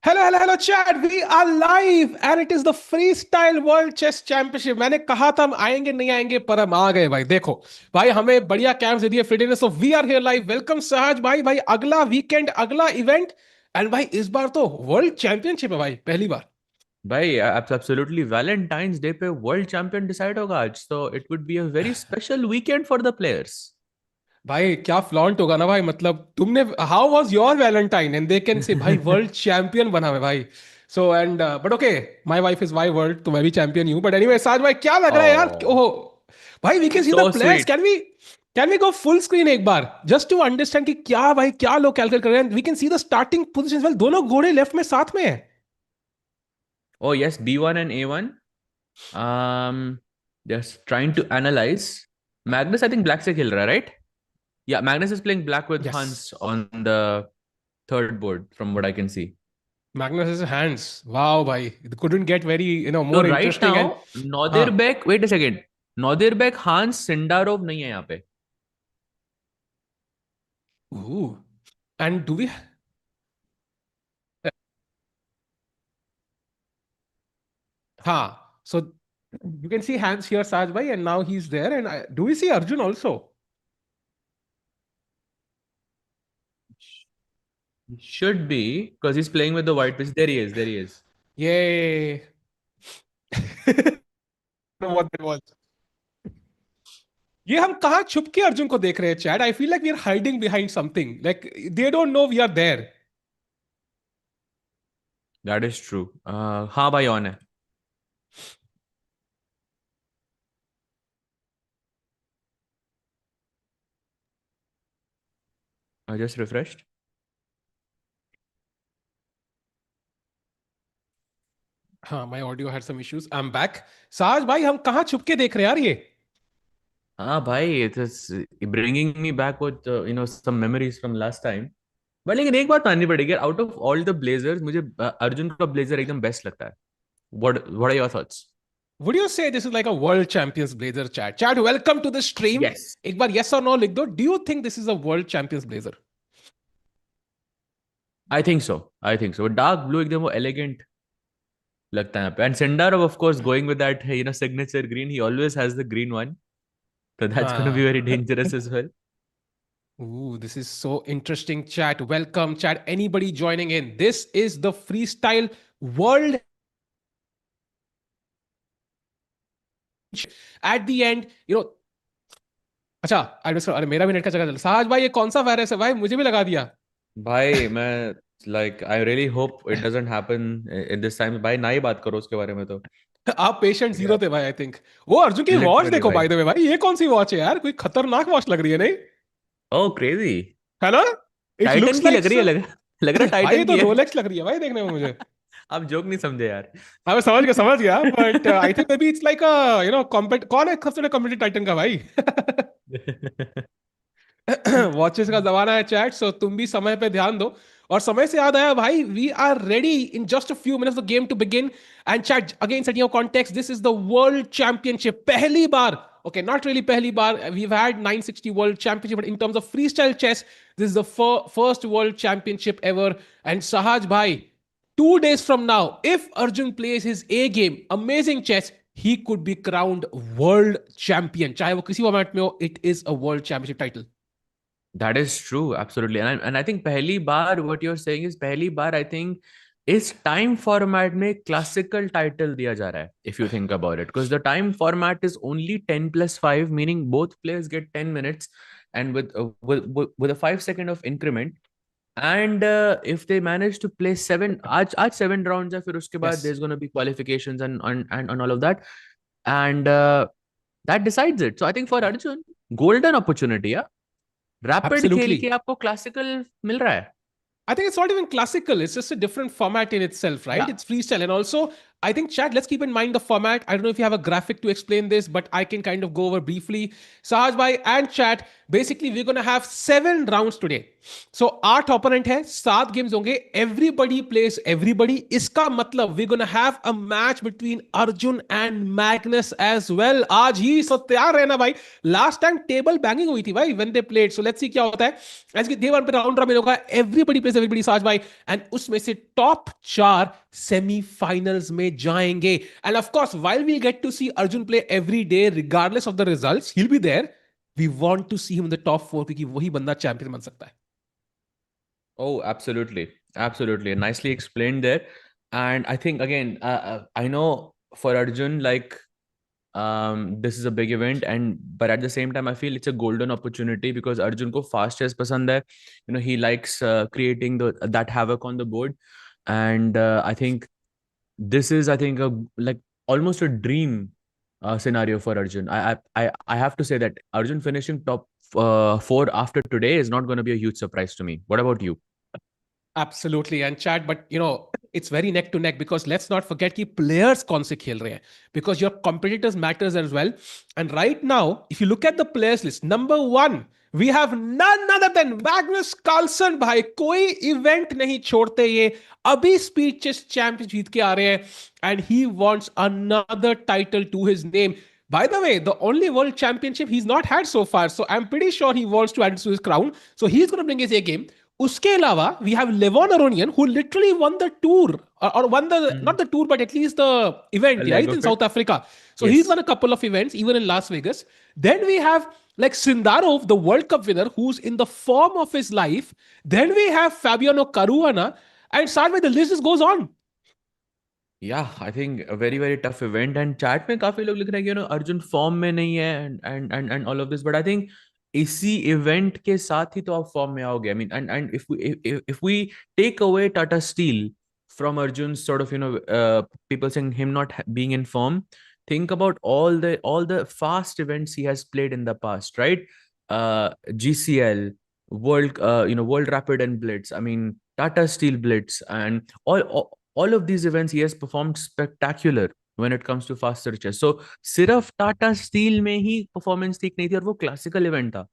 Hello hello hello chat, we are live and it is the free style world chess championship. मैंने कहा था हम आएंगे नहीं आएंगे, पर हम आ गए भाई। देखो भाई, हमें बढ़िया कैंप्स दे दिए फ्रीडे ने, so we are here live. Welcome Sahaj भाई। भाई अगला वीकेंड, अगला इवेंट, एंड भाई इस बार तो वर्ल्ड चैंपियनशिप है भाई, पहली बार। भाई एब्सोल्युटली वैलेंटाइंस डे पे वर्ल्ड चैंपियन डिसाइड होगा आज, तो it would be a very special weekend for the players. भाई क्या फ्लॉन्ट होगा ना भाई, मतलब तुमने, how was your valentine, and they can say भाई वर्ल्ड चैंपियन बना है भाई। So and but okay, my wife is my world, तो मैं भी चैंपियन ही हूं। बट एनीवे साज भाई, क्या लग रहा है यार? ओह, ओहो भाई, we can see the so players. Sweet. Can we go full screen एक बार, जस्ट टू अंडरस्टैंड कि क्या भाई, क्या लोग कैलकुलेट कर रहे हैं। We can see the starting positions. Well, दोनों घोड़े लेफ्ट में साथ में है। Oh yes, B1 and A1. Just trying to analyze. Magnus, I think black से खेल रहा है, right? Yeah, Magnus is playing black with yes, Hans on the third board, from what I can see. Magnus hands. Wow भाई, it couldn't get very So more right interesting and now, हाँ। Nodirbek. Wait a second. Nodirbek, Hans, Sindarov नहीं है यहाँ पे. And do we, हाँ, so you can see hands here, Saj bhai, and now he's there. And do we see Arjun also? Should be because he's playing with the white piece. There he is. There he is. Yay! Know what that was? ये हम कहाँ छुप के अर्जुन को देख रहे हैं chat? I feel like we are hiding behind something, like they don't know we are there. That is true. हाँ भाई on है. I just refreshed. हाँ, my audio had some issues, I am back. साज भाई, हम कहाँ छुप के देख रहे हैं यार ये? हाँ भाई, it is bringing me back with some memories from last time. But लेकिन एक बात माननी पड़ेगी, out of all the blazers मुझे अर्जुन का ब्लेजर एकदम बेस्ट लगता है. What are your thoughts? Would you say this is like a world champions blazer? Chat, welcome to the stream. Yes. एक बार yes or no लिख दो, do you think this is a world champions blazer? I think so. I think so. Dark blue एकदम वो elegant लगता है यहाँ पे. And Sendarov, of course, going with that signature green. He always has the green one. So that's going to be very हाँ। dangerous as well. Ooh, this is so interesting, chat. Welcome, chat. Anybody joining in? This is the Freestyle World. At the end, अच्छा, अरे मेरा भी net का जगह चल। साहज भाई, ये कौन सा वायरस है भाई? मुझे भी लगा दिया। भाई मैं I really hope it doesn't happen in this time. भाई ना ही बात करो उसके बारे में तो. आप पेशेंट जीरो थे भाई, आई थिंक। वो अर्जुन की वॉच लिटरली देखो भाई. बाय द वे भाई, ये कौन सी वॉच है यार? कोई खतरनाक वॉच लग रही है नहीं? ओह क्रेजी. है ना? इट टाइटन लुक्स की लाइक, लग रही है, लग रहा भाई ये टाइटन तो की है. रोलेक्स लग रही है भाई देखने में मुझे। आप जोक नहीं समझे यार. हाँ, मैं समझ गया, but I think may be it's like a compete. कौन है सबसे बड़ा कॉम्पिटिटिव टाइटन का भाई? वॉचेस का जमाना है चैट, सो तुम भी समय पे ध्यान दो। और समय से याद आया भाई, we are ready in just a few minutes the game to begin. And chat, again setting your context, this is the world championship, पहली बार। Okay, not really पहली बार, we've had 960 world championship, but in terms of freestyle chess, this is the first world championship ever. And Sahaj bhai, 2 days from now, if Arjun plays his A game, amazing chess, he could be crowned world champion, चाहे वो किसी format में हो, it is a world championship title. That is true, absolutely. And I think पहली बार, what you're saying is पहली बार I think इस time format में क्लासिकल टाइटल दिया जा रहा है. If you think about it, because the time format is only 10+5, meaning both players get 10 minutes, and with a 5 second of increment. And if they manage to play seven, आज 7 rounds है, फिर उसके बाद Yes, there's going to be qualifications and all of that. And that decides it. So I think for Arjun, golden opportunity, yeah. Rapid खेल के absolutely. आपको classical मिल रहा है. I think it's not even classical. It's just a different format in itself, right? या It's freestyle. And also, I think, chat, let's keep in mind the format. I don't know if you have a graphic to explain this, but I can kind of go over briefly. Sahaj bhai and chat, basically, we're going to have 7 rounds today. So, 8 opponent hai, 7 games honge. Everybody plays everybody. Iska matlab, we're going to have a match between Arjun and Magnus as well. Aaj hi, so तैयार रहना भाई. Last time table banging हुई थी भाई when they played. So, let's see क्या होता है. As day one पे round रहा होगा. Everybody plays everybody, Sahaj bhai. And उसमें से top 4 semi-finals में जाएंगे. And of course, while we get to see Arjun play every day, regardless of the results, he'll be there. We want to see him in the top 4 क्योंकि वही बंदा champion बन सकता है. Oh, absolutely. Absolutely. Nicely explained there. And I think, again, I know for Arjun, like, this is a big event, and but at the same time I feel it's a golden opportunity because Arjun ko fast chess pasand hai. He likes creating that havoc on the board, and I think this is, I think, a like almost a dream scenario for Arjun. I have to say that Arjun finishing top 4 after today is not going to be a huge surprise to me. What about you? Absolutely, and chat, but it's very neck to neck because let's not forget कि players कौन से खेल रहे हैं, because your competitors matters as well. And right now, if you look at the players list, number 1 we have none other than Magnus Carlsen. भाई कोई event नहीं छोड़ते ये, अभी स्पीड चेस चैंपियन जीत के आ रहे हैं, and he wants another title to his name. By the way, the only world championship he's not had so far, so I'm pretty sure he wants to add it to his crown. So he's going to bring his A game. उसके अलावा we have Levon Aronian who literally won the tour, or won the, not the tour, but at least the event, A leg right, in of it. South Africa. So he's Yes. won a couple of events even in Las Vegas. Then we have like Sindarov, the World Cup winner, who's in the form of his life. Then we have Fabiano Caruana, and start with the list just goes on. Yeah, I think a very very tough event, and chat में काफी लोग लिख रहे हैं कि Arjun form में नहीं है and all of this, but I think इसी इवेंट के साथ ही तो आप फॉर्म में आओगे. I mean, and if we take away Tata Steel from Arjun's sort of people saying him not being in form, think about all the fast events he has played in the past, right? GCL, World Rapid and Blitz. I mean, Tata Steel Blitz, and all of these events he has performed spectacular when it comes to faster chess. So सिर्फ टाटा स्टील में ही performance ठीक नहीं थी और वो classical event था.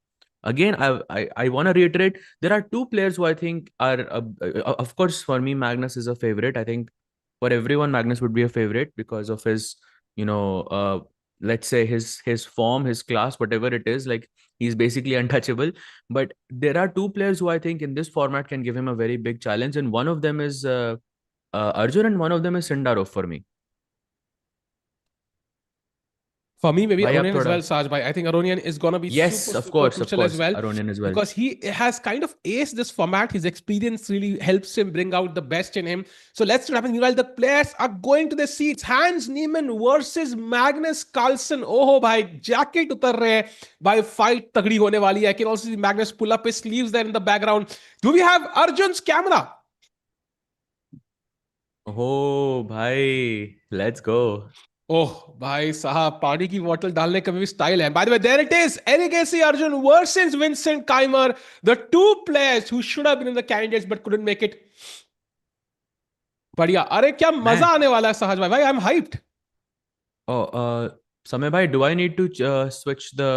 Again, I want to reiterate, there are two players who I think are, of course, for me, Magnus is a favorite. I think for everyone, Magnus would be a favorite because of his, let's say his form, his class, whatever it is. Like, he's basically untouchable. But there are two players who I think in this format can give him a very big challenge, and one of them is Arjun, and one of them is Sindarov for me. For me, maybe भाई आप Aronian as थोड़ा. well, Saj bhai. I think Aronian is going to be Yes, super, of super course, of crucial as course, well Aronian as well. because he has kind of aced this format. His experience really helps him bring out the best in him. So let's see what happens. Meanwhile, the players are going to the seats. Hans Niemann versus Magnus Carlsen. Oh, bhai, jacket utar rahe hai. Bhai, fight tagdi hone wali hai. I can also see Magnus pull up his sleeves there in the background. Do we have Arjun's camera? Oh, bhai, let's go. ओह भाई साहब, पानी की बोतल डालने का भी style है. By the way, there it is, Erigaisi Arjun versus Vincent Keymer, the two players who should have been in the candidates but couldn't make it. बढ़िया, अरे क्या मजा मैं. आने वाला है सहज भाई. भाई I am hyped. Oh, Samay bhai, do I need to switch the?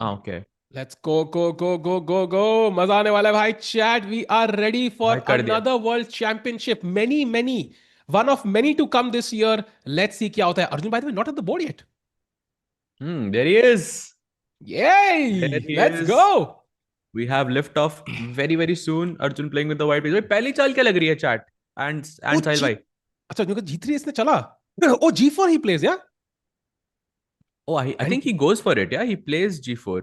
Ah, okay. Let's go go go go go go. मजा आने वाला है भाई. चैट, वी आर रेडी भाई फॉर कर दिया. Another world championship. Many many, one of many to come this year. Let's see क्या होता है. Arjun, by the way, not at the board yet. There he is. There ये he let's go. is. We have lift off very very soon. Arjun playing with the white piece. भाई पहली चाल क्या लग रही है chat? ओ And साहिल जी, भाई. अच्छा G3 इसने चला. ओ G4 he plays, yeah. Oh, I And think he goes for it. Yeah, he plays G4.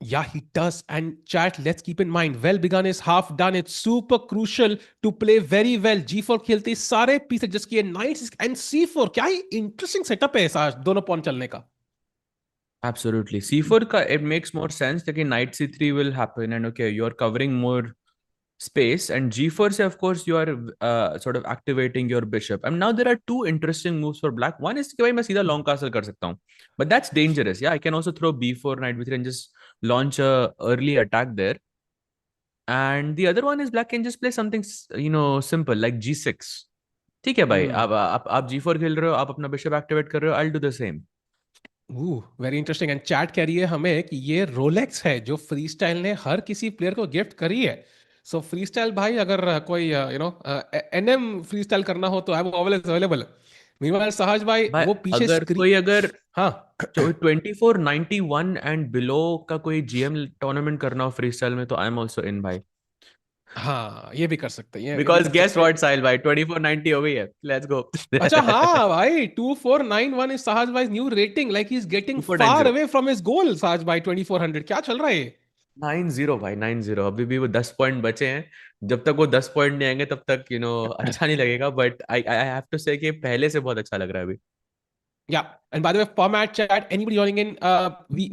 yeah, he does. And chat, let's keep in mind, well begun is half done. It's super crucial to play very well. G4 खेलते सारे piece adjust किए. Knights and C4, क्या ही interesting setup है ऐसा दोनों pawn चलने का. Absolutely. C4 ka, it makes more sense that knight C3 will happen, and okay, you're covering more space, and G4 se, of course, you are sort of activating your bishop. And now there are two interesting moves for black. One is कि भाई मैं सीधा long castle कर सकता हूँ, but that's dangerous. Yeah, I can also throw B4, knight B3, and just launch a early attack there. And the other one is black can just play something simple like G6. ठीक है भाई, हम्म। आप G4 खेल रहे हो, आप अपना bishop activate कर रहे हो, I will do the same. Very interesting. And chat कह रही है हमें कि ये रोलेक्स है जो फ्री स्टाइल ने हर किसी प्लेयर को गिफ्ट करी है। सो फ्री स्टाइल भाई, अगर कोई एनएम फ्री स्टाइल करना हो तो I am always available. Meanwhile सहज भाई भाई वो पीछे अगर स्क्रीन। कोई अगर हाँ। 2491 एंड बिलो का कोई GM टूर्नामेंट करना हो फ्री स्टाइल में, तो आई एम ऑल्सो इन भाई। हाँ, ये भी कर सकते हैं, ये भी बिकॉज कर गेस सकते हैं। व्हाट साहिल भाई, 2490 हो गई है, लेट्स गो। अच्छा हाँ भाई, 2491 इज साहज भाई new rating, like he is getting to four nine far zero away from his goal. Sahaj भाई 2400 क्या चल रहा है ये? 90 भाई, 90। अभी भी वो 10 पॉइंट बचे हैं। जब तक वो 10 पॉइंट नहीं आएंगे तब तक अच्छा नहीं लगेगा, but I I have to say कि पहले से बहुत अच्छा लग रहा है अभी। Yeah. And by the way, format chat, anybody joining in,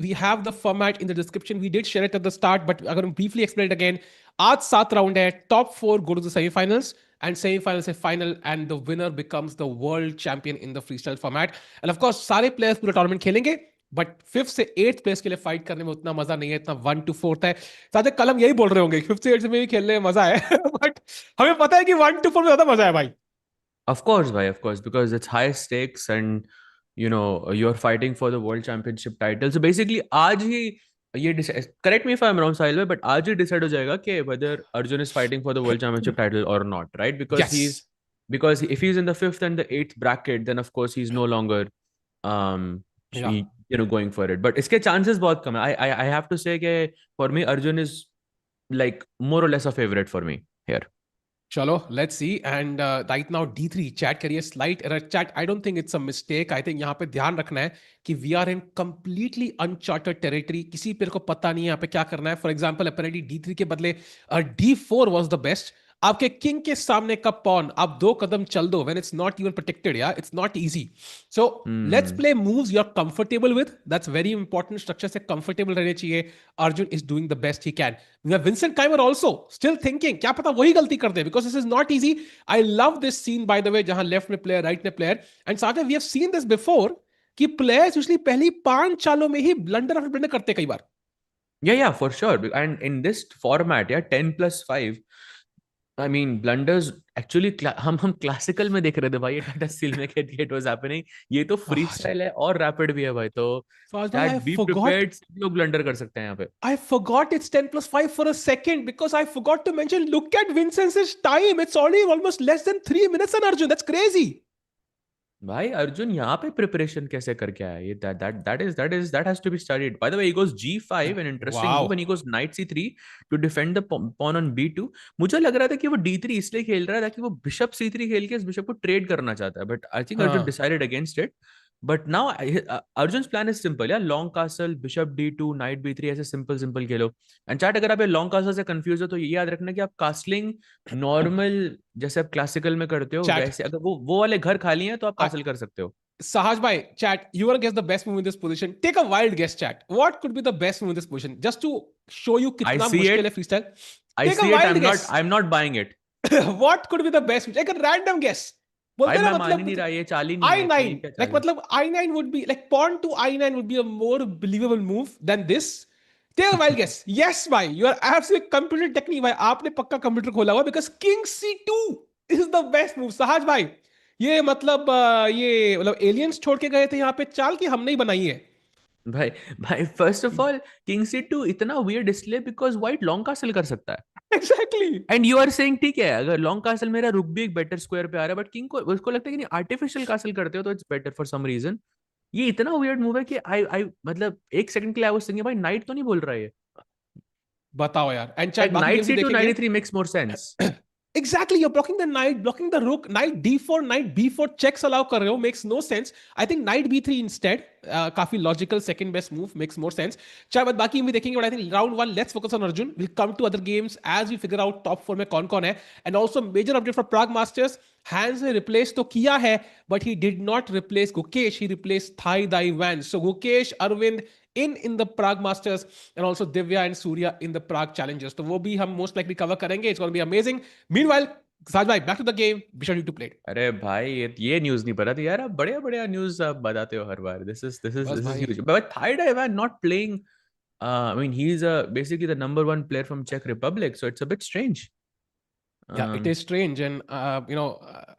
we have the format in the description. We did share it at the start, but I'm going to briefly explain it again. आज 7 round है, top 4 go to the semifinals, and semifinals से final, and the winner becomes the world champion in the freestyle format. And of course सारे players पूरा tournament खेलेंगे, but 5th से 8th place के लिए fight करने में उतना मजा नहीं है, इतना 1 to 4th है। साथ कल हम यही बोल रहे होंगे 5th से 8th में भी खेलने में मजा है बट हमें पता है कि 1 to 4 में ज्यादा मजा है भाई। Of course, bhai, of course, because it's high stakes and you're fighting for the world championship title. So basically, आज ही ये correct me if I'm wrong, Sahil, but आज ही decide हो जाएगा कि whether Arjun is fighting for the world championship title or not, right? Yes. Because if he's in the fifth and the eighth bracket, then of course he's no longer Yeah. going for it. But इसके chances बहुत कम है. I have to say कि for me Arjun is like more or less a favorite for me here. चलो let's see. And right now D3 chat करिए, slight error chat. I don't think it's a mistake. I think यहाँ पे ध्यान रखना है कि we are in completely uncharted territory, किसी पेड़ को पता नहीं है यहाँ पे क्या करना है। फॉर एग्जाम्पल अपेरेंटली D3 के बदले D4 वॉज द बेस्ट। आपके किंग के सामने का पॉन आप 2 कदम चल दो, when it's not even protected, या it's not easy. So let's Hmm. Play moves you are comfortable with, that's very important. Structure से कंफर्टेबल रहने चाहिए। Arjun is doing the best he can. We have Vincent Keimer also still thinking क्या पता वही गलती कर दे, because this is not easy. I love this scene by the way, जहां left में प्लेयर राइट में प्लेयर, एंड साथ में we have seen this before कि प्लेयर्स यूजली पहली 5 चालों में ही ब्लंडर आफ्टर ब्लंडर करते कई बार। Yeah, for sure. And in this format, yeah, 10+5. I mean, blunders actually हम क्लासिकल में देख रहे थे भाई, ये टाटा स्टील में it was happening. ये तो फ्री Fahaj, स्टाइल है और रैपिड भी है भाई, तो Fahaj bhai, that be prepared, सब लोग ब्लंडर कर सकते हैं यहाँ पे। I forgot it's 10+5 for a second because I forgot to mention, look at Vincent's time. It's already almost less than 3 minutes on Arjun. That's crazy. भाई अर्जुन यहाँ पे प्रिपरेशन कैसे करके आया, ये that has to be studied. By the way, he goes Yeah. G5, an interesting move, and Wow. he goes knight C3 to defend the pawn on B2. मुझे लग रहा था कि वो D3 इसलिए खेल रहा था कि वो बिशप C3 खेल के इस बिशप को ट्रेड करना चाहता है, बट आई थिंक अर्जुन हाँ। Decided against it. But now Arjun plan is simple, या long castle, bishop D2, knight B3, ऐसे सिंपल सिंपल खेलो। एंड चैट, अगर आप ये लॉन्ग कासल से कंफ्यूज हो तो ये याद रखना कि आप कास्टलिंग नॉर्मल जैसे आप क्लासिकल में करते हो Chat. वैसे, अगर वो वाले घर खाली हैं तो आप I, कासल कर सकते हो। Sahaj bhai, chat, you want to guess the best move in this position? Take a wild guess, chat. What could be the best move in this position? Just to show you आई कितना सी मुश्किल है it, freestyle. I Take a see it, wild guess. I am not buying it. What could be the best? Like a random guess. भाई बोलते ना मैं मान ही नहीं मतलब रहा, ये चाल ही नहीं है, तो ये I9, क्या like चाल है? मतलब I9 would be like pawn to I9 would be a more believable move than this. Take a wild guess. Yes भाई, you are absolutely computer technique भाई, आपने पक्का कंप्यूटर खोला हुआ, because king C2 is the best move सहाज भाई। ये मतलब ये मतलब एलियंस छोड़ के गए थे यहाँ पे चाल की हमने ही बनाई है। भाई भाई first of all, king C2 इतना वियर्ड इसलिए बिकॉज व्हाइट लॉन्ग कासल कर सकता है। Exactly. And you are saying ठीक है, अगर लॉन्ग कासल मेरा रुक भी एक बेटर स्क्वायर पे आ रहा है, बट किंग को उसको लगता है कि नहीं, आर्टिफिशियल कासल करते हो तो it's better for some reason. ये इतना वियर्ड मूव है कि आई मतलब एक सेकंड के लिए आई वाज थिंकिंग भाई नाइट तो नहीं बोल रहा है ये। बताओ यार, एंड लाइक चैट बाकी नाइट गेम्स भी C2 देखेंगे। Night E3 makes more sense. Exactly, you're blocking the knight, blocking the rook. Knight D4, knight B4 checks allow कर रहे हो, makes no sense. I think knight B3 instead, काफी logical second best move, makes more sense. चाहे बात बाकी भी देखेंगे, but I think round one let's focus on Arjun. We'll come to other games as we figure out top 4 में कौन कौन है. And also major update for Prague Masters. Hands ने replace तो किया है, but he did not replace Gukesh. He replaced Thai Dai Van. So Gukesh, Arvind in the Prague Masters, and also Divya and Surya in the Prague Challengers. तो वो भी हम most likely cover करेंगे. It's going to be amazing. Meanwhile, Saj bhai, back to the game. Be sure you to play it. अरे भाई ये news नहीं पता था यार, आप बढ़िया बढ़िया न्यूज आप बताते हो हर बार। बस दिस इज भाई। ह्यूज, बट थाइड I am not playing. I mean, he's basically the number one player from Czech Republic, so it's a bit strange. Yeah, it Um, is strange, and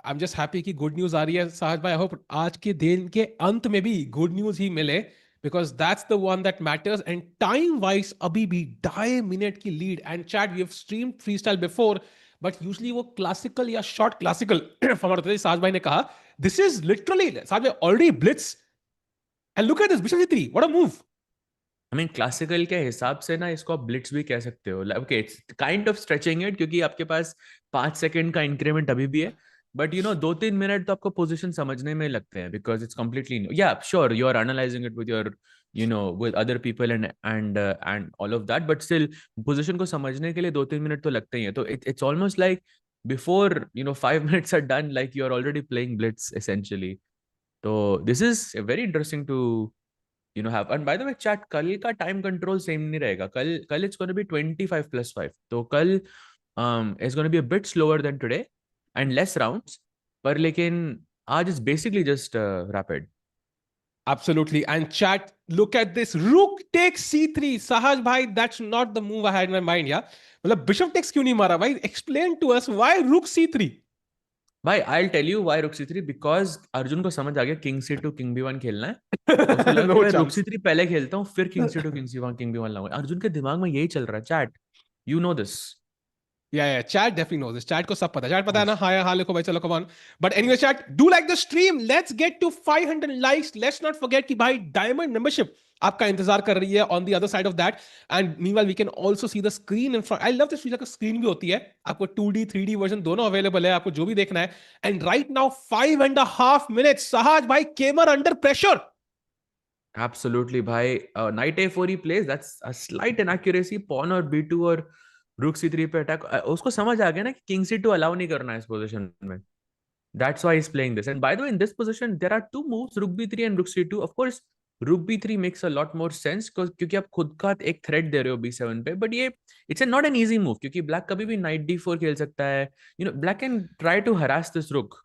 I am just happy कि good news आ रही है साहब भाई। I hope आज के दिन के अंत में भी गुड न्यूज ही मिले, because that's the one that matters. And time wise अभी भी 2.5 मिनट की lead. And chat, we have streamed free style before, but usually वो क्लासिकल या शॉर्ट क्लासिकल फॉर साज भाई ने कहा, दिस इज लिटरली साज भाई already blitz. And look at this bishop जी3, what a move. I mean classical के हिसाब से ना इसको आप ब्लिट्स भी कह सकते हो, okay it's kind of stretching it, क्योंकि आपके पास 5 सेकंड का इंक्रीमेंट अभी भी है, बट 2-3 मिनट तो आपको पोजीशन समझने में लगते हैं, because it's completely new. Yeah sure you are analysing it with your with other people and all of that, but still position को समझने के लिए 2-3 मिनट तो लगते ही है। तो it's almost like before 5 minutes are done, like you are already playing blitz essentially. तो this is very interesting to have. And by the way, chat, कल का टाइम कंट्रोल सेम नहीं रहेगा। कल कल इट्स गोना बी 25+5, तो कल it's gonna be a bit slower then today and less rounds, पर लेकिन आज is basically just rapid. Absolutely. And chat, look at this. Rook takes c3. Sahaj bhai, that's not the move I had in my mind, yeah? मतलब bishop takes क्यों नहीं मारा भाई? Explain to us why rook c3. भाई I will tell you why rook C3, because Arjun को समझ आ गया king C2 king B1 खेलना है, तो उसको लगा कि No मैं रुक chance. C3 पहले खेलता हूँ, फिर king C2 king C1 king B1 लाऊंगा। अर्जुन के दिमाग में यही चल रहा है chat, you know this. Yeah, chat definitely knows this. Chat को सब पता है। Chat पता है ना? हाँ लिखो भाई, चलो come on. But anyway, chat, do like the stream. Let's get to 500 likes. Let's not forget कि भाई diamond membership आपका इंतजार कर रही है on the other side of that. And meanwhile, we can also see the screen in front. I love this feature का screen भी होती है। आपको 2D, 3D version दोनों available है, आपको जो भी देखना है। And right now, 5.5 minutes. Sahaj भाई, Kamer under pressure. Absolutely, भाई। Knight A4 he plays, that's a slight inaccuracy, pawn और B2 और rook C3 पे अटैक। उसको समझ आ गया ना कि king C2 अलाउ नहीं करना है इस पोजीशन में, that's why he's playing this. And by the way, in this position there are two moves, rook B3 and rook C2। of course rook B3 makes a lot more sense क्योंकि आप खुद का एक threat दे रहे हो B7 पे, but ये it's not an easy move, क्योंकि ब्लैक कभी भी knight D4 खेल सकता है। Black can try to harass this rook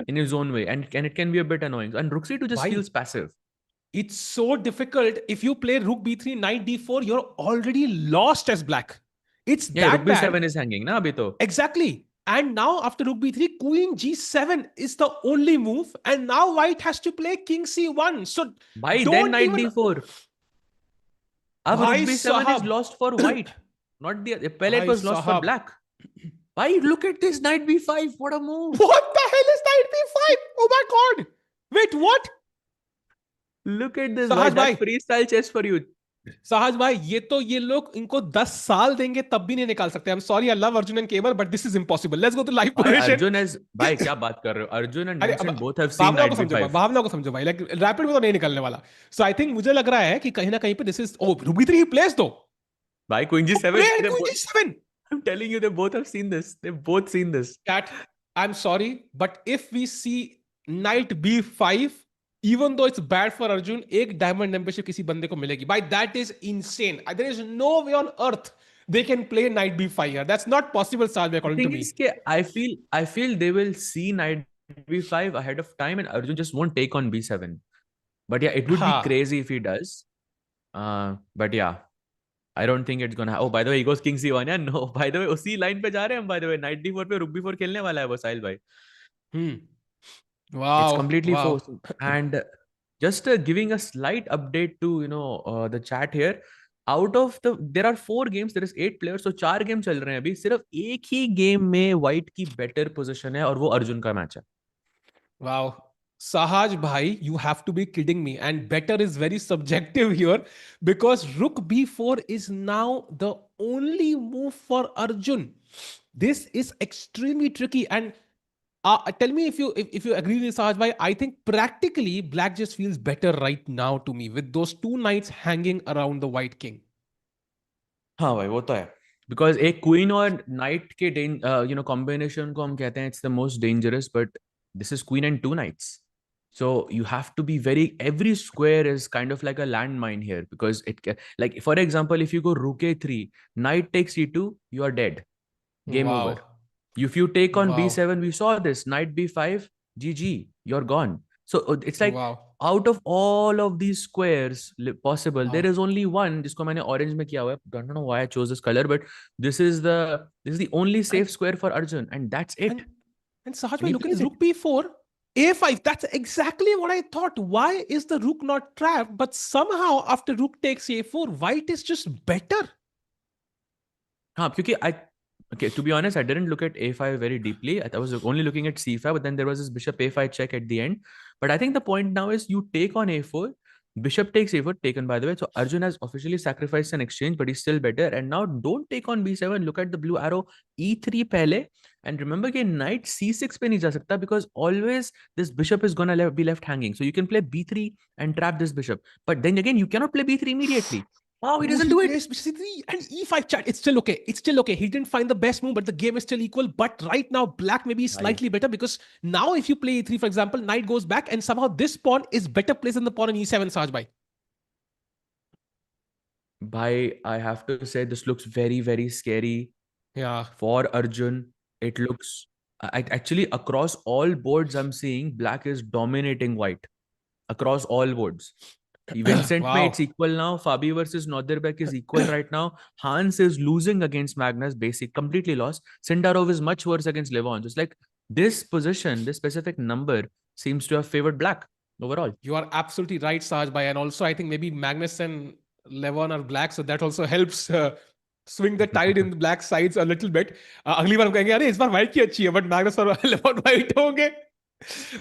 in his own way, and it can be a bit annoying, and rook C2 just भाई, feels passive। it's so difficult. If you play rook b3, knight d4, you're already lost as black. It's Yeah, rook that bad. B7 is hanging ना अभी तो। Exactly. And now after rook b3, queen g7 is the only move. And now white has to play king c1. So भाई then don't knight even. D4, अब rook Bhai B7 is sahab. lost for white, not the पहले it Bhai was lost for sahab. black। भाई look at this knight B5, what a move। What the hell is knight b5? Oh my god. Wait, what? Look at this भाई, Sahaj that's bhai. freestyle chess for you। Sahaj bhai, ये लोग इनको 10 साल देंगे तब भी नहीं निकाल सकते। I'm sorry, I love Arjun and Kemal, but this is impossible. Let's go to live भाई position. अर्जुन एज, भाई क्या बात कर रहे हो, अर्जुन एंड अरे अब Vincent both have seen night B5। भावनाओं को समझो भाई, लाइक रैपिड में तो नहीं निकलने वाला। सो आई थिंक मुझे लग रहा है कि कहीं ना कहीं पे दिस इज, ओ रूबी 3 ही प्लेस दो। भाई queen G7, play they queen both, G seven. I'm telling you they both have seen this, they've both seen this। Chat, I am sorry, but if we see knight B five, even though it's bad for Arjun, एक diamond membership किसी बंदे को मिलेगी भाई। That is insane. There is no way on earth they can play knight b5 here. That's not possible, Sajid, The according to thing me. is कि I feel they will see knight B5 ahead of time and Arjun just won't take on B7, but yeah it would be हाँ। crazy if he does। But yeah, I don't think it's gonna, oh by the way he goes king C1, yeah no, by the way उसी line पे जा रहे हैं हम, by the way knight D4 पे rook B4 खेलने वाला है वो साहिल भाई। It's Wow, completely wow. forced, and just giving a slight update to the chat here, out of there are 4 games, there is 8 players, so 4 game चल रहे हैं अभी, सिर्फ एक ही गेम में व्हाइट की बेटर पोजीशन है और वो अर्जुन का मैच है। Wow. Sahaj bhai, you have to be kidding me. And better is very subjective here, because rook b4 is now the only move for Arjun. This is extremely tricky. And tell me if you agree with Sahaj bhai, I think practically black just feels better right now to me with those two knights hanging around the white king. हाँ भाई वो तो है, because एक queen और night के combination को हम कहते हैं it's the most dangerous, but this is queen and 2 knights, so you have to be very, every square is kind of like a landmine here, because like for example if you go rook A3, knight takes E2, you are dead, game over। Wow. if you take on Wow. B7, we saw this, knight B5, GG, you're gone। so it's like Wow. out of all of these squares possible, there Wow. is only one जिसको मैंने orange में किया हुआ है, don't know why I chose this color, but this is the only And, safe square for Arjun, and that's and it। And Sahaj, and bhai, he look at plays this it. rook b4, a5. That's exactly what I thought. Why is the rook not trapped? But somehow, after rook takes a4, white is just better. हाँ क्योंकि I okay, to be honest, I didn't look at a5 very deeply. I was only looking at c5, but then there was this bishop a5 check at the end. But I think the point now is you take on a4, bishop takes a4, taken by the way. So Arjun has officially sacrificed an exchange, but he's still better. And now don't take on b7. Look at the blue arrow e3 pehle. And remember कि knight c6 पे नहीं जा सकता because always this bishop is gonna be left hanging. So you can play b3 and trap this bishop. But then again, you cannot play b3 immediately. Wow, he Oh, doesn't he do it. plays c3 and e5 chat. It's still okay. It's still okay. He didn't find the best move, but the game is still equal. But right now, black may be भाई slightly better because now if you play e3, for example, knight goes back and somehow this pawn is better placed than the pawn in e7, Saj bhai. Bhai, I have to say this looks very, very scary Yeah. for Arjun. It looks actually across all boards I'm seeing black is dominating white across all boards. Vincent May, it's Wow. equal now. Fabi versus Norderbeck is equal right now. Hans is losing against Magnus, basic, completely lost. Sindarov is much worse against Levon. Just like this position, this specific number seems to have favored black overall. You are absolutely right, Saj bhai. And also, I think maybe Magnus and Levon are black, so that also helps swing the tide in the black sides a little bit. अगली बार हम कहेंगे अरे इस बार white की अच्छी है, but Magnus और Levon white होंगे.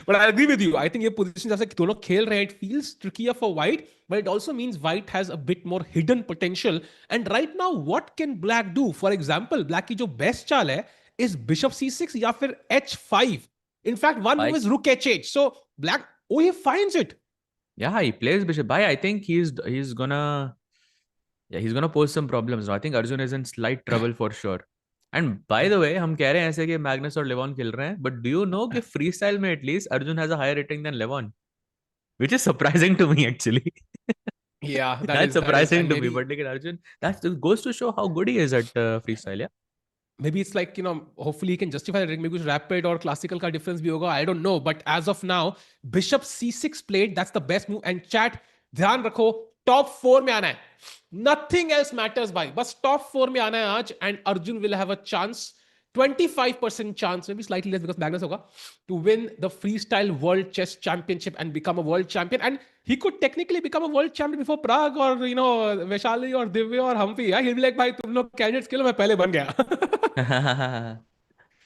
But I agree with you. I think ये position जैसे कि दोनों खेल रहे हैं, it feels trickier for white, but it also means white has a bit more hidden potential. And right now, what can black do? For example, black की जो best चाल है is bishop c6 या फिर h5. In fact, one move Bye. is rook h8. So black, oh, he finds it. Yeah, he plays bishop. Bhai, I think he's gonna he's gonna pose some problems now. I think Arjun is in slight trouble for sure. And by the way, हम कह रहे हैं ऐसे कि Magnus और लेवॉन खेल रहे हैं, but do you know कि freestyle में at least Arjun has a higher rating than Levon, which is surprising to me actually. Yeah, That's that is, surprising and to me, maybe but like Arjun, that goes to show how good he is at freestyle. Yeah. maybe it's like, hopefully he can justify that. Maybe कुछ rapid or classical का difference भी होगा. I don't know, but as of now, bishop c6 played. That's the best move. And chat, ध्यान रखो, top 4 में आना है. Nothing else matters, भाई. बस top 4 में आना है आज, and Arjun will have a chance. 25% chance, maybe slightly less because Magnus होगा, to win the Freestyle World Chess Championship and become a world champion. And he could technically become a world champion before Prague or, Vaishali or Divya or Humpy. Yeah? He'll be like, भाई तुम लोग candidates के लिए मैं पहले बन गया.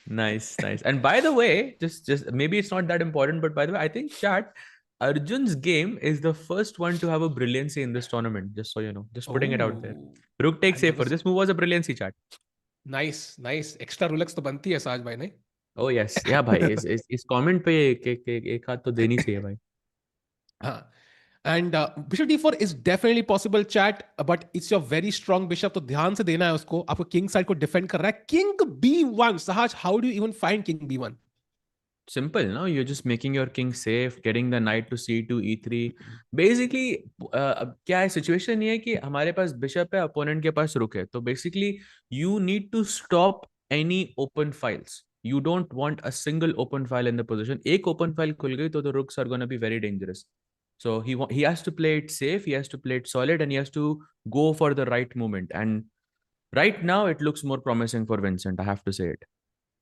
Nice, nice. And by the way, just maybe it's not that important, but by the way, I think chat Arjun's game is the first one to have a brilliancy in this tournament. Just so you know, just putting it out there. Oh, Rook I takes safer. never. This move was a brilliancy chat. Nice, nice. Extra Rolex तो बनती है साज भाई नहीं? Oh yes, yeah, भाई. इस comment पे एक हाथ तो देनी चाहिए भाई. हाँ. And bishop d4 is definitely possible chat, but it's your very strong bishop, तो ध्यान से देना है उसको. आपको king side को defend कर रहा है. King b1. Sahaj, how do you even find king b1? Simple, no? You're just making your king safe, getting the knight to c2, e3. Basically, क्या है situation ये है कि हमारे पास bishop है, opponent के पास rook है. तो basically, you need to stop any open files. You don't want a single open file in the position. एक open file खुल गई तो the rooks are going to be very dangerous. So he has to play it safe, he has to play it solid, and he has to go for the right movement. And right now, it looks more promising for Vincent. I have to say it.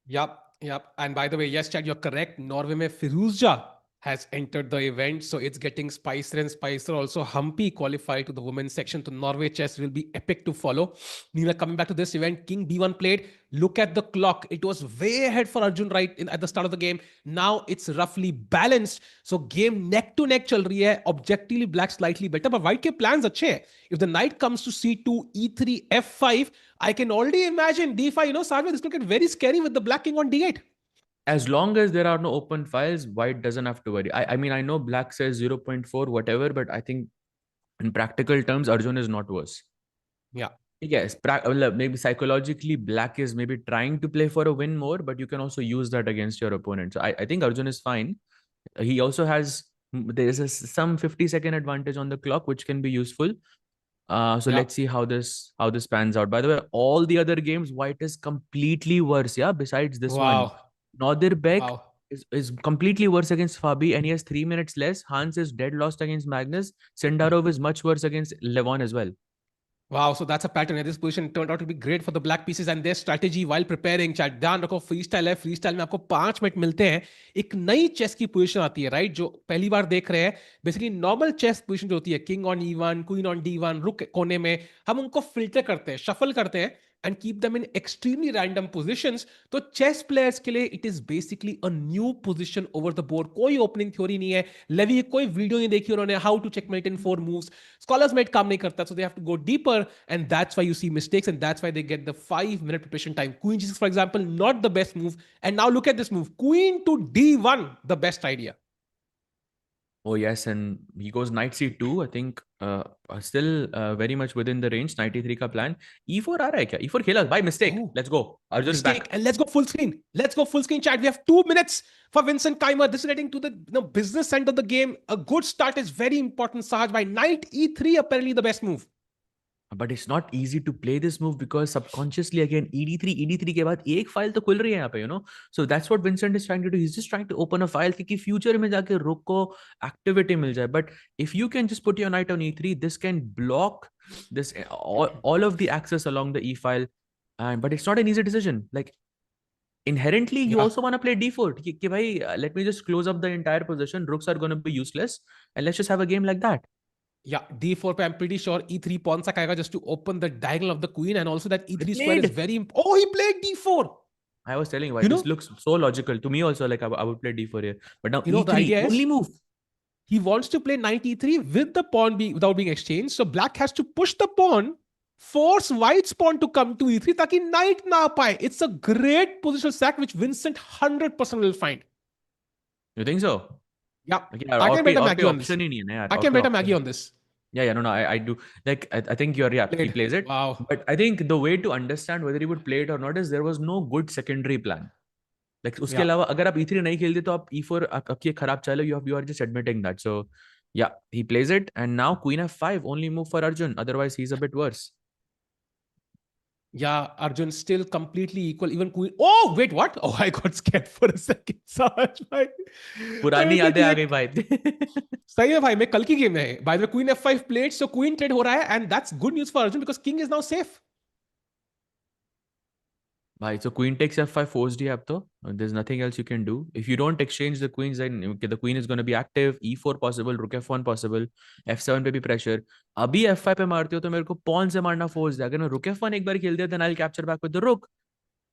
Yep, yep. And by the way, yes, Chad, you're correct. Norway में Firuzja has entered the event, so it's getting spicier and spicier. Also, Humpy qualified to the women's section. So Norway chess will be epic to follow. Nina, coming back to this event, King B1 played. Look at the clock. It was way ahead for Arjun at the start of the game. Now it's roughly balanced. So game neck to neck चल रही है. Objectively, black slightly better, but white के plans अच्छे हैं. If the knight comes to c2, e3, f5, I can already imagine d5. Sajid, this will get very scary with the black king on d8. As long as there are no open files, white doesn't have to worry. I mean, I know black says 0.4, whatever, but I think in practical terms, Arjun is not worse. Yeah. Yes, maybe psychologically, black is maybe trying to play for a win more, but you can also use that against your opponent. So I think Arjun is fine. He also has, there's some 50-second advantage on the clock, which can be useful. So Yeah. let's see how this pans out. By the way, all the other games, white is completely worse. Yeah, besides this one, Wow. Norderbeck Wow. is completely worse against Fabi, and he has 3 minutes less. Hans is dead lost against Magnus. Sendarov is much worse against Levon as well. Wow, so that's a pattern. This position turned out to be great for the black pieces and their strategy while preparing. Chat ध्यान रखो, free style है, free style में आपको 5 minute मिलते हैं, एक नई chess की पोजीशन आती है, राइट, जो पहली बार देख रहे हैं। बेसिकली नॉर्मल चेस पोजीशन जो होती है, king on E1, queen on D1, रुक कोने में, हम उनको फिल्टर करते हैं, शफल करते हैं and keep them in extremely random positions. तो चेस प्लेयर्स के लिए it is basically a new position over the board. कोई ओपनिंग थ्योरी नहीं है, लेवी कोई वीडियो नहीं देखी उन्होंने how to checkmate in 4 moves. Scholar's mate काम नहीं करता, so they have to go deeper, and that's why you see mistakes, and that's why they get the 5 minute preparation time. Queen g6, for example, not the best move. And now look at this move, queen to D1, the best idea. Oh yes, and he goes knight c2. I think still very much within the range. Knight e3 का plan. E4 आ रहा है क्या? E4 खेला by mistake. Oh, Let's go. Arjun's mistake. back. And let's go full screen. Let's go full screen chat. We have 2 minutes for Vincent Keimer. This is getting to the business end of the game. A good start is very important, Sahaj. By knight E3, apparently the best move. But it's not easy to play this move because subconsciously again ED3 के बाद एक file तो खुल रही है यहाँ पे, so that's what Vincent is trying to do. He's just trying to open a file ताकि future में जाके रुक को activity मिल जाए. But if you can just put your knight on E3, this can block this all of the access along the E file. And but it's not an easy decision. Like inherently you Yeah. also want to play D4 कि भाई let me just close up the entire position. Rooks are going to be useless and let's just have a game like that. Yeah, D4 पे I'm pretty sure E3 pawn सा खाएगा just to open the diagonal of the queen, and also that But he E3 square is played. very oh, he played D4. I was telling you, why You this know, looks so logical to me also. Like I would play D4 here, but now the E3 idea is only move. he wants to play knight E3 with the pawn without being exchanged. So black has to push the pawn, force white's pawn to come to E3 ताकि knight ना पाए. It's a great positional sack which Vincent 100% will find. You think so? Yeah, Like, यार I और can कोई bet a और कोई Maggie on this. option ही नहीं है ना यार, I और can कोई bet a Maggie option. on this. Yeah, no, I do. Like I think you're, yeah, he Played. plays it. Wow. But I think the way to understand whether he would play it or not is there was no good secondary plan. Like उसके Yeah. अलावा अगर आप E3 नहीं खेलते तो आप E4 आपकी एक खराब चाल है, you are just admitting that. So yeah, he plays it and now Queen F5 only move for Arjun. Otherwise he's a bit worse. Yeah, Arjun still completely equal. Even Queen. Oh, wait, what? Oh, I got scared for a second. Saraj bhai. पुरानी अरे यादें आ ये गई भाई. सही है भाई, मैं कल की गेम में है। By the way queen F5 played, so queen trade हो रहा है and that's good news for Arjun because king is now safe. भाई, so queen takes f5 forced ही अब तो. There's nothing else you can do. If you don't exchange the queens, then okay, the queen is going to be active. E4 possible, rook f1 possible, f7 पे भी pressure. अभी f5 पे मारते हो तो मेरे को pawn से मारना forced है. अगर मैं rook f1 एक बार खेल दिया, then I'll capture back with the rook,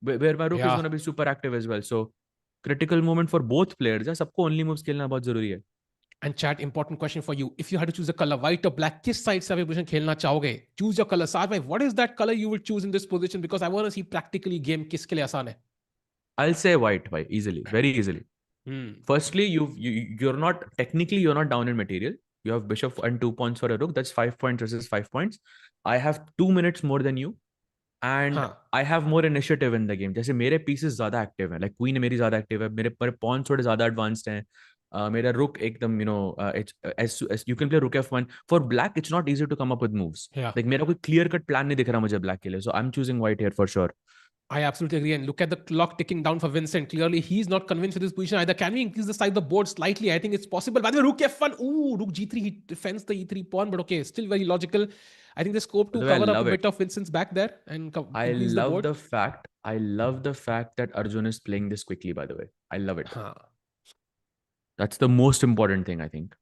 where my rook is या going to be super active as well. So critical moment for both players है. सबको only moves खेलना बहुत जरूरी है. And chat important question for you, if you had to choose a colour white और black, किस side से आप ये पोजीशन खेलना चाहोगे? Choose your colour. साथ में what is that colour you would choose in this position, because I want to see practically game किसके लिए आसान है। I'll say white, भाई, easily, very easily. Hmm. Firstly, you're not technically you're not down in material. You have bishop and 2 points for a rook. That's 5 points versus 5 points. I have 2 minutes more than you, and हाँ। I have more initiative in the game. जैसे मेरे pieces ज़्यादा active हैं, like queen मेरी ज़्यादा active है, मेरे pawns थोड़े ज़्यादा advanced हैं. मेरा rook एकदम, it's as you can play rook f1. For black, it's not easy to come up with moves. या Like मेरा कोई clear cut plan नहीं दिख रहा मुझे black के लिए, so I'm choosing white here for sure. I absolutely agree. And look at the clock ticking down for Vincent. Clearly, he's not convinced with his position either. Can we increase the size of the board slightly? I think it's possible. By the way, Rook F1. Ooh, Rook G3. He defends the E3 pawn, but okay, still very logical. I think the scope By to the way, I cover up a love bit it. of Vincent's back there and I increase the love board. the fact that Arjun is playing this quickly, by the way. I love it. Huh. That's the most important thing, I think.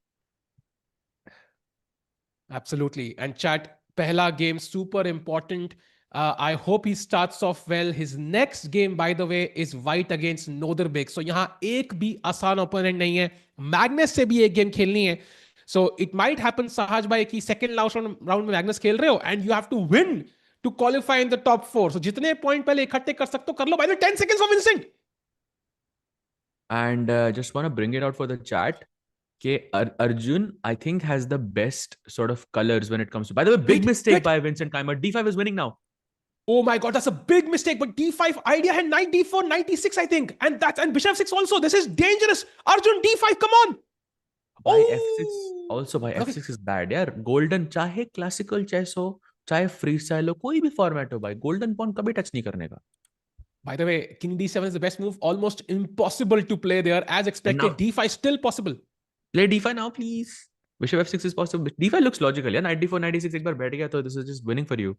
Absolutely. And chat, pehla game, super important. I hope he starts off well. His next game, by the way, is white against Noderbek. So यहाँ एक भी आसान opponent नहीं है. Magnus से भी एक game खेलनी है. So it might happen, Sahaj bhai, कि second last round में Magnus खेल रहे हो and you have to win to qualify in the top 4. So जितने point पहले इकट्ठे कर सकते हो कर लो. By the way, 10 seconds for Vincent. And just want to bring it out for the chat. Okay, Arjun, I think, has the best sort of colors when it comes to. By the way, big mistake by Vincent Keimer. D5 is winning now. Oh my god, that's a big mistake. But D5 idea had knight D4, knight D6, I think. And bishop 6 also. This is dangerous. Arjun D5, come on. By F6, also by Okay. F6 is bad. यार golden, चाहे classical chess हो, चाहे freestyle हो, कोई भी format हो भाई, golden pawn कभी touch नहीं करने का. By the way, king D7 is the best move. Almost impossible to play there. As And expected, now D5 still possible. play D5 now, please. Bishop f6 is possible. d5 looks logical. Yeah, knight d4, knight d6 एक बार बैठ गया तो this is just winning for you.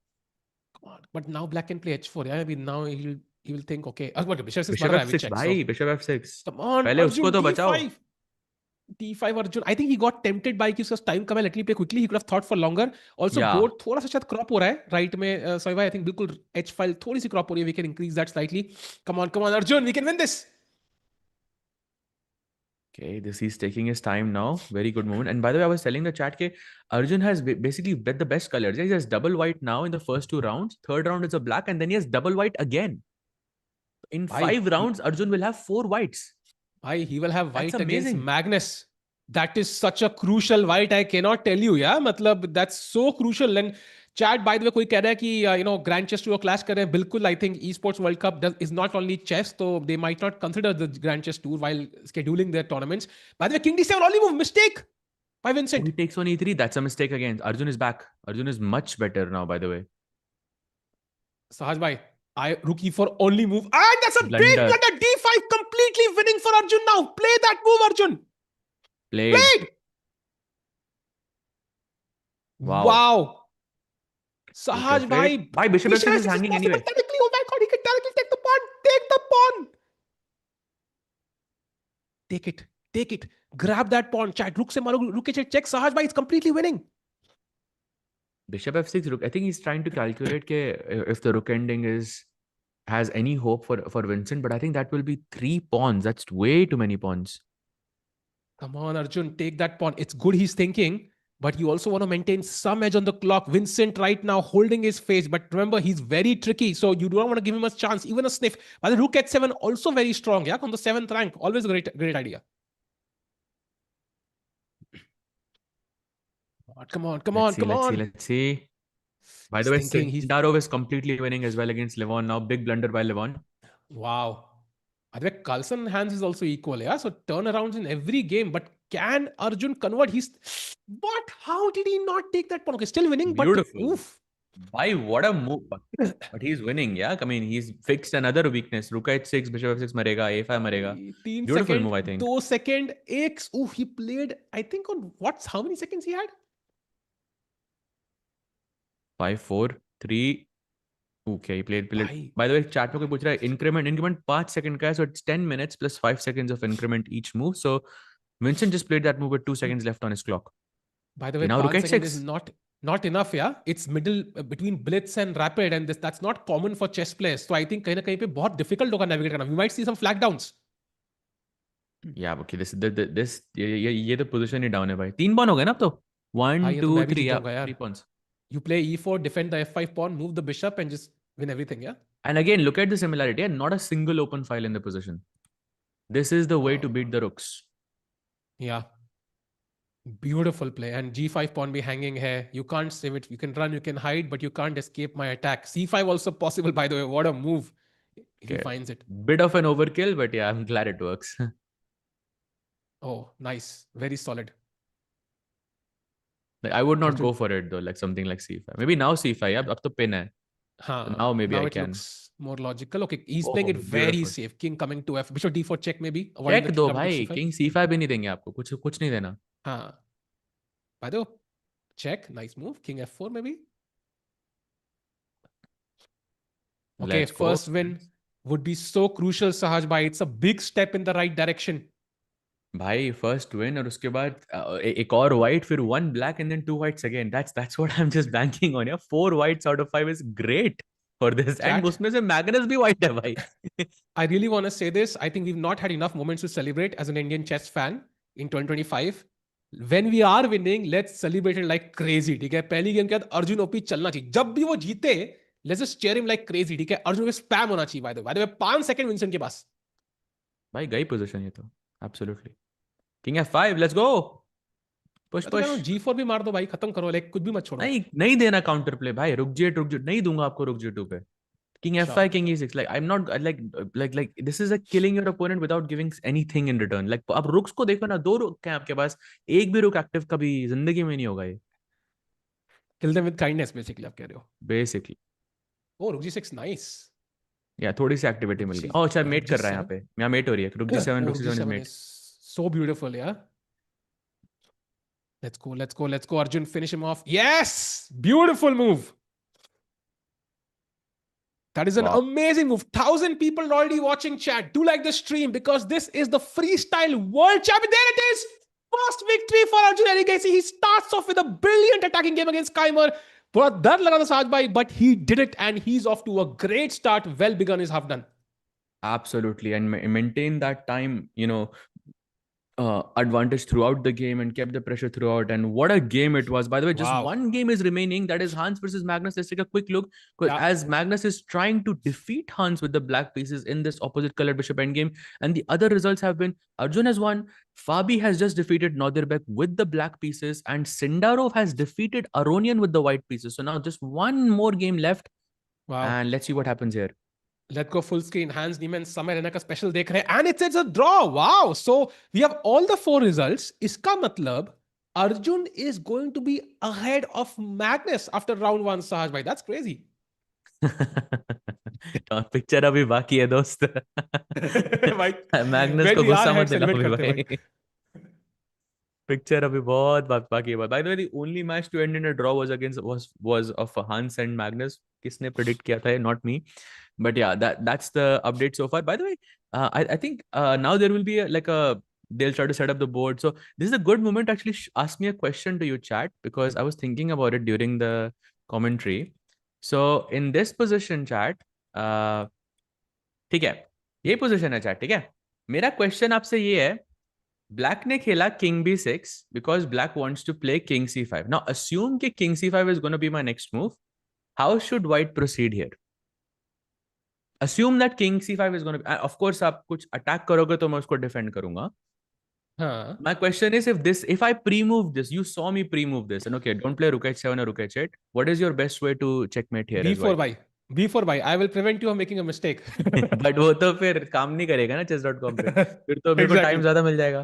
Come on. But now black can play h4. Yeah, I mean now he will think okay. But bishop 6 मर Bishop रहा है, we f6 check. So भाई, bishop f6. come on, पहले उसको Arjun तो बचाओ. d5. D5 Arjun. I think he got tempted by कि उसका time कम है. Let me play quickly. He could have thought for longer. Also Yeah. board थोड़ा सा शायद crop हो रहा है right में. So I think बिल्कुल h file थोड़ी सी crop हो रही है. We can increase that slightly. Come on, Arjun. We can win this. Okay, this he's taking his time now. Very good movement. And by the way, I was telling the chat that Arjun has basically bet the best colors. He has double white now in the first two rounds. Third round is a black, and then he has double white again. In भाई 5 rounds, Arjun will have 4 whites. भाई he will have That's white against amazing. Magnus. That is such a crucial white. I cannot tell you. Yeah, मतलब that's so crucial. And chat by the way कोई कह रहा है कि grand chess tour clash कर रहे हैं. बिल्कुल. I think esports world cup is not only chess, so they might not consider the grand chess tour while scheduling their tournaments. By the way, king d7 only move mistake by Oh, he Vincent. takes on e3. That's a mistake again. Arjun is back. Arjun is much better now, by the way. Sahaj bhai, I rook e4 only move, and that's a great Blunder. blunder. d5 completely winning for Arjun now. Play that move, Arjun. Played. Played. Wow. Wow. Two pair Sahaj played. bhai, Bye, bishop bishop f6 is f6 is hanging possible anyway. technically. Oh my god, he can directly take the pawn. Take the pawn. Take it. Take it. Grab that pawn. Chat. Rook se maro. Rook ke check. Sahaj bhai is completely winning. Bishop f6 rook. I think he's trying to calculate if the rook ending has any hope for Vincent, but I think that will be 3 pawns. That's way too many pawns. Come on, Arjun. Take that pawn. It's good he's thinking, but you also want to maintain some edge on the clock. Vincent right now holding his face, but remember, he's very tricky, so you don't want to give him a chance, even a sniff. But the rook at 7 also very strong, yeah, on the 7th rank. Always a great idea. Come on, come on, come on. Let's see. By the He's way, thinking, he's... Sindarov is completely winning as well against Levon now. Big blunder by Levon. Wow. By the way, CARLSEN hands is also equal, yeah? So turnarounds in every game, but can Arjun convert? What? How did he not take that pawn? Okay, still winning, but Beautiful. oof. Why? What a move. But he's winning, yeah? I mean, he's fixed another weakness. Rook h6, bishop f6 marega, a5 marega. 3 Beautiful second, move, I think. 2 second, X. Oof, he played, I think on what's how many seconds he had? 5, 4, 3. Okay, he played. Bhai. By the way, chat में कोई पूछ रहा है increment 5 second का है, so it's 10 minutes plus 5 seconds of increment each move. So Vincent just played that move with 2 seconds left on his clock. By the way, Okay, now rook 5 second is h6. not enough, yeah. It's middle between blitz and rapid, and that's not common for chess players. So I think कहीं ना कहीं पे बहुत difficult होगा navigate करना. We might see some flag downs. Yeah, okay. This ये तो position ही down है भाई. 3 pawn हो गए ना अब तो. 1, भाई ये तो 2, मैं भी 3. जीत Yeah, जाऊंगा 3 यार. pawns. You play e4, defend the f5 pawn, move the bishop, and just win everything, yeah. And again, look at the similarity. And not a single open file in the position. This is the way to beat the rooks. Yeah. Beautiful play. And g5 pawn be hanging here. You can't save it. You can run, you can hide, but you can't escape my attack. c5 also possible, by the way. What a move. If he Okay. finds it. Bit of an overkill, but yeah, I'm glad it works. Oh, nice. Very solid. Like I would not Arjun. go for it though, like something like c5. Maybe now c5. Yeah, up to pin hai. So now maybe now I it can. looks more logical. Okay, he's playing Oh, it very beautiful. safe. King coming to f. Bishop d4 check maybe. Avoiding Check the king दो coming to भाई. c5. King c5 भी नहीं देंगे आपको. कुछ नहीं देना. By the way, check. Nice move. King f4 maybe. Okay, Let's go. first win would be so crucial, Sahaj bhai. It's a big step in the right direction. भाई first win और उसके बाद एक और white फिर 1 black and then 2 whites again. That's what I'm just banking on. Yeah, 4 whites out of 5 is great for this. And Chat. उसमें से Magnus भी white है भाई. I really want to say this. I think we've not had enough moments to celebrate as an Indian chess fan in 2025. When we are winning, let's celebrate it like crazy. ठीक है? पहली game के बाद Arjun OP चलना चाहिए. जब भी वो जीते, let's just cheer him like crazy. ठीक है? अर्जुन पे स्पैम होना चाहिए. By the way, 5 second Vincent के पास. भाई गई पोजीशन ये तो. Absolutely. King f5. Let's go. Push मैं तो कह रहा push. हूँ G4 भी मार दो भाई. खत्म करो. लाइक कुछ भी मत छोड़ो. नहीं देना काउंटर प्ले भाई. रुक जी नहीं दूंगा आपको रुक जी 2 पे. King Sure. f5, King e6. Like I'm not like this is like killing your opponent without giving anything in return. Like अब रुक्स को देखो ना. 2 रुक हैं आपके पास. एक भी रुक एक्टिव कभी जिंदगी में नहीं होगा ये. Kill them with kindness, basically, आप कह रहे हो. Basically. Oh, Rook G6, nice. या थोड़ी सी एक्टिविटी मिल गई. ओह अच्छा Rook मेट कर रहा है यहाँ G7. पे. यहाँ मेट हो रही है. Rook G 7 Oh, rook Rook G 7 is G7 mate. is so beautiful, yeah. Let's go. Arjun, finish him off. Yes! Beautiful move. That is an Wow. amazing move. 1,000 people already watching chat. Do like the stream because this is the freestyle world champion. There it is. First victory for Arjun Erigesi. He starts off with a brilliant attacking game against Kaimer. बहुत डर लगा था साज भाई, but he did it and he's off to a great start. Well begun is half done. Absolutely. And maintain that time, advantage throughout the game and kept the pressure throughout. And what a game it was. By the way, just Wow. one game is remaining. That is Hans versus Magnus. Let's take a quick look. Yeah. As Magnus is trying to defeat Hans with the black pieces in this opposite colored bishop endgame. And the other results have been Arjun has won. Fabi has just defeated Nordirbek with the black pieces. And Sindarov has defeated Aronian with the white pieces. So now just one more game left. Wow. And let's see what happens here. Let's go full screen. Hans Niemann समय रहने का special देख रहे हैं and it's a draw. Wow. So we have all the 4 results. इसका मतलब Arjun is going to be ahead of Magnus after round 1. Sahaj bhai, that's crazy. Picture अभी बाकी है दोस्त. भाई मैग्नस when को we are गुस्सा मत ahead दिलाओ celebrate अभी करते हैं भाई. भाई. पिक्चर अभी बहुत बाकी है. By the way, the only match to end in a draw was against was of Hans and Magnus. किसने प्रेडिक्ट किया था? Not me. But yeah, that's the update so far. By the way, I think now there will be they'll try to set up the board. So this is a good moment to actually ask me a question to you, chat, because I was thinking about it during the commentary. So in this position, chat, ठीक है, ये position है chat, ठीक है. मेरा question आपसे ये है, ब्लैक ने खेला king b6 because black wants to play king c5. Now assume कि king c5 is going to be my next move. How should white proceed here? Assume that king c5 is going to be, of course आप कुछ attack करोगे तो मैं उसको defend करूंगा. हाँ. My question is, if I pre-move this, you saw me pre-move this, and okay, don't play rook h7 or rook h8. What is your best way to checkmate here as B4 white? भाई. B4 भाई. I will prevent you from making a mistake. But वो तो फिर काम नहीं करेगा ना chess.com पे. फिर तो मेरे को टाइम Exactly. ज्यादा मिल जाएगा.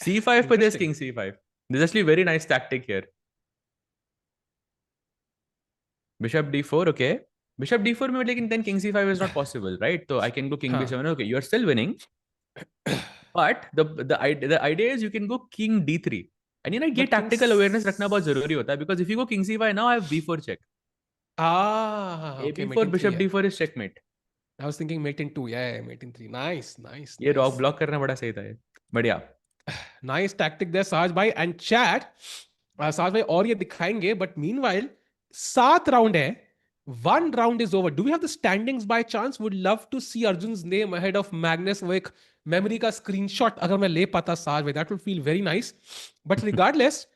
c5 पे there's Interesting. king c5. There's actually very nice tactic here. Bishop d4, okay. Bishop d4 में लेकिन then king c5 is not possible, right? So I can go king हाँ. b7. Okay, you're still winning. But the idea is you can go king d3. And ये But tactical awareness रखना बहुत kings. जरूरी होता है, because if you go king c5 now I have b4 check. Ah, a okay. b4 Mate in 3. bishop Yeah. d4 is checkmate. I was thinking mate in 2. Yeah, mate in 3. Nice, nice, ये rock nice. Block करना बड़ा सही था ये. बढ़िया. Nice tactic there, Sahaj bhai. And chat, Sahaj bhai और ये दिखाएंगे. But meanwhile, 7 round है. 1 round is over. Do we have the standings by chance? Would love to see Arjun's name ahead of Magnus. वो एक memory का screenshot अगर मैं ले पाता Sahaj bhai, that would feel very nice. But regardless,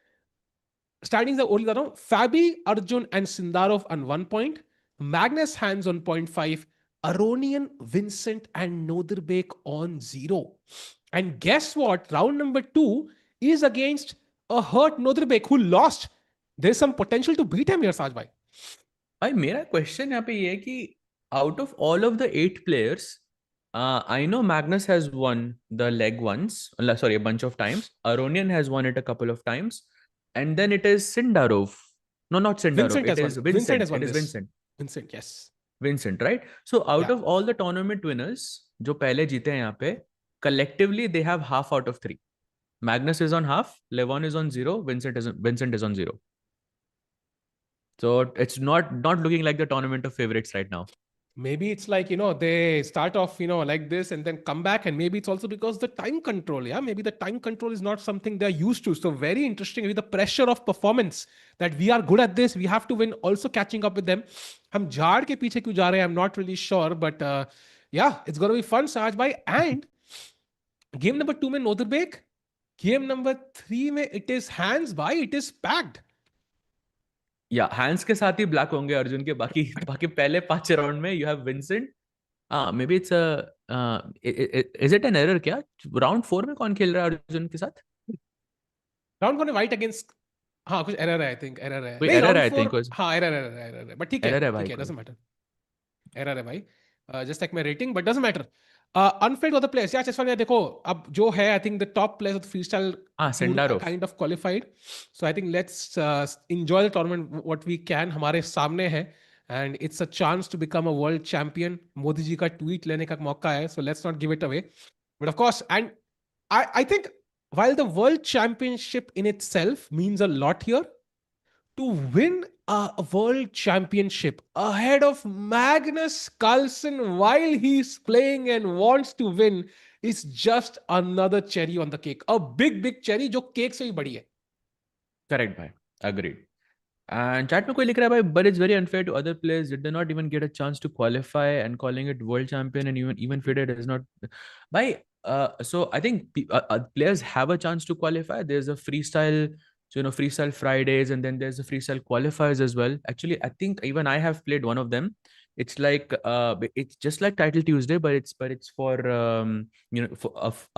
standings are only now. Fabi, Arjun, and Sindarov on 1 point. Magnus Hans on 0.5. Aronian, Vincent, and Noderbek on 0. And guess what? Round number 2 is against a hurt Noderbek who lost. There's some potential to beat him here, Sajbhai. भाई मेरा question यहाँ पे ये है कि out of all of the 8 players, I know Magnus has won the leg once, sorry, a bunch of times. Aronian has won it a couple of times. And then it is Sindarov. No, not Sindarov. Vincent It has is won. Vincent Vincent. has won It is this. Vincent. Vincent, yes. Vincent, right? So out Yeah. of all the tournament winners, जो पहले जीते हैं यहाँ पे, collectively they have half out of 3. Magnus is on half, Levon is on 0, Vincent is on 0. So it's not looking like the tournament of favorites right now. Maybe it's like, they start off, like this and then come back. And maybe it's also because the time control. Yeah. Maybe the time control is not something they're used to. So very interesting. Maybe the pressure of performance that we are good at this. We have to win, also catching up with them. हम झाड़ के पीछे क्यों जा रहे हैं? I'm not really sure. But yeah, it's going to be fun, Sahaj bhai. And game number 2 में Noderbek. Game number 3 में it is Hans bhai. It is packed. या हैंड्स के साथ ही ब्लैक होंगे अर्जुन के. बाकी बाकी पहले 5 राउंड में you have Vincent. May be it's is it an error क्या? राउंड 4 में कौन खेल रहा है अर्जुन के साथ? राउंड 4 में वाइट अगेंस्ट. हाँ, कुछ एरर है. आई थिंक एरर है. कोई नहीं, एरर राउंड है आई 4. थिंक. हाँ, एरर है. बट ठीक एरर है है, भाई. ठीक है, डजंट मैटर. एरर है भाई. Just like my rating, but doesn't matter. Unfed of the players. या चेस में देखो अब जो है, आई think the top players of freestyle Sindarov kind of qualified. So I think let's enjoy the tournament what we can. हमारे सामने है and it's a chance to become a world champion. Modi ji का ट्वीट लेने का मौका है. So let's not give it away. But of course, and I think while the world championship in itself means a lot here, to win a world championship ahead of Magnus Carlsen while he's playing and wants to win is just another cherry on the cake. A big, big cherry जो cake से भी बड़ी है. Correct, bhai. Agreed. And chat में कोई लिख रहा है भाई, but it's very unfair to other players. Did they not even get a chance to qualify and calling it world champion and even FIDE is not. Bhai, so I think players have a chance to qualify. There's a freestyle, so freestyle Fridays, and then there's the freestyle qualifiers as well. Actually, I think even I have played one of them. It's like it's just like Title Tuesday, but it's for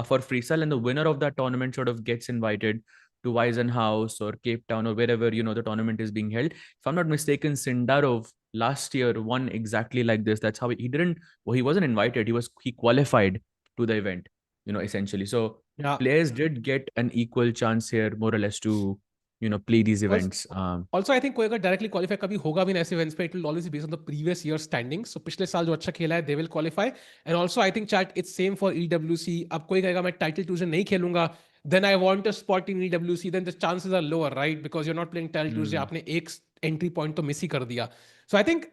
for freestyle, and the winner of that tournament sort of gets invited to Weisenhouse or Cape Town or wherever the tournament is being held. If I'm not mistaken, Sindarov last year won exactly like this. That's how he didn't. Well, he wasn't invited. He qualified to the event. Essentially. So Yeah. players did get an equal chance here, more or less, to play these Also, events. also I think कोई अगर directly qualify कभी होगा भी ना ऐसे events पे, it will always based on the previous year standings. So पिछले साल जो अच्छा खेला है they will qualify. And also I think chat it's same for EWC. अब कोई कहेगा मैं टाइटल ट्यूजडे नहीं खेलूंगा, then I want a spot in EWC, then the chances are lower, right? Because you are not playing title Tuesday. hmm, आपने एक entry point तो miss ही कर दिया. So I think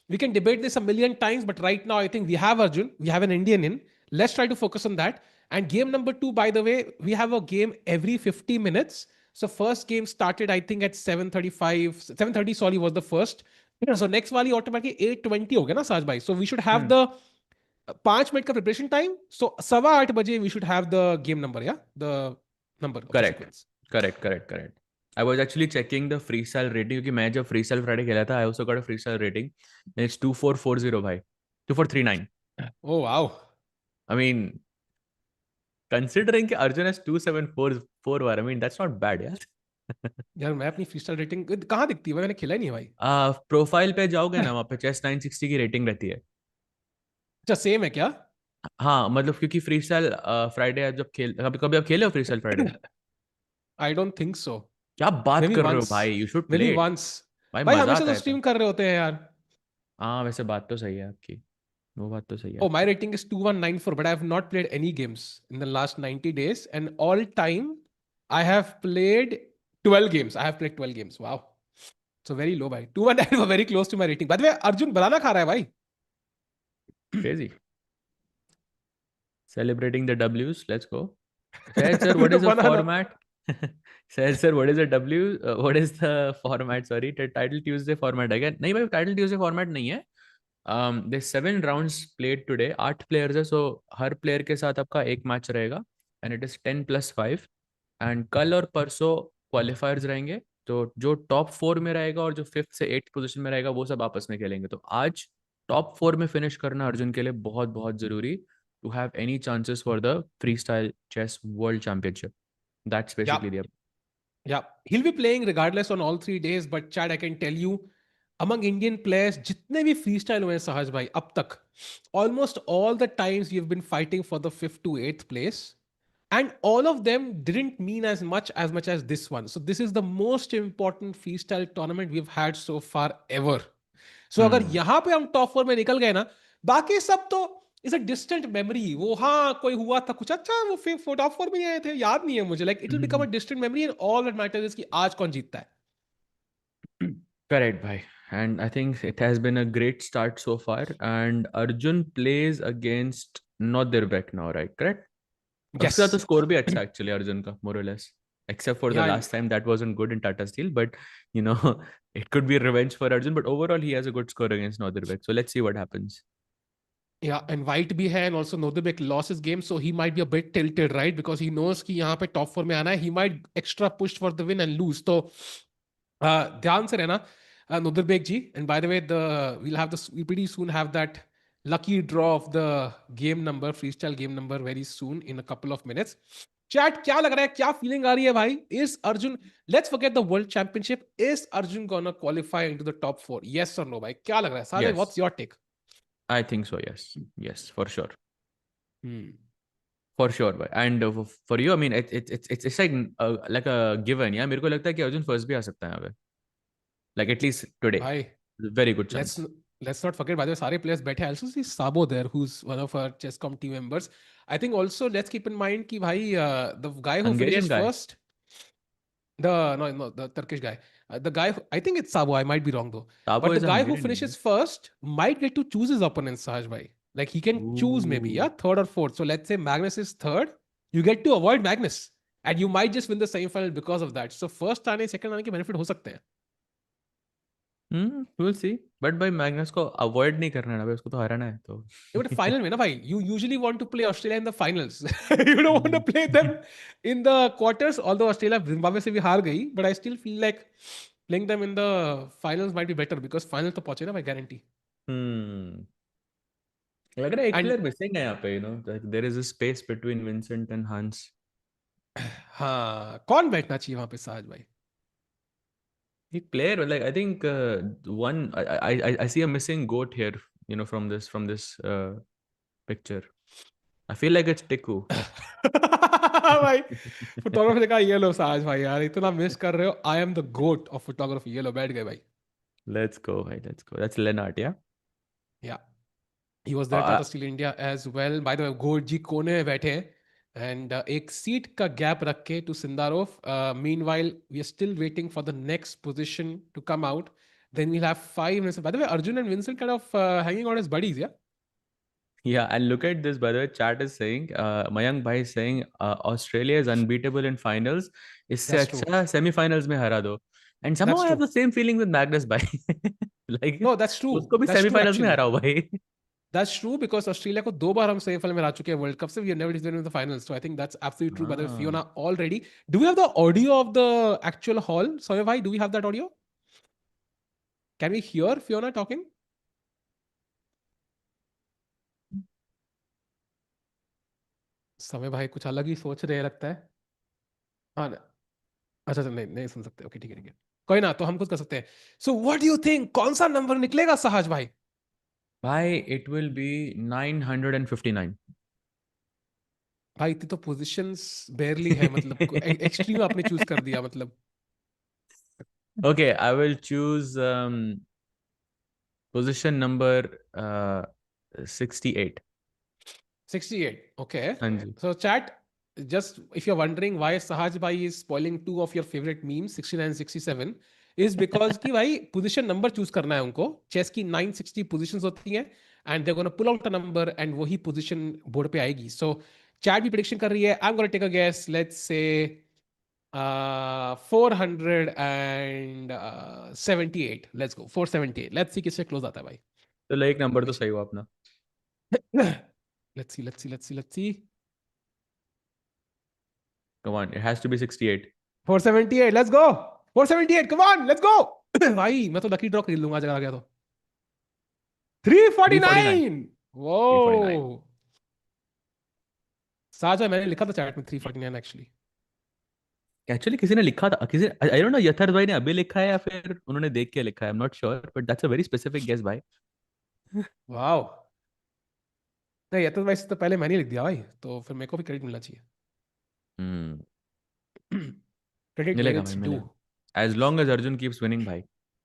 we can debate this a million times, but right now I think we have Arjun, we have an Indian in. Let's try to focus on that. And game number 2, by the way, we have a game every 50 minutes. So first game started, I think, at 7:35, 7:30. Sorry, was the first. So next wali automatically 8:20 हो गया ना साज भाई. So we should have hmm. the 5 minute का preparation time. So 8:15 we should have the game number, yeah, the number of the Correct. sequence. Correct. Correct. Correct. I was actually checking the freestyle rating क्योंकि मैं जब freestyle Friday खेला था, I also got a freestyle rating. And it's 2440 भाई, 2439. Oh wow. I mean, considering कि Arjun has 2744 I mean that's not bad यार. यार मैं अपनी freestyle rating कहाँ दिखती है? मैंने खेला ही नहीं है भाई. प्रोफाइल पे जाओगे ना, वहाँ पे चेस 960 की रेटिंग रहती है. अच्छा सेम है क्या? हाँ मतलब क्योंकि फ्रीस्टाइल फ्राइडे जब कभी कभी आप खेले हो freestyle Friday? I don't think so. क्या बात Maybe कर रहे हो once. भाई, you should Maybe play it. once. भाई भाई मजा हमेशा आता तो है तो. स्ट्रीम कर रहे होते हैं यार. हाँ वैसे बात तो सही है आपकी, वो बात तो सही है Oh, my आपकी. rating is 2194, but I have not played any games in the last 90 days. And all time, I have played 12 games. I have played 12 games. Wow. So very low, bhai. 219 very close to my rating. By the way, Arjun banana खा रहा है भाई. Crazy. Celebrating the W's. Let's go. Said, sir, what is the banana. format? Said, sir, what is the W? What is the format? Sorry, Title Tuesday format again. नहीं भाई, Title Tuesday format नहीं है. There's 7 rounds played today. 8 players है, so हर player के साथ आपका एक match रहेगा. And it is 10+5. And कल और परसों qualifiers रहेंगे. तो जो टॉप 4 में रहेगा और जो 5th से 8th पोजीशन में रहेगा वो सब आपस में खेलेंगे. तो आज टॉप 4 में फिनिश करना अर्जुन के लिए बहुत बहुत जरूरी to have any chances for the freestyle chess world championship. That's Yeah. basically the. Yeah. He'll be playing regardless on all 3 days. But Chad, I can tell you, among Indian players, जितने भी freestyle हुए हैं सहज भाई अब तक, almost all the times we've been fighting for the 5th to 8th place. And all of them didn't mean as much as this one. So this is the most important freestyle tournament we've had so far ever. So अगर Hmm. यहाँ पे हम top 4 में निकल गए ना, बाकी सब तो इज अ डिस्टेंट मेमोरी. वो हाँ कोई हुआ था कुछ अच्छा, वो टॉप 4 में नहीं आए थे, याद नहीं है मुझे. Like it will become a distant memory and all that matters is कि आज कौन जीतता है. Correct, bhai. And I think it has been a great start so far. And Arjun plays against Nodirbeck now, right? Correct? अब उसके साथ तो yes. Score भी अच्छा है एक्चुअली अर्जुन का, more or less. Except for the या last time that wasn't good in Tata Steel, but you know it could be revenge for Arjun. But overall, he has a good score against Nodirbeck. So let's see what happens. Yeah, and White भी है, and also Nodebek lost his game, so he might be a bit tilted, right? Because he knows कि यहाँ पे top 4 में आना है, he might extra push for the win and lose. तो ध्यान से रहना Nodebek ji. And by the way, we'll pretty soon have that lucky draw of the game number, freestyle game number, very soon in a couple of minutes. Chat, क्या लग रहा है, क्या feeling आ रही है भाई? Is Arjun, let's forget the world championship, is Arjun gonna qualify into the top 4? Yes or no भाई? क्या लग रहा है? Sajay, Yes, what's your take? I think so. Yes, yes, for sure. Hmm. For sure, bhai. And for you, I mean, it's like a given. Yeah, मेरे को लगता है कि अर्जुन फर्स्ट भी आ सकता है यहाँ पे. Like at least today, भाई very good let's chance. let's not forget, by the way, सारे players बैठे हैं. I also see Sabo there, who's one of our chesscom team members. I think also let's keep in mind कि भाई the guy who finishes Hungarian guy. first, the Turkish guy, the guy I think it's Sabo. I might be wrong though, Tabo but the is a guy who Hungarian name, finishes first might get to choose his opponent, Sahaj bhai. Like he can choose maybe yeah? yeah third or fourth. So let's say Magnus is third, you get to avoid Magnus, and you might just win the semi-final because of that. So first आने second आने के benefit हो सकते हैं. Will see. But भाई Magnus को avoid नहीं करना है ना भाई, उसको तो हराना है तो. But final में ना भाई, you usually want to play Australia in the finals. You don't want to play them in the quarters. Although Australia Zimbabwe से भी हार गई, but I still feel like playing them in the finals might be better because final तो पहुंचे ना भाई guarantee. हम्म. लग रहा है एक And प्लेयर मिसिंग है यहाँ पे, there is a space between Vincent and Hans. हाँ, कौन बैठना चाहिए वहां पे साज भाई? एक player, like I think one, I see a missing goat here, from this picture. I feel like it's Tiku. भाई फोटोग्राफर ने कहा ये लो साज भाई, यार इतना मिस कर रहे हो. I am the GOAT of photography. ये लो बैठ गए भाई. लेट्स गो भाई, लेट्स गो. दैट्स लेनार्ट, या? या he was there at Australia India as well. By the way, गोड जी कोने में बैठे हैं एंड एक सीट का गैप रख के to Sindarov. Meanwhile we are still waiting for the next position to come out. Then we'll have 5 minutes. By the way, Arjun and Vincent kind of hanging out as buddies, yeah? Yeah, and look at this, by the way. Chat is saying, Mayank Bhai is saying, Australia is unbeatable in finals. इससे That's true. अच्छा semi-finals में हरा दो. And somehow That's I have true. the same feeling with Magnus Bhai. Like, No, that's true. उसको भी That's true semi-finals में actually. हराओ भाई. That's true because Australia को 2 बार हम सेमीफाइनल में हरा चुके हैं वर्ल्ड कप से. We have never been in the finals. So I think that's absolutely true. By the way, हाँ. Fiona already. Do we have the audio of the actual hall? Soumya bhai, do we have that audio? Can we hear Fiona talking? समय भाई कुछ अलग ही सोच रहे हैं लगता है. हाँ ना. अच्छा अच्छा, नहीं नहीं सुन सकते. ओके ठीक है ठीक है. कोई ना, तो हम खुद कर सकते हैं. So what do you think, कौन सा नंबर निकलेगा सहाज भाई? भाई it will be 959. भाई इतनी तो पोजीशंस बेयरली है, मतलब एक्सट्रीम आपने चूज कर दिया मतलब. Okay, I will choose position number 68. 68. Okay. हाँ जी. So chat, just if you're wondering why Sahaj bhai is spoiling 2 of your favorite memes, 69 and 67, is because कि भाई position number choose करना है उनको. Chess की 960 positions होती हैं and they're gonna pull out a number and वही position board पे आएगी. So chat भी prediction कर रही है. I'm gonna take a guess. Let's say 478. Let's go. 478. Let's see किससे close आता है भाई. तो एक नंबर तो Prediction. सही हुआ अपना. Let's see. Let's see. Let's see. Let's see. Come on, it has to be 68. 478. Let's go. 478. Come on. Let's go. भाई मैं तो लकी ड्रॉ खरीद लूंगा अगर आ गया तो. 349. 349. वो 349. साजा मैंने लिखा था चैट में 349 एक्चुअली. एक्चुअली किसी ने लिखा था, किसी, आई डोंट नो, यथर्थ भाई ने अभी लिखा है या फिर उन्होंने देख के लिखा है. I am not sure, but that's a very specific guess भाई. वाओ. नहीं ये तो वैसे तो पहले मैंने लिख दिया भाई, तो फिर मेरे को भी क्रेडिट मिलना चाहिए. हम्म. क्रेडिट वेयर मिलेगा भाई, इट्स ड्यू. मिलेगा. As long as Arjun keeps winning भाई,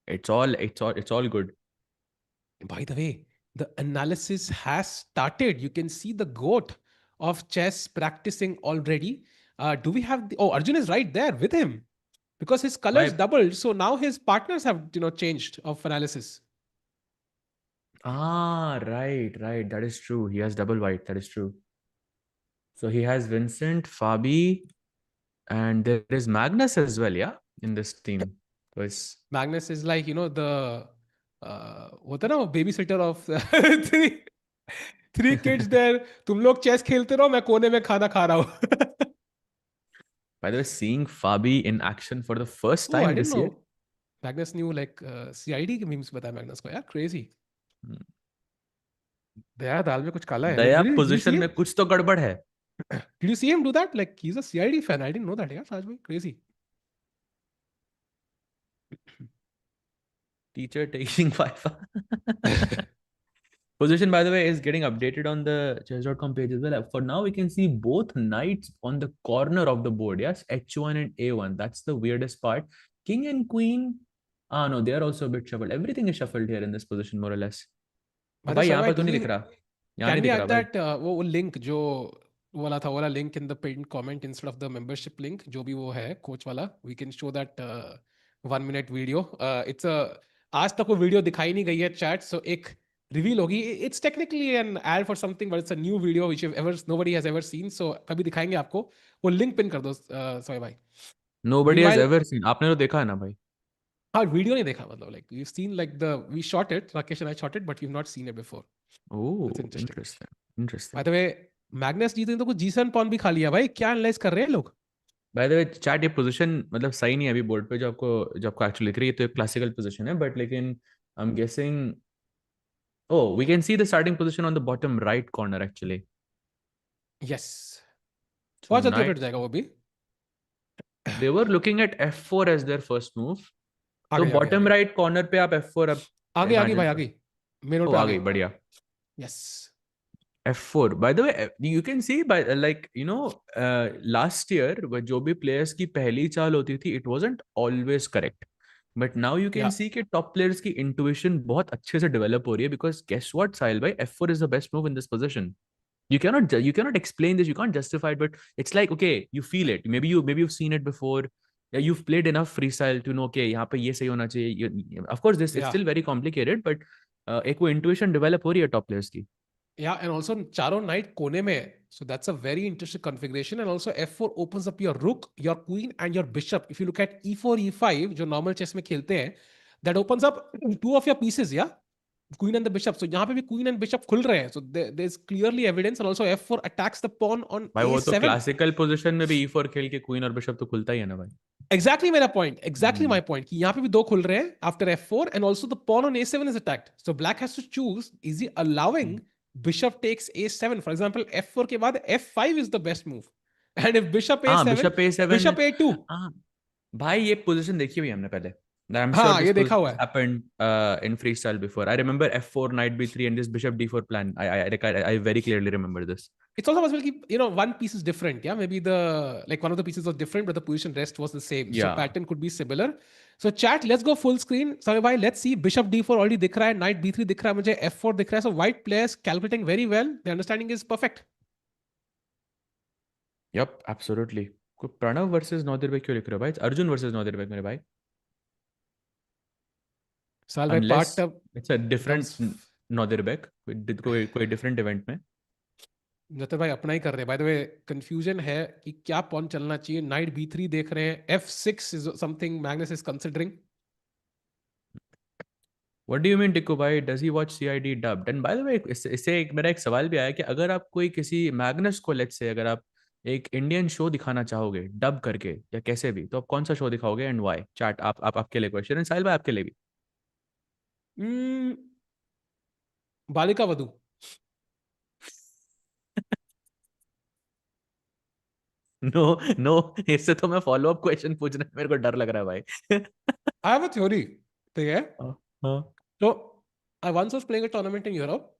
it's all good. By the way, the analysis has started. You can see the goat of chess practicing already. Do we have the? Oh, Arjun is right there with him because his भाई. colors doubled. So now his partners have changed of analysis. Right, that is true. He has double white, that is true. So he has Vincent, Fabi, and there is Magnus as well, yeah, in this team. So it's Magnus is like the होता है ना वो babysitter of three three kids there. तुम लोग chess खेलते रहो, मैं कोने में खाना खा रहा हूँ. by the way, seeing Fabi in action for the first Oh, I time didn't this year. know. Magnus new like CID के मीम्स बताया मैग्नस को यार. क्रेजी. Hmm. दया दाल में कुछ काला है. दया Did you see position him? में कुछ तो गड़बड़ है. Did you see him do that? Like he's a CID fan. I didn't know that. Yeah, Saj bhai, crazy. Teacher taking Wi-Fi. Position, by the way, is getting updated on the chess.com page as well. For now, we can see both knights on the corner of the board. Yes, H1 and A1. That's the weirdest part. King and queen. Ah, no, they are also a bit shuffled. Everything is shuffled here in this position, more or less. अब मतलब भाई यहाँ sir पर तो do नहीं you दिख रहा, यहाँ कैन नहीं वी दिख ऐड रहा भाई. दैट वो लिंक जो वो वाला था, वो वाला link in the pin comment instead of the membership link, जो भी वो है कोच वाला, we can show that 1 minute video. It's आज तक वो वीडियो दिखाई नहीं गई है चैट, सो एक रिवील होगी. It's technically an ad for something, but it's a new video which ever nobody has ever seen. So कभी दिखाएंगे आपको. वो लिंक पिन कर दो सोए भाई. Nobody has meanwhile, ever seen. आपने तो देखा है ना भाई. हाँ वीडियो नहीं देखा, मतलब like we seen like the we shot it, Rakesh and I shot it, but we have not seen it before. Oh, that's interesting. interesting, by interesting. The way, Magnus जीते तो कुछ जीसन पॉन भी खा लिया भाई. क्या एनालाइज कर रहे हैं लोग? बाय द वे चैट, ये पोजीशन मतलब सही नहीं है अभी बोर्ड पे, जो आपको एक्चुअली दिख रही है, तो एक क्लासिकल पोजीशन है, बट लेकिन I am guessing. Oh, we can see the starting position on the bottom right corner actually. Yes, So बहुत जल्दी अपडेट knight, हो जाएगा वो भी. they were looking at f4 as their first move. आ तो गई आ गई आ बॉटम गई राइट कॉर्नर पे आप f4 अब आ गई इमेजिन भाई, आ कर. गई. मेन रोड ओ पे आ आ गई. गई, बढ़िया. Yes. F4. By the way, you can see by last year जो भी players की पहली चाल होती थी, it wasn't always correct. But now you या can see कि top players की intuition बहुत अच्छे से develop हो रही है, because guess what, साहिल भाई, F4 is the best move in this position. You cannot explain this, you can't justify it, but it's like, okay, you feel it. Maybe you've seen it before. Yeah, you've played enough freestyle to know, okay, यहाँ पे ये सही होना चाहिए. Of course, this it's या still very complicated, but एक वो intuition develop हो रही है top players की. या एंड ऑल्सो चारों नाइट कोने में है, so that's a very interesting configuration. And also F4 opens up your rook, your queen and your bishop. If you look at E4 E5 जो नॉर्मल चेस में खेलते हैं, that opens up two of your pieces, yeah, queen and the bishop. So यहाँ पे भी queen and bishop खुल रहे हैं. So there's clearly evidence. And also F4 attacks the pawn on भाई वो तो A7. क्लासिकल पोजीशन में भी E4 खेल के क्वीन और बिशप तो खुलता ही है ना भाई. एग्जैक्टली मेरा point, exactly hmm. My point, कि यहाँ पे भी दो खुल रहे हैं after F4. And also the pawn on A7 is attacked. So black has to choose, is he allowing bishop takes A7? For example F4 के बाद F5 is the best move. And if bishop हाँ, A7, bishop A7. Bishop A2. हाँ भाई, ये position देखी हुई है हमने पहले. I'm sure हाँ this ये देखा position हुआ has है. happened in freestyle before. I remember F4 knight B3 and this bishop D4 plan. I very clearly remember this. It's also possible कि one piece is different, yeah, maybe the like one of the pieces was different but the position rest was the same, so Yeah. pattern could be similar. So chat, let's go full screen. Sorry bhai, let's see. Bishop D4 already दिख रहा है, knight B3 दिख रहा है मुझे, F4 दिख रहा है. So white players calculating very well, the understanding is perfect. Yep, absolutely. कोई प्रणव वर्सेस नौदिर क्यों लिख रहे हो भाई? अर्जुन वर्सेस नौदिर मेरे भाई. साल भाई Unless part it's a becomes. different नौदिर कोई डिफरेंट इवेंट में. जतर भाई अपना ही कर रहे हैं. बाय द वे कंफ्यूजन है कि क्या पॉन चलना चाहिए. नाइट B3 देख रहे हैं, F6 is something Magnus is considering. What do you mean, Tikku भाई? Does he watch CID dubbed? And by the way, इससे मेरा एक सवाल भी आया कि अगर आप कोई किसी मैग्नस को, लेट्स से, अगर आप एक इंडियन शो दिखाना चाहोगे डब करके या कैसे भी, तो आप कौन सा शो दिखाओगे एंड व्हाई? चैट, आप आपके लिए क्वेश्चन है, साहिल भाई आपके लिए भी. बालिका वधू. नो, नो, इससे तो मैं फॉलो अप क्वेश्चन पूछने में मेरे को डर लग रहा है भाई. I have a theory. ठीक है. हाँ, हाँ. तो I once was playing a tournament in Europe.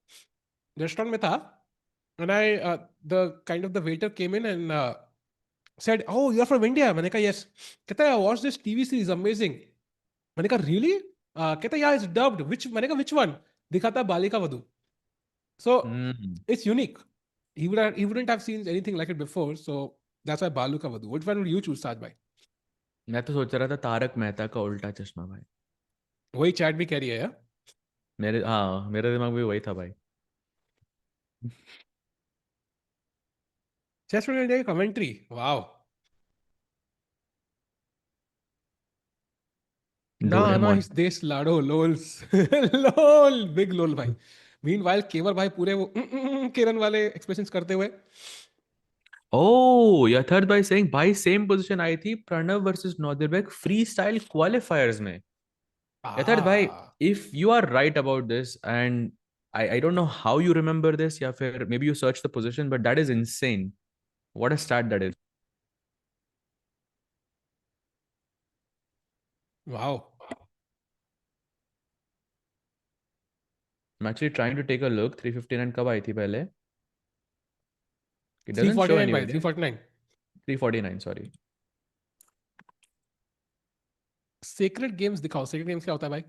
Restaurant में था. And I the kind of the waiter came in and said, oh, you're from India. मैंने कहा yes. कहता है, I watched this TV series, amazing. मैंने कहा really? कहता है, yeah, it's dubbed. Which? मैंने कहा which one? दिखाता है Balika Vadhu. So hmm. it's unique. He wouldn't have seen anything like it before. So that's why Balika Vadu. Which one would you choose, Taj bhai? मैं तो सोच रहा था तारक मेहता का उल्टा चश्मा भाई. वही चैट भी कह रही है यार. मेरे दिमाग में वही था भाई. Chess World India commentary. Wow. ना आना डोरेमोन. इस देश लाडो लोल्स. लोल बिग लोल भाई. Meanwhile केवर भाई पूरे वो किरण वाले एक्सप्रेशंस करते हुए. Oh, यथर्थ भाई सेइंग भाई सेम पोजीशन आई थी Pranav versus Nodirbek free style qualifiers में. यथर्थ भाई, Ah. If you are right about this and I don't know how you remember this, या फिर maybe you search the position, but that is insane. What a stat that is. Wow. I'm actually trying to take a look. 359 कब आई थी पहले? It doesn't show 349 भाई, anywhere there. 349. 349, sorry. Secret games दिखाओ, secret games क्या होता है भाई?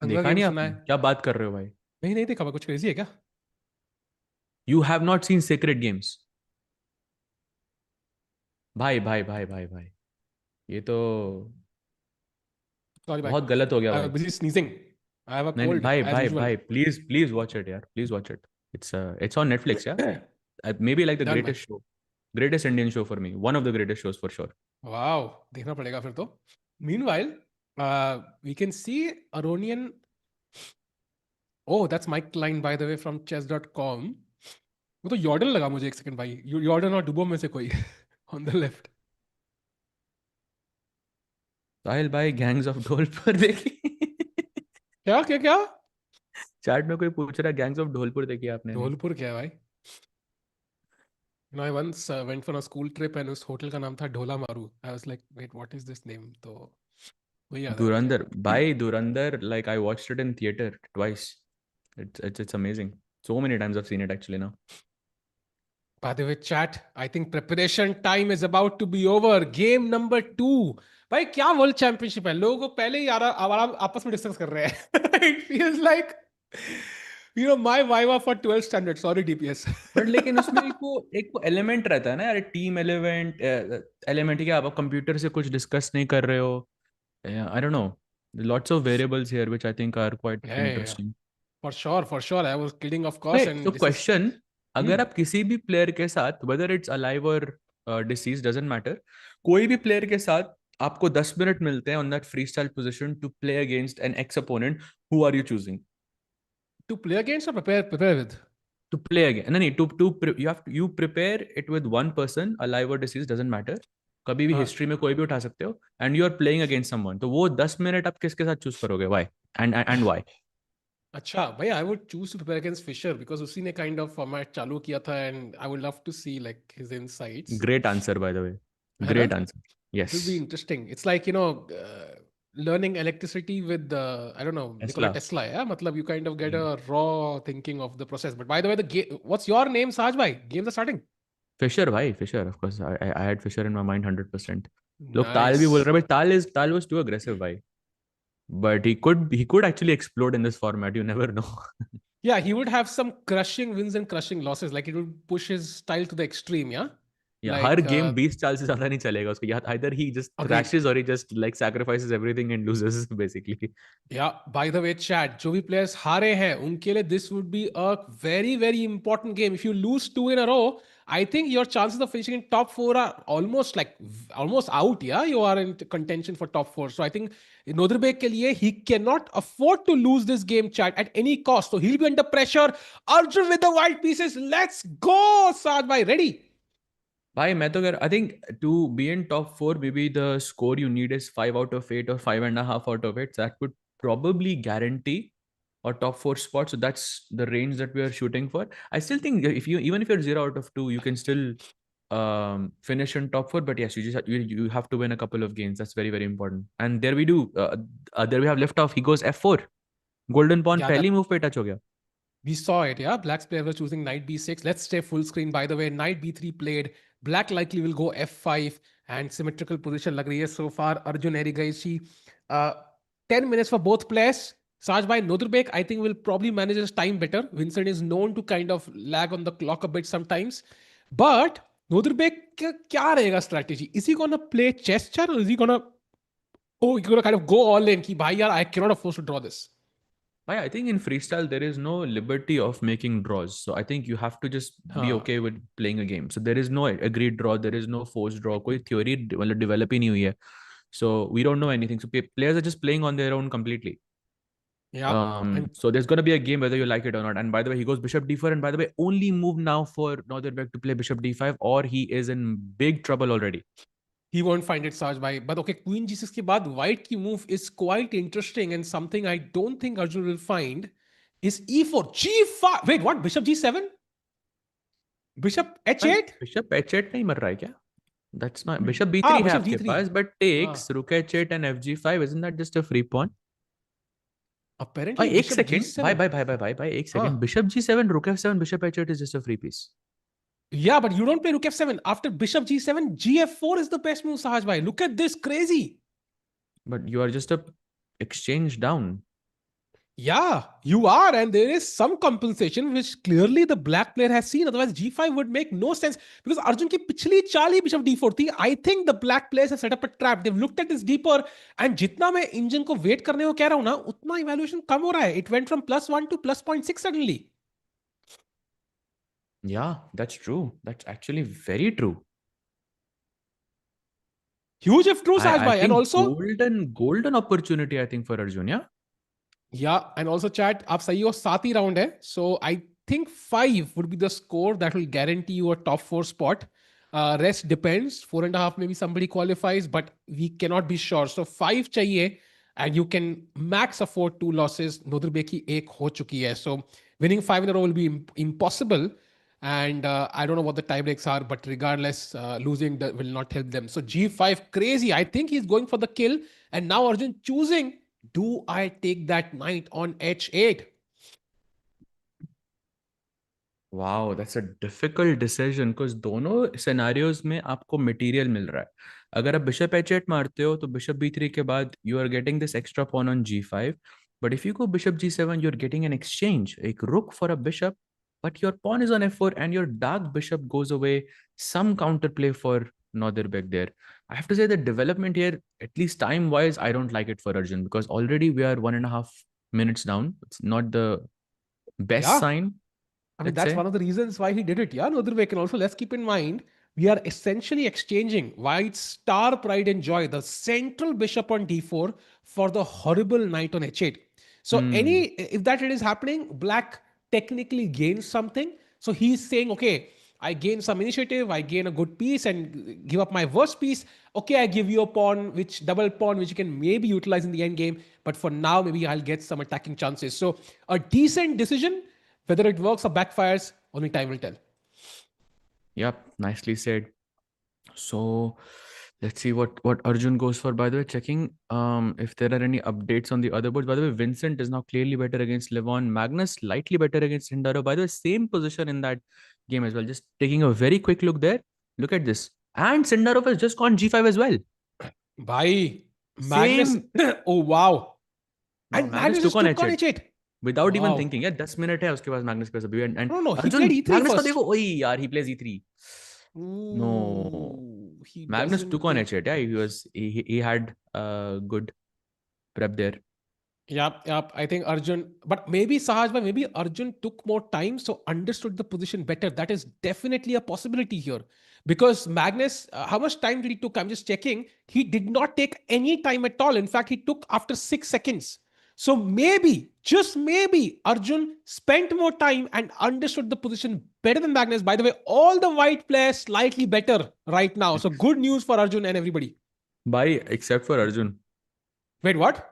Hunger देखा नहीं गेम्स सुना आपने? है। क्या बात कर रहे हो भाई? नहीं नहीं देखा भाई, कुछ क्रेजी है क्या? You have not scene secret games? भाई भाई भाई भाई भाई, ये तो सॉरी भाई, बहुत गलत हो गया आई भाई। Am busy sneezing, I have a नहीं नहीं कोल्ड भाई एज भाई यूजुअल। भाई, प्लीज प्लीज वॉच इट यार, please watch it. It's on Netflix यार, maybe like the done भाई। Greatest show, greatest Indian show for me, one of the greatest shows for sure. Wow, देखना पड़ेगा फिर तो। Meanwhile we can see Aronian. Oh that's Mike Klein by the way from chess.com। वो तो यॉर्डन लगा मुझे, एक सेकंड भाई, यॉर्डन और डुबो में से कोई ऑन द लेफ्ट। साहिल भाई, गैंग्स ऑफ ढोलपुर देखी? क्या क्या क्या? चैट में कोई पूछ रहा है गैंग्स ऑफ ढोलपुर देखी आपने? नहीं? धौलपुर क्या है भाई? I once went for a school trip and उस होटल का नाम था ढोला मारू। I was like, wait, what is this name? तो वही याद है मुझे। धुरंधर भाई, धुरंधर, like I watched it in theater twice. It's amazing. So many times I've seen it actually now. By the way, chat, I think preparation time is about to be over. Game number 2। भाई क्या world championship है, लोगों को पहले ही यार आराम आपस में डिस्कस कर रहे हैं। It feels like my viva for 12th standard, sorry DPS। But लेकिन उसमें एक वो एलिमेंट रहता है ना यार, टीम एलिमेंट। एलिमेंट क्या, आप कंप्यूटर से कुछ डिस्कस नहीं कर रहे हो? I don't know, lots of variables here which I think are quite Yeah, interesting. for sure, I was kidding of course, नहीं तो and this is question, hmm, अगर आप किसी भी प्लेयर के साथ, वेदर इट्स अलाइव और डिसीज डजंट मैटर, कोई भी प्लेयर के साथ आपको 10 मिनट मिलते हैं on that freestyle position to play against an X opponent, who are you choosing to play against or prepare with? To play again? नहीं नहीं, to you have you prepare it with one person, alive और deceased doesn't matter, कभी भी हाँ। History में कोई भी उठा सकते हो, and you are playing against someone, तो वो 10 मिनट आप किसके साथ चूज करोगे? Why and why? अच्छा भाई, I would choose to prepare against Fischer because उसी ने काइंड ऑफ फॉर्मेट चालू किया था, and I would love to see like his insights, great answer by the way, है ना? Great answer. It yes. will be interesting. It's like, learning electricity with, I don't know, they call Tesla. it Tesla, yeah? Matlab, you kind of get a raw thinking of the process. But by the way, the game, what's your name, Saj bhai? Games are starting. Fischer भाई, Fischer of course, I had Fischer in my mind 100%। लोग ताल भी बोल Nice. रहे हैं भाई, ताल was to aggressive भाई, but he could actually explode in this format, you never know. Yeah, he would have some crushing wins and crushing losses. Like, it would push his style to the extreme, yeah? या हर Like, game 20 चाल से ज्यादा नहीं चलेगा उसको, या either he just agreed. Thrashes और he just like sacrifices everything and loses basically. Yeah, by the way, chat, जो भी players हारे हैं उनके लिए this would be a very very important game. If you lose two in a row, I think your chances of finishing in top four are almost like almost out. Yeah, you are in contention for top four. So I think Nodrbek के लिए he cannot afford to lose this game, chat, at any cost. So he'll be under pressure. Arjun with the white pieces. Let's go, Saad bhai. Ready? भाई मैं तो अगर I think to be in top four, maybe the score you need is 5 out of 8 or 5.5 out of 8, that could probably guarantee or top four spot. So that's the range that we are shooting for. I still think if you, even if you're 0 out of 2, you can still finish in top four. But yes, you have to win a couple of games. That's very very important. And there we do. There we have left off. He goes F4. Golden pawn Yeah, पहली that move पे touch हो गया. we saw it, yeah. Black's player was choosing knight b6. Let's stay full screen, by the way. Knight b3 played. Black likely will go f5 and symmetrical position lag rahi hai so far. Arjun Erigaisi. 10 minutes for both players. Saj bhai, Nodrbek, I think, will probably manage his time better. Vincent is known to kind of lag on the clock a bit sometimes. But Nodrbek, kya rahega strategy? Is he gonna play chess chat, or is he gonna, oh, he's gonna kind of go all in? Ki, bhai, yaar, I cannot afford to draw this. I think in freestyle there is no liberty of making draws. So I think you have to just be हाँ. okay with playing a game. So there is no agreed draw, there is no forced draw. कोई theory मतलब develop ही नहीं हुई है. So we don't know anything. So players are just playing on their own completely. Yeah. And So there's gonna be a game whether you like it or not. And by the way, he goes bishop d4. And by the way, only move now for Northernberg to play bishop d5, or he is in big trouble already. he won't find it, Saj bhai. But okay, Queen G6 के बाद white की move is quite interesting, and something I don't think Arjun will find is e4, g5. Wait, what? Bishop g7? Bishop But h8? bishop h8 नहीं मर रहा है क्या? That's not bishop b3 है Bishop आपके d3. पास, but takes हाँ. rook h8 and fg5. Isn't that just a free pawn? भाई Apparently एक bishop सेकंड, भाई g7. भाई भाई भाई भाई भाई एक सेकंड, हाँ. बिशप जी7 रुक f7 bishop h8 is just a free piece. Yeah, but you don't play rook f7. After bishop g7, gf4 is the best move, Sahaj bhai. Look at this, crazy. But you are just a exchange down. Yeah, you are, and there is some compensation which clearly the black player has seen. Otherwise, G5 would make no sense because Arjun की पिछली चाल ही bishop D4 थी. I think the black players have set up a trap. They've looked at this deeper, and जितना मैं engine को wait करने को कह रहा हूँ ना, उतना इवैल्यूएशन कम हो रहा है. It went from +1 to +0.6 suddenly. Yeah, that's true. That's actually very true. Huge if true, Saj I bhai, and think also golden opportunity, I think, for Arjun. Yeah. Yeah and also chat आप सही हो 7 ही round है so I think 5 would be the score that will guarantee you a top 4 spot rest depends 4.5 में भी somebody qualifies but we cannot be sure so 5 चाहिए and you can max afford 2 losses नोदरबे की एक हो चुकी है so winning 5 in a row will be impossible and I don't know what the tie breaks are but regardless losing will not help them so G5 crazy I think he's going for the kill and now Arjun choosing do I take that knight on h8? Wow that's a difficult decision because दोनों scenarios में आपको material मिल रहा है. अगर आप bishop एच8 मारते हो तो बिशप बी3 के बाद you are getting this extra pawn on G five. But if you go bishop G seven you are getting an exchange, एक rook for a bishop, but your pawn is on f4 and your dark bishop goes away. Some counterplay for Nordirbek there. I have to say the development here, at least time wise, I don't like it for Arjun because already we are 1.5 minutes down. It's not the best Yeah, sign, I mean, let's that's say. one of the reasons why he did it. Yeah, another way. And also, let's keep in mind, we are essentially exchanging White's star pride and joy, the central bishop on d4, for the horrible knight on h8. So, Hmm. if that is happening, Black technically gains something. So, he's saying, okay, I gain some initiative, I gain a good piece and give up my worst piece. Okay, I give you a pawn, which double pawn, which you can maybe utilize in the end game. But for now, maybe I'll get some attacking chances. So, a decent decision. Whether it works or backfires, only time will tell. Yep, nicely said. So let's see what Arjun goes for. By the way, checking if there are any updates on the other boards. By the way, Vincent is now clearly better against Levon. Magnus slightly better against Hindaro. By the way, same position in that game as well. Just taking a very quick look there. Look at this. And Sindarov has just gone G5 as well. Bhai, Magnus. Same. Oh, wow. No, And Magnus Magnus took just on took on H8 h8. without even Wow. thinking. Yeah, 10 minutes है उसके पास Magnus के पास अभी. And No, no, he played Arjun e3 Magnus का first. देखो. ओए यार, he plays E3. No. Ooh, he Magnus doesn't took on take. H8. Yeah, he had good prep there. Yep, yep. I think Arjun, but maybe Sahaj, but maybe Arjun took more time, so understood the position better. That is definitely a possibility here. Because Magnus, how much time did he took? I'm just checking. He did not take any time at all. In fact, he took after 6 seconds. So maybe, just maybe, Arjun spent more time and understood the position better than Magnus. By the way, all the white players slightly better right now. So good news for Arjun and everybody. Bhai, except for Arjun. Wait, what?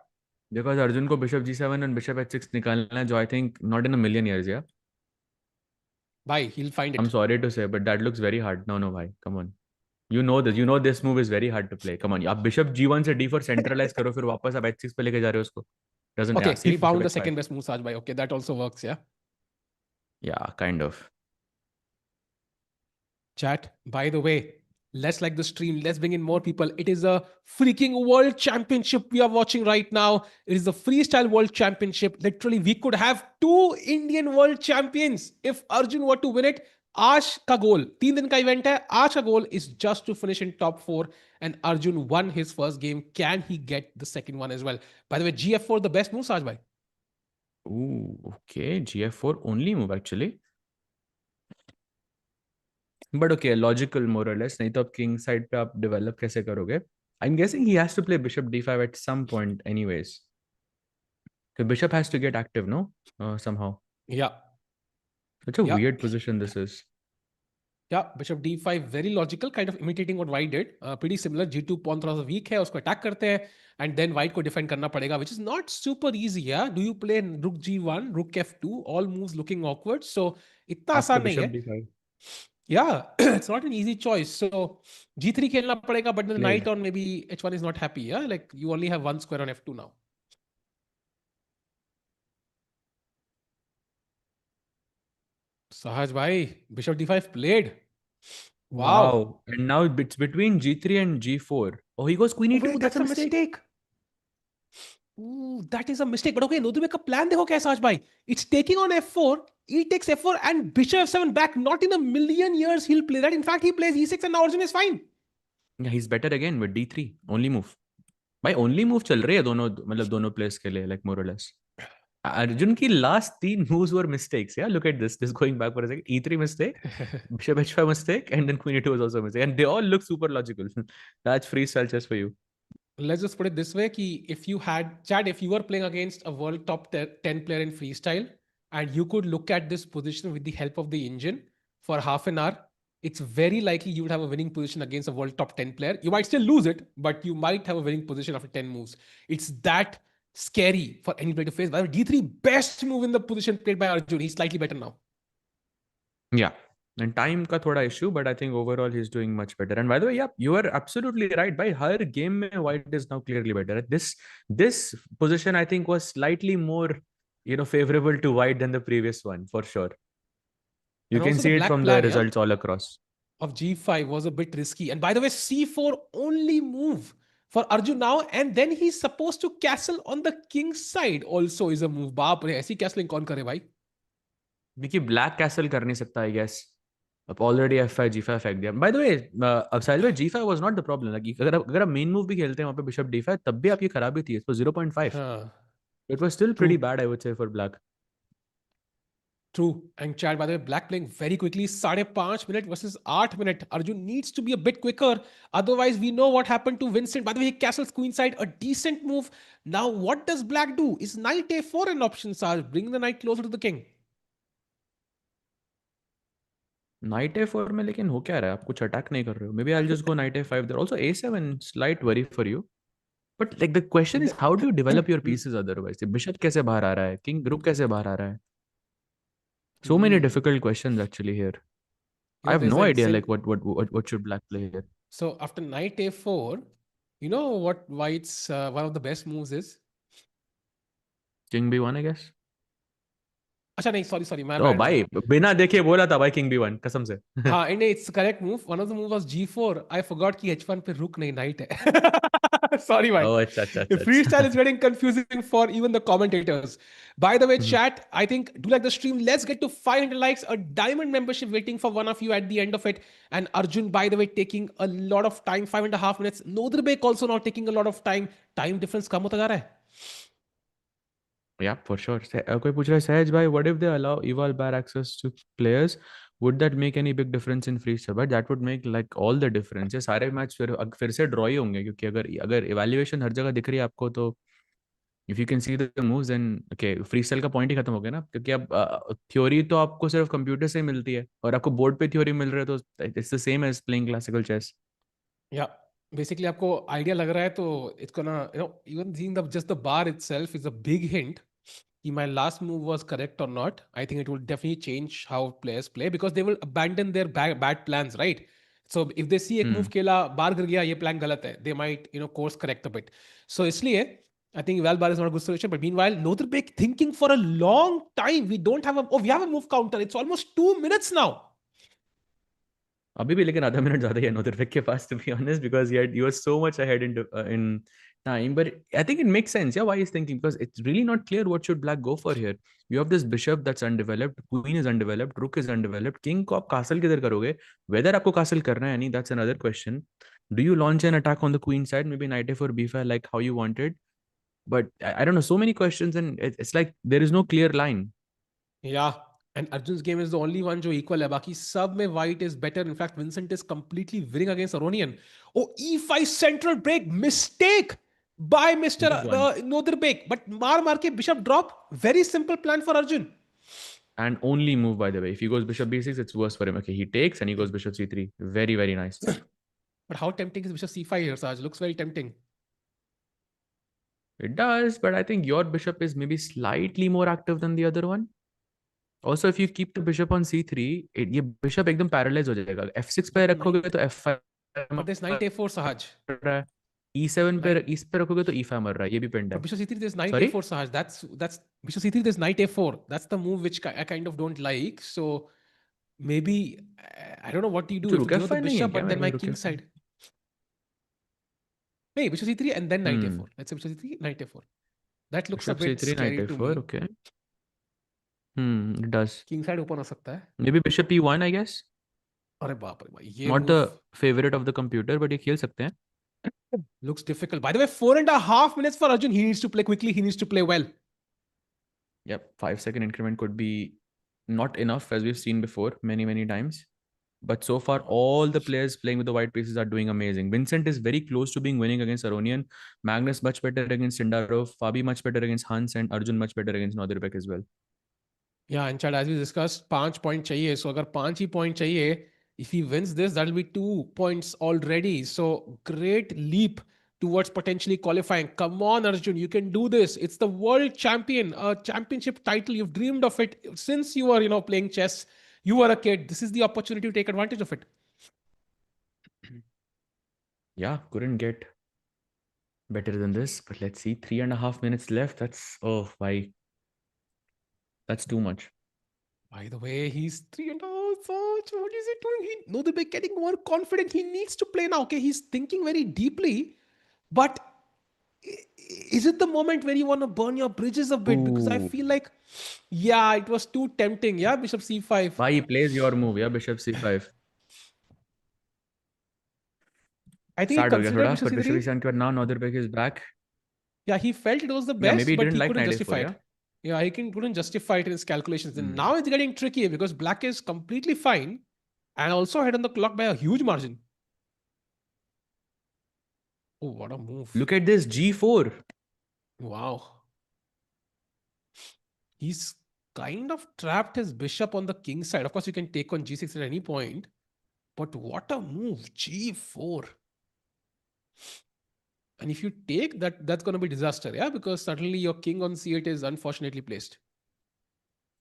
Because Arjun को Bishop G7 and Bishop H6 निकालना है, जो I think not in a million years, yeah. Bye. He'll find I'm it. sorry to say, but that looks very hard. No, no, bhai. Come on. You know this. You know this move is very hard to play. Come on. आप Bishop G1 से D4 centralize करो, फिर वापस आप H6 पे लेके जा रहे हो उसको. Doesn't, yeah, Okay, he see, Bishop found the H5. second best move, Sajbhai. Okay, that also works, yeah. Yeah, kind of. Chat, by the way, let's like the stream. Let's bring in more people. It is a freaking world championship we are watching right now. It is the freestyle world championship. Literally, we could have two Indian world champions if Arjun were to win it. आज का गोल 3 दिन का event है आज का गोल is just to finish in top 4 and Arjun won his first game. Can he get the second one as well? By the way, GF4 the best move, Sajbhai. Ooh, okay. GF4 only move actually. But okay, logical more or less. नहीं तो आप king side पे आप develop कैसे करोगे? I'm guessing he has to play Bishop D5 at some point anyways. The Bishop has to get active, no? Somehow. Yeah, Such a yeah. weird position this is. Yeah, bishop d5 very logical, kind of imitating what white did. Pretty similar. G2 pawn थोड़ा सा weak है, उसको attack करते हैं and then white को defend करना पड़ेगा, which is not super easy. Yeah, do you play rook g1, rook f2, all moves looking awkward. So इतना After आसान नहीं Bishop है. D5. Yeah, it's not an easy choice. So g3 खेलना पड़ेगा, but the knight Played. on maybe h1 is not happy. Yeah, like you only have one square on f2 now. Sahaj bhai, bishop d5 played. Wow. Wow. And now it's between G3 and G4. Oh, he goes Queen Oh E2. wait, That's that's a a mistake. mistake. Ooh, that is a mistake. But okay, Nodube का plan देखो कैसा आज भाई. It's taking on f4. E takes f4 and bishop f7 back. Not in a million years he'll play that. In fact, he plays e6 and now Arjun is fine. Yeah, he's better again with d3 only move. भाई only move चल रही है दोनों, मतलब दोनों players के लिए, like more और लेस. अर्जुन की लास्ट तीन मूव्स वर मिस्टेक्स. या look at this going back for a second. E3 mistake, bishop h5 mistake, and then queen e2 was also a mistake, and they all look super logical. That's freestyle chess for you. Let's just put it this way ki if you had Chad, if you were playing against a world top 10 player in freestyle and you could look at this position with the help of the engine for half an hour, it's very likely you would have a winning position against a world top 10 player. You might still lose it, but you might have a winning position after 10 moves. It's that scary for any player to face. By the way, D3 best move in the position played by Arjun. He's slightly better now. Yeah. And time का थोड़ा issue, but I think overall he's doing much better. And by the way, yeah, you are absolutely right. By her game में white is now clearly better. This position I think was slightly more, favorable to white than the previous one for sure. You And can also the see it black from the plan, yeah, results all across. of G5 was a bit risky. And by the way, C4 only move for Arjun now. And then he's supposed to castle on the king's side also is a move. बाप रे, ऐसी castling कौन करे भाई? देखिए black castle कर नहीं सकता आई गेस. अब ऑलरेडी F5 G5 फेंक दिया. बाय द वे, अब साइड में G5 was not the problem. Like अगर आप मेन मूव भी खेलते हैं वहां पे बिशप D5, तब भी आपकी खराबी थी. It was 0.5. हाँ, it was still pretty true. Bad, I would say, for black. True. And Chad, by the way, black playing very quickly. 5.5 minutes versus 8 minutes. Arjun needs to be a bit quicker. Otherwise, we know what happened to Vincent. By the way, he castles queenside. A decent move. Now, what does black do? Is knight a4 an option, Sarge? Bring the knight closer to the king. Knight A4 में लेकिन हो क्या रहा है? आप कुछ attack नहीं कर रहे हो. Maybe I'll just go Knight A5 there. Also A7, slight worry for you. But like the question is, how do you develop your pieces otherwise? Bishop कैसे बाहर आ रहा है? King Rook कैसे बाहर आ रहा है? So many difficult questions actually here. I have There's no an idea like what should black play here. So after knight a4, you know what white's one of the best moves is? King B1, I guess. Acha, nahi, sorry, my Oh bad. भाई बिना देखे बोला था भाई King B1 कसम से. हाँ, it's the correct move. One of the moves was g4. I forgot कि h1 पे रुक नहीं knight है. Sorry, man. Oh अच्छा. Freestyle is getting confusing for even the commentators. By the way, Mhm. chat, I think do like the stream. Let's get to 500 likes. A diamond membership waiting for one of you at the end of it. And Arjun, by the way, taking a lot of time, 5.5 minutes. Nodrbek also now taking a lot of time. Time difference कम होता जा रहा है. Yeah, for sure. कोई पूछ रहा है सहज भाई, what if they allow eval bar access to players? Would that make any big difference in freestyle? But that would make like all the difference. ये सारे मैच फिर से ड्रॉ ही होंगे, क्योंकि अगर अगर इवैल्यूएशन हर जगह दिख रही है आपको, तो if you can see the moves then okay, freestyle का पॉइंट ही खत्म हो गया ना. क्योंकि अब थ्योरी तो आपको सिर्फ कंप्यूटर से ही मिलती है, और आपको बोर्ड पे थ्योरी मिल रहा है, तो it's the same as playing classical chess. Yeah, basically आपको आइडिया लग रहा है तो it's gonna, even seeing the just the bar itself is a big hint कि my last move was correct or not. I think it will definitely change how players play because they will abandon their bad plans, right? So if they see एक move खेला बार गिर गया, ये plan गलत है, they might course correct a bit. So इसलिए I think Val bar is not a good solution. But meanwhile, Notherbek thinking for a long time. We have a move counter. It's almost 2 minutes now. अभी भी लेकिन आधा minute ज्यादा ही है नोटिफिक के पास, to be honest, because he was so much ahead in time. But I think it makes sense, yeah, why he's thinking, because it's really not clear what should black go for here. You have this bishop that's undeveloped, queen is undeveloped, rook is undeveloped, king को आप castle किधर करोगे? Whether आपको castle करना है या नहीं, that's another question. Do you launch an attack on the queen side, maybe knight a4 b5 like how you wanted? But I don't know, so many questions, and it's like there is no clear line. Yeah. And Arjun's game is the only one जो equal है. बाकी सब में white is better. In fact, Vincent is completely winning against Aronian. Oh, e5 central break. Mistake by Mr. Big one. Notherbek. But मार के bishop drop. Very simple plan for Arjun. And only move, by the way. If he goes bishop b6, it's worse for him. Okay, he takes and he goes bishop c3. Very, very nice. But how tempting is bishop c5 here, Saj? Looks very tempting. It does, but I think your bishop is maybe slightly more active than the other one. Also, if you keep the bishop on c3, ये bishop एकदम paralyzed हो जाएगा. f6 पे रखोगे तो f5 But there's knight a4, Sahaj. मर रहा है. e7 पे रखोगे तो e5 मर रहा है. ये भी पिंड But है. bishop c3 there's knight Sorry? a4, Sahaj. That's bishop c3 there's knight a4. That's the move which I kind of don't like. So maybe I don't know what do you do तो if you रुक give the f5 नहीं है bishop, क्या? but then मेरे my में रुक king f5. side. Hey, bishop c3 and then knight a4. Let's say bishop c3, knight a4. That looks a Bishop bit c3, knight scary to a4. me. Okay. It does. King side open हो सकता है. Maybe bishop e1, I guess. अरे बाप रे भाई, ये Not move the favorite of the computer, but ये खेल सकते हैं. looks difficult. By the way, 4.5 minutes for Arjun. He needs to play quickly. He needs to play well. Yep, 5 second increment could be not enough, as we've seen before many times. But so far, all the players playing with the white pieces are doing amazing. Vincent is very close to being winning against Aronian. Magnus much better against Sindarov. Fabi much better against Hans, and Arjun much better against Nordirbeck as well. Yeah, and Chad, as we discussed, 5 point चाहिए. So अगर 5 ही point चाहिए, if he wins this, that'll be 2 points already. So great leap towards potentially qualifying. Come on, Arjun, you can do this. It's the world champion, a championship title. You've dreamed of it since you were, playing chess. You were a kid. This is the opportunity to take advantage of it. Yeah, couldn't get better than this. But let's see, 3.5 minutes left. Why? That's too much. By the way, he's 3.5. What is he doing? No, they're getting more confident. He needs to play now. Okay, he's thinking very deeply, but is it the moment where you want to burn your bridges a bit? Because I Ooh. feel like, yeah, it was too tempting. Yeah, Bishop c5. Why he plays your move? Yeah, bishop c5. I think he Sad हो गया considered थोड़ा, Bishop but bishop c3. e7 के बाद now Nordirbeck is back. Yeah, he felt it was the Yeah, maybe best, he but didn't he like couldn't knight justify a4. it. Yeah. Yeah, he couldn't justify it in his calculations. And Hmm. now it's getting tricky because black is completely fine and also ahead on the clock by a huge margin. Oh, what a move. Look at this g4. Wow. He's kind of trapped his bishop on the king side. Of course, you can take on g6 at any point, but what a move. G4. And if you take that, that's going to be disaster, yeah, because suddenly your king on c8 is unfortunately placed.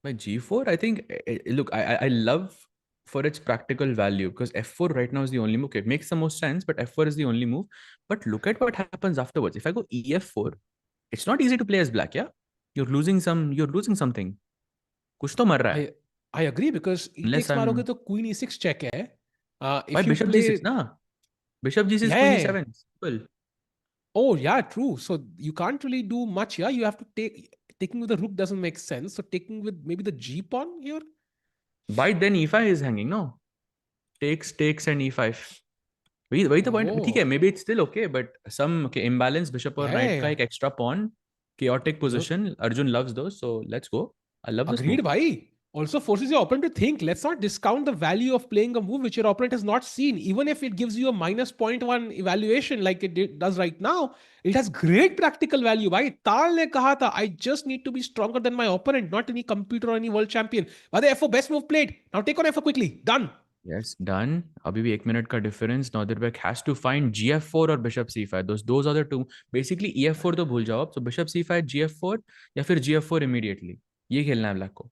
By g4, I think. Look, I love for its practical value because f4 right now is the only move. Okay, it makes the most sense, but f4 is the only move. But look at what happens afterwards. If I go ef4, it's not easy to play as black. Yeah, you're losing some. You're losing something. कुछ तो मर रहा है. I I agree because e Unless takes मारोगे I'm तो queen e6 check है. Why If you bishop g6 play, na? Bishop g6 queen yeah. e7. Simple. Oh yeah, true. So you can't really do much. Yeah, you have to taking with the rook doesn't make sense. So taking with maybe the g pawn here. Why then e5 is hanging? No, takes and e5. वही तो point ठीक है. Oh maybe it's still okay but some okay imbalance bishop और yeah, yeah, knight का yeah. एक extra pawn chaotic No, position. Arjun loves those, so let's go. I love this agreed, move. bhai. Also forces your opponent to think. Let's not discount the value of playing a move which your opponent has not seen. Even if it gives you a minus point one evaluation like does right now, it has great practical value. Bhai, Tal ne kaha tha, I just need to be stronger than my opponent, not any computer or any world champion. By the way, F4 best move played. Now take on F4 quickly. Done. Yes, done. अभी भी 1 minute का difference. Nordirbeck has to find gf4 or bishop c5. Those are the two. Basically ef4 तो भूल जाओ आप. So bishop c5 gf4 या फिर gf4 immediately. ये खेलना है ब्लैक को.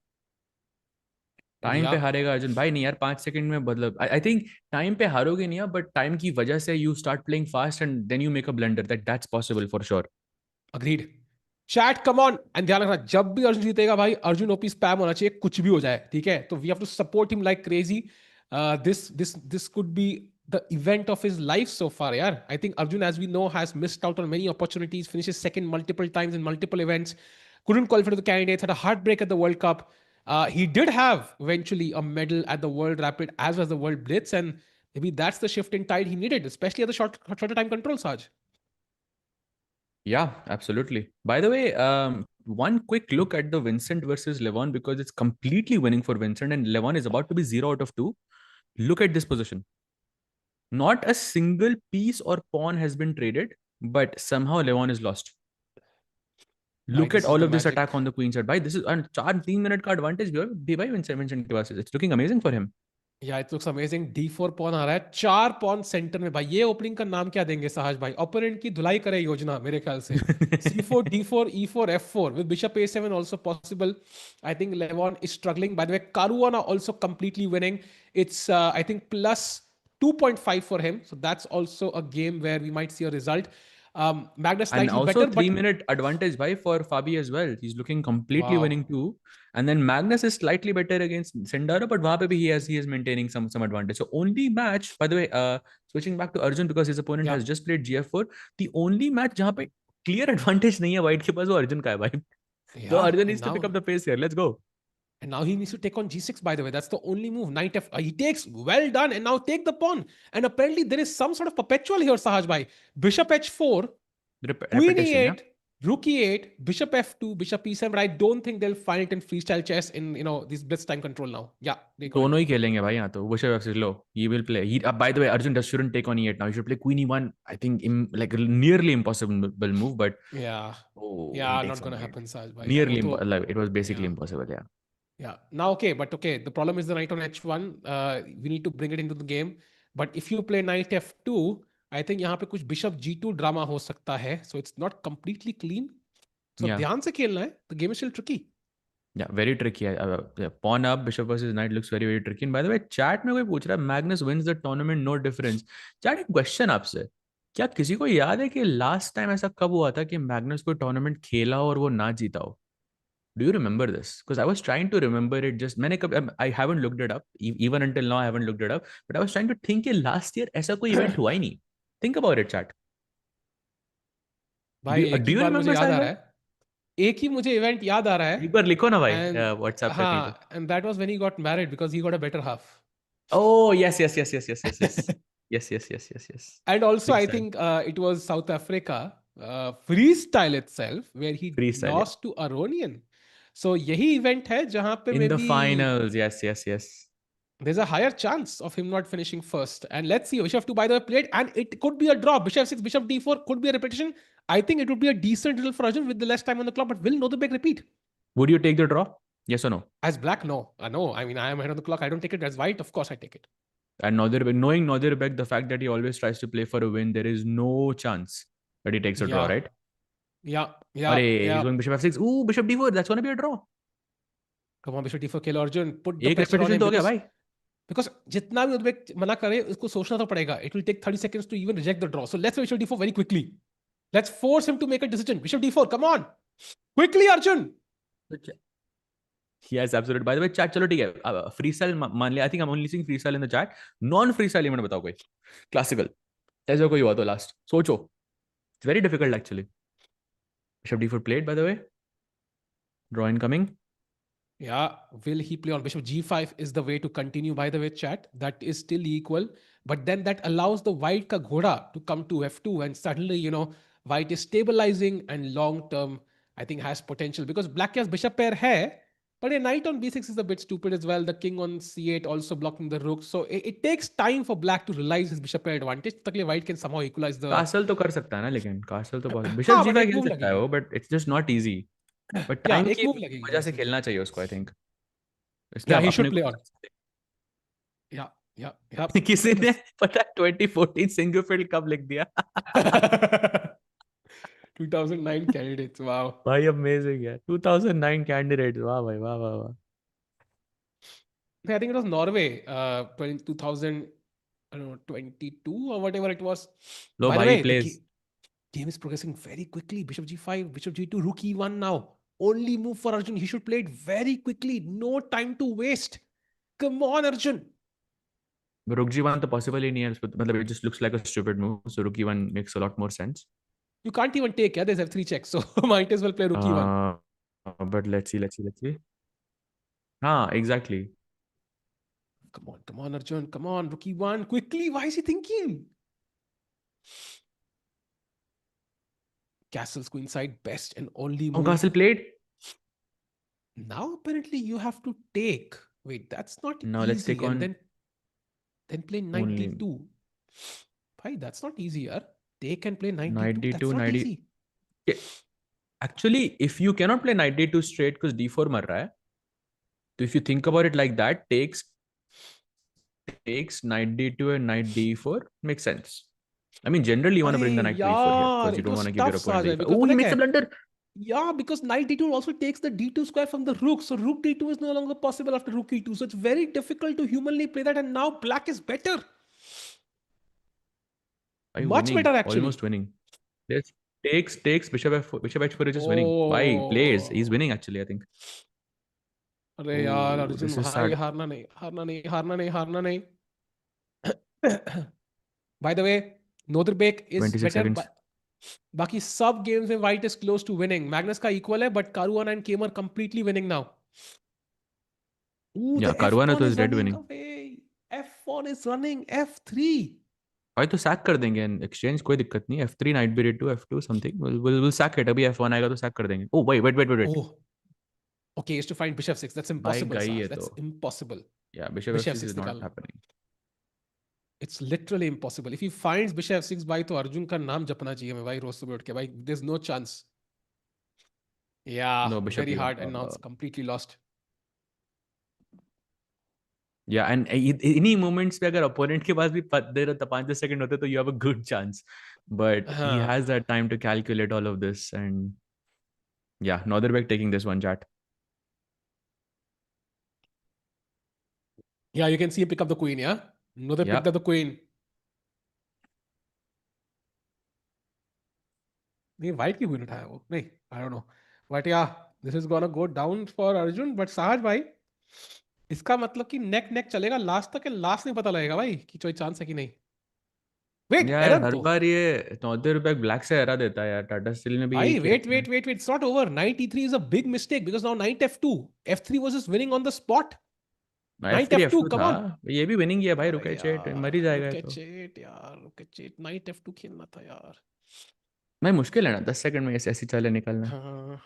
टाइम पे Yeah, हारेगा अर्जुन भाई नहीं यार. 5 सेकंड में बदल. आई थिंक टाइम पे हारोगे नहीं आप, बट टाइम की वजह से you start playing fast and then you make a blunder. That's possible for sure. agreed. Chat come on and ध्यान रखना, जब भी अर्जुन जीतेगा भाई, अर्जुन ओपी स्पैम होना चाहिए, कुछ भी हो जाए, ठीक है? तो we have to support him like crazy. This could be the event of his life so far, yeah. I think Arjun, as we know, has missed out on many opportunities, finishes second multiple times in multiple events, couldn't qualify to the candidates, had a heartbreak at the World Cup. He did have eventually a medal at the World Rapid as well as the World Blitz, and maybe that's the shift in tide he needed, especially at the shorter time control, Saj. Yeah, absolutely. By the way, one quick look at the Vincent versus Levon because it's completely winning for Vincent and Levon is about to be 0 out of 2. Look at this position. Not a single piece or pawn has been traded, but somehow Levon is lost. Right, Look at this is all the of this magic. attack on the queen side. Bhai, this is a 3 minute का advantage भी भाई Vincent के पास. It's looking amazing for him. Yeah it looks amazing. D4 pawn आ रहा है, 4 pawn centre में भाई. ये ओपनिंग का नाम क्या देंगे साहज भाई? ओपोनेंट की धुलाई करे योजना मेरे ख्याल से. C4 D4 E4 F4 with bishop A7 also possible. I think Levon is struggling. By the way, Caruana also completely winning. It's I think plus 2.5 for him, so that's also a game where we might see a result. Magnus And slightly also better, three but minute advantage by for Fabi as well. He's looking completely winning wow. too. And then Magnus is slightly better against Sindara, but वहाँ पे भी he is maintaining some advantage. So only match, by the way, switching back to Arjun because his opponent Yeah, has just played GF4. The only match जहाँ पे clear advantage नहीं है white के पास, वो अर्जुन का है भाई. तो Yeah, Arjun and needs to pick now up the pace here, let's go. and now he needs to take on g6, by the way. That's the only move. Knight f. He takes, well done. And now take the pawn. And apparently there is some sort of perpetual here, Sahaj bhai. Bishop h4, queen Repetition, yeah. e8, rook e8, bishop f2, bishop e7. But I don't think they'll find it in freestyle chess in, this blitz time control now. Yeah, they got it. दोनों ही खेलेंगे भाई यहाँ तो. Bishop f6 low. He will play. He, by the way, Arjun just shouldn't take on e8 now. He should play queen e1. I think like nearly impossible move, but Yeah. oh, he Yeah, takes not on gonna e8. happen, Sahaj bhai. Yeah, Nearly like, it was basically yeah. impossible. Yeah. Yeah. Now, okay, but okay, the problem is the knight on h1. We need to bring it into the game. But if you play knight f2, I think यहाँ पे कुछ bishop g2 drama हो सकता है. So it's not completely clean. So Yeah. ध्यान से खेलना है. The game is still tricky. Yeah, very tricky. Yeah, pawn up, bishop versus knight looks very, very tricky. And by the way, chat में कोई पूछ रहा है, Magnus wins the tournament, no difference. Chat, एक क्वेश्चन आपसे. क्या किसी को याद है कि लास्ट टाइम ऐसा कब हुआ था कि मैग्नस कोई टूर्नामेंट खेला हो और वो ना जीता हो? Do you remember this? Because I was trying to remember it. Just मैंने कब I haven't looked it up. Even until now I haven't looked it up. But I was trying to think कि last year ऐसा कोई event हुआ ही नहीं. Think about it, chat. भाई एक Do he you बार मुझे remember, याद साहिल आ भाई? रहा है. एक ही मुझे इवेंट याद आ रहा है. एक बार लिखो ना भाई And WhatsApp पे कहीं पे. हाँ, and that was when he got married because he got a better half. Oh, yes, yes, yes, yes, yes, yes, yes. Yes, yes, yes, yes, yes. And also, I Freestyle. think it was South Africa, freestyle itself, where he Freestyle, yeah. lost to Aronian. So यही event है जहाँ पे In the maybe finals, yes, yes, yes. there's a higher chance of him not finishing first. And let's see, Bishop 2 by the way played, and it could be a draw. Bishop 6, Bishop D4 could be a repetition. I think it would be a decent result for Arjun with the less time on the clock, but will Nodebek repeat? Would you take the draw? Yes or no? As black, no. No, I mean, I am ahead on the clock. I don't take it. As white, of course, I take it. And knowing Nordirbeck, the fact that he always tries to play for a win, there is no chance that he takes a draw, Yeah, right? yeah, yeah, Arey, he's yeah. going bishop f6. Ooh, bishop d4. That's going to be a draw. Come on, Bishop D4 kill Arjun. Put the एक pressure on repetition him तो हो गया because भाई. Because जितना भी उद्वेग मना करे उसको सोचना तो पड़ेगा. It will take 30 seconds to even reject the draw. So let's play Bishop D4 very quickly. Let's force him to make a decision. Bishop D4, come on. Quickly, Arjun. Yes, absolutely. By the way, chat चलो ठीक है. Freestyle मान लिया. I think I'm only seeing freestyle in the chat. Non-freestyle event बताओ कोई. Classical. ऐसा कोई हुआ तो last. सोचो. It's very difficult actually. Bishop d4 played by the way. Draw incoming. Yeah, will he play on Bishop G5 is the way to continue, by the way, chat. That is still equal. But then that allows the white ka ghoda to come to F2 and suddenly, white is stabilizing and long term, I think has potential because black has bishop pair hai, but a knight on B6 is a bit stupid as well. The king on C8 also blocking the rook. So it takes time for black to realize his bishop pair advantage. Takle white can somehow equalize the... castle तो कर सकता है ना, लेकिन castle तो बहुत bishop हाँ, but g5 एक खेल move सकता है लगेगी. वो, but it's just not easy. But Yeah, time एक की move लगेगी वजह से वैसे. खेलना चाहिए उसको, आई थिंक. इसलिए Yeah, आप he अपने should play को on. Yeah, yeah, yeah. किसी ने पता है 2014 सिंगल फील्ड कब लिख दिया. 2009 candidates. Wow. भाई अमेजिंग है. 2009 कैंडिडेट. वाह भाई, वाह वाह वाह. I think it was Norway, 2000, I don't know, 22 or whatever it was. लो By the भाई way, the plays. game is progressing very quickly. Bishop G5, Bishop G2, Rook E1 now. Only move for Arjun. He should play it very quickly. No time to waste. Come on, Arjun. रुक जी one तो possible ही नहीं है. मतलब it just looks like a stupid move. So rook one makes a lot more sense. You can't even take, yeah. There's F3 checks. So might as well play Rook E1. But let's see. हाँ, exactly. Come on, Arjun. Come on, Rook E1. Quickly. Why is he thinking? Castles queenside, best and only move. Castle played. Now apparently you have to take. Wait, that's not Now let's easy. take And on then play knight only d2. Bhai, that's not easy, yaar. Take and play knight knight d2. That's d2, not knight d. easy. Yeah. Actually, if you cannot play knight d2 straight because d4 मर रहा है, so if you think about it like that, takes knight d2 and knight d4 makes sense. I mean, generally you want to bring the Arey, knight to e4 here yaar, because you it don't was want to give your tough, opponent Sajay, e5. because Oh, he pata makes kya a hai? blunder. Yeah, because knight d2 also takes the d2 square from the rook. So rook d2 is no longer possible after rook e2. So it's very difficult to humanly play that. And now black is better. Why Much winning? better, actually. Almost winning. This takes bishop f4, bishop h4 is just winning. Why plays? He's Oh. winning actually, I think. अरे यार Oh, Arjun this is भाई sad. हारना नहीं हारना नहीं हारना नहीं हारना नहीं. By the way, Noderbek is 26 better. seconds. बाकी सब गेम्स में white is close to winning. Magnus का इक्वल है, but Caruana and Keymer are completely winning now. Ooh, the या कारुआना f pawn तो is is dead running winning. away. F pawn is running f3. भाई तो sack कर देंगे in exchange, कोई दिक्कत नहीं. F3 knight be red to F2 something, will sack it. अभी F1 आएगा तो सैक कर देंगे. Oh wait wait wait wait. Oh, okay, is to find bishop 6. That's भाई impossible, गई Saj. है तो. That's impossible. या bishop Bishop F6 6 is not निकालना. Happening. It's literally impossible. If he finds bishop 6 भाई तो अर्जुन का नाम जपना चाहिए मैं भाई, रोज सुबह उठ के भाई. There's no chance. Yeah, no bishop very here. hard and now it's completely lost. या एंड इन्हीं मोमेंट्स पे अगर अपोनेंट के पास भी देर 5-10 सेकंड होते तो you have a good chance. But he हाँ. Has that time to calculate all of this. And yeah Northern taking this one chat. Yeah, you can see him pick up the queen, yeah? No, they picked या up the queen. नहीं, white की queen उठाया वो. नहीं, I don't know. But yeah, this is gonna go down for Arjun. But Sahaj भाई, इसका मतलब कि नेक नेक चलेगा लास्ट तक. लास्ट नहीं पता लगेगा भाई कि कोई चांस है कि नहीं. वेट, यार एरर हर तो. बार ये ₹90 ब्लैक से हरा देता है यार. टाटा स्टील में भी यही भाई किया वेट इसने. Wait wait wait, it's not over. Knight E is a big mistake because now knight f2. f3 was just winning on the spot. F Knight three F f2, to come था. on. ये भी winning है भाई. अरे रुके चेट यार, मर ही जाएगा ये रुके तो. चेट यार, रुके चेट. नाइट f2 खेलना था यार. भाई मुश्किल है ना 10 सेकंड में ऐसे ऐसी चालें निकालना. हाँ.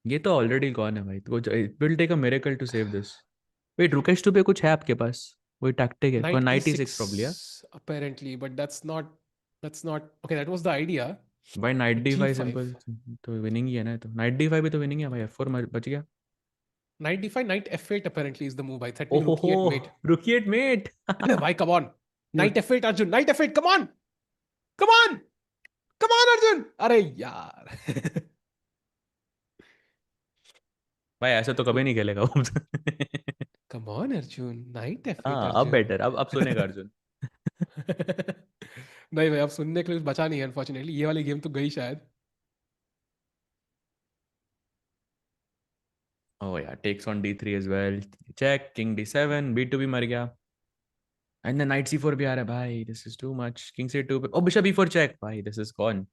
ये तो ऑलरेडी गॉन है भाई. तो it will take a miracle to save this. Wait रुकेश टू पे कुछ है आपके पास? वही टैक्टिक है कोई? Knight night E six probably. e6 apparently, but that's not okay. That was the idea. भाई night But D five g5. Simple. तो विनिंग ही है ना. तो नाइट डी फाइव भी तो विनिंग है भाई. F4 बच गया. Knight d5, knight f8 apparently is the move. By 30 ओहो rook हो. e8 mate. रुकिए mate. Why, come on. You. Knight f8 Arjun. Knight f8, come on. Come on. Come on Arjun. अरे यार. भाई ऐसे तो कभी नहीं खेलेगा वो. Come on Arjun. Knight f8 हाँ अब Arjun. बेटर. अब सुनेगा अर्जुन. नहीं भाई, अब सुनने के लिए कुछ बचा नहीं है अनफॉर्चुनेटली. ये वाली गेम तो गई शायद. ओह यार takes on D3 as well. Check king D7 B2 भी मर गया. एंड देन नाइट C4 भी आ रहा है भाई. This is too much. King C2 पे. ओ बिशप E4 चेक भाई. This is gone.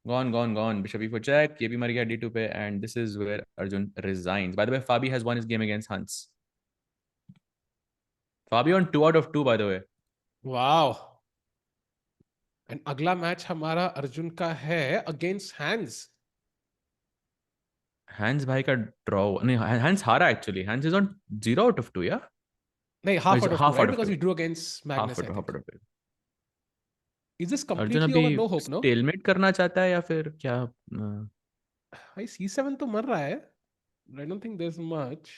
Gone, gone, gone. Bishop E4 check. ये भी मर गया D2 पे. And this is where Arjun resigns. By the way, Fabi has won his game against Hans. Fabi on 2 out of 2, by the way. वाह. And अगला match हमारा अर्जुन का है अगेंस्ट हैंस. Hans भाई का draw. नहीं, Hans हारा actually. Hans is on 0 out of 2, yeah? नहीं, No, half he's out of two, half right? out of Because 2. he drew against Half Magnus, out I of half think. out of 2. Is this Arjun completely अभी over? No hope, no? stalemate करना चाहता है या फिर क्या? भाई c7 तो मर रहा है. I don't think there's much.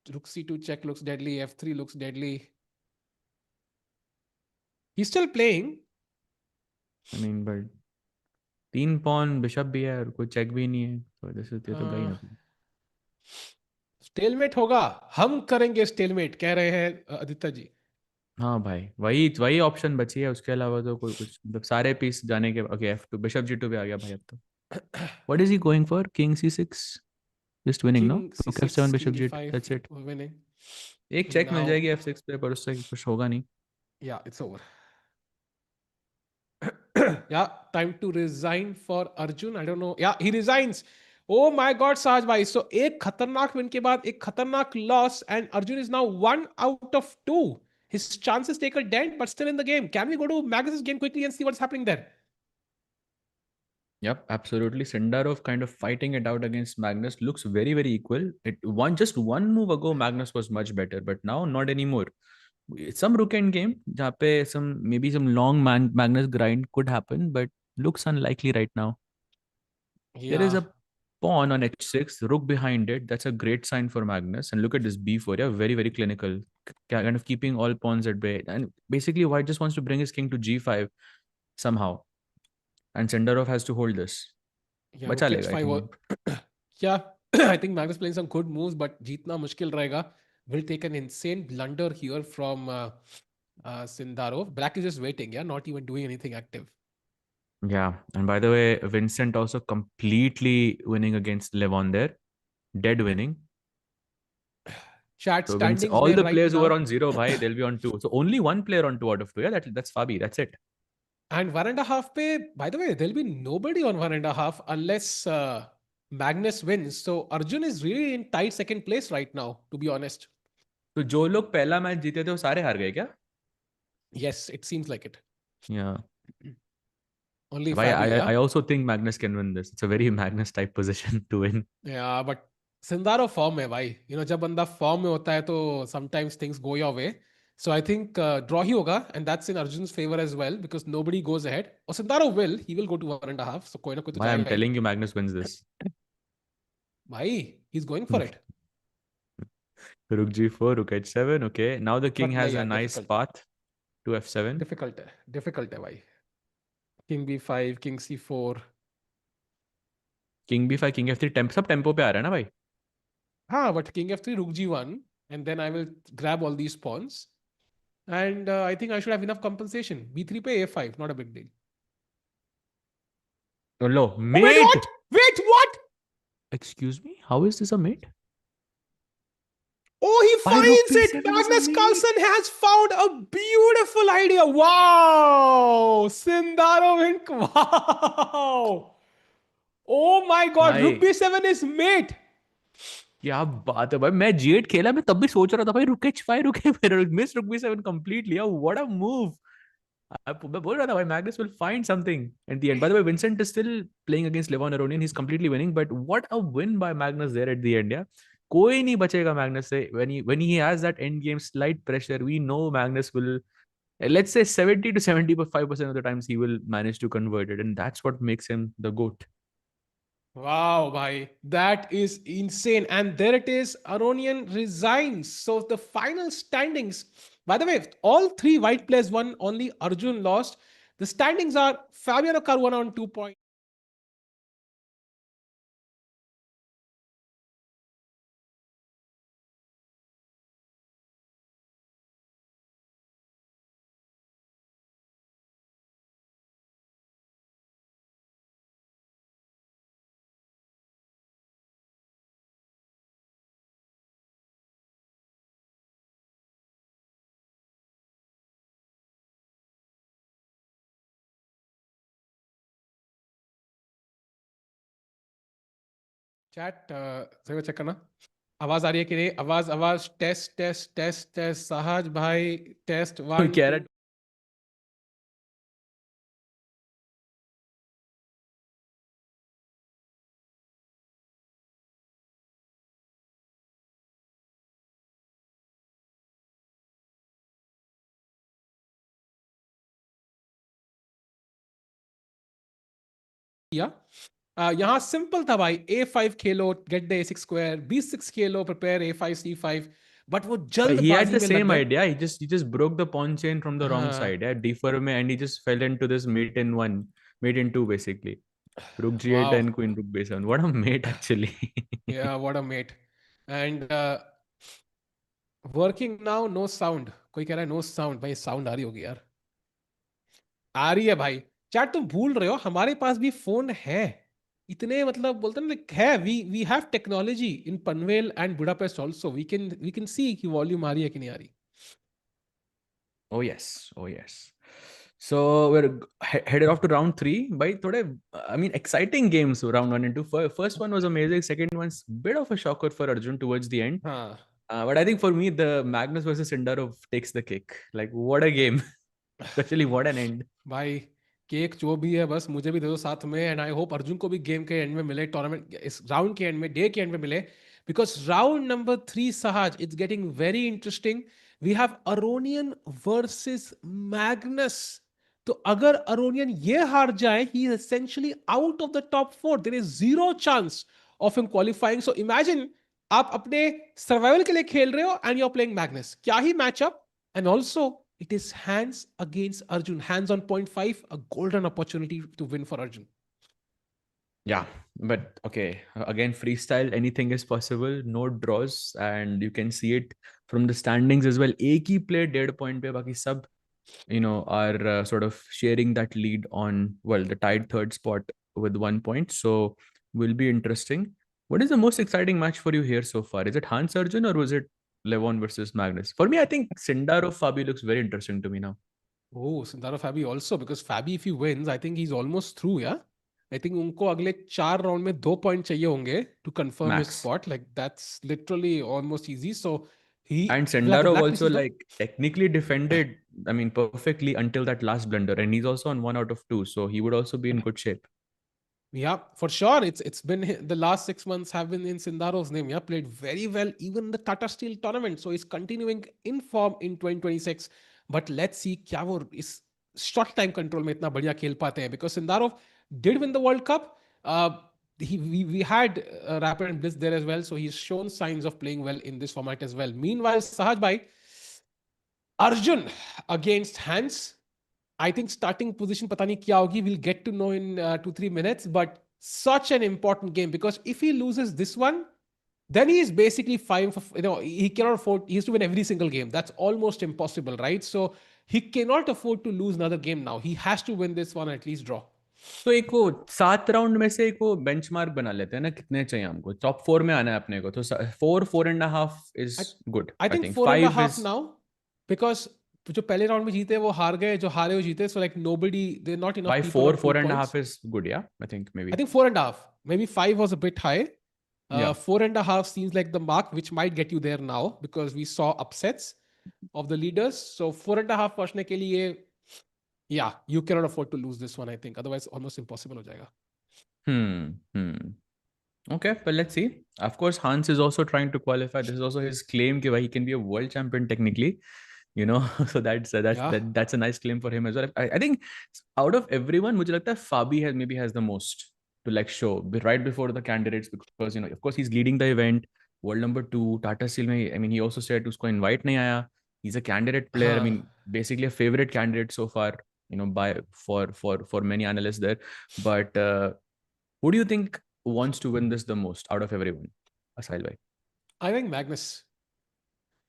Rook c2 check looks deadly. f3 looks deadly. He's still playing. I mean, but 3 pawn bishop भी है और कोई चेक भी नहीं है. तो जैसे ये तो गई हाँ. मतलब. स्टेलमेट होगा. हम करेंगे स्टेलमेट, कह रहे हैं आदित्य जी. हाँ भाई वही वही ऑप्शन बची है. उसके अलावा तो कोई कुछ मतलब सारे पीस जाने के. ओके F2 बिशप G2 पे आ गया भाई अब तो. What is he going for? King C6? Just winning, no? King Rook c6, F7, king Bishop G2. d5 That's it. winning. एक चेक मिल Now, जाएगी F6 पे पर उससे कुछ होगा नहीं. yeah, it's over. Yeah, time to resign for Arjun. I don't know. Yeah, he resigns. Oh my God, Sahaj bhai. So एक खतरनाक win के बाद एक खतरनाक loss and Arjun is now 1 out of 2. His chances take a dent, but still in the game. Can we go to Magnus's game quickly and see what's happening there? Yep, absolutely. Sindarov kind of fighting it out against Magnus looks very, very equal. Just one move ago, Magnus was much better, but now not anymore. Some rook end game, जहाँ पे maybe some long Magnus grind could happen, but looks unlikely right now. There is Yeah, a pawn on h6, rook behind it. That's a great sign for Magnus. And look at this b4. Yeah, very, very clinical. Kind of keeping all pawns at bay. And basically, White just wants to bring his king to g5 somehow. And Senderov has to hold this. yeah. बचा Rook लेगा, I h5. think. Yeah, I think Magnus playing some good moves, but जीतना मुश्किल रहेगा. Will take an insane blunder here from Sindarov. Black is just waiting. Yeah, not even doing anything active. Yeah. And by the way, Vincent also completely winning against Levon there. Dead winning. Chat So Vince, standings all there the right players who are now. on 0, bhai, they'll be on 2. So only one player on 2 out of 2. Yeah, that's Fabi. That's it. And 1.5 पे, by the way, there'll be nobody on 1.5 unless Magnus wins. So Arjun is really in tight second place right now, to be honest. तो जो लोग पहला match जीते थे वो सारे हार गए क्या? Yes, it seems like it. Yeah. Only Why Fabio, I yeah? I also think Magnus can win this. It's a very Magnus type position to win. Yeah, but Sindaro form है भाई. जब बंदा form में होता है तो sometimes things go your way. So I think draw ही होगा, and that's in Arjun's favor as well because nobody goes ahead. और Sindaro he will go to 1.5. So कोई ना कोई तो Why I'm जाएगा ही. telling you Magnus wins this. भाई, he's going for it. Rook g4, rook h7. Okay. Now the king But has नहीं a यार, nice difficult है. path to f7. Difficult है भाई. King b5, king c4. King b5, king f3. सब tempo पे आ रहा है ना भाई? हाँ, but king f3, rook g1, and then I will grab all these pawns. And I think I should have enough compensation. b3 पे a5, not a big deal. Oh, no, Oh wait, mate! what? Wait, what? Excuse me? How is this a mate? Oh, he Why rook finds it! b7 is a Magnus mate? Carlsen has found a beautiful idea. Wow! Sindarovink, wow! Oh my god, भाई rook b7 is mate! क्या बात है भाई, मैं g8 खेला, मैं तब भी सोच रहा था भाई रुक h5 रुके मिस रुक b7 completely, what a move. मैं बोल रहा था भाई Magnus will find something at the end. By the way, Vincent is still playing against Levon Aronian. He's completely winning, but what a win by Magnus there at the end. Yeah, कोई नहीं बचेगा Magnus से. When he has that end game slight pressure, we know Magnus will, let's say 70 to 75% of the times he will manage to convert it, and that's what makes him the GOAT. Wow, bhai, that is insane. And there it is. Aronian resigns. So the final standings. By the way, all three white players won. Only Arjun lost. The standings are Fabiano Caruana on 2 points. Chat जरा check करना. आवाज आ रही है कि नहीं? आवाज आवाज test test test test. सहज भाई, टेस्ट कोई 1 कह 2. रहा किया. यहाँ सिंपल था भाई. A5 Khelo, get the A6 square. B6 Khelo, prepare A5 C5. But वो But he had जल्दबाजी the में लग same गए. idea. He just broke the pawn chain from the wrong हाँ. side. Yeah, d4 में, and he just fell into this mate in one, mate in two basically. Rook g8 Wow. and queen rook b7. What a mate actually. Yeah, what a mate. And working now, no sound. कोई कह रहा है no sound. भाई sound आ रही होगी यार. आ रही है भाई. चैट, तुम भूल रहे हो हमारे पास भी फोन है. इतने मतलब बोलते हैं ना, like, है. We have technology in Panvel and Budapest also. We can see कि वॉल्यूम आ रही है कि नहीं आ रही. Oh yes, oh yes. So we're headed off to round three. By today, I mean exciting games. Round one and two. First one was amazing. Second one's bit of a shocker for Arjun towards the end. हाँ. But I think for me, the Magnus versus Sindarov takes the cake. Like what a game, especially what an end. भाई, cake जो भी है बस मुझे भी दे दो साथ में. एंड आई होप अर्जुन को भी गेम के एंड में मिले, टूर्नामेंट इस राउंड के एंड में, डे के एंड में मिले. Because round number 3, Sahaj, it's getting very interesting. We have Aronian versus Magnus. तो अगर अरोनियन ये हार जाए, he is essentially out of the top 4. There is zero chance of him qualifying. So imagine, आप अपने सर्वाइवल के लिए खेल रहे हो and you are playing Magnus. क्या ही matchup. And also it is hands against Arjun. Hands on point 5, a golden opportunity to win for Arjun. Yeah, but okay. Again, freestyle, anything is possible. No draws, and you can see it from the standings as well. एक ही player 1.5 point पे, बाकी सब are sort of sharing that lead on, well, the tied third spot with 1 point. So will be interesting. What is the most exciting match for you here so far? Is it Hans Arjun or was it Levon versus Magnus? For me, I think Sindarov Fabi looks very interesting to me now. Oh, Sindaro Fabi also, because Fabi, if he wins, I think he's almost through, yeah? I think उनको अगले 4 round में 2 point चाहिए होंगे to confirm his Max. spot. Like that's literally almost easy. So And he'll have the Sendarov black also pieces though. like technically defended, I mean, perfectly until that last blunder, and he's also on 1 out of 2, so he would also be in good shape. Yeah, for sure. It's been the last 6 months have been in Sindarov's name. Yeah, played very well even in the Tata Steel tournament. So he's continuing in form in 2026. But let's see क्या वो इस short time control में इतना बढ़िया खेल पाते हैं, because Sindarov did win the World Cup. We had Rapid and Bliss there as well, so he's shown signs of playing well in this format as well. Meanwhile, Sahaj bhai, Arjun against Hans. I think starting position पता नहीं क्या होगी. We'll get to know in 2-3 minutes. But such an important game, because if he loses this one, then he is basically fine for, he cannot afford. He has to win every single game. That's almost impossible, right? So he cannot afford to lose another game now. He has to win this one, at least draw. तो एक वो 7 round में से एक वो benchmark बना लेते हैं ना, कितने चाहिए हमको, टॉप 4 में आना है अपने को, तो 4.5 is I, good, I I think think four and a 5 half is now, because जो पहले राउंड में जीते वो हार गए, जो हारे वो जीते. So like nobody, there are not enough by people four on 2 points. 4.5 is good, yeah I think may I be. think 4.5. Maybe 5 was a bit high. या 4.5 seems like the mark, which might get you there now, because we saw upsets of the leaders. So 4.5 पहुंचने के लिए, yeah, you cannot afford to lose this one, I think. Otherwise, almost impossible हो जाएगा. हम्म. Okay, but let's see. Of course, Hans is also trying to qualify. This is also his claim that he can be a world champion technically, you know. So Yeah. that's a nice claim for him as well. I think out of everyone, मुझे लगता है Fabi has the most to like show right before the candidates, because you know, of course, he's leading the event, world number 2, Tata Steel में. I mean, he also said उसको invite नहीं आया. He's a candidate player. I हाँ. mean, basically a favorite candidate so far, you know, by for many analysts there. But who do you think wants to win this the most out of everyone? Asile bhai. I think Magnus.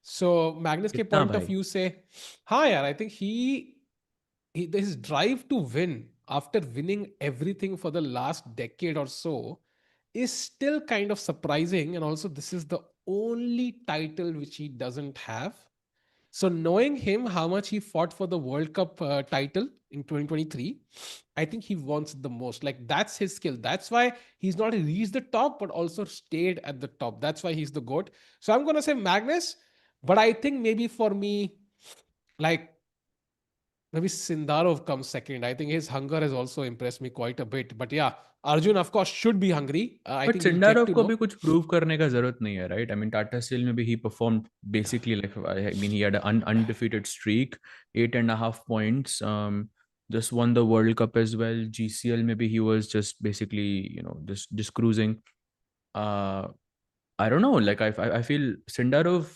So Magnus के कितना point of भाई? view से, हाँ यार, I think his drive to win after winning everything for the last decade or so is still kind of surprising. And also, this is the only title which he doesn't have. So knowing him, how much he fought for the World Cup title in 2023, I think he wants the most. Like that's his skill. That's why he's not reached the top, but also stayed at the top. That's why he's the GOAT. So I'm gonna say Magnus, but I think maybe for me, like maybe Sindarov comes second. I think his hunger has also impressed me quite a bit. But yeah, Arjun, of course, should be hungry. I But think we'll get Sindarov to को भी know. कुछ prove करने का जरूरत नहीं है, right? I mean, Tata Steel में भी he performed basically like, I mean, he had an undefeated streak, 8.5 points. Just won the World Cup as well. GCL maybe he was just basically, you know, just cruising. Uh, I don't know. Like I feel Sindarov,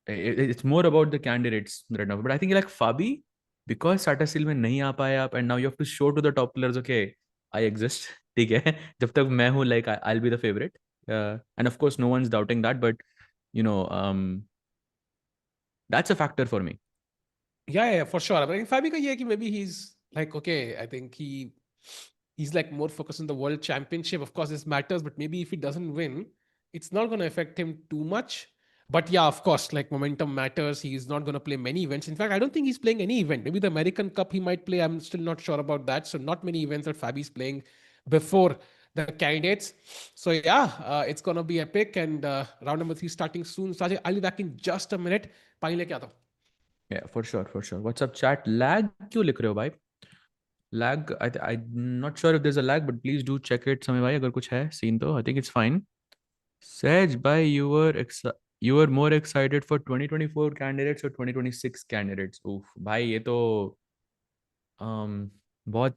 it's more about the candidates right now. But I think like Fabi, because Tata Steel में नहीं आ पाए आप, and now you have to show to the top players, okay, I exist. ठीक है, जब तक मैं हूँ, like I'll be the favorite. And of course, no one's doubting that. But you know, that's a factor for me. Yeah, for sure. But in Fabi ka ye hai ki maybe he's like, okay, I think he's like more focused on the world championship. Of course, this matters, but maybe if he doesn't win, it's not going to affect him too much. But yeah, of course, like momentum matters. He's not going to play many events. In fact, I don't think he's playing any event. Maybe the American Cup he might play. I'm still not sure about that. So not many events that Fabi's playing before the candidates. So yeah, it's going to be epic. And round number 3 starting soon. Sajay, I'll be back in just a minute. पानी लेके आता हूँ. Yeah, for sure, for sure. What's up, chat? Lag क्यों लिख रहे हो भाई? Lag. I'm not sure if there's a lag, but please do check it. समय भाई अगर कुछ है सीन तो I think it's fine. Sej, bhai, you were more excited for 2024 candidates or 2026 candidates? Oof, भाई ये तो बहुत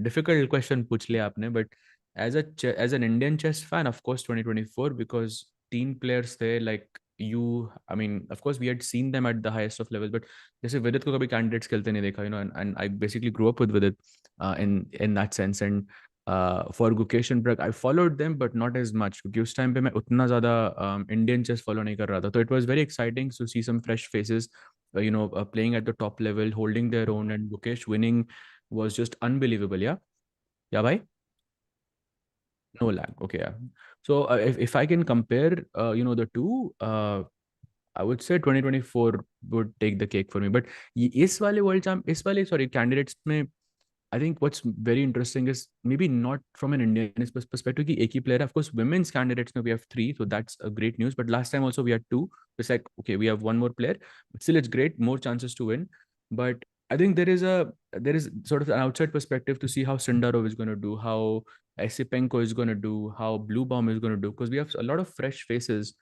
डिफिकल्ट क्वेश्चन पूछ लिया आपने. But as an Indian chess fan, of course 2024, because 3 players थे like you. I mean of course we had seen them at the highest of level, but जैसे विदित को कभी कैंडिडेट्स खेलते नहीं देखा, you know. And I basically grow up with Vidit in that sense. And for Gukesh and Pragg I followed them but not as much, क्योंकि उस time पे मैं उतना ज़्यादा इंडियन चेस फॉलो नहीं कर रहा था. तो it was very exciting to see some fresh faces, playing at the top level, holding their own, and Mukesh winning was just unbelievable. Yeah, yeah, bhai. No lag. Okay, yeah. So if I can compare, the two, I would say 2024 would take the cake for me. But इस वाले world champ इस वाले sorry candidates में I think what's very interesting is maybe not from an Indian perspective कि एक ही player है. Of course, women's candidates now we have three, so that's a great news. But last time also we had two. It's like okay, we have one more player, but still it's great, more chances to win. But I think there is sort of an outside perspective to see how Sindarov is going to do, how Esipenko is going to do, how Bluebaum is going to do, because we have a lot of fresh faces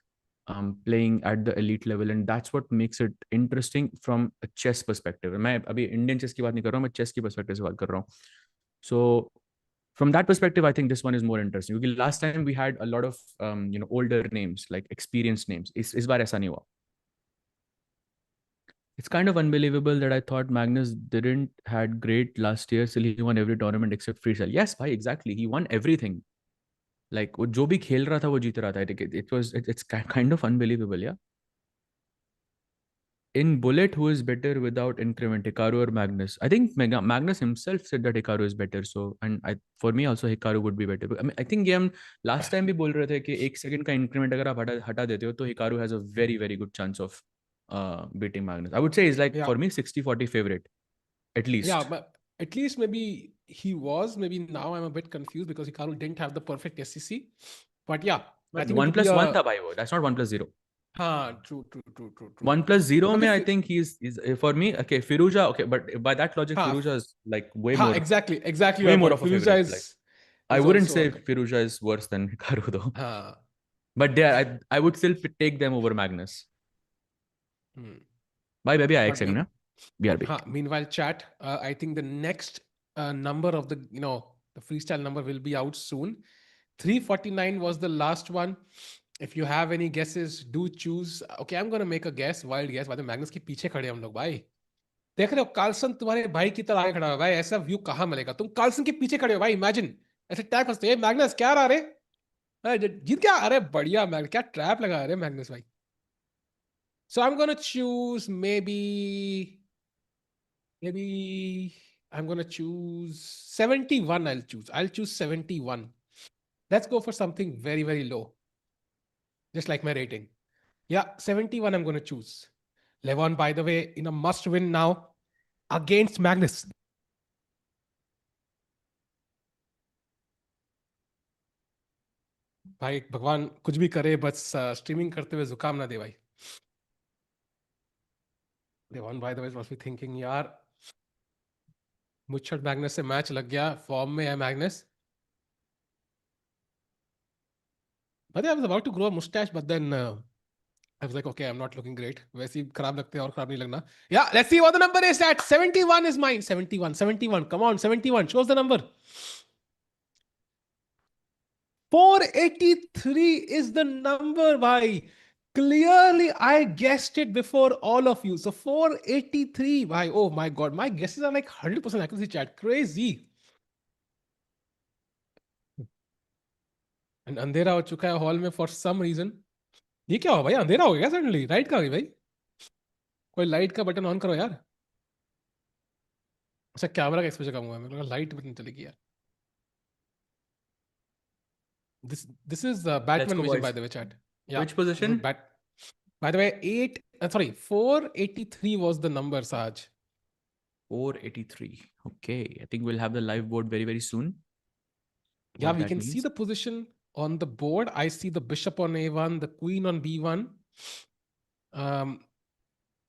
playing at the elite level, and that's what makes it interesting from a chess perspective. मैं अभी Indian chess की बात नहीं कर रहा हूँ, मैं chess की perspective से बात कर रहा हूँ. So from that perspective, I think this one is more interesting. Because last time we had a lot of older names, like experienced names. इस बार ऐसा नहीं हुआ. It's kind of unbelievable that I thought Magnus didn't had great last year, still he won every tournament except Freestyle. Yes, bhai, exactly. He won everything. Like वो जो भी खेल रहा था वो जीत रहा था. It's kind of unbelievable, yeah. In Bullet, who is better without increment, Hikaru or Magnus? I think Magnus himself said that Hikaru is better. So, and for me also Hikaru would be better. I mean, I think हम last time भी बोल रहे थे कि 1 second का increment अगर आप हटा देते हो तो Hikaru has a very very good chance of beating Magnus. I would say he's like Yeah. for me 60-40 favorite at Yeah, least. but at least maybe he was. Maybe now I'm a bit confused because Hikaru didn't have the perfect SCC. But yeah, I But think it one would be plus one a. था भाई वो. That's not 1+0. True. 1+0 Okay, में I think he's for me okay Firuza okay but by that logic हाँ, Firuza is like exactly way your more point. of a Firuza favorite. Like I is wouldn't also say a. Firuza is worse than Hikaru though. हाँ. But I would still take them over Magnus. Hmm. Bye baby, I But second mean, yeah. BRB. meanwhile, chat. I think the next number of the freestyle number will be out soon. 349 was the last one. If you have any guesses, do choose. Okay, I'm gonna make a guess, wild guess. बाद में Magnus के पीछे खड़े हम लोग भाई. देख रहे हो कार्लसन तुम्हारे भाई की तरह आगे खड़ा है भाई. ऐसा व्यू कहाँ मिलेगा? तुम कार्लसन के पीछे खड़े हो भाई. इमेजिन ऐसे टैग फंसते हैं. मैग्नस क्या रहा रे? जीत क्या? अरे बढ़िया मैग्नस. क्या ट्रैप लगा रहे मैग्नस भाई. So I'm gonna choose maybe I'm gonna choose 71. I'll choose 71. Let's go for something very very low, just like my rating. Yeah, 71 I'm gonna choose. Levon, by the way, in a must win now against Magnus. भाई भगवान कुछ भी करे बस streaming करते हुए जुकाम ना दे भाई. Levon, by the way, must be thinking यार मुच्छट मैग्नस से मैच लग गया. फॉर्म में है Magnus. But I was about to grow a mustache, but then I was like, okay, I'm not looking great. वैसे ही खराब लगते हैं और खराब नहीं लगना. Yeah, let's see what the number is at. 71 is mine. 71. Come on, 71. Shows the number. 483 is the number, bhai. Clearly, I guessed it before all of you. So 483, bhai. Oh my god, my guesses are like 100% accuracy, chat. Crazy. And अंधेरा हो चुका है hall में for some reason. ये क्या हो भाई? अंधेरा हो गया सडनली. राइट कहाँ गई भाई? कोई लाइट का बटन ऑन करो यार. अच्छा कैमरा का एक्सपोजर कम हुआ है. मेरे को लाइट बटन चलेगी यार. This is Let's Batman go vision, by boys. the way, chat. Yeah, Which this is position? bat. By the way, 483 was the number, Saj. 483. Okay, I think we'll have the live board very very soon. Yeah, What we that can see means. the position on the board. I see the bishop on A1, the queen on B1.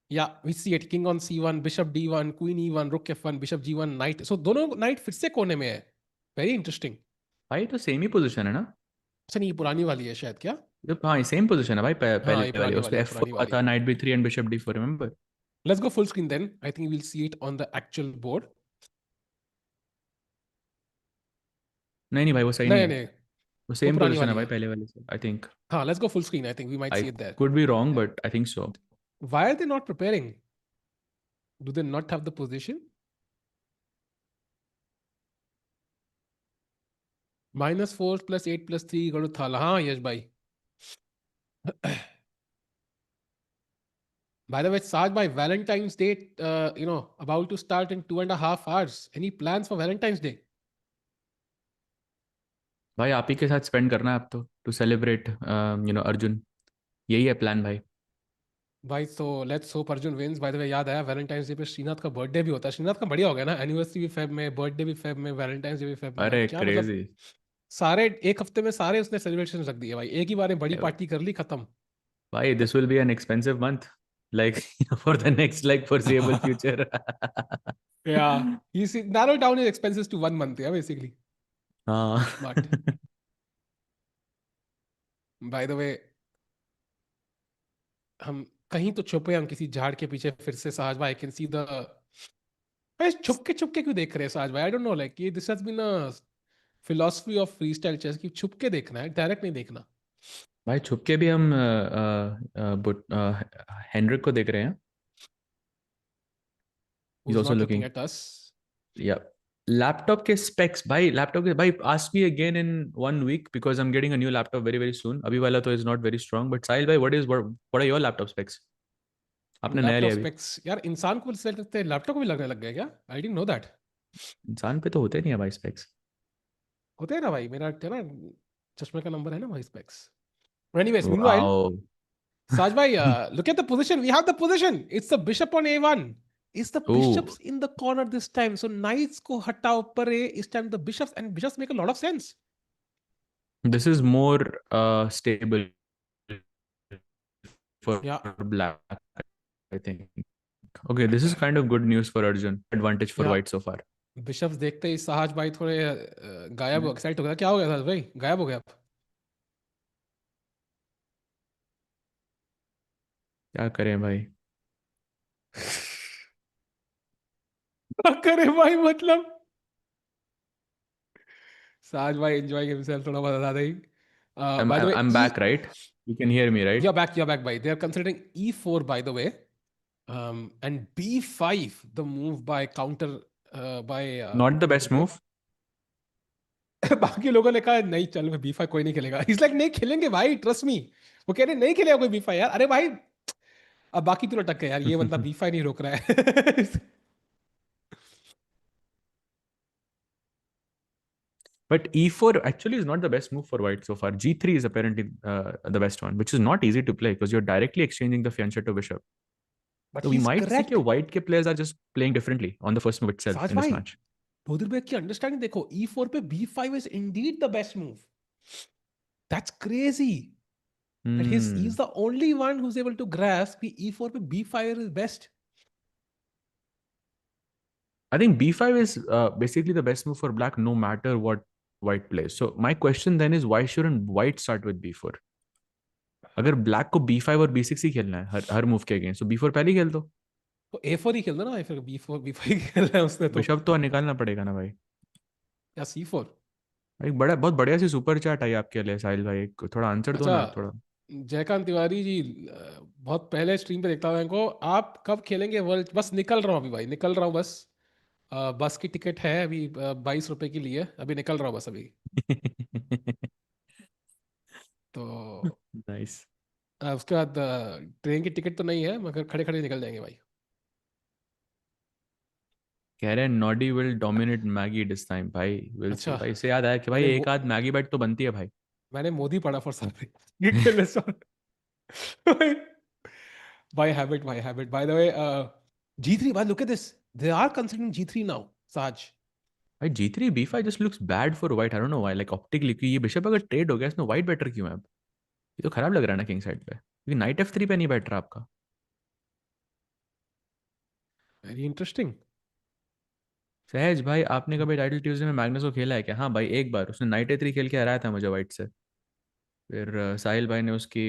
Yeah, we see it. King on C1, bishop D1, queen E1, rook F1, bishop G1, knight. So दोनों knight फिर से कोने में है. Very interesting. भाई तो same ही position है ना. अच्छा नहीं, ये पुरानी वाली है शायद क्या? तो हाँ सेम पोजीशन है भाई हाँ, पहले ये वाली पुरानी उस वाली पे है, F4 पुरानी हुआ वाली था है. knight B3 and bishop D4 remember. Let's go full screen then. I think we'll see it on the actual board. नहीं नहीं भाई वो सही नहीं नहीं है. नहीं, वो वो सेम पुरानी पोजीशन है वाली भाई है. पहले वाले से आई थिंक. हाँ, let's go full screen. I think we might I see it there. could be wrong but I think so. Why are they not preparing? Do they not have the position? -4 + 8 + 3 equal to Thala. हाँ यश भाई. By the way, Saj, by Valentine's Day, about to start in 2.5 hours. Any plans for Valentine's Day? भाई आप ही के साथ spend करना है अब तो टू सेलिब्रेट अर्जुन. यही है प्लान भाई. भाई तो let's hope Arjun wins. By the way याद आया, वैलेंटाइंस डे पे श्रीनाथ का बर्थडे भी होता है। श्रीनाथ का बढ़िया हो गया ना, एनिवर्सरी भी फेब में, बर्थडे भी फेब में, वैलेंटाइंस डे भी फेब में। भाई अरे क्या मतलब, क्रेजी। सारे एक हफ्ते में सारे उसने सेलिब्रेशन रख दिए भाई, एक ही बार में बड़ी पार्टी कर ली, खत्म। भाई this will be an expensive month, like for the next like foreseeable future. Yeah, he's narrowed down his expenses to 1 month, yeah, basically. हाँ. Smart. By the way, हम कहीं तो छुपे, हम किसी झाड़ के पीछे फिर से सहज भाई, आई कैन सी द। भाई छुप के क्यों देख रहे हैं सहज भाई? आई डोंट नो, लाइक ये this has been a philosophy of free style chess की, छुप के देखना है, डायरेक्ट नहीं देखना। भाई छुप के भी हम हेनरिक को देख रहे हैं. He's Who's also not looking looking. at us? Yeah. Laptop के स्पेक्स भाई, लैपटॉप के भाई ask me again in 1 week because I'm getting a new laptop very very soon. अभी वाला तो is not very strong, but साहिल भाई what are your laptop specs? आपने नया लैपटॉप लिया अभी. स्पेक्स यार, इंसान को सिलेक्ट करते हैं, लैपटॉप को भी लगने लग गया क्या? I didn't know that. इंसान पे तो होते नहीं है भाई स्पेक्स. होते हैं ना भाई, मेरा है ना, चश्मे का नंबर है ना भाई, specs. Anyways, meanwhile, wow. Saj bhai, look at the position. We have the position. It's the bishop on a1. Is the bishops Oh, in the corner this time? So knights ko hata upar hai. This time the bishops, and bishops make a lot of sense. this is more stable for Yeah, black, I think. Okay, this is kind of good news for Arjun. Advantage for yeah. white so far. Bishops देखते ही सहज भाई थोड़े गायब हो, excite हो गया। क्या हो गया सहज भाई, गायब हो गया आप? क्या करें भाई. क्या करे भाई मतलब? सहज भाई enjoying himself थोड़ा बहुत ज्यादा ही। I'm By the way, I'm back, right? You can hear me, right? you're back, भाई. They are considering e4 by the way. And b5, the move by counter by Not the best Durbek. move. बाकी लोगों ने कहा नहीं चल, B5 कोई नहीं खेलेगा। इस लाइक नहीं खेलेंगे भाई, ट्रस्ट मी। वो कह रहे नहीं खेलेगा कोई बी5 यार। अरे भाई, अब बाकी तू लटक गए यार, ये बंदा बी5 नहीं रोक रहा है। But e4 actually is not the best move for white so far. g3 is apparently the best one, which is not easy to play because you're directly exchanging the fianchet to bishop. But So he we is might see correct. that white ke players are just playing differently on the first move itself साज in this भाई, match. Durbek की understanding देखो, e4 पे b5 is indeed the best move. That's crazy that he is Hmm. The only one who is able to grasp कि e4 पे b5 is best. I think b5 is basically the best move for black no matter what white plays. So my question then is why shouldn't white start with b4? अगर black को b5 और b6 ही खेलना है हर move के against तो b4 पहले ही खेल दो. तो ए4 ही खेलना ना भाई, फिर बी4 बी5 खेलना है उसने तो। बिशप तो निकालना पड़ेगा ना भाई. या सी4। एक बड़ा बहुत बढ़िया सी सुपर चैट आई आपके लिए साहिल भाई, एक थोड़ा आंसर दो अच्छा, ना थोड़ा. जयकांत तिवारी जी, बहुत पहले स्ट्रीम पे देखता हूँ इनको। आप कब खेलेंगे वर्ल्ड? बस निकल रहा हूँ अभी भाई, निकल रहा हूँ बस। बस की टिकट है अभी 22 रुपए के लिए, अभी निकल रहा हूँ बस अभी। तो नाइस. उसके बाद ट्रेन की टिकट तो नहीं है, मगर खड़े खड़े निकल जाएंगे भाई। कह रहे हैं Noddy will dominate Maggi this time. भाई विल सी अच्छा, भाई. इससे याद आया कि भाई मैंने एक आध मैगी बैट तो बनती है भाई. मैंने मोदी पढ़ा फॉर समथिंग। ये खेलने से भाई हैबिट, भाई habit. Bye the way, G3, भाई look at this, they are considering G3 now, Saaj. भाई g3 b5 just looks bad for white. I don't know why, like optically कि ये बिशप अगर ट्रेड हो गया इसमें व्हाइट बेटर क्यों है अब. ये तो खराब लग रहा है ना किंग साइड पे, क्योंकि नाइट f3 पे नहीं बैठ रहा आपका. Very interesting. सहज भाई आपने कभी टाइटल ट्यूसडे में मैग्नस को खेला है क्या? हाँ भाई एक बार उसने नाइट ए3 खेल के हराया था मुझे व्हाइट से. फिर साहिल भाई ने उसकी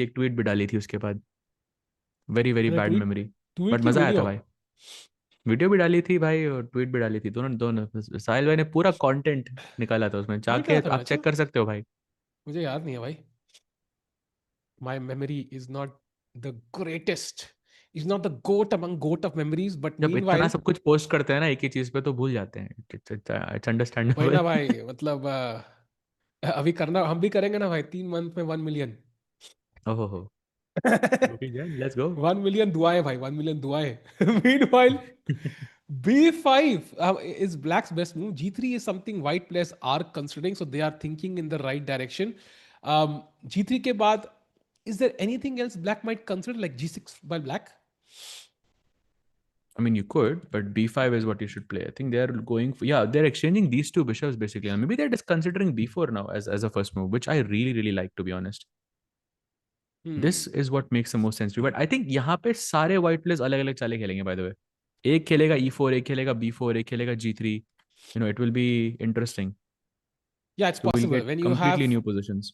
एक ट्वीट भी डाली थी उसके बाद. वेरी वेरी मैंने bad tweet memory. Tweet but की मजा आया था वीडियो? भाई. वीडियो भी डाली थी भाई और ट्वीट भी डाली थी, दोनों दोनों. साहिल भाई ने पूरा कंटेंट निकाला था उसमें, ट्वीट जाके करा था मैंने, आप अच्छा। चेक कर सकते हो भाई. मुझे याद नहीं है भाई। My memory is not the greatest, is not the GOAT among GOAT of memories, but जब इतना मीनवाइल। सब कुछ पोस्ट करते हैं ना एक ही चीज पे तो भूल जाते हैं. इट्स वही अंडरस्टैंडेबल. ना भाई, मतलब अभी करना, हम भी करेंगे ना भाई, 3 मंथ में 1 मिलियन। ओहो हो. Let's go. 1 मिलियन दुआएं भाई, 1 मिलियन दुआएं। Meanwhile, B5 is black's best move. G3 is something white players are considering, so they are thinking in the right direction. G3 के बाद Is there anything else black might consider, like g6 by black? I mean, you could, but b5 is what you should play. I think they're going for, yeah, they're exchanging these two bishops basically. And maybe they're just considering b4 now as a first move, which I really, really like, to be honest. This Hmm. is what makes the most sense to me. But I think यहाँ पे सारे white players अलग अलग चालें खेलेंगे, by the way. एक खेलेगा e4, एक खेलेगा b4, एक खेलेगा g3. It will be interesting. Yeah, it's So we'll possible get when you completely have, new positions.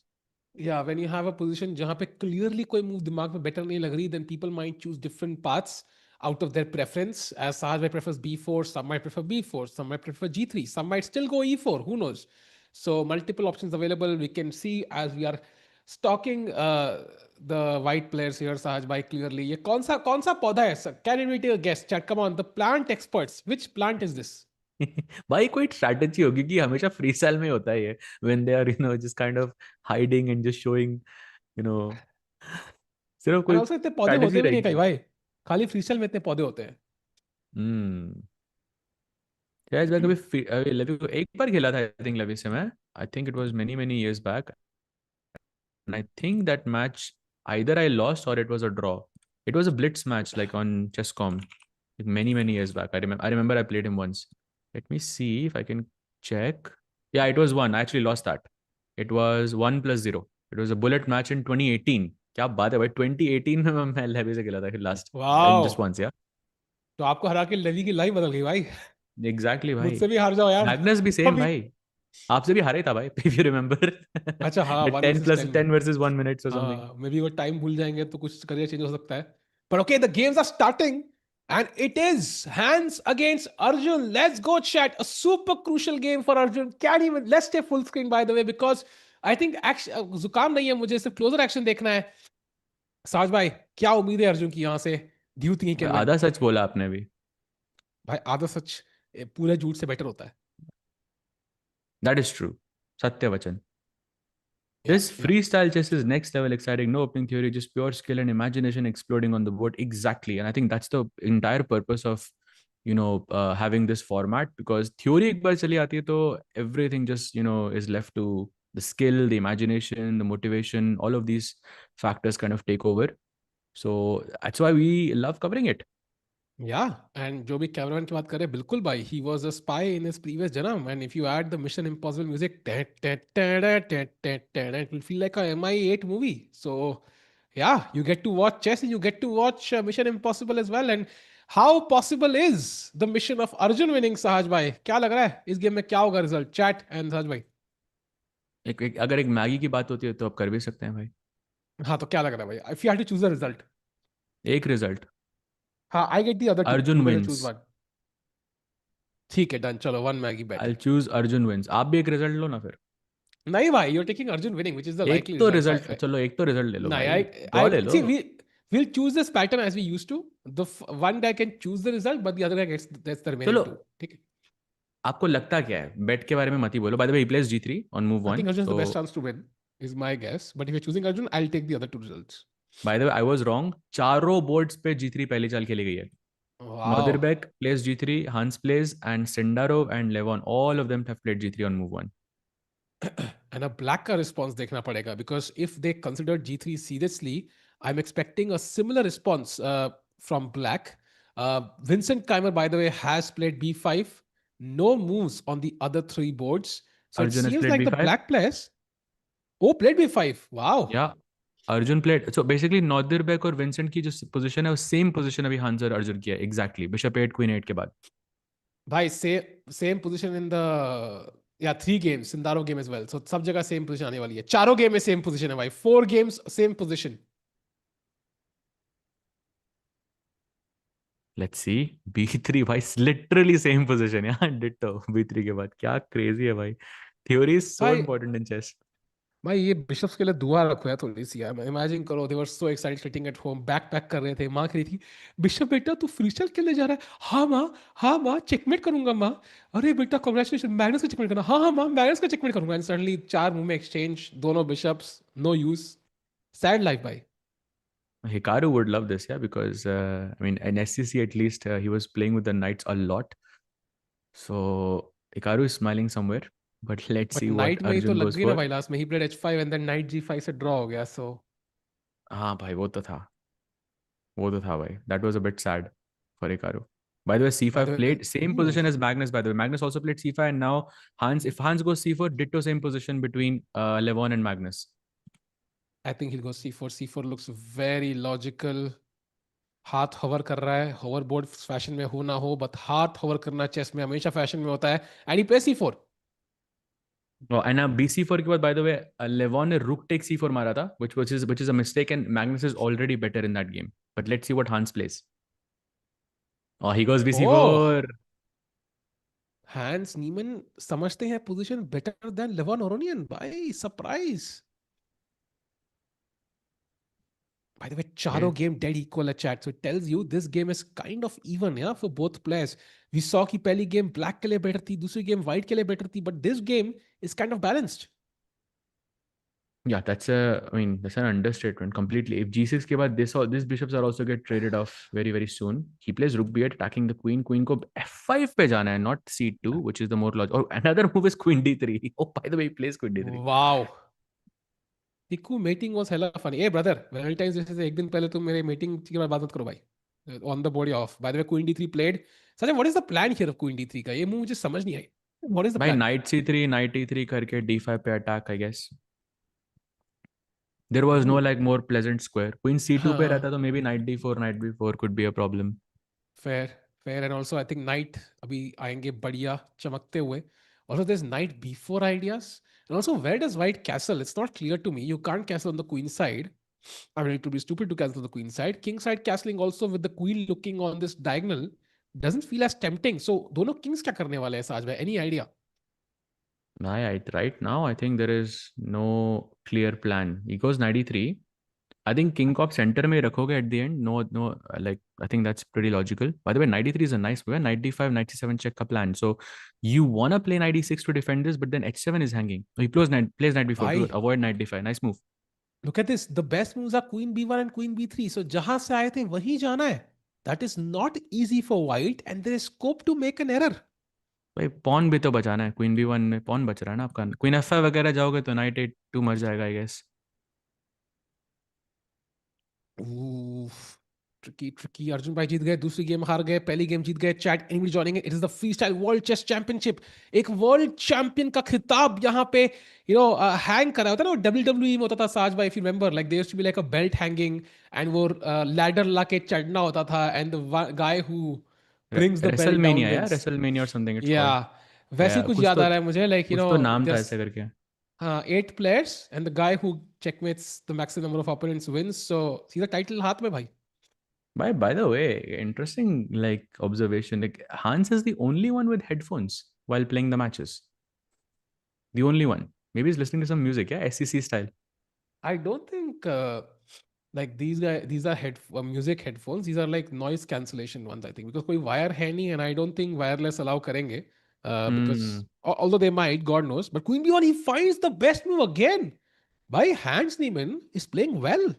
yeah, when you have a position जहाँ पे clearly कोई move दिमाग में better नहीं लग रही, then people might choose different paths out of their preference. As Sahaj might prefers b4, some might prefer b4, some might prefer g3, some might still go e4. Who knows? So multiple options available. We can see as we are stalking the white players here, Sahaj bhai, clearly. ये कौन सा पौधा है? Sir? Can you take a guess? Chat, come on. The plant experts. Which plant is this? भाई कोई strategy होगी कि हमेशा फ्री स्टाइल में होता है ये, when they are just kind of hiding and just showing, you know सिर्फ And कोई also इतने पौधे स्ट्रैटेजी होते भी नहीं कहीं रहेगी. भाई. खाली फ्रीस्टाइल में इतने पौधे होते हैं. हम्म. यस, मैं कभी लेवी को एक बार खेला था, आई थिंक लेवी से मैं. I think it was many many years back. And I think that match either I lost or it was a draw. It was a blitz match like on Chesscom like many many years back. I remember I played him once. Let me see if I can check. Yeah, it was one. I actually lost that. It was 1+0. It was a bullet match in 2018. क्या बात है भाई, 2018 में मैं levy से खेला था last. Just wow. Once, या. तो आपको हरा के लेवी की लाइफ बदल गई भाई. एग्जैक्टली भाई. मुझसे भी हार जाओ यार. मैग्नस भी सेम अभी. भाई. आपसे भी हारे था भाई, इफ यू रिमेंबर. अच्छा हाँ, the one 10 versus plus ten. 10 versus 1 minutes और समथिंग. हाँ, मे बी वो टाइम भूल जाएंगे तो कुछ करियर चेंज हो सकता है. पर okay, the games are starting and it is Hans against Arjun. Let's go chat. A super crucial game for Arjun. Can even let's stay full screen by the way, because I think जुकाम नहीं है, मुझे सिर्फ closure action देखना है. साज भाई, क्या उम्मीद है अर्जुन की यहाँ से? Do you think he can win? आधा सच बोला आपने भी. भाई आधा सच पूरे झूठ से बेटर होता है. That is true. सत्य वचन. या This freestyle chess is next level exciting. No opening theory, just pure skill and imagination exploding on the board. Exactly. And I think that's the entire purpose of, having this format, because theory एक बार चली आती है तो everything just, is left to the skill, the imagination, the motivation, all of these factors kind of take over. So that's why we love covering it. Yeah and जो भी cameraman की बात करे, बिल्कुल भाई, he was a spy in his previous जन्म. And if you add the Mission Impossible music, it will feel like a MI8 movie. So yeah, you get to watch chess and you get to watch Mission Impossible as well. And how possible is the mission of Arjun winning, Sahaj भाई? क्या लग रहा है इस game में क्या होगा result? Chat and Sahaj भाई. अगर एक मैगी की बात होती है तो आप कर भी सकते हैं भाई. हाँ, तो क्या लग रहा है भाई? If you had to choose a result. एक रिजल्ट. हाँ, I get the other two, Arjun you get to choose wins. One. ठीक है, डन. चलो, one Maggi bet. I choose Arjun wins. आप भी एक रिजल्ट लो ना फिर. नहीं भाई, you're taking Arjun winning, which is the एक likely तो result. So रिजल्ट, चलो एक तो रिजल्ट ले लो no, भाई. I ड्रॉ ले लो. see. We'll choose this pattern as we used to. One guy can choose the result, but the other guy gets the remaining चलो, two. ठीक है. आपको लगता क्या है, बेट के बारे में मत ही बोलो. By the way, he plays जी3 on move I one. think Arjun has the तो best chance to win, is my guess. But if you're choosing Arjun, I'll take the other two results. Bye the way, I was wrong. चारों boards पे जी3 पहली चाल खेली गई है. Wow. नॉदिरबेक place जी3, हंस place, and Sindarov and लेवॉन, all of them have played जी3 on move one. And a black का response देखना पड़ेगा, because if they consider G3 seriously, I'm expecting a similar response from black. Vincent Keimer, by the way, has played B5. No moves on the other three boards. So it Arjun has seems played like the b5. black players. Oh, played B5. Wow. या, Arjun played. So basically नॉदिरबेक और Vincent की जो position है वो same position अभी हंस और अर्जुन की है. एग्जैक्टली, बिशप 8 क्वीन 8 के बाद. भाई same position in the, yeah, three games Sindaro game as well. So सब जगह same position आने वाली है. चारों game में same position है भाई. 4 games same position. Let's see. b3 भाई, लिटरली सेम पोजीशन यार, डिट्टो b3 के बाद. क्या क्रेजी है भाई. थ्योरी इज सो भाई इंपॉर्टेंट इन चेस. भाई ये बिशप्स के लिए दुआ रखो यार थोड़ी सी यार. इमेजिन करो, they were so excited sitting at home, back pack कर रहे थे. माँ कह रही थी, बिशप बेटा तू फ्रीस्टाइल खेलने जा रहा है? हाँ माँ, हाँ माँ, चेकमेट करूंगा माँ. अरे बेटा कांग्रेचुलेशन, मैग्नस का चेकमेट करना. हाँ हाँ माँ, मैग्नस का चेकमेट करूंगा. एंड सडनली 4 मूव में एक्सचेंज, दोनों bishops, no use. Sad life भाई. Hikaru would love this, yeah, because I mean, in SCC at least, he was playing with the knights a lot. So Hikaru is smiling somewhere, but let's but see what night में ही तो Arjun लग goes गई ना for. भाई last में. He played H5 and then knight G5 से draw हो गया. सो हाँ भाई, वो तो था भाई. That was a bit sad for Hikaru. By the way, by the C5 way, played same position as Magnus. By the way, Magnus also played C5, and now Hans. If Hans goes C4, ditto same position between Levon and Magnus. I think hill go C4. C4 looks very logical. हाथ hover कर रहा है, hover board fashion में हो ना हो, but हाथ hover करना चेस में हमेशा फैशन में होता है. And he play C4. Oh, and now BC4 के बाद, by the way, Levon ने rook take C4 मारा था, which is a mistake, and Magnus is already better in that game. But let's see what Hans plays. Oh, he goes oh, BC4. Hans Niemann समझते हैं position better than Levon Aronian. भाई surprise. By the way, Yeah. Charo game dead equal at chat. So it tells you this game is kind of even, yeah, for both players. We saw कि पहली game black के लिए better थी, दूसरी game white के लिए better थी, but this game is kind of balanced. Yeah, I mean, that's an understatement completely. If G6 के बाद these bishops are also get traded off very, very soon. He plays rook b8, attacking the queen. Queen को F5 पे जाना है, not C2, which is the more logical. Oh, another move is queen D3. Oh, by the way, he plays queen D3. Wow. Tiku meeting was hella funny. Hey brother, Valentine's Day से एक दिन पहले तुम मेरे meeting के बाद बात मत करो भाई. On the body off. By the way, Queen D3 played. Sajay, what is the plan here of Queen D3 का? ये move मुझे समझ नहीं आई. What is the भाई plan? knight C3, knight E3 करके D5 पे attack, I guess. There was no Ooh. like more pleasant square. Queen C2 पे हाँ. रहता तो maybe knight D4, knight B4 could be a problem. Fair, fair, and also I think knight अभी आएंगे बढ़िया चमकते हुए. Also, there's knight b4 ideas, and also where does white castle? It's not clear to me. You can't castle on the queen side. I mean, it would be stupid to castle on the queen side. King side castling also with the queen looking on this diagonal doesn't feel as tempting. So दोनों kings क्या करने वाले हैं साज भाई? Any idea? Right now, I think there is no clear plan. He goes 93. I think king cop center में रखोगे at the end. No, no, like I think that's pretty logical. By the way, 93 is a nice move. Knight d5, knight c7 check का plan. So you wanna play knight d6 to defend this, but then h7 is hanging. So he plays knight b4 to भाई, avoid knight d5. Nice move. look at this. The best moves are queen b1 and queen b3. So जहां से आए थे वहीं जाना है. That is not easy for white, and there is scope to make an error. भाई pawn भी तो बचाना है. क्वीन b1 में पॉन बच रहा है ना आपका. क्वीन f5 वगैरह जाओगे तो knight a2 मर जाएगा I guess. Tricky tricky. Arjun भाई जीत गए, दूसरी गेम हार गए, पहली गेम जीत गए. Chat anybody joining it is the free style world chess championship. एक वर्ल्ड चैंपियन का खिताब यहाँ पे हैंग करा होता है ना. वो WWE में होता था साज भाई, if you remember, like there used to be like a belt hanging, and वो लैडर ला के चढ़ना होता था, and the guy who brings the belt down WrestleMania, या विंस. रेसलमेनिया और समथिंग इट्स या कॉल्ड. वैसे कुछ कुछ याद तो आ रहा है मुझे, लाइक कुछ तो नाम था दिस. ऐसे करके. हाँ, 8 players and the guy who checkmates the maximum number of opponents wins. So सीधा टाइटल हाथ में भाई. By the way, interesting like observation. Like Hans is the only one with headphones while playing the matches. The only one. Maybe he's listening to some music, yeah, SEC style. I don't think like these are music headphones. These are like noise cancellation ones, I think, because कोई wire है नहीं, and I don't think wireless allow करेंगे. Because Hmm. although they might, God knows. But Queen B1, he finds the best move again. By Hans Niemann is playing well.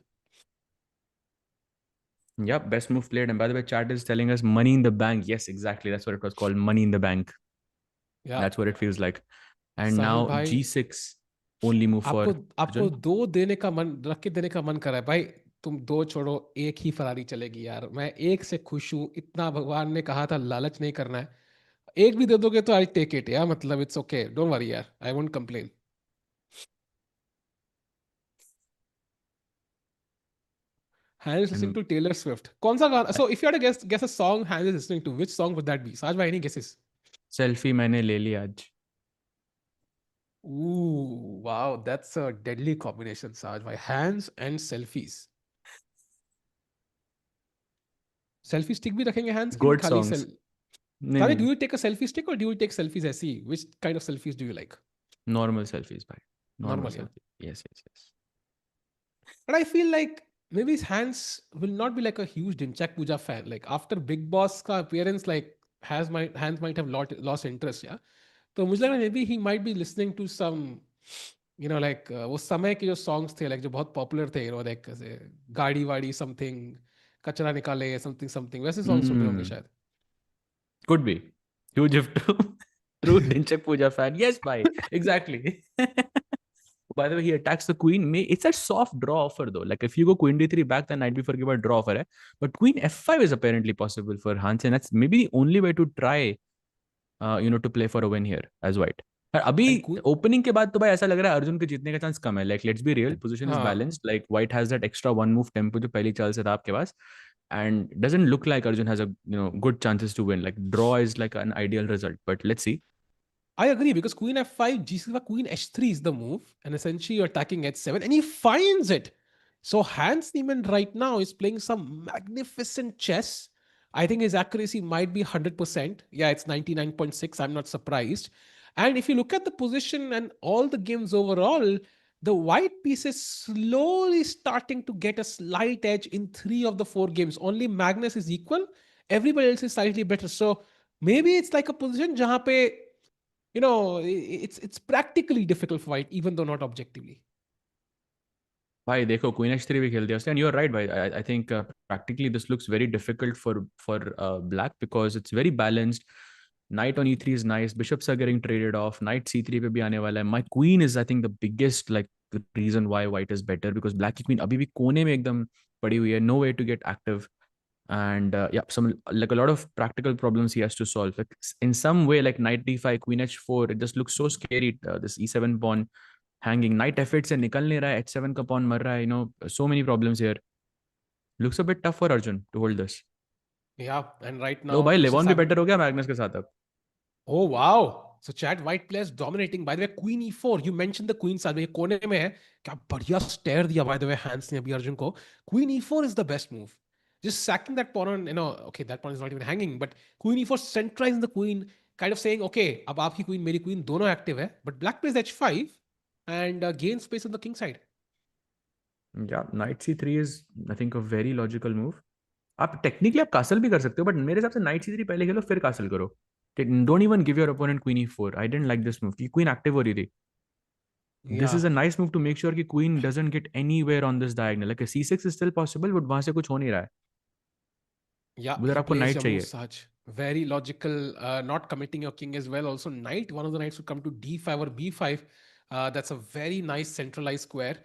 Yep, best move played. And by the way, chat is telling us money in the bank. Yes, exactly. That's what it was called. Money in the bank. Yeah, That's what it feels like. And Sahil now भाई, G6 only move आपको for आपको Arjun. दो देने का मन रख के देने का मन कर रहा है भाई. तुम दो छोड़ो, एक ही फरारी चलेगी यार. मैं एक से खुश हूं. इतना भगवान ने कहा था लालच नहीं करना है. एक भी दे दोगे तो आई टेक इट यार. मतलब इट्स ओके, डोंट वरी यार, I won't complain. Hans is listening And to Taylor Swift. कौन सा गाना? So if you had to guess guess a song Hans is listening to, which song would that be? Saaj भाई, any guesses? selfie मैंने ले लिया आज. Ooh, wow, that's a deadly combination, Saj भाई. Hands and selfies. Selfie stick भी रखेंगे hands की, Good खाली songs. सेल? नहीं Tare, नहीं do नहीं. you take a selfie stick or do you take selfies ऐसी? Which kind of selfies do you like? Normal selfies, bhai. Normal Normal, yeah. selfie. Yes, yes, yes. But I feel like maybe his hands will not be like a huge Dinchak Puja fan. Like after Big Boss ka appearance, like has my hands might have lost interest, yeah. तो मुझे लग रहा है maybe he might be listening to some, like वो समय के जो songs थे, like जो बहुत popular थे, like ऐसे गाड़ी वाड़ी something, कचरा निकाले something something, वैसे songs सुन रहे होंगे Hmm. शायद. Could be. Huge if true. True Dinchak Puja fan. Yes, bhai. Exactly. By the way, he attacks the queen. It's a soft draw offer though. Like if you go queen d3 back, then knight b4 के बाद draw offer है. But queen f5 is apparently possible for Hans, and that's maybe the only way to try, to play for a win here as white. पर अभी And queen, opening के बाद तो भाई ऐसा लग रहा है अर्जुन के जीतने का चांस कम है. Like let's be real, position is हाँ, balanced. Like white has that extra one move tempo जो पहली चाल से था आपके पास, and doesn't look like Arjun has a good chances to win. Like draw is like an ideal result, but let's see. I agree because queen f5, g6, queen h3 is the move, and essentially you're attacking h7, and he finds it. So Hans Niemann right now is playing some magnificent chess. I think his accuracy might be 100%. Yeah, it's 99.6. I'm not surprised. And if you look at the position and all the games overall, the white piece is slowly starting to get a slight edge in 3 of the 4 games. Only Magnus is equal. Everybody else is slightly better. So maybe it's like a position जहाँ पे it's practically difficult for white, even though not objectively. भाई देखो queen H three भी खेल दिया उसने, and you are right भाई. I think practically this looks very difficult for black because it's very balanced. Knight on e3 is nice. Bishops are getting traded off. Knight c3 पे भी आने वाला है. My queen is I think the biggest like the reason why white is better because black की queen अभी भी कोने में एकदम पड़ी हुई है. No way to get active. And yeah, some like a lot of practical problems he has to solve. Like in some way, like knight d5, queen h4, it just looks so scary. This e7 pawn hanging, knight f8 से निकल नहीं रहा है, h7 का pawn मर रहा है. So many problems here. Looks a bit tough for Arjun to hold this. Yeah, and right O now भाई this is लेवॉन भी happening. बेटर हो गया मैग्नस के साथ अब. Oh wow! So chat white players dominating. By the way, queen e4. You mentioned the queen side. ये कोने में है. क्या बढ़िया stare दिया by the way Hans ने अभी अर्जुन को. Queen e4 is the best move. Just sacking that pawn on, okay, that pawn is not even hanging, but queen e4 centralizing the queen, kind of saying, okay, अब आपकी queen, मेरी queen दोनों active है. But black plays h5 and gains space on the king side. Yeah, knight c3 is I think a very logical move. आप technically आप castle भी कर सकते हो बट मेरे हिसाब से नाइट c3 पहले खेलो फिर कासल करो. Don't even give your opponent queen e4. I didn't like this move कि क्वीन एक्टिव हो रही थी. This Yeah, is a nice move to make sure कि queen doesn't get anywhere on this diagonal. Like a c6 is still possible but वहां से कुछ हो नहीं रहा है. yeah, उधर he आपको plays नाइट your move, चाहिए. Saj. Very logical, not committing your king as well. Also, knight, one of the knights would come to d5 or b5. That's a very nice centralized square.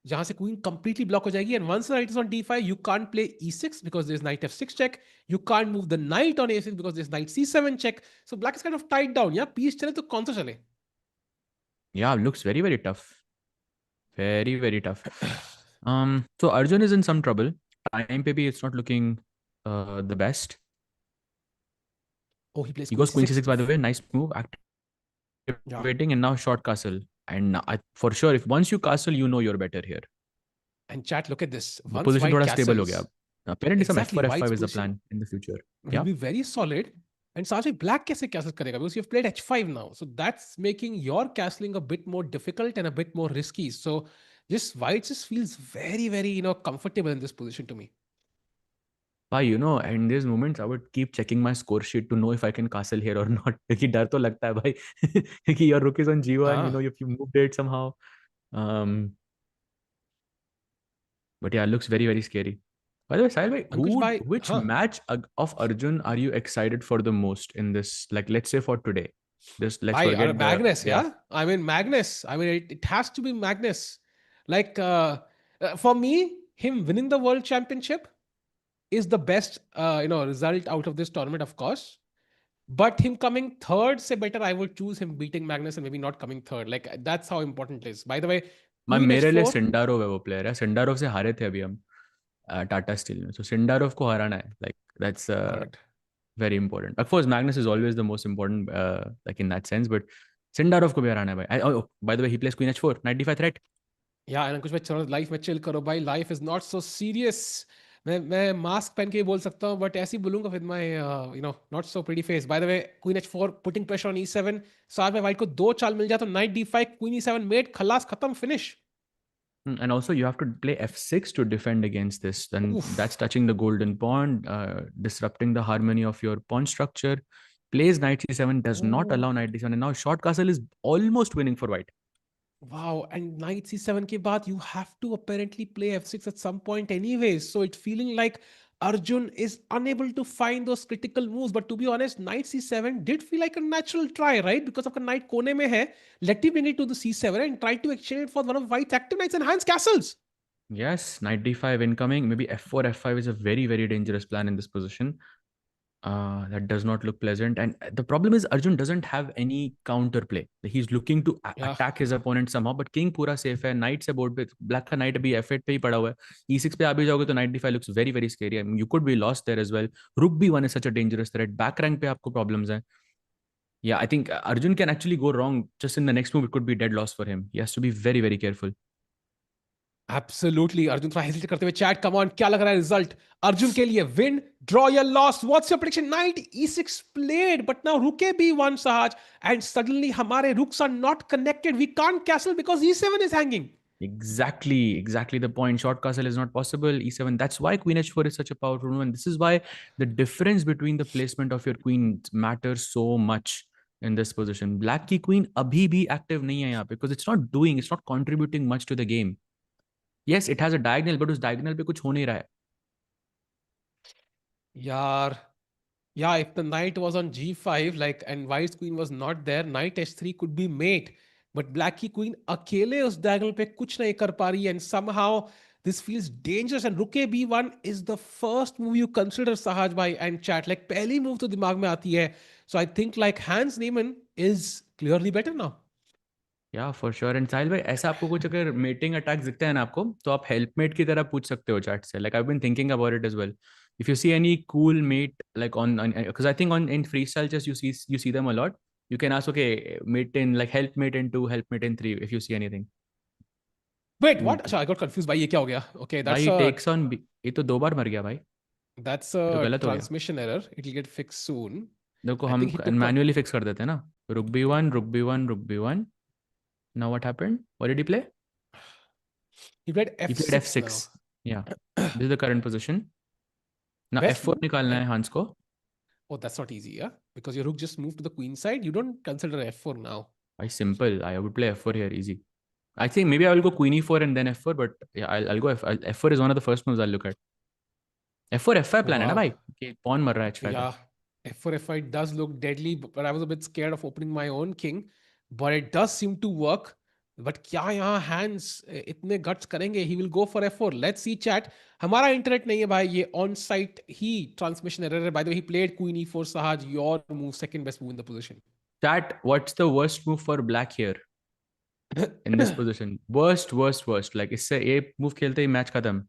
जहां से queen completely block हो जाएगी, and once the knight is on d5 you can't play e6 because there's knight f6 check. You can't move the knight on a6 because there's knight c7 check. So black is kind of tied down. Yeah, piece चले तो कौन सा चले? Yeah, looks very very tough. Very very tough. So Arjun is in some trouble. Time पे भी it's not looking the best. Oh, he plays He queen goes queen c6. c6 by the way. Nice move. Yeah, Activating and now short castle. And for sure if once you castle you know you're better here. and chat, look at this. The Once position white थोड़ा stable हो गया castles, अब. Apparently some exactly, f4 white's f5 is the position plan in the future. will Yeah. be very solid. And Sajid, black कैसे castle करेगा? Because you've played h5 now. So that's making your castling a bit more difficult and a bit more risky. So just white just feels very, very, comfortable in this position to me. In these moments, I would keep checking my score sheet to know if I can castle here or not. क्योंकि डर तो लगता है भाई कि your rook is on g1, Ah, if you moved it somehow. Um, but yeah, it looks very, very scary. By the way, Sahil bhai, Ankush bhai, which match of Arjun are you excited for the most in this? Like, let's say for today. Just let's forget the, Magnus, yeah. yeah? I mean, Magnus. I mean, it has to be Magnus. Like, for me, him winning the world championship is the best, result out of this tournament, of course. But him coming third, say better, I would choose him beating Magnus and maybe not coming third. Like that's how important it is. By the way, मैं Queen मेरे लिए H4. Sindarov है वो player है. Sindarov से हारे थे अभी हम टाटा स्टील में. सो सिंडारोव को हराना है. Like that's Correct. very important. Of course, Magnus is always the most important, like in that sense. But Sindarov को भी हराना है भाई. Oh, by the way, he plays Queen H4, Knight D5 threat. Yeah, and अंकुश भाई चलो life में chill करो भाई. Life is not so serious. मैं मास्क पहन के ही बोल सकता हूँ बट ऐसे ही बोलूंगा with my not so pretty face. Bye the way, queen H4 putting pressure on E7. साथ में वाइट को 2 चाल मिल जाए तो night D5, queen E7 met, खलास खत्म, finish. And also, you have to play F6 to defend against this. And that's Oof. touching the golden pawn, disrupting the harmony of your pawn structure. Plays Knight C7, does not Oh. allow Knight D7. And now short castle is almost winning for white. Wow, and knight c7 के बाद you have to apparently play f6 at some point anyways. So it's feeling like Arjun is unable to find those critical moves. But to be honest, knight c7 did feel like a natural try, right? Because of the knight kone mein hai, let him bring it to the c7 and try to exchange it for one of white's active knights and Hans castles. Yes, knight d5 incoming. Maybe f4, f5 is a very, very dangerous plan in this position. That does not look pleasant. And the problem is Arjun doesn't have any counter play. He's looking to Yeah. attack his opponent somehow, but king पूरा safe है. Knight से board पे black का knight अभी f8 पे ही पड़ा हुआ है. e6 पे आप भी जाओगे तो knight d5 looks very very scary. I mean, you could be lost there as well. Rook b1 is such a dangerous threat. Back rank पे आपको problems हैं. Yeah, I think Arjun can actually go wrong just in the next move. It could be dead loss for him. He has to be very very careful. Absolutely. Arjun थोड़ा hesitate करते हुए chat come on क्या लग रहा है result Arjun के लिए win draw या loss what's your prediction knight e6 played but now rook b1 Sahaj and suddenly हमारे rooks are not connected we can't castle because e7 is hanging Exactly the point. Short castle is not possible. E7. That's why Queen H4 is such a powerful move, and this is why the difference between the placement of your queen matters so much in this position. Black की queen अभी भी active नहीं है यहाँ पे because it's not contributing much to the game. Yes, it has a diagonal, but उस diagonal पे कुछ हो नहीं रहा है. यार yeah, if the knight was on g5, like, and white's queen was not there, knight h3 could be mate. But black की queen अकेले उस diagonal पे कुछ नहीं कर पा रही and somehow this feels dangerous. And rook b1 is the first move you consider, Sahaj bhai and chat. Like पहली move तो दिमाग में आती है. So I think like Hans Niemann is clearly better now. या फॉर श्योर एंड साहिल भाई ऐसा आपको कुछ अगर मेटिंग अटैक दिखते हैं ना आपको तो आप हेल्पमेट की तरह पूछ सकते हो चैट से like I been thinking about it as well if you see any cool mate like on because I think on in free style chess you see them a lot you can ask okay mate in like help mate in 2 help mate in 3 if you see anything Wait, what? अच्छा, I got confused भाई ये क्या हो गया? Okay, भाई takes on ये तो 2 बार मर गया भाई that's ये तो a गलत हो गया transmission error. It'll get fixed soon. देखो I हम think he took a manually fix कर देते हैं ना रुक b1 रुक b1 रुक b1 now what happened what did he play he played he played f6 now. f6 yeah this is the current position now Best f4 move. निकालना है हांस को Oh, that's not easy, yeah? Because your rook just moved to the queen side. You don't consider f4 now. Why simple? I would play f4 here, easy. I think maybe I will go queen e4 and then f4, but yeah, I'll go f4 is one of the first moves I'll look at. f4 f5 plan है ना Wow. भाई कि pawn मर रहा है h5 का. Yeah. f4 f5 does look deadly, but I was a bit scared of opening my own king. But it does seem to work. But क्या यहाँ hands इतने guts करेंगे? He will go for f4. Let's see chat. हमारा internet नहीं है भाई ये on site he transmission error है. By the way, he played queen e4 Sahaj. Your move, second best move in the position. Chat, what's the worst move for black here in this position? Worst. Like इससे ये move खेलते ही match खत्म.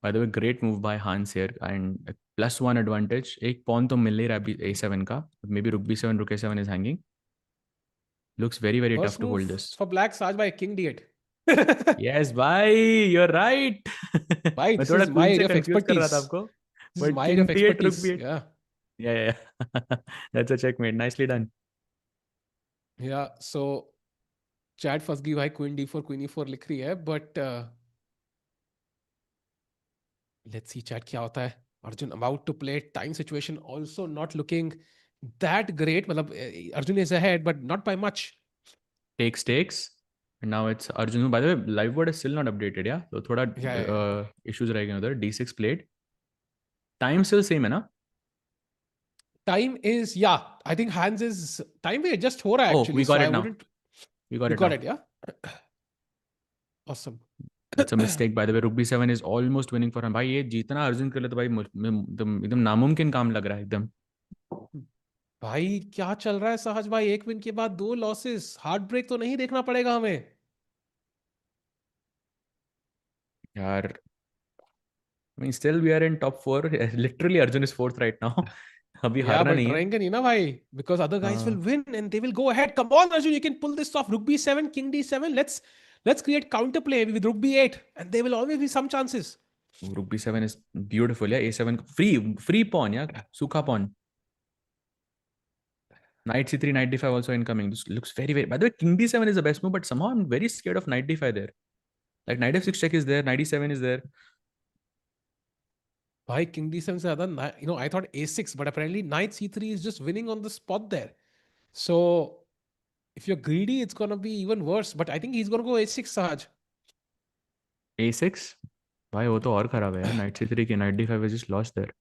By the way, great move by Hans here and +1 advantage. एक pawn तो मिल ही रहा है अभी a7 का. Maybe rook b7, rook a7 is hanging. Looks very very tough First to move hold this. for black Sahaj by king d8. Yes, भाई, you're right. Bhai, मैं this थोड़ा is my queen से area of confuse कर रहा था expertise. आपको This is but my area king of b8 रुक expertise. b8 Yeah. yeah that's a checkmate nicely done Yeah. So chat फंस गई भाई queen e4 लिख रही है but let's see chat क्या होता है. Arjun about to play time situation also not looking that great. मतलब Arjun is ahead but not by much. takes and now it's Arjun by the way live board is still not updated yeah so थोड़ा Yeah. issues रहेंगे उधर d6 played time still same है ना Time is yeah. I think hands is time भी adjust हो रहा है oh actually. we So got I it now wouldn't. we got You it got now it, yeah. Awesome. that's a mistake by the way rook b7 is almost winning for him भाई ये जीतना अर्जुन के लिए तो भाई एकदम नामुमकिन काम लग रहा है एकदम भाई क्या चल रहा है सहज भाई एक विन के बाद 2 लॉसेस हार्ट ब्रेक तो नहीं देखना पड़ेगा हमें यार I mean still we are in top 4 literally Arjun is fourth right now अभी या हारना बट नहीं है डराएंगे नहीं ना भाई बिकॉज अदर गाइस विल हाँ win and they will go ahead come on Arjun you can pull this off rook b7 king d7 let's create counter play with rook b8 and there will always be some chances Rook b7 is beautiful. Yeah, a7 free pawn. Yeah, Sukha pawn. Knight c3, knight d5 also incoming. This looks very very. By the way, king d7 is the best move, but somehow I'm very scared of knight d5 there. Like knight f6 check is there, knight d7 is there. भाई king d7 से ज्यादा I thought a6 but apparently knight c3 is just winning on the spot there so if you're greedy it's going to be even worse but I think he's going to go a6 Sahaj A6. भाई वो तो और खराब है यार, night C3 की night D5 is just lost there.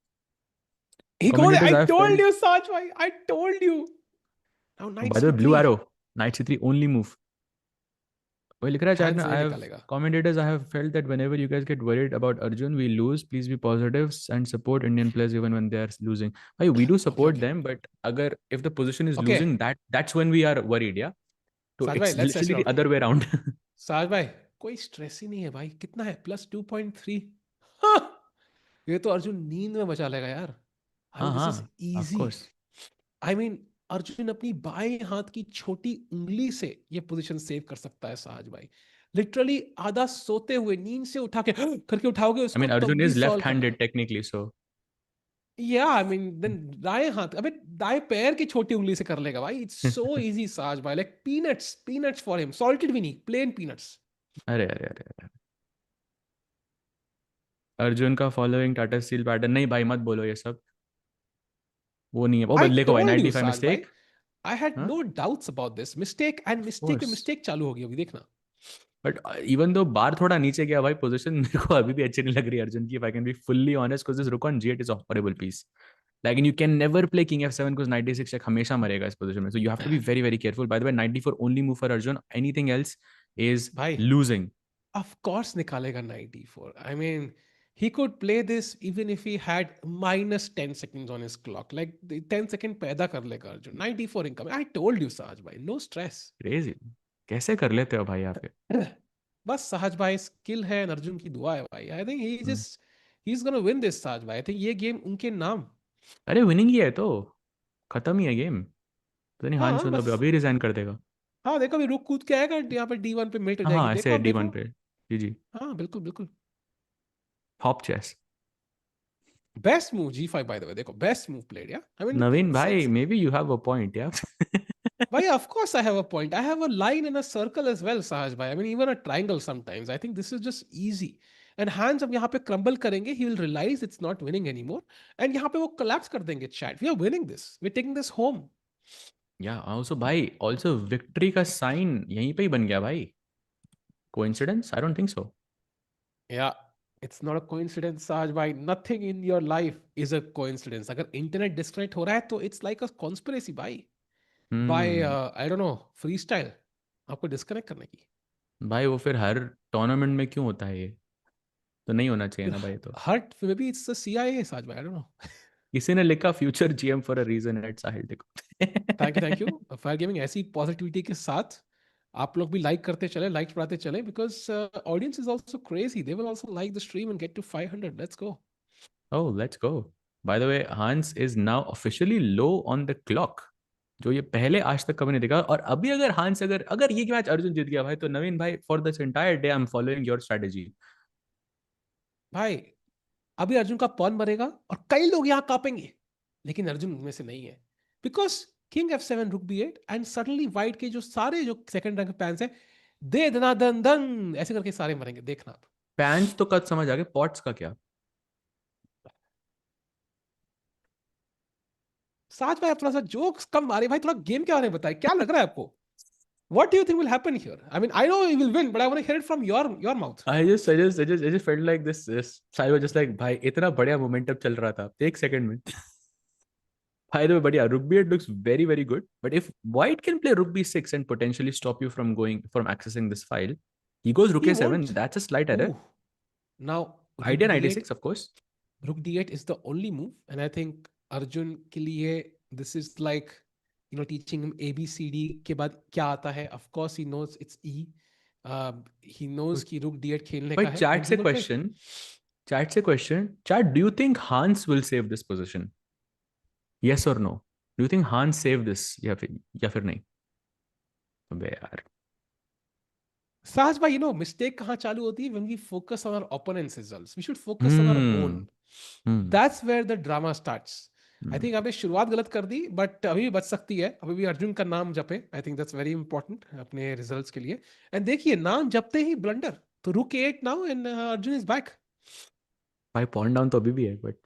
He got it. Commentators I have told felt. you, Saj bhai. I told you. Now knight By the way, blue c3. arrow, knight C3 only move. वही लिख रहा है chat में, hands नहीं I have निकालेगा. commentators, I have felt that whenever you guys get worried about Arjun, we lose. Please be positive and support Indian players even when they are losing. Hey, we do Okay, support okay. them, but अगर if the position is Okay. losing, that's when we are worried, yeah. So Saj bhai, it's let's test it literally the out. other way around. साज भाई, कोई stress ही नहीं है भाई. कितना है? +2.3. हाँ, ये तो अर्जुन नींद में बचा लेगा यार. आई हाँ मीन दिस इज हाँ, of easy. course. I mean Arjun अपनी बाएं हाथ की छोटी उंगली से ये पोजीशन सेव कर सकता है साज भाई. लिटरली आधा सोते हुए नींद से उठा के करके उठाओगे I उसको mean, तब Arjun भी is सॉल्व कर लेगा. left-handed technically, so या आई मीन देन दाएं हाथ, अबे दाएं पैर की छोटी उंगली से कर लेगा भाई. इट्स सो इजी साज भाई, like peanuts, peanuts for him. Salted भी नहीं, प्लेन पीनट्स. अरे अरे अरे अरे, अर्जुन का फॉलोइंग टाटा स्टील पैटर्न, नहीं भाई मत बोलो ये सब, वो नहीं है वो, आई बदले को भाई, टोल्ड नाइट यू D5 साज भाई. मिस्टेक. आई हैड हाँ, no doubts about this mistake, and of mistake पे कोर्स. मिस्टेक चालू होगी अभी देखना. बट इवन दो बार थोड़ा नीचे गया भाई पोजीशन, मेरे को अभी भी अच्छी नहीं लग रही अर्जुन की, if I can be fully honest, because this rook on G8 is a horrible piece. Like you can never play king F7 because knight D6 check हमेशा मरेगा इस पोजीशन में, so you have to be very very careful. By the way, knight D4 only move for Arjun, anything else is भाई losing. Of course निकालेगा 94. I mean he could play this even if he had -10 seconds on his clock. Like 10 second पैदा कर लेगा Arjun. 94 income. I told you साज भाई, no stress. Crazy, कैसे कर लेते हो भाई आप ये? बस साज भाई स्किल है, and अर्जुन की दुआ है भाई. I think hmm. he's gonna win this साज भाई. I think ये गेम उनके नाम. अरे विनिंग ही है तो, खत्म ही है गेम. पता नहीं हांस हाँ मतलब बस. अभी रिजाइन कर देगा. हाँ देखो अभी रुक कूद के आएगा यहाँ पे D1 पे मेट हो हाँ जाएगी. हाँ, देखो ऐसे आप D1 देखो. पे. जी जी. हाँ बिल्कुल बिल्कुल. Hope chess. Best move G5 by the way. देखो best move played yeah. I mean Naveen भाई, sense. Maybe you have a point यार. Why, of course, I have a point. I have a line and a circle as well, Sahaj bhai. I mean, even a triangle sometimes. I think this is just easy. And hands जब यहाँ पे crumble करेंगे, he will realize it's not winning anymore. And यहाँ पे वो collapse कर देंगे chat. We are winning this. We're taking this home. या ऑल्सो भाई, ऑल्सो विक्ट्री का साइन यहीं पे ही बन गया भाई. Coincidence? I don't think so. Yeah, it's not a coincidence, Sahaj bhai. Nothing in your life is a coincidence. अगर internet disconnect हो रहा है तो it's like a conspiracy by hmm. I don't know, freestyle. आपको disconnect करने की. भाई वो फिर हर टूर्नामेंट में क्यों होता है ये? तो नहीं होना चाहिए फिर ना भाई तो. hurt, maybe it's the CIA, Sahaj bhai. I don't know. किसी ने लिखा future GM for a reason at Sahil, thank you, thank देखो. यू. फायर गेमिंग ऐसी पॉजिटिविटी के साथ आप लोग भी लाइक करते चले, लाइक बढ़ाते चले, because audience is also crazy. They will also like the stream and get to 500. Let's go. Oh, let's go. By the way, Hans is now officially low on the clock. जो ये पहले आज तक कभी नहीं देखा. और अभी अगर हांस, अगर अगर ये मैच अर्जुन जीत गया भाई, तो नवीन भाई, for this entire day I am following your strategy. भाई अभी अर्जुन का पॉन मरेगा और कई लोग यहाँ कापेंगे, लेकिन अर्जुन उनमें से नहीं है. बिकॉज किंग F7 रुक B8 एंड सडनली वाइट के जो सारे जो सेकंड रैंक पैंस है, दे दना दन दन ऐसे करके सारे मरेंगे, देखना आप. पैंच तो कद समझ आ गए, पॉट्स का क्या? साथ में आप थोड़ा सा जोक्स कम मारे भाई, थोड़ा गेम के बारे में बताए, क्या लग रहा है आपको? What do you think will happen here? I mean, I know he will win, but I want to hear it from your mouth. I just felt like this Sahil was just like, भाई इतना बढ़िया momentum चल रहा था एक second में. By the way, बढ़िया, Rook B8 looks very very good. But if White can play Rook B6 and potentially stop you from accessing this file, he goes Rook He A7. won't. That's a slight error. Ooh. Now, Rook Idea D8, 96, of course. Rook D8 is the only move, and I think Arjun के लिए this is like, teaching him ABCD के बाद क्या आता है. Of course, he knows it's E. He knows कि Rook D8 खेलने का But है, and chat he से will play. question. Chat से question. Chat, do you think Hans will save this position? Yes or no? Do you think Hans save this? या फिर नहीं? अबे यार. Sahaj bhai, mistake कहाँ चालू होती है? When we focus on our opponent's results. We should focus on our own. Hmm. Hmm. That's where the drama starts. I Hmm. Think आपने शुरुआत गलत कर दी, बट अभी भी बच सकती है. अभी भी अर्जुन का नाम जपे. I think that's very important अपने रिजल्ट्स के लिए. एंड देखिए नाम जपते ही ब्लंडर, तो रुक 8 now and Arjun is back. भाई पॉइंट डाउन तो अभी भी है, बट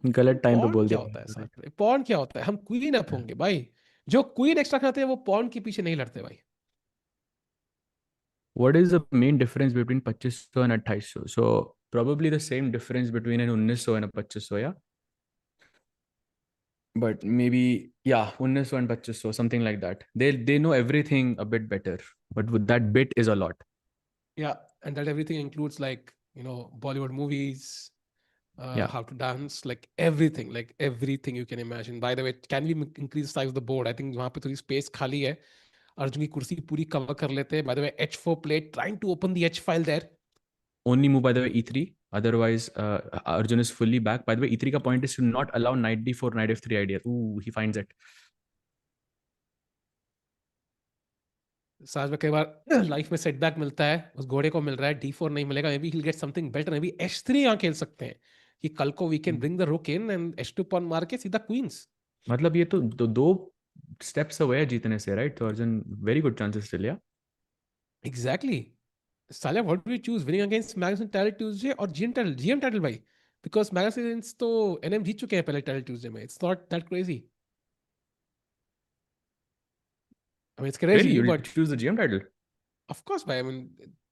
गलत टाइम पे पॉन बोल क्या दिया होता है भाई. साथ में? पॉन क्या होता है? हम क्वीन अप होंगे भाई. जो क्वीन एक्स्ट्रा खाते हैं वो पॉन के पीछे नहीं लड़ते भाई. What is the main difference between 2500 and 2800? So probably the same difference between an 1900 and a 2500, yeah. But maybe yeah, 1900 and 2500, something like that. They know everything a bit better, but with that bit is a lot. Yeah, and that everything includes like, Bollywood movies, Yeah. how to dance, like everything you can imagine. By the way, can we increase the size of the board? I think वहाँ पे थोड़ी space खाली है. अर्जुन की कुर्सी पूरी cover कर लेते हैं. By the way, H4 plate, trying to open the H file there. Only move by the way E3. Otherwise, Arjun is fully back. By the way, E3 ka point is to not allow knight D4, knight F3 idea. Ooh, he finds it. साज में कई बार life में setback मिलता है, उस घोड़े को मिल रहा है, D4 नहीं मिलेगा, may be he get something better, may be H3 यहाँ खेल सकते हैं कि कल को वी कैन ब्रिंग द रुक इन एंड H2 पॉन मार के सीधा क्वींस. मतलब ये तो दो स्टेप्स अवे है जीतने से, राइट? तो Arjun very good chances still, yeah? Exactly. सालिया, what do you choose, winning against Magnus title Tuesday और जीएम टाइटल भाई? बिकॉज मैग्नस तो एनएम जीत चुके हैं पहले टाइटल ट्यूसडे में. It's not that crazy. I mean it's Really? Crazy You'll but choose the GM title? Of course भाई. आई मीन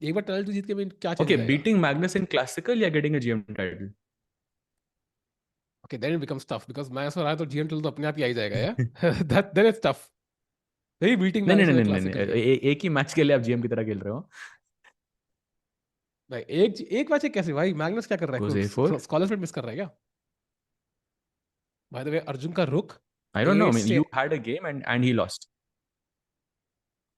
एक बार टाइटल जीत के मैं क्या चेंज Okay, हो जाएगा? beating Magnus in classical या getting a GM title? Okay, then it becomes tough because Magnus और आया तो जीएम टाइटल तो अपने आप ही आ ही जाएगा. या दैट देन इट्स टफ. नहीं, बीटिंग नहीं नहीं मैग्नस नहीं इन नहीं नहीं, क्लासिकल ही. एक ही मैच के लिए आप GM की तरह खेल रहे हो. भाई एक एक मैच है कैसे भाई? मैग्नस क्या कर रहा Goes है? A4. स्कॉलरशिप मिस कर रहा है क्या? बाय द वे, अर्जुन का रुक I don't know. I A mean, से. you had a game and he lost.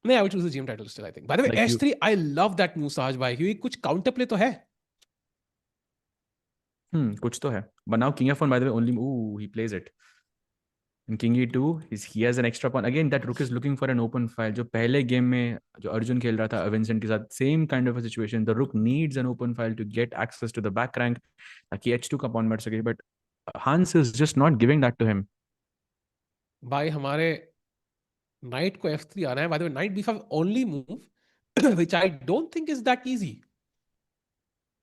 नहीं, आई would choose the GM title still I think. Bye the way, Like you, H3, I love that move साज भाई, क्योंकि कुछ counter play तो है. कुछ तो है. But now King F1, by the way, only. Ooh, he plays it. In King E2, he has an extra pawn. Again, that rook is looking for an open file. जो पहले game में जो अर्जुन खेल रहा था विंसेंट के साथ, same kind of a situation. The rook needs an open file to get access to the back rank ताकि H2 का pawn मर सके. But Hans is just not giving that to him. भाई हमारे नाइट को F3 आना है. By the way, night B5 only move which I don't think is that easy.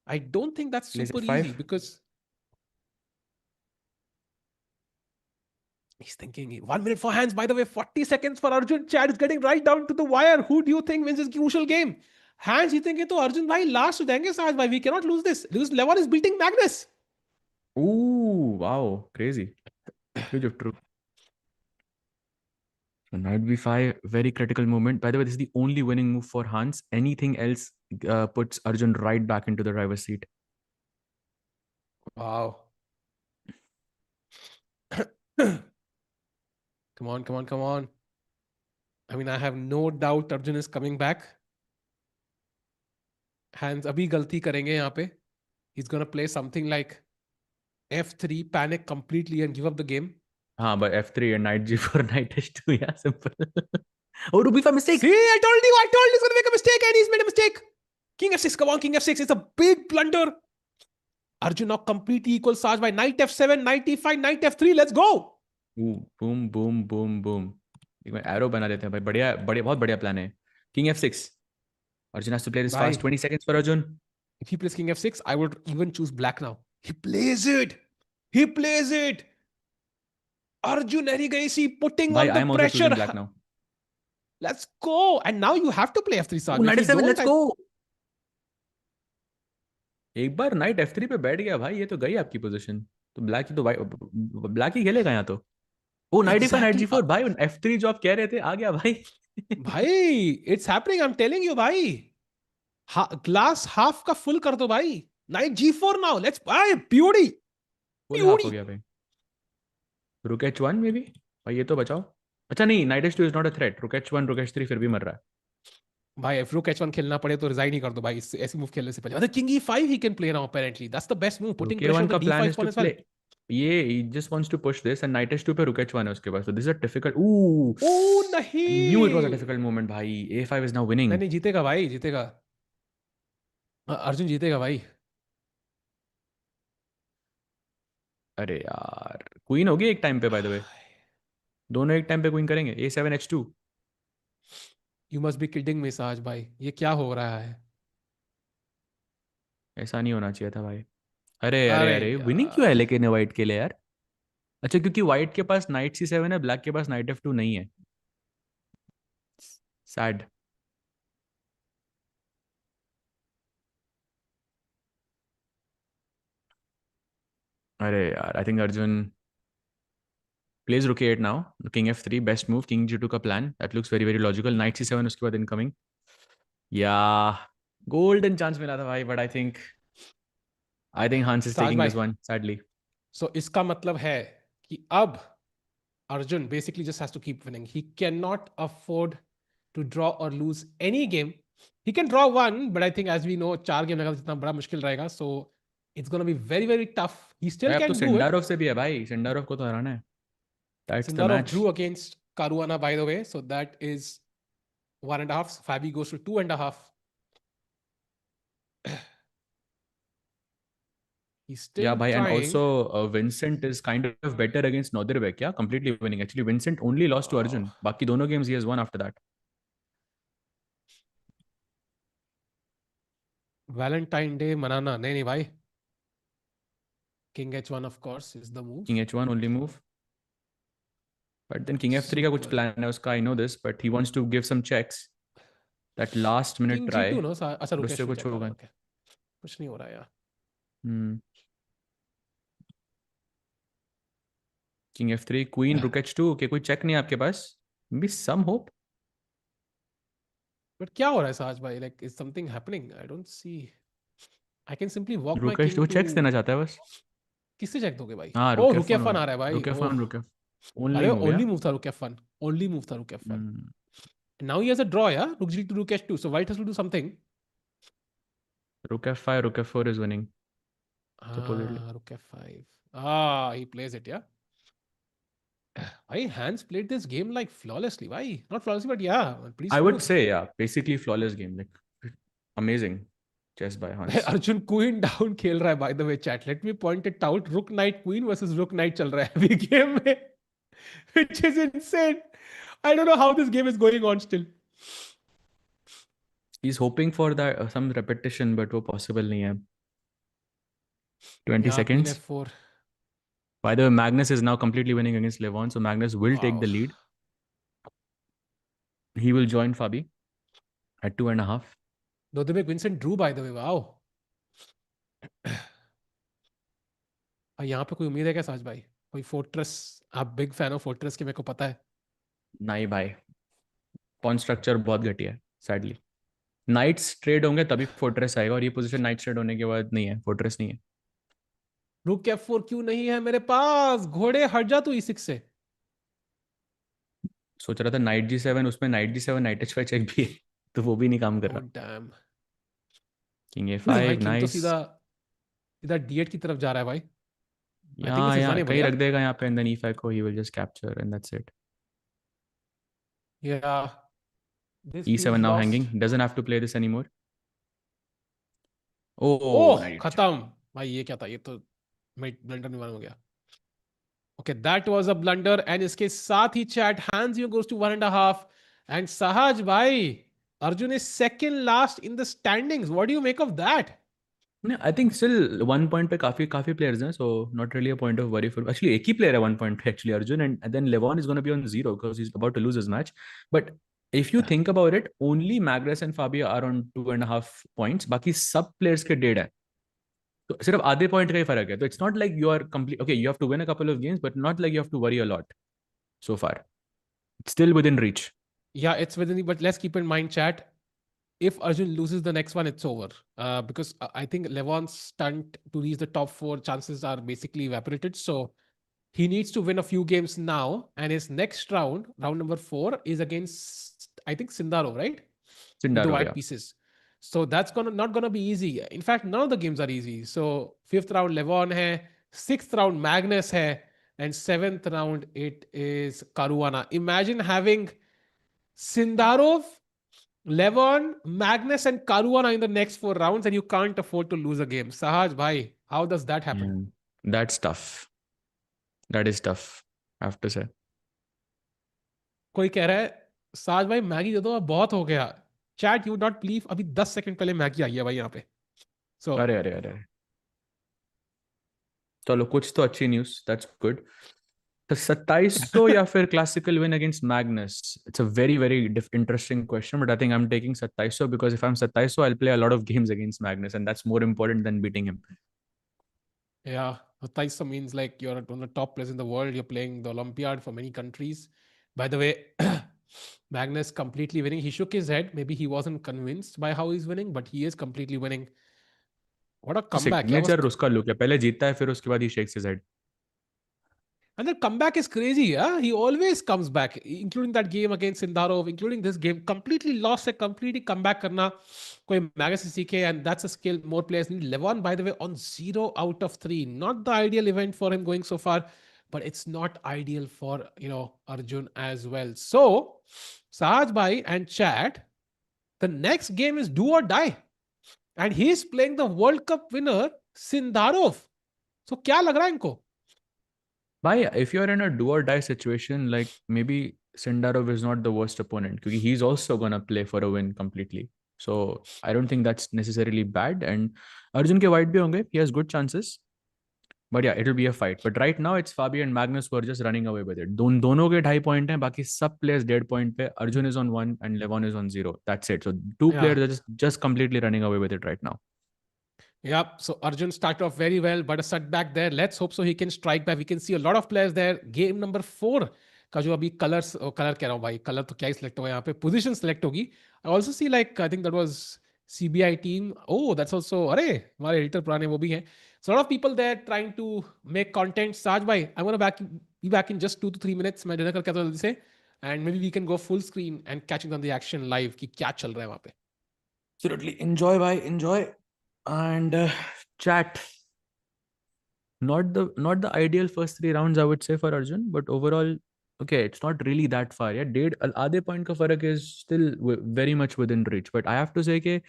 I don't think that's Plays super F5. Easy because he's thinking 1 minute for hands. By the way, 40 seconds for Arjun. Chad is getting right down to the wire. Who do you think wins this crucial game? Hands जीतेंगे तो अर्जुन भाई last देंगे साज भाई. We cannot lose this. Lose Levon is beating Magnus. Ooh, wow, crazy. Huge of true. So knight B5, very critical moment. By the way, this is the only winning move for Hans. Anything else puts Arjun right back into the driver's seat. Wow. Come on, come on, come on. I mean, I have no doubt Arjun is coming back. Hands अभी गलती करेंगे यहाँ पे. He's gonna play something like F3, panic completely and give up the game. हाँ, but F3 and knight G4, knight H2, yeah, simple. Oh, to be for mistake. See, I told you he's gonna make a mistake and he's made a mistake. King F6, come on, King F6. It's a big blunder. Arjun now completely equal Saj by knight F7, knight E5, knight F3. Let's go. Boom, boom, boom, boom. एक बार arrow बना देते हैं भाई. बढ़िया बढ़िया, बहुत बढ़िया plan है. King F6. Arjun has to play this Bye. fast. 20 seconds for Arjun. If he plays King F6, I would even choose black now. He plays it. He plays it. Arjun Erigasi putting Bhai, on I the am also pressure. choosing black now. Let's go. And now you have to play F3 Saj. Ooh, If knight you F7, don't, let's go. एक बार night F3 पे बैठ गया भाई, ये तो गई आपकी position. तो ब्लैक ही तो ब्लैक ही खेलेगा यहाँ तो. ओ night E5, night exactly. G4 भाई. F3 जो आप कह रहे थे आ गया भाई. भाई, it's happening. I'm telling you भाई. ग्लास हाफ का फुल कर दो भाई. Night G4 now. Let's भाई ब्यूटी. फुल हाफ हो ब्यूटी. गया भाई. रुक H1 में भी भाई, ये तो बचाओ. अच्छा नहीं, night H2 is not a threat. रुक H1, रुक H3 फिर भी मर रहा है. भाई if rook H1 खेलना पड़े तो रिजाइन ही कर दो भाई. ऐसी मूव खेलने से पहले. मतलब king E5 he can play now apparently. That's the best move. रुक Putting pressure A1 on का the plan D5 is to pawn as play. well. ये he just wants to push this and knight H2 पे रुक H1 है उसके पास. So this is a difficult. Ooh, Oh I knew it was a नहीं. difficult moment भाई. A5 is now winning. नहीं नहीं, जीतेगा भाई, जीतेगा. अर्जुन जीतेगा भाई. अरे यार, क्वीन होगी एक टाइम पे बाय द वे. दोनों एक टाइम पे क्वीन करेंगे. A7 H2. You must be kidding me साज भाई. ये क्या हो रहा है? ऐसा नहीं होना चाहिए था भाई. अरे अरे अरे अरे, विनिंग क्यों है यार. लेकिन व्हाइट के लिए यार? अच्छा, क्योंकि व्हाइट के पास नाइट C7 है, ब्लैक के पास नाइट F2 नहीं है. सैड. अरे यार, I think Arjun plays rook a8 now. King f3, best move. King g2 का plan. That looks very very logical. Knight c7 उसके बाद incoming. Yeah, golden chance मिला था भाई, but I think Hans is साज taking भाई, this one, sadly. सो इसका मतलब है कि अब Arjun basically just has to keep winning. He cannot afford to draw or lose any game. He can draw one, but I think as we know, 4 game लगा जितना बड़ा मुश्किल रहेगा. So it's gonna be very very tough. He still भाई अब तो can do it. Sindarov से भी है भाई, सिंडारोव को तो हराना है. That's the Sindarov match. drew against Caruana, by the way, so that is 1.5. Fabi goes to 2.5. He's Yeah, still bhai, and trying. also Vincent is kind of better against Nodirvik. Yeah, completely winning. Actually, Vincent only lost to Oh, Arjun. Baki dono games he has won after that. Valentine Day manana. नहीं नहीं भाई. King H1 of course is the move. King H1 only move. But then King F3 का कुछ Super. plan है उसका. I know this, but he wants to give some checks. That last minute King try. G2 no. अच्छा But रुके उससे should कुछ check वाला. होगा. Okay. कुछ नहीं हो रहा यार. Hmm. King F3, Queen, Rook H2. Okay, कोई check नहीं है आपके पास? Maybe some hope. But क्या हो रहा है साज भाई? Like is something happening? I don't see. I can simply walk my Rook king H2 to. checks देना चाहता है बस. किससे चेक दोगे भाई? हाँ, ओ Rook रुक F1 F1 आ रहा है भाई. Rook ओह. F1 Rook F. Only अरे move, ओनली yeah. मूव था रुक F1. ओनली मूव था रुक F1. Hmm. Now he has a draw, yeah? Rook G to Rook H2. So white has to do something. Rook F5, Rook F4 is winning, supposedly. Ah, Rook F5. Ah, he plays it, yeah? Why Hans played this game like flawlessly? Why? Not flawlessly, but yeah, pretty I would smooth. say, yeah, basically flawless game. Like amazing chess by Hans. Arjun Queen down खेल रहा है by the way chat. Let me point it out. Rook Knight Queen versus Rook Knight चल रहा है अभी game में, which is insane. I don't know how this game is going on still. He's hoping for that some repetition, but वो possible नहीं है. 20 Yeah, Queen seconds. F4. By the way, Magnus is now completely winning against Levon, so Magnus will take Wow. the lead. He will join Fabi at 2.5. Dodebek Vincent drew by the way. Wow. यहाँ पे कोई उम्मीद है क्या साज भाई? कोई fortress? आप बिग फैन हो फोर्ट्रेस के, मेरे को पता है. नहीं भाई, पॉन स्ट्रक्चर बहुत घटिया है सैडली. नाइट्स ट्रेड होंगे तभी फोर्ट्रेस आएगा, और ये पोजीशन नाइट ट्रेड होने के बाद नहीं है, फोर्ट्रेस नहीं है. रुक F4 क्यों नहीं है मेरे पास? घोड़े हट जा तू E6 से. सोच रहा था नाइट G7, उसमें night G7 night H5 check भी है, तो वो भी नहीं काम कर ओह रहा. डैम. किंग नहीं भाई, A5 किंग तो नाइस. सीधा सीधा D8 की तरफ जा रहा है भाई. आई थिंक यहाँ दिस इज यहाँ अनेबल, कहीं या? रख देगा यहाँ पे, एंड देन E5 को he will just capture and that's it. Yeah this E7 feels now lost. hanging, doesn't have to play this anymore. Oh, oh knight H5. खत्म. भाई ये क्या था? ये तो ब्लंडर में हो गया. Okay that was a blunder, and इसके साथ ही chat Hans you goes to 1.5. And Sahaj भाई, Arjun is second last in the standings. What do you make of that? I think still 1 point पे काफी काफी प्लेयर्स हैं, so not really a point of worry for. Actually एक ही player है 1 point पे actually, Arjun, and then Levon is gonna be on 0 because he is about to lose his match. But if you think about it, only Magnus and Fabio are on 2.5 points, बाकी सब players के 1.5 है. तो सिर्फ आधे point का ही फर्क है. तो it's not like you are complete, okay you have to win a couple of games, but not like you have to worry a lot so far. It's still within reach. Yeah, it's within, but let's keep in mind, chat. If Arjun loses the next one, it's over. Because I think Levon's stunt to reach the top four chances are basically evaporated. So he needs to win a few games now, and his next round, round number 4, is against I think Sindaro, right? With the सिंडारो white या. pieces. So that's gonna not gonna be easy. In fact, none of the games are easy. So fifth round Levon hai, sixth round Magnus hai, and seventh round it is Caruana. Imagine having Sindarov, Levon, Magnus, and Caruana in the next 4 rounds, and you can't afford to lose a game. Sahaj, bhai, how does that happen? That's tough. That is tough, I have to say. कोई कह रहा है साज भाई Maggi दे दो, अब बहुत हो गया. चैट यू नॉट बिलीव, अभी 10 सेकंड पहले मैगी आई है भाई यहाँ पे. सो अरे अरे अरे, चलो कुछ तो अच्छी न्यूज, दैट्स गुड. तो 2700 या फिर classical win against Magnus? It's a very very interesting question, but I think I am taking 2700 because if I am 2700 I will play a lot of games against Magnus, and that's more important than beating him. Yeah Taisa means like you're one of the top players in the world. You're playing the Olympiad for many countries. By the way, Magnus completely winning. He shook his head. Maybe he wasn't convinced by how he's winning, but he is completely winning. What a comeback! Yeah, was signature उसका look है, पहले जीतता है फिर उसके बाद ही shakes his head. and the comeback is crazy. Yeah, he always comes back, including that game against Sindarov, including this game. Completely lost a completely comeback करना कोई Magnus से सीखे, and that's a skill more players need. Levon, by the way, on 0 out of 3. Not the ideal event for him going so far, but it's not ideal for Arjun as well. So, Sahaj Bhai and Chat, the next game is do or die, and he's playing the World Cup winner Sindarov. So क्या लग रहा है इनको? Bhai, if you're in a do or die situation, like maybe Sindarov is not the worst opponent because he's also gonna play for a win completely. So I don't think that's necessarily bad. And Arjun ke white bhi honge. He has good chances. But yeah, it'll be a fight. But right now, it's Fabi and Magnus who are just running away with it. दोनों के 2.5 हैं, बाकी सब players 1.5 पे. Arjun is on 1 and Levon is on 0. That's it. So two Yeah. players are just completely running away with it right now. Yep. So Arjun started off very well, but a setback there. Let's hope so he can strike back. We can see a lot of players there. Game number 4 का जो अभी colour कह रहा हूँ भाई, colour तो क्या ही select होगा यहाँ पे, पोजीशन सिलेक्ट होगी. I also see like I think that was CBI team. Oh, that's also अरे हमारे एडिटर पुराने वो भी हैं. So a lot of people there trying to make content. Saj bhai, I'm gonna be back in just 2 to 3 minutes. मैं dinner करके आता हूँ जल्दी से, and maybe we can go full screen and catching on the action live कि क्या चल रहा है वहाँ पे. Absolutely. Enjoy, bhai. Enjoy. And chat. Not the ideal first 3 rounds, I would say, for Arjun, but overall, okay, it's not really that far. Yeah, आधे point का फर्क is still very much within reach. But I have to say कि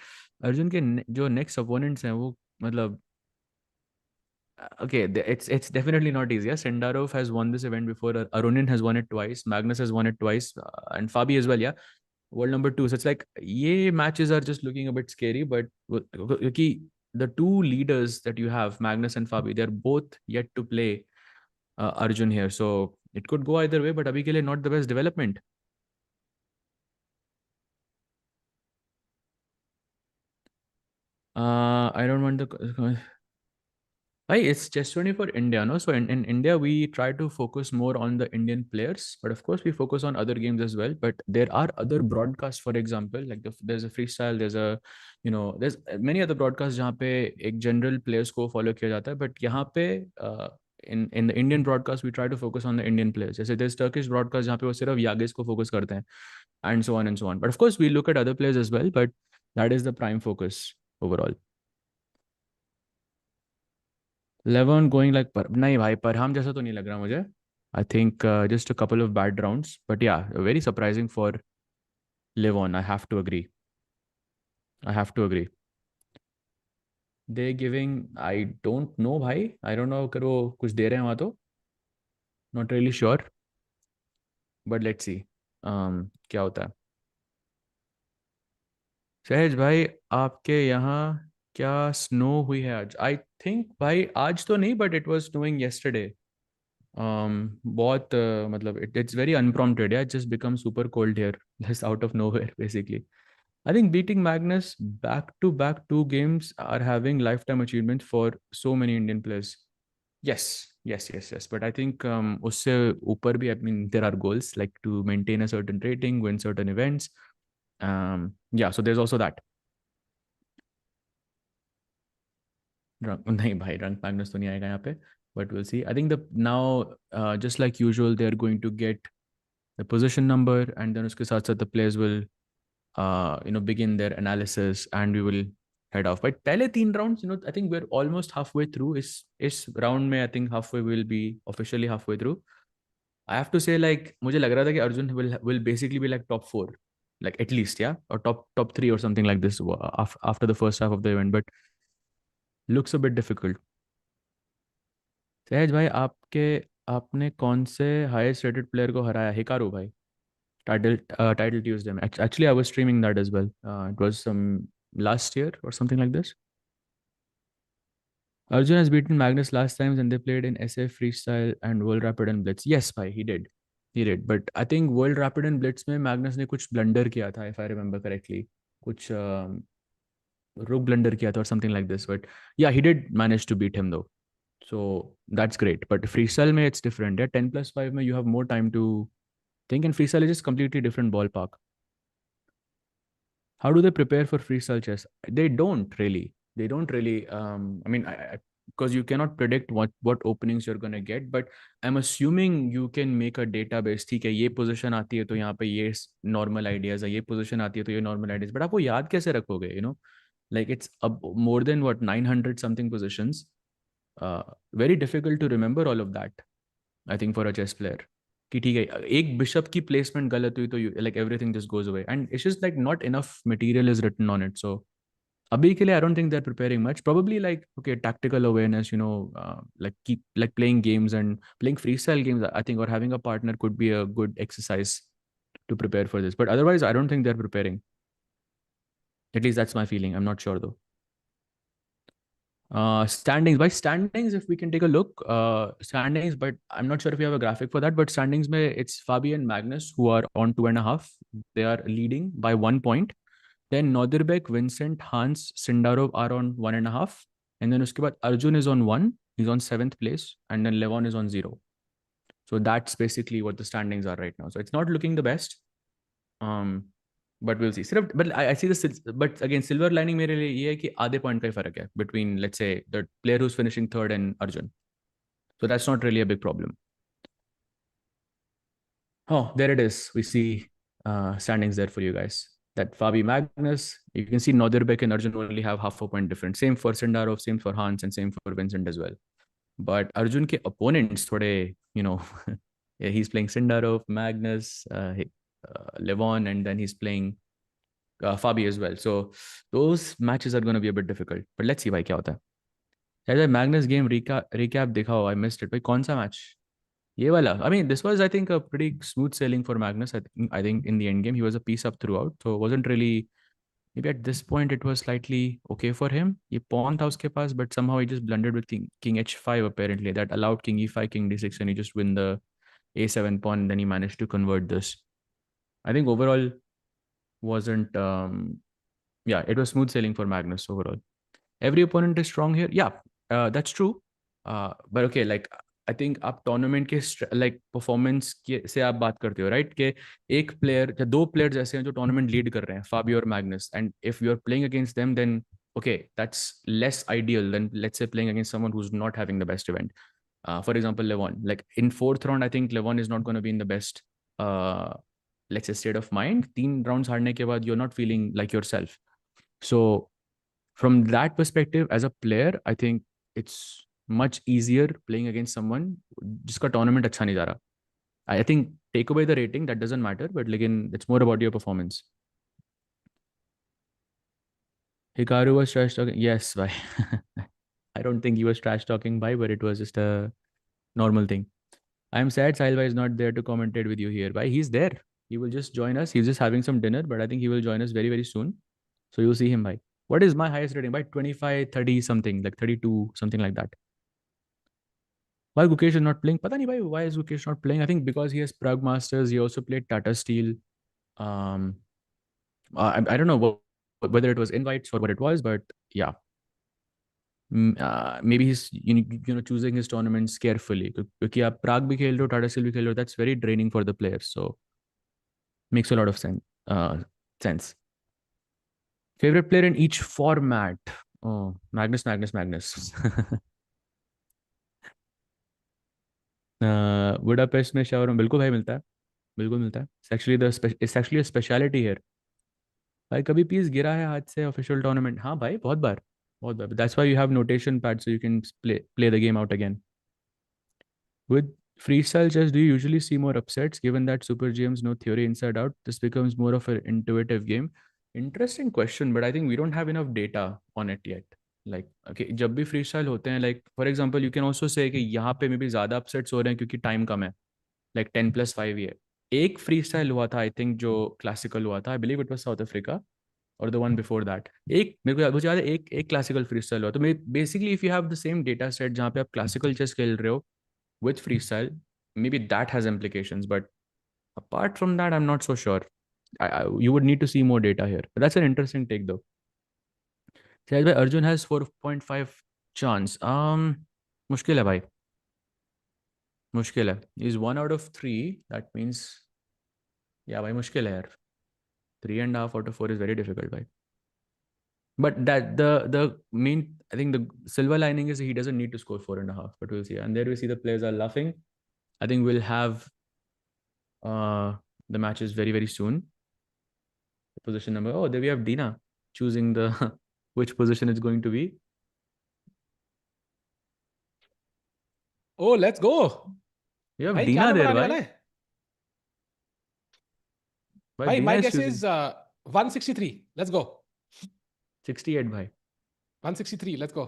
अर्जुन के जो next opponents हैं वो मतलब okay, it's definitely not easy. Yeah? Sendarov has won this event before. Arunin has won it twice. Magnus has won it twice, and Fabi as well. Yeah, world number 2. So it's like ये matches are just looking a bit scary. But क्योंकि the two leaders that you have, Magnus and Fabi, they're both yet to play Arjun here. So it could go either way. But अभी के लिए not the best development. I don't want the. It's just only for India, no? So in India, we try to focus more on the Indian players, but of course, we focus on other games as well. But there are other broadcasts, for example, like there's a freestyle, there's many other broadcasts जहाँ पे एक general players को follow किया जाता है. But यहाँ पे in the Indian broadcast, we try to focus on the Indian players. जैसे there's Turkish broadcast जहाँ पे वो सिर्फ यागिस को focus करते हैं, and so on and so on. But of course, we look at other players as well, but that is the prime focus overall. Levon going like पर नहीं भाई परहाम जैसा तो नहीं लग रहा मुझे. I think just a couple of bad rounds but yeah very surprising for Levon. I have to agree. They giving I don't know भाई. आई डोंट नो अगर वो कुछ दे रहे हैं वहाँ तो. Not really sure but let's see क्या होता है. सहज भाई आपके यहाँ क्या स्नो हुई है आज? आई थिंक भाई आज तो नहीं but it was snowing yesterday. बहुत मतलब it's very unprompted. Yeah, it just becomes super cold here just out of nowhere basically. I think beating Magnus back to back 2 games are having lifetime achievements for so many Indian players. Yes. But I think usse upar bhi, I mean, there are goals like to maintain a certain rating, win certain events. Yeah, so there's also that. नहीं भाई रंग Magnus तो नहीं आएगा यहाँ पे. But we'll see. I think now just like usual they're going to get the position number and then uske saath the players will begin their analysis and we will head off. But pehle 3 rounds, I think we're almost halfway through. Is round mein I think halfway will be officially halfway through. I have to say like मुझे लग रहा था कि Arjun will basically be like top 4, like at least, yeah, or top 3 or something like this after the first half of the event, but looks a bit difficult. सहज भाई आपने कौन से हाईएस्ट रेटेड प्लेयर को हराया? Hikaru भाई. Title Tuesday में. Actually, I was streaming that as well. It was some last year or something like this. Arjun has beaten Magnus last times and they played in SA Freestyle and World Rapid and Blitz. Yes भाई, he did. But I think World Rapid and Blitz में Magnus ने कुछ blunder किया था, if I remember correctly. कुछ rook blunder किया था or something like this. But yeah, he did manage to beat him though. So that's great. But freestyle mein it's different. Yeah, 10+5 mein you have more time to think, and freestyle is just completely different ballpark. How do they prepare for freestyle chess? They don't really. They don't really. I mean, because you cannot predict what openings you're gonna get. But I'm assuming you can make a database. ठीक है, ये position आती है तो यहाँ पे ये normal ideas है, ये position आती है तो ये normal ideas. But आप वो याद कैसे रखोगे? Like it's more than what 900 something positions. uh, Very difficult to remember all of that, I think, for a chess player. कि ठीक है, एक बिशप की प्लेसमेंट गलत हुई तो like everything just goes away, and it's just like not enough material is written on it. So अभी के लिए I don't think they are preparing much. Probably like, okay, tactical awareness, like keep like playing games and playing freestyle games, I think, or having a partner could be a good exercise to prepare for this. But otherwise I don't think they're preparing. At least that's my feeling. I'm not sure though. Standings. By standings, if we can take a look, standings, but I'm not sure if we have a graphic for that. But standings, it's Fabi and Magnus who are on 2.5. They are leading by 1 point. Then Nodirbeck, Vincent, Hans, Sindarov are on 1.5. And then uske baad Arjun is on 1. He's on 7th place. And then Levon is on 0. So that's basically what the standings are right now. So it's not looking the best. But we'll see. But I see this. But again, silver lining मेरे लिए ये है कि आधे point का ही फर्क है between, let's say, the player who's finishing third and Arjun. So that's not really a big problem. Oh, there it is. We see standings there for you guys. That Fabi Magnus, you can see Nodirbeck and Arjun only have half a point difference. Same for Sindarov, same for Hans, and same for Vincent as well. But Arjun ke opponents थोड़े, yeah, he's playing Sindarov, Magnus, Levon, and then he's playing Fabi as well. So those matches are going to be a bit difficult. But let's see भाई क्या होता है. शायद Magnus game recap देखा हो. I missed it. भाई कौन सा match? ये वाला. I mean, this was, I think, a pretty smooth sailing for Magnus. I think in the end game he was a piece up throughout. So it wasn't really, maybe at this point it was slightly okay for him. ये pawn था उसके पास, but somehow he just blundered with king h5 apparently. That allowed king e5, king d6, and he just win the a7 pawn. And then he managed to convert this. I think overall wasn't yeah, it was smooth sailing for Magnus overall. Every opponent is strong here. Yeah, that's true. But okay, like I think आप tournament के like performance के से आप बात करते हो, right? कि एक प्लेयर या दो प्लेयर्स ऐसे हैं जो टूर्नामेंट लीड कर रहे हैं, फाबी और Magnus, and if you are playing against them, then okay, that's less ideal than, let's say, playing against someone who's not having the best event. For example, Levon, like in fourth round, I think Levon is not going to be in the best, let's say, state of mind. 3 rounds हारने के बाद you're not feeling like yourself. So from that perspective, as a player, I think it's much easier playing against someone जिसका tournament अच्छा नहीं जा रहा. I think take away the rating, that doesn't matter, but again, it's more about your performance. Hikaru was trash talking. Yes, bye. I don't think he was trash talking, bye, but it was just a normal thing. I'm sad Sailva is not there to commentate with you here. Bye. He's there. He will just join us. He's just having some dinner, but I think he will join us very, very soon. So you'll see him by. What is my highest rating? By 25, 30 something, like 32, something like that. Why Gukesh is not playing? Pata nahi bhai, why is Gukesh not playing? I think because he has Prague Masters. He also played Tata Steel. Um, I don't know whether it was invites or what it was, but yeah. Maybe he's choosing his tournaments carefully. क्योंकि आप Prague भी खेल रहे हो, Tata Steel भी खेल रहे हो, that's very draining for the players. So makes a lot of sense. Favorite player in each format? Oh, Magnus. Budapest में शावरम बिल्कुल भाई मिलता है, बिल्कुल मिलता है. It's actually a speciality here. भाई कभी पीस गिरा है हाथ से ऑफिशियल टूर्नामेंट? हाँ भाई, बहुत बार, बहुत बार. That's why you have notation pads so you can play the game out again. With freestyle chess, do you usually see more upsets given that super GMs know theory inside out? This becomes more of an intuitive game. Interesting question, but I think we don't have enough data on it yet. Like, okay, जब भी freestyle होते हैं, like for example, you can also say कि यहाँ पे maybe ज़्यादा upsets हो रहे हैं क्योंकि time कम है, like 10+5 ही है. एक freestyle हुआ था, I think, जो classical हुआ था, I believe it was South Africa, or the one before that. एक मेरे को मुझे याद है, एक classical freestyle हुआ. तो basically if you have the same data set जहाँ पे आप classical chess खेल रहे हो with freestyle, maybe that has implications. But apart from that, I'm not so sure. You would need to see more data here. But that's an interesting take, though. Says by Arjun has 4.5 chance. मुश्किल है भाई, मुश्किल है. Is 1 out of 3, that means, या भाई मुश्किल है यार. 3.5 out of 4 is very difficult, भाई. But that the main, I think the silver lining is he doesn't need to score 4.5. But we'll see. And there we see the players are laughing. I think we'll have the matches very very soon. Position number. Oh, there we have Dina choosing the which position it's going to be. Oh, let's go. You have भाई क्या Dina number there, आने bhai. वाला है? Bhai, भाई Dina my is guess choosing is 163. Let's go. 68, bhai. 163, let's go.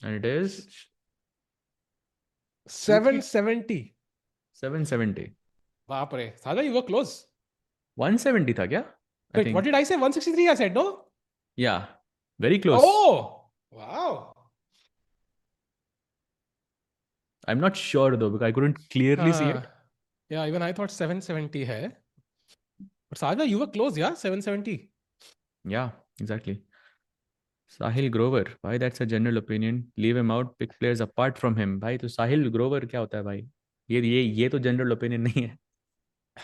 And it is 2 3 770. 770. बाप रे साजा, you were close. 170 था क्या? I Wait, what think. did I say? 163 I said, no? Yeah, very close. Oh, wow. I'm not sure though because I couldn't clearly see it. Yeah, even I thought 770 है. But Saja, you were close, yeah? 770. Yeah, exactly. Sahil Grover, भाई that's a general opinion. Leave him out. Pick players apart from him. भाई तो साहिल ग्रोवर क्या होता है भाई? ये तो general opinion नहीं है.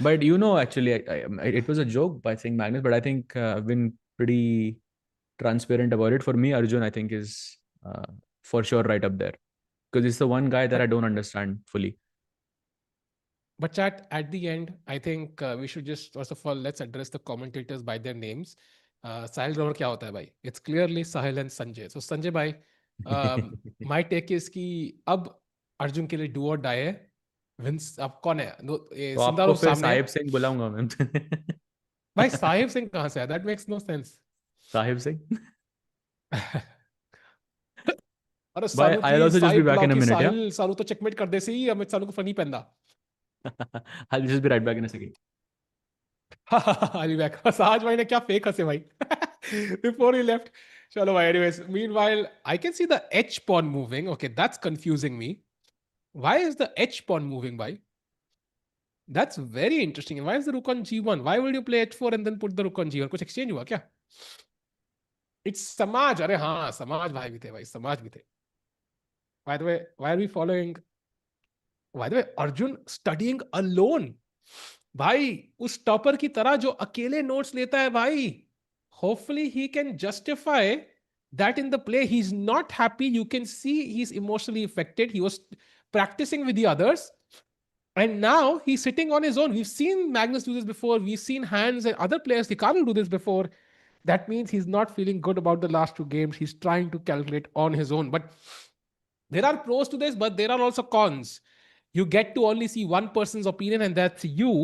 But you know, actually, it was a joke by saying Magnus, but I think I've been pretty transparent about it. For me, Arjun, I think is for sure right up there because it's the one guy that I But don't understand fully. chat, at the end, I think we should just first of all let's address the commentators by their names. Sahil Grover क्या होता है भाई? It's clearly Sahil and Sanjay. So Sanjay भाई, my take is कि अब अर्जुन के लिए do or die है. विंस अब कौन है? तो आपको सिंदारो फिर सामने है. साहिब सिंह बुलाऊंगा मैं. भाई साहिब सिंह कहाँ से है? That makes no sense. Sahib Singh. अरे But सानू I'll please also just be Sahib back बुलाओ in a कि minute, yeah? साहिल सानू तो चेकमेट कर दे सी अमित सानू को फनी पैंदा. I'll just be right back in a second. अली बैक. साज भाई ने क्या फेक हंसे भाई. Before he left. चलो भाई, anyways meanwhile I can see the H pawn moving. Okay, that's confusing me. Why is the H pawn moving भाई? That's very interesting. Why is the rook on g1? Why would you play h4 and then put the rook on g1? कुछ exchange हुआ क्या? It's समाज. अरे हाँ, समाज भाई भी थे भाई, समाज भी थे. By the way, why are we following? By the way, Arjun studying alone. भाई उस टॉपर की तरह जो अकेले नोट्स लेता है भाई. Hopefully he can justify that in the play. He's not happy. You can see he's emotionally affected. He was practicing with the others. And now he's sitting on his own. We've seen Magnus do this before. We've seen Hans and other players, Hikaru, do this before. That means he's not feeling good about the last two games. He's trying to calculate on his own. But there are pros to this, but there are also cons. You get to only see one person's opinion, and that's you.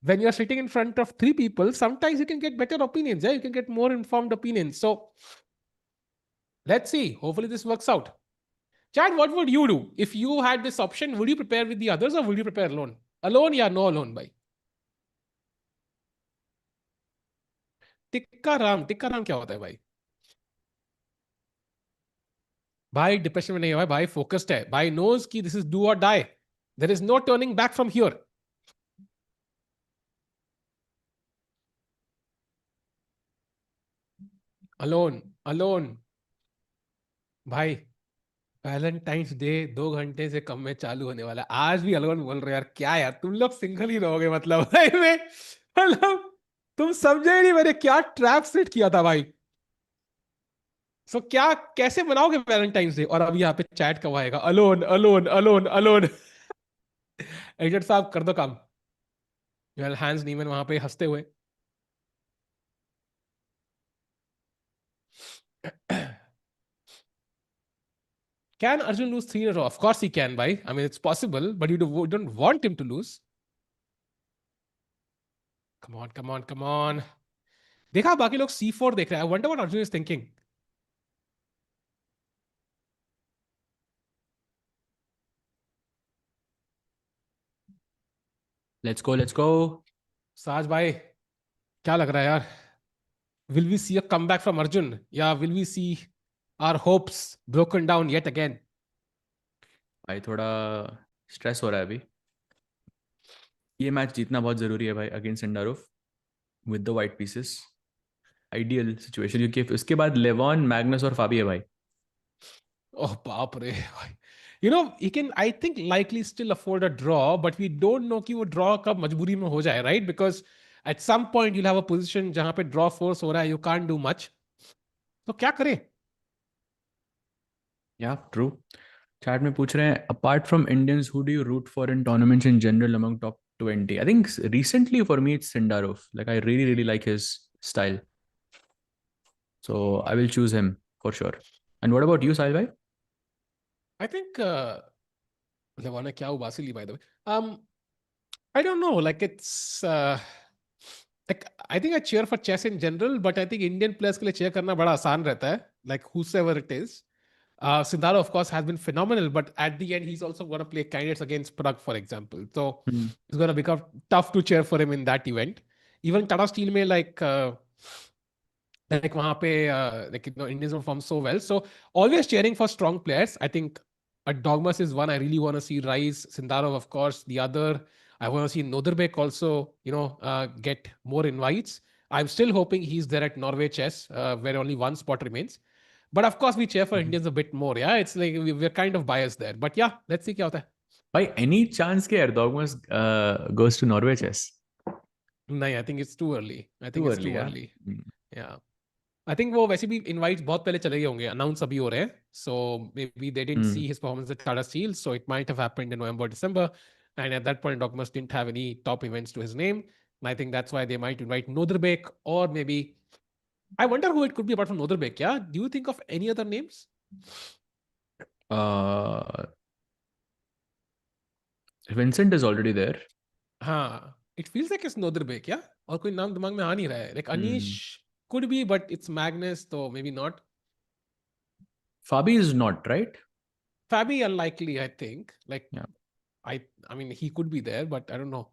When you're sitting in front of three people, sometimes you can get better opinions. Yeah? You can get more informed opinions. So let's see. Hopefully, this works out. Chad, what would you do if you had this option? Would you prepare with the others or would you prepare alone? Alone, yeah, no alone, bhai. Tikka Ram क्या होता है भाई? भाई depression में नहीं है भाई focused है भाई. नोज की this is do or die. There is no turning back from here. Alone alone. भाई वैलेंटाइंस डे 2 घंटे से कम में चालू होने वाला है. आज भी अलोन बोल रहे यार. क्या यार, तुम लोग सिंगल ही रहोगे मतलब भाई में. मतलब तुम समझे ही नहीं मैंने क्या ट्रैप सेट किया था भाई. सो क्या, कैसे बनाओगे वैलेंटाइंस डे? और अब यहाँ पे चैट कब आएगा? Alone alone alone alone. Agent साहब कर दो काम. हैंस नीमन वहां पे हंसते हुए. Can Arjun lose three in a row? Of course he can, bhai. I mean, it's possible, but don't want him to lose. Come on, come on, come on. देखा बाकी लोग C4 देख रहे हैं. I wonder what Arjun is thinking. Let's go, let's go. साज भाई क्या लग रहा है यार? Will we see a comeback from Arjun? Yeah, will we see our hopes broken down yet again? भाई थोड़ा स्ट्रेस हो रहा है अभी. ये मैच जीतना बहुत जरूरी है भाई against Sindarov with the white pieces. Ideal situation, क्योंकि उसके बाद लेवॉन, मैग्नस और फाबी है भाई. Oh, बाप रे भाई. You know, he can, I think, likely still afford a draw, but we don't know कि वो draw कब मजबूरी में हो जाए, right? Because at some point you'll have a position जहाँ पे draw force हो रहा है, you can't do much. तो क्या करें? या ट्रू. चैट में पूछ रहे हैं, apart from Indians who do you root for in tournaments in general among top 20? आई थिंक recently for me it's Sindarov. Like I really really like his style, so I will choose him for sure. And what about you, Sahil bhai? I think Levana क्या उबासी ली, by the way. I don't know. Like it's like I think I cheer for chess in general, but I think Indian players के लिए cheer करना बड़ा आसान रहता है. Like whosoever it is. Sindaro, of course, has been phenomenal, but at the end, he's also going to play candidates against Prague, for example. So Hmm. it's going to become tough to cheer for him in that event. Even Tata Steel may like वहाँ पे like you know Indians perform so well. So always cheering for strong players. I think a Dogmas is one I really want to see rise. Sindarov, of course. The other I want to see Noderbek also. Get more invites. I'm still hoping he's there at Norway Chess, where only one spot remains. But of course, we cheer for Indians a bit more. Yeah, it's like we're kind of biased there. But yeah, let's see क्या होता है. By any chance के Erdogan goes to Norway chess? नहीं, I think it's too early. I think Too it's early, too yeah. early. Yeah. I think वो वैसे भी invites बहुत पहले चले गए होंगे, अनाउंस अभी हो रहे हैं. So maybe they didn't see Hmm. his performance at Tata Steel, so it might have happened in November, December, and at that point Dogmas didn't have any top events to his name. And I think that's why they might invite Noderbek, or maybe I wonder who it could be apart from Noderbek. Yeah, do you think of any other names? Uh, Vincent is already there. हाँ, it feels like it's Noderbek. Yeah, और कोई नाम दिमाग में आ नहीं रहा है. Like Anish Hmm. could be, but it's Magnus, so maybe not. Fabi is not, right? Fabi unlikely, I think. Like Yeah. I mean, he could be there, but I don't know.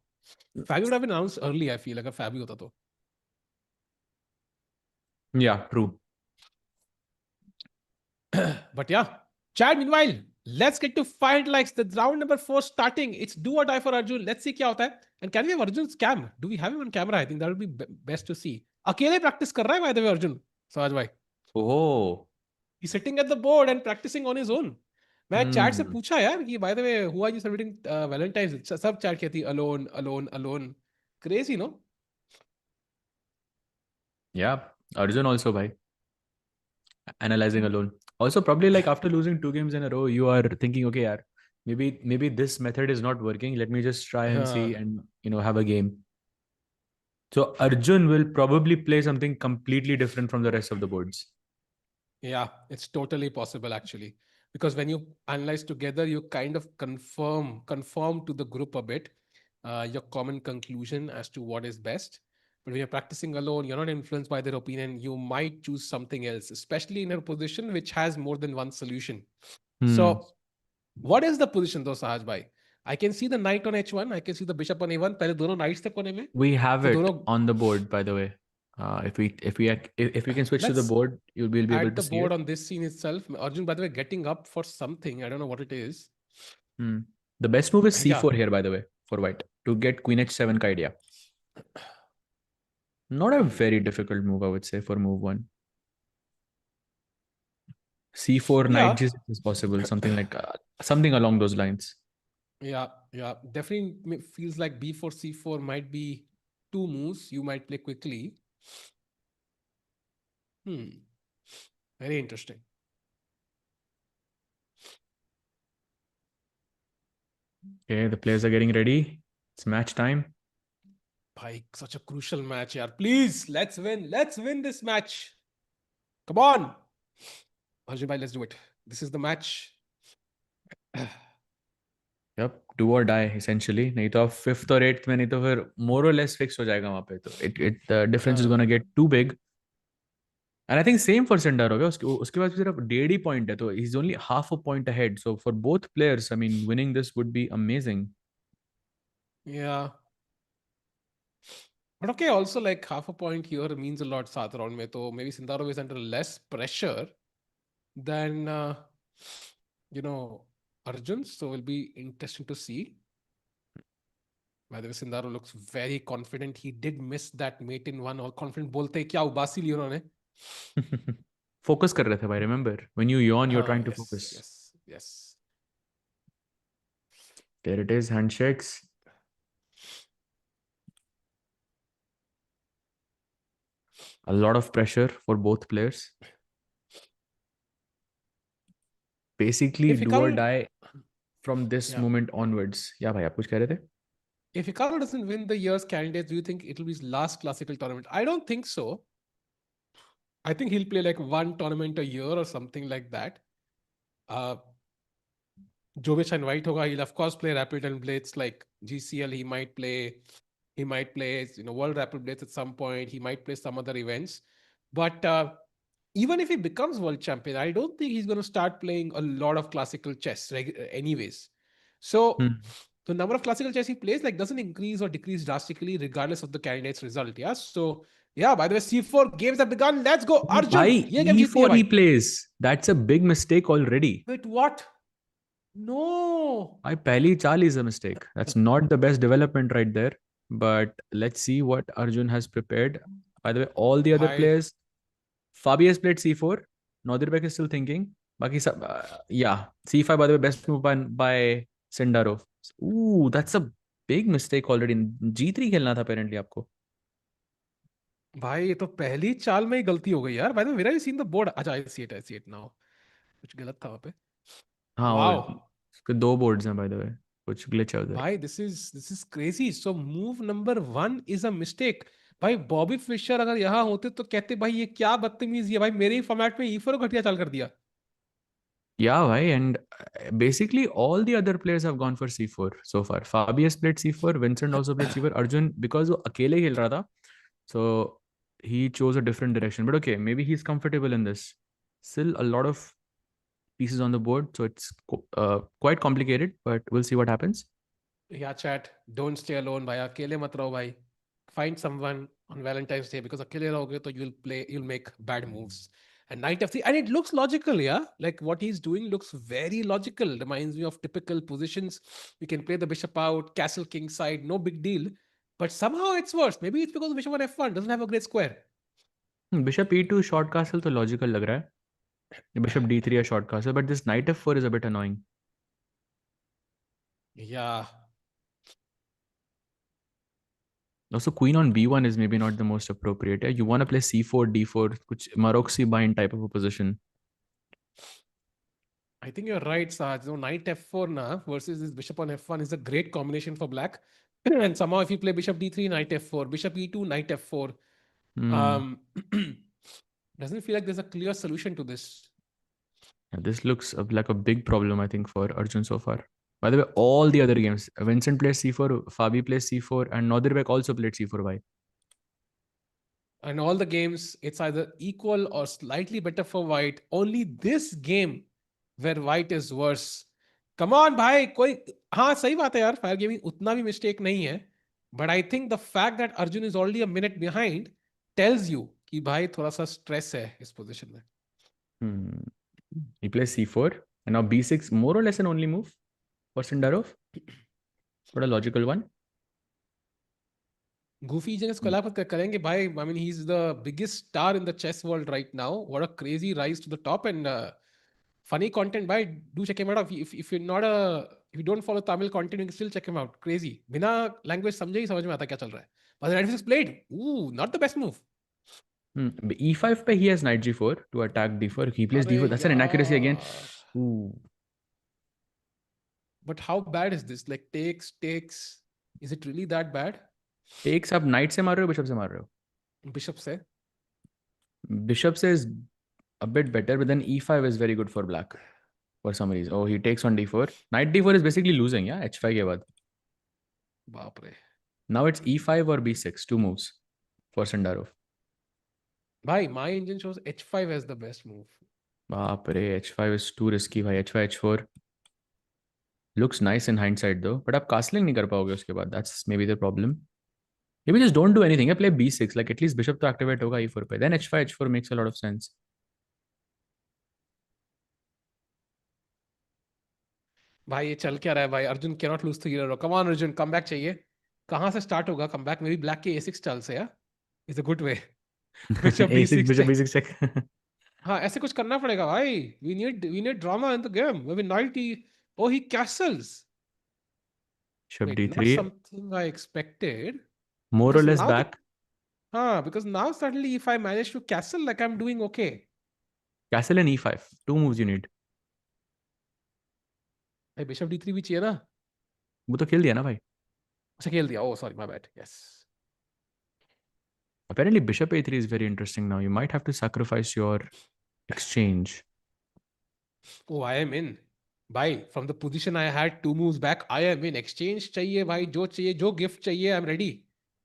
Fabi would have been announced early, I feel, अगर Fabi होता तो. Yeah, true. But yeah, Chad, meanwhile, let's get to find likes. The round number 4 starting. It's do or die for Arjun. Let's see क्या होता है. And can we have Arjun's cam? Do we have him on camera? I think that would be best to see. अकेले practice कर रहा है by the way Arjun. Sahaj bhai. Oh. He's sitting at the board and practicing on his own. मैं chat से Hmm. पूछा यार कि by the way हुआ यू सेलिब्रेटिंग वैलेंटाइंस, सब चैट कहती alone alone alone. Crazy no. Yeah. Arjun also, bhai. Analyzing alone. Also, probably like after losing 2 games in a row, you are thinking, okay, yaar, maybe this method is not working. Let me just try and see हाँ. and have a game. So Arjun will probably play something completely different from the rest of the boards. Yeah, it's totally possible actually. Because when you analyze together, you kind of conform to the group a bit, your common conclusion as to what is best. But when you're practicing alone, you're not influenced by their opinion. You might choose something else, especially in a position which has more than one solution. Hmm. So, what is the position though, Sahaj bhai? I can see the knight on h1. I can see the bishop on a1. पहले दोनों knights थे कोने में. We have तो it दोनों. on the board, by the way. If we can switch to the Let's board, you'll be able add to the see board it. on this scene itself. Arjun, by the way, getting up for something. I don't know what it is. Hmm. The best move is Yeah. c4 here, by the way, for white to get queen h7 ka idea. Not a Hmm. very difficult move, I would say, for move one. C4 knight Yeah. g6 is possible, something along those lines. Yeah. Yeah. Definitely feels like b4, c4 might be two moves you might play quickly. Hmm. Very interesting. Okay, the players are getting ready. It's match time. Bhai, such a crucial match here. Please, let's win. Let's win this match. Come on. Arjun bhai, let's do it. This is the match. Yep, do or die essentially. नहीं तो आप fifth और eighth में, नहीं तो फिर मोर और less fix हो जाएगा वहां पे. तो it the difference is gonna get too big. And I think same for सेंडर हो गया. उसके बाद सिर्फ 1.5 ही पॉइंट है, तो he is only half a point ahead. So for both players, I mean, winning this would be amazing. Yeah. But okay, also like half a point here means a lot सात round में. तो maybe Sindaro is under less pressure than you know Arjun. So it'll be interesting to see. By the way, Sindaro looks very confident. He did miss that mate in one. और confident बोलते हैं क्या उबासी ली उन्होंने. Focus कर रहे थे भाई, remember when you yawn you are Oh trying to yes, focus. yes, yes. There it is, handshakes. A lot of pressure for both players. Basically If do or Hikaru, die from this yeah, moment onwards. या भाई आप कुछ कह रहे थे? if Hikaru doesn't win the year's candidates, do you think it'll be his last classical tournament? I don't think so. I think he'll play like one tournament a year or something like that. Uh, Jovic and White hoga, he'll of course play Rapid and Blitz like GCL. He might play World Rapid Blitz at some point. He might play some other events. But even if he becomes world champion, I don't think he's going to start playing a lot of classical chess, anyways. So Hmm. the number of classical chess he plays like doesn't increase or decrease drastically regardless of the candidate's result. Yeah. So yeah. By the way, C4 games have begun. Let's go, Arjun. भाई ये game जीतनी है E4 he भाई. plays. That's a big mistake already. Wait, what? No. भाई पहली चाल is a mistake. That's not the best development right there. But let's see what Arjun has prepared. By the way, all the other Bhai. players, Fabi has played C4. Nodirbek is still thinking. Baki sab, yeah, C5 by the way, best move by Sindarov. Ooh, that's a big mistake already. G3 खेलना था apparently आपको. भाई ये तो पहली चाल में ही गलती हो गई यार. By the way, where have you seen the board? अच्छा, आई सी इट नाउ. कुछ गलत था वहां पे. हाँ वो वाओ. उसके दो बोर्ड्स हैं by the way. कुछ glitch है उधर. भाई this is crazy. So move number 1 is a mistake. भाई बॉबी फिशर अगर यहाँ होते तो कहते भाई ये क्या बदतमीजी है भाई, मेरे ही फॉर्मेट में ई4 घटिया चाल कर दिया. Yeah, भाई, and basically all the other players have gone for C4 so far. Fabi has played C4, Vincent also played C4. Arjun because वो अकेले खेल रहा था, so he chose a different direction. But okay, maybe he's comfortable in this. Still a lot of pieces on the board, so it's quite complicated, but we'll see what happens. या chat, don't stay alone भाई. अकेले मत रहो भाई. Find someone on Valentine's Day, because अकेले रहोगे तो you'll make bad moves. And knight f3, and it looks logical, yeah. Like what he's doing looks very logical. Reminds me of typical positions. You can play the bishop out, castle king side, no big deal. But somehow it's worse. Maybe it's because bishop on f1 doesn't have a great square. Bishop E2 short castle तो logical लग रहा है. Bishop D3 a short castle, but this knight F4 is a bit annoying. Yeah. Also, queen on B1 is maybe not the most appropriate. Yeah? You want to play C4, D4, कुछ Maroczy bind type of a position. I think you're right, Saj. No, knight f4 na versus this bishop on f1 is a great combination for black. And somehow if you play bishop d3, knight f4, bishop e2, knight f4, Hmm. um, doesn't feel like there's a clear solution to this. Yeah, this looks like a big problem, I think, for Arjun so far. By the way, all the other games, Vincent plays C4, Fabi plays C4, and Nodirbek also played C4 by. And all the games, it's either equal or slightly better for white. Only this game where white is worse. Come on, भाई कोई. हाँ सही बात है यार, fire gaming उतना भी mistake नहीं है. But I think the fact that Arjun is already a minute behind tells you कि भाई थोड़ा सा स्ट्रेस है इस पोजीशन में. Hmm. He plays C4, and now B6, more or less an only move for Sindarov, but a logical one. Goofy जगह इसको अलावा करेंगे भाई. I mean, he's the biggest star in the chess world right now. What a crazy rise to the top, and funny content by. Do check him out. If you're not a, if you don't follow Tamil content, you can still check him out. Crazy. बिना language समझे ही समझ में आता क्या चल रहा है. But the knight is played. Ooh, not the best move. E5 पे he has knight G4 to attack D4. He plays अरे D4. That's an inaccuracy again. यार. Ooh. But how bad is this? Like takes. Is it really that bad? Takes आप knight से मार रहे हो, bishop से मार रहे हो? Bishop से. Bishop से is a bit better, but then E5 is very good for black for some reason. Oh, he takes on D4. Knight D4 is basically losing, yeah, H5 के बाद. बाप रे. Now it's E5 or B6, two moves for Sindarov. भाई my engine shows h5 as the best move. बाप रे, H5 is too risky भाई. H5, H4 looks nice in hindsight though, but आप castling नहीं कर पाओगे उसके बाद. That's maybe the problem. Maybe just don't do anything. Play B6. Like at least bishop to activate होगा E4 पे. Then H5, H4 makes a lot of sense. भाई ये चल क्या रहा है भाई. Arjun cannot lose to hero. Come on Arjun, come back चाहिए. कहाँ से स्टार्ट होगा कमबैक? मे बी ब्लैक के ए6 चाल से, yeah is a good way. Bishop A6 b6 bishop take. B6 check. हाँ, ऐसे कुछ करना पड़ेगा भाई। We need drama in the game. Maybe knight he, oh he castles. Bishop Wait, not D3, something I expected. more or Because less now the, back. because now suddenly if I manage to castle, like I'm doing okay. Castle and E5, two moves you need. Hey, Bishop D3 भी चाहिए ना? वो तो खेल दिया ना भाई. अच्छा खेल दिया। Oh, sorry, my bad. Yes. Apparently bishop A3 is very interesting now. You might have to sacrifice your exchange. Oh, I am in. भाई, from the position I had 2 moves back, I am in. Exchange चाहिए भाई, जो चाहिए, जो gift चाहिए, I'm ready.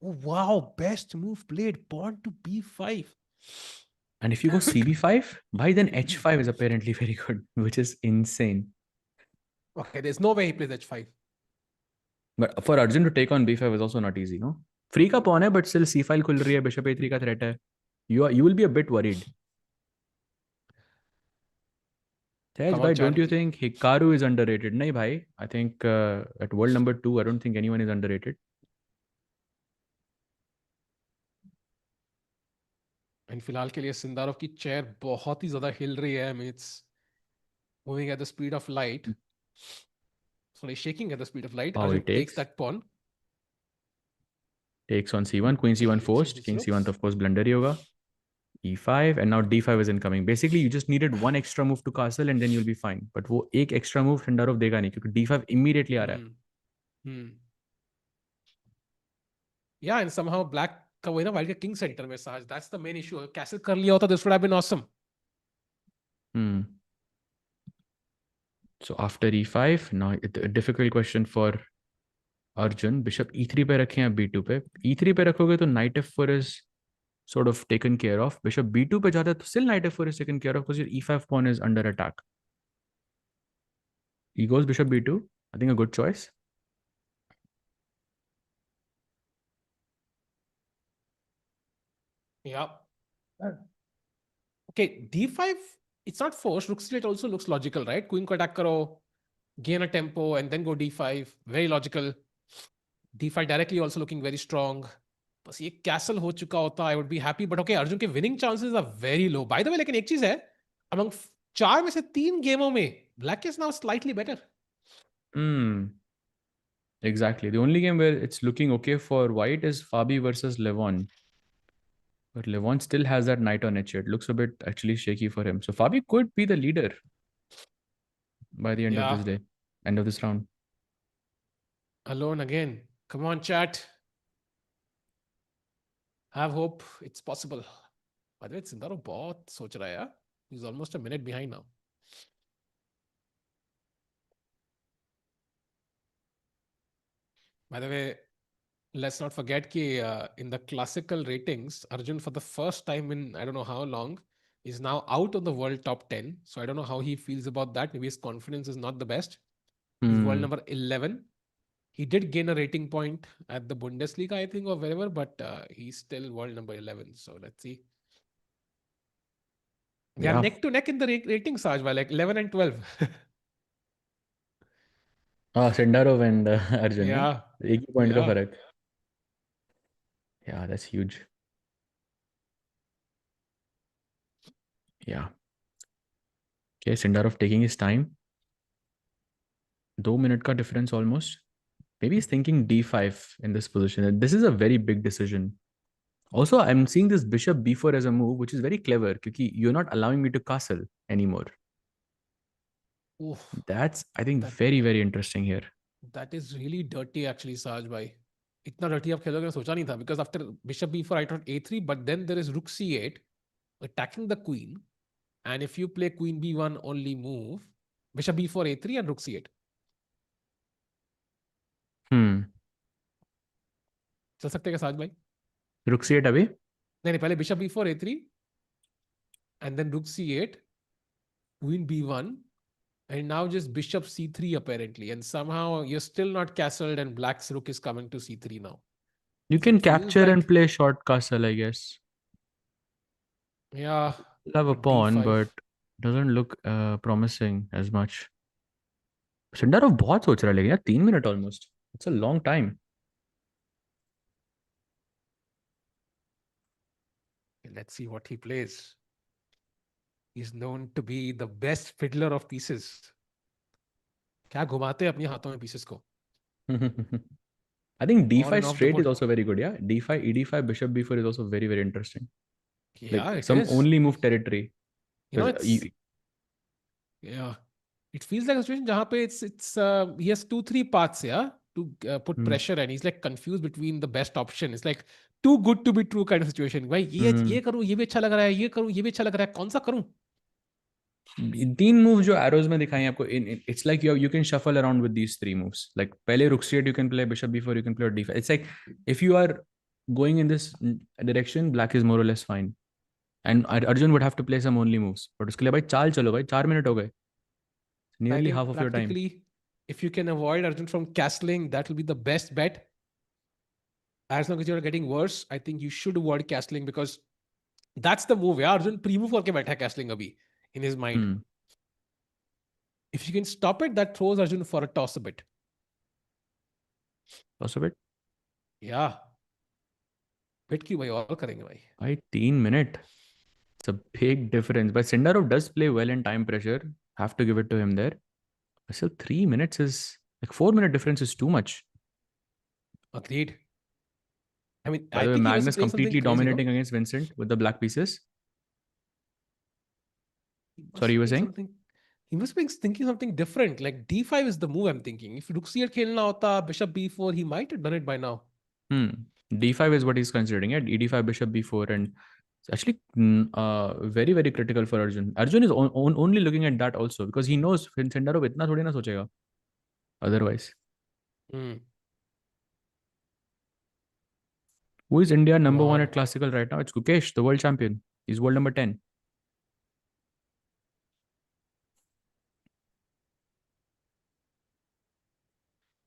Oh, wow, best move played. Pawn to B5. And if you go CB5, bhai, then H5 is apparently very good, which is insane. Okay, there's no way he plays H5. But for Arjun to take on B5 is also not easy, no? Free का pawn है, but still C file खुल रही है, bishop A3 का threat है. You will be a bit worried. Tej Come on, bhai, don't chat. you think Hikaru is underrated? Nahi bhai. I think at world number 2, I don't think anyone is underrated. And फिलहाल के लिए Sindarov की chair बहुत ही ज्यादा हिल रही है। I mean, it's moving at the speed of light. Sorry, shaking at the speed of light. How he Arjun takes takes. that pawn. Takes on C1, Queen C1 Okay, forced. changes King C1 looks. तो of course blunder ही होगा. E5 and now D5 is incoming. Basically, you just needed one extra move to castle and then you'll be fine. But वो एक extra move Sindarov देगा नहीं क्योंकि D5 immediately आ रहा है. Hmm. Hmm. Yeah, and somehow black का वही ना, white का king center में साज. That's the main issue. Castle कर लिया होता, this would have been awesome. Hmm. So after E5, now a difficult question for Arjun. Bishop E3 पे रखें या B2 पे? E3 पे रखोगे तो knight F4 is sort of taken care of. Bishop B2 पे जाता है तो still knight F4 is taken care of because your E5 pawn is under attack. He goes Bishop B2. I think a good choice. Yeah. Okay, D5, it's not forced. Rook C8 also looks logical, right? Queen को attack करो, gain a tempo, and then go D5. Very logical. D5 directly also looking very strong. बस ये castle हो चुका होता, I would be happy. But okay, Arjun के winning chances are very low by the way. लेकिन एक चीज है, अमंग 4 में से 3 गेमों में black is now slightly better. Hmm. Exactly. The only game where it's looking okay for white is Fabi versus Levon. But Levon still has that knight on h8. Looks a bit actually shaky for him. So Fabi could be the leader by the end of या, this day, end of this round. Alone again. Come on chat, have hope, it's possible. Bye the way, Sindarov बहुत सोच रहा है यार। He is almost a minute behind now. Bye the way, let's not forget कि in the classical ratings, Arjun for the first time in I don't know how long is now out of the world top 10. So I don't know how he feels about that. Maybe his confidence is not the best. He's world Hmm. number 11. He did gain a rating point at the Bundesliga, I think, or wherever, but he's still world number 11. So let's see. They are Yeah. neck to neck in the ratings, Saj, by like 11 and 12. Sendarov and Arjun, ne? Yeah. एक ही point का Yeah. फर्क. Yeah, that's huge. Yeah. Okay, Sendarov taking his time. 2 minute का difference almost. Maybe he's thinking D5 in this position. This is a very big decision. Also, I'm seeing this bishop b4 as a move, which is very clever because you're not allowing me to castle anymore. Oof. That's, I think, That very, very interesting here. that is really dirty actually, Saj bhai. इतना dirty आप खेलोगे सोचा नहीं था, because after bishop b4 I thought a3, but then there is rook c8 attacking the queen, and if you play queen b1 only move, bishop b4 a3 and rook c8 Hmm. चल सकते हैं क्या साज भाई? Rook c8 अभी. नहीं नहीं, पहले bishop b4 a3 and then rook c8, queen b1, and now just bishop c3 apparently, and somehow you're still not castled and black's rook is coming to c3 now. You So can it feels capture and like, play short castle, I guess. yeah, You'll have a but pawn, d5. but doesn't look promising as much. Sindarov बहुत सोच रहा है लेकिन यार 3 minute almost. It's a long time. Let's see what he plays. He's known to be the best fiddler of pieces. क्या घुमाते हैं अपने हाथों में pieces को. I think On d5 and off the straight is board. also very good. Yeah, d5, ed5, bishop b4 is also very very interesting. Yeah, Like it some is. only move territory You know, because it's yeah. It feels like a situation जहाँ पे it's he has 2-3 paths, yeah, to put hmm, pressure, and he's like confused between the best option. It's like too good to be true kind of situation. भाई ये hmm. करूँ ये भी अच्छा लग रहा है, ये करूँ ये भी अच्छा लग रहा है, कौन सा करूँ? तीन मूव जो एरोज में दिखाई आपको it's like you can shuffle around with these three moves like पहले rook c8 you can play bishop b4 you can play d5 it's like if you are going in this direction black is more or less fine and Arjun would have to play some only moves but उसके लिए भाई चाल चलो भाई 4 minute हो गए I nearly half think of your time practically, if you can avoid Arjun from castling, that will be the best bet. As long as you're getting worse, I think you should avoid castling because that's the move. Yeah, Arjun pre-move करके बैठा है castling अभी in his mind. hmm. If you can stop it, that throws Arjun for a toss a bit. Also bit Yeah, bit क्यों भाई और करेंगे भाई. भाई 3 minute it's a big difference but Sindarov does play well in time pressure have to give it to him there but still 3 minutes is like 4 minute difference is too much. Agreed. I mean, By I the way, think he was Magnus playing something completely crazy, no? dominating against Vincent with the black pieces. He Sorry, must you be were playing saying? something. He must be thinking something different. Like d5 is the move I'm thinking. If rook c8 खेलना होता, bishop b4, he might have done it by now. Hmm. D5 is what he's considering. Yeah, ED5, bishop B4, and it's actually very very critical for Arjun. Arjun is only looking at that also because he knows Sendaro इतना थोड़ी ना सोचेगा. Otherwise, Hmm. who is India Come number one on. at classical right now? It's Gukesh, the world champion. He's world number 10.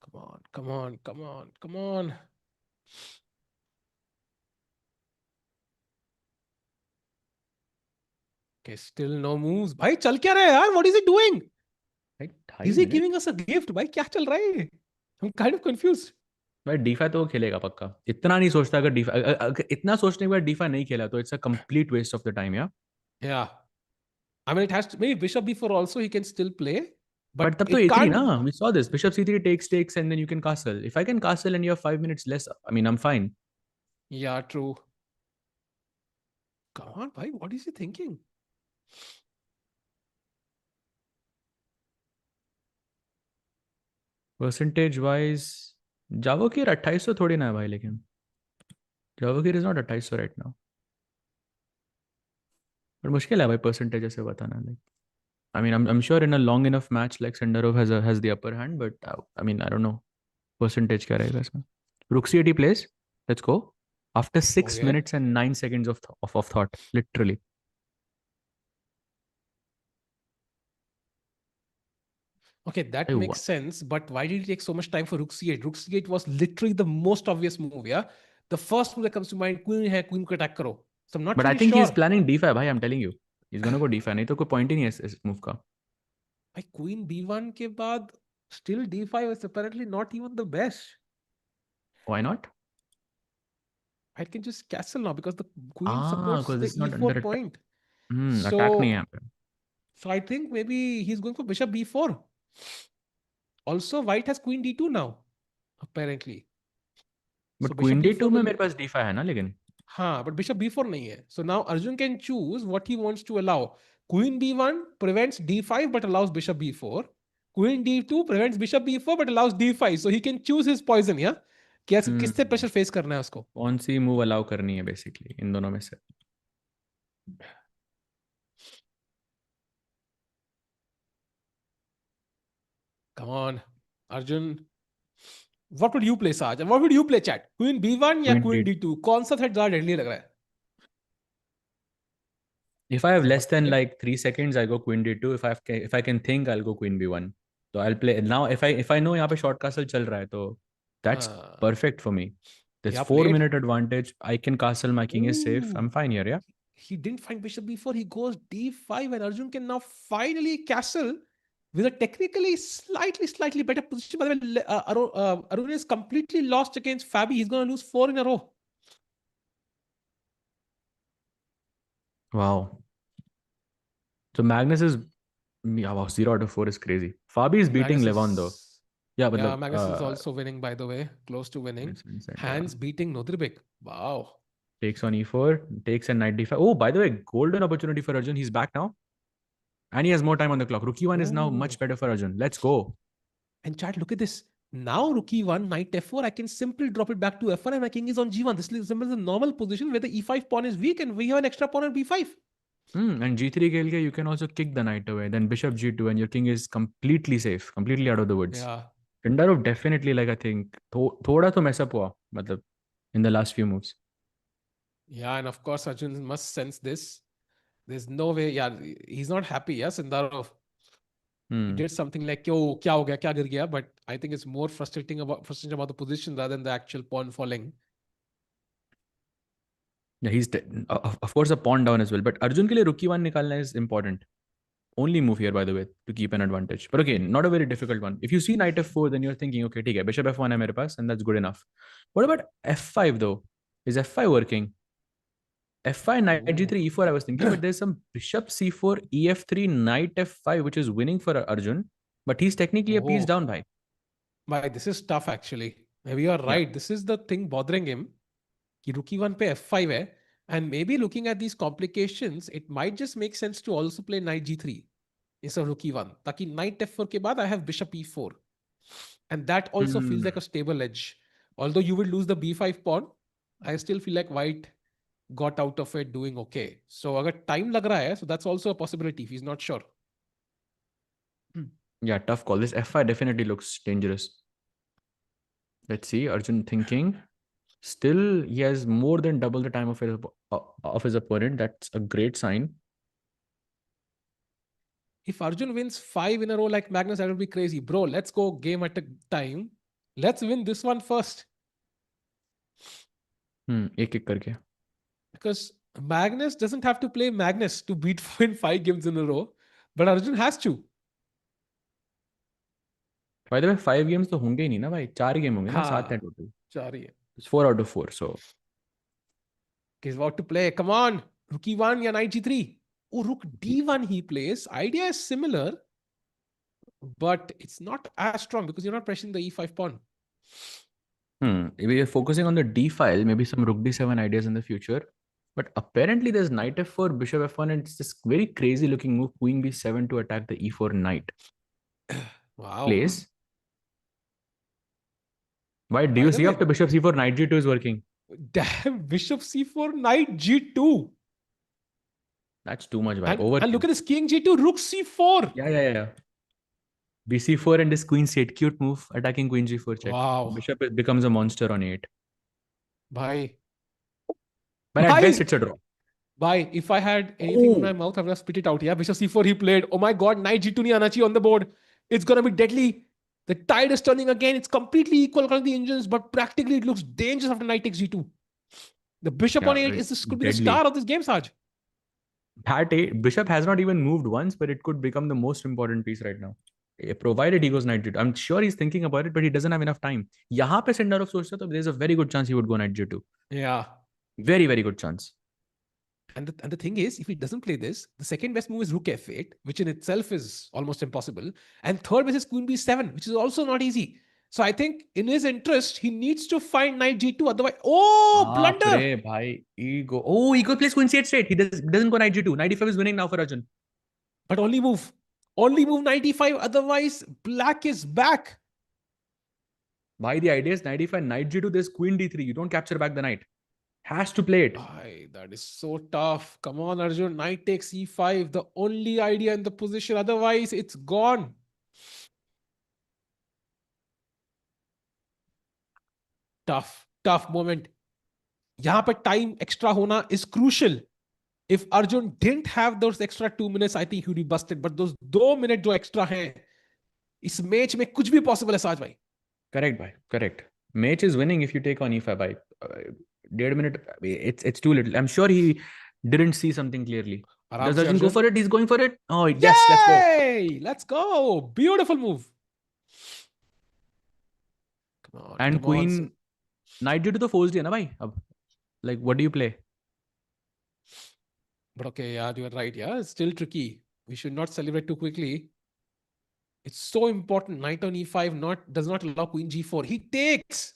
Come on. Come on. Come on. Come on. Okay, still no moves. भाई चल क्या रहा है यार? What is he doing? Right, Is ढाई he minute giving us a gift? भाई क्या चल रहा है? I'm kind of confused. भाई D5 तो वो खेलेगा पक्का इतना नहीं सोचता अगर D5 इतना सोचने के बाद D5 नहीं खेला तो it's a complete waste of the time yeah Yeah. I mean, it has to maybe bishop b4 also he can still play, but but तब तो it A3 ना can't. We saw this bishop C3 takes and then you can castle if I can castle and you have 5 minutes less I mean I'm fine. Yeah, true. Come on, bhai. What is he thinking? Percentage wise Javokhir 2800 थोड़ी ना है भाई लेकिन Javokhir is not 2800 right now पर मुश्किल है भाई percentage ऐसे बताना like I mean I'm sure in a long enough match like Senderov has the upper hand but I mean I don't know percentage क्या रहेगा इसमें रुक C8 plays let's go after 6 Okay. minutes and 9 seconds of thought literally Okay, that I makes won. sense. But why did it take so much time for Rook C8? Rook C8 was literally the most obvious move, yeah? The first move that comes to mind, Queen hai, Queen को attack करो. So I'm not But I really think he's sure. planning D5 भाई I'm telling you he's gonna go D5 नहीं तो कोई point ही नहीं है इस move का भाई Queen B1 के बाद still D5 is apparently not even the best. why not I can just castle now because the Queen supports because the this is not under E4 attack point. attack नहीं है So, यहाँ पे so I think maybe he's going for Bishop B4. Also, White has Queen D2 now, apparently. So but Bishop queen D2 B4 में will. मेरे पास D5 है ना लेकिन हाँ, but Bishop B4 नहीं है. So now Arjun can choose what he wants to allow. Queen B1 prevents D5 but allows Bishop B4. Queen D2 prevents Bishop B4 but allows D5. So he can choose his poison, yeah? कैसे किससे हम्म pressure face करना है उसको? कौन सी move allow करनी है basically इन दोनों में से Come on, Arjun. What would you play, Saj? And what would you play, chat? Queen B1 या क्वीन Queen डी D2? कौन सा थ्रेड ज्यादा डेडली लग रहा है? if I have less than बताइए. like 3 seconds I go queen D2 if I can think I'll go queen B1 so I'll play now if I know यहाँ पे short castle चल रहा है तो that's हाँ, perfect for me there's yeah, four played. minute advantage I can castle my king is safe Ooh, I'm fine here yeah he didn't find bishop b4. He goes d5, and Arjun can now finally castle with a technically slightly better position. By the way, Arun is completely lost against Fabi. He's going to lose 4 in a row. Wow. So Magnus is, yeah, wow, 0 out of 4 is crazy. Fabi is beating Magnus Levon though. is, Yeah, but yeah, Magnus is also winning, by the way, close to winning. Vincent, yeah. Hans beating Nodrbek. Wow. Takes on e4, takes a knight d5. Oh, by the way, golden opportunity for Arjun. He's back now. And he has more time on the clock. Rookie one is now much Oh. better for Arjun. Let's go. And chat, look at this. Now rook e1, knight f4, I can simply drop it back to f1 and my king is on g1. This is a normal position where the e5 pawn is weak and we have an extra pawn on b5. And g3 खेल के you can also kick the knight away. Then bishop g2 and your king is completely safe, completely out of the woods. Yeah. Pindarov definitely, like, I think थोड़ा तो mess up हुआ मतलब in the last few moves. Yeah, and of course Arjun must sense this. There's no way, yeah, he's not happy, yeah, Sindarov. He Hmm. did something like, yo, kya ho gaya, kya gir gaya? But I think it's more frustrating about the position rather than the actual pawn falling. Yeah, he's of course a pawn down as well. But Arjun के लिए rookie one निकालना is important. Only move here, by the way, to keep an advantage. But again, not a very difficult one. If you see knight f4, then you're thinking, okay, ठीक है, bishop f1 है मेरे पास, and that's good enough. What about f5 though? Is f5 working? f5, knight Ooh. g3, e4, I was thinking, but there's some bishop c4, ef3, knight f5, which is winning for Arjun, but he's technically a piece Oh. down by. Bhai, this is tough actually. Maybe you're Yeah. right. This is the thing bothering him. कि rook e1 पे f5 है. And maybe looking at these complications, it might just make sense to also play knight g3 instead of rook e1. ताकि knight f4 के बाद I have bishop e4. And that also feels Hmm. like a stable edge. Although you will lose the b5 pawn, I still feel like white got out of it doing okay. So अगर time लग रहा है, so that's also a possibility if he's not sure. Yeah, tough call. This f5 definitely looks dangerous. Let's see. Arjun thinking. Still, he has more than double the time of his opponent. That's a great sign. If Arjun wins 5 in a row like Magnus, that would be crazy. Bro, let's go game at a time. Let's win this one first. एक एक करके. Because Magnus doesn't have to play Magnus to beat in 5 games in a row, but Arjun has to. By the way, 5 games तो होंगे ही नहीं ना भाई. 4 game होंगे ना, 7 है Ha, total. sorry. It's 4 out of 4. So He's about to play. Come on. Rook e1 या knight g3. Oh, rook d1 he plays. Idea is similar, but it's not as strong because you're not pressing the e5 pawn. if we are focusing on the D file, maybe some rook d7 ideas in the future. But apparently there's knight f4, bishop f1, and it's this very crazy looking move, queen b7 to attack the e4 knight. Wow. Place. Why do By you the see way, after bishop c4, knight g2 is working? damn, bishop c4, knight g2. That's too much, by And overkill. look at this king g2, rook c4. Yeah. bc4 and this queen c8, cute move, attacking queen g4 check. Wow. Bishop becomes a monster on 8. Bhai. But at best, Bhai. it's a draw. Bhai, if I had anything in my Oh, mouth, I would have spit it out. Yeah, bishop c4 he played. Oh my god, knight g2 nahi aana chahiye on the board. It's gonna be deadly. The tide is turning again. It's completely equal across the engines, but practically it looks dangerous after knight takes g2. The bishop on yeah, 8 is it's this could be the star deadly. of this game, Saj. That bishop has not even moved once, but it could become the most important piece right now. Provided he goes knight g2. I'm sure he's thinking about it, but he doesn't have enough time. यहाँ पे Sendarov सोचता तो there's a very good chance he would go knight g2. Yeah. Very, very good chance. And the thing is, if he doesn't play this, the second best move is rook f8, which in itself is almost impossible. And third best is queen b7, which is also not easy. So I think in his interest, he needs to find knight g2. Otherwise, oh, बाप रे blunder. भाई. Ego. Oh, ego plays queen c8 straight. He doesn't go knight g2. Knight e5 is winning now for Arjun. But only move. Only move knight e5. Otherwise, black is back. Why the idea is knight e5, knight g2, there's queen d3. You don't capture back the knight. Has to play it. Aye, that is so tough. Come on, Arjun. Knight takes e5. The only idea in the position. Otherwise, it's gone. Tough moment. यहाँ पे time extra होना is crucial. If Arjun didn't have those extra 2 minutes, I think he would be busted. But those 2 minutes जो extra हैं, इस match में कुछ भी possible है साज भाई. Correct, bhai. Correct. Mate is winning if you take on e5, bhai. 1.5 minute. It's too little. I'm sure he didn't see something clearly. आराम Does से Arjun go Arjun. for it? He's going for it. Oh, yes. Let's go. Yay! Let's go. Beautiful move. Come on, And come on. queen knight g2 तो forced है ना भाई अब. Like, what do you play? But okay, yeah, you are right. Yeah, it's still tricky. We should not celebrate too quickly. It's so important. Knight on e5 not does not allow queen g4. He takes.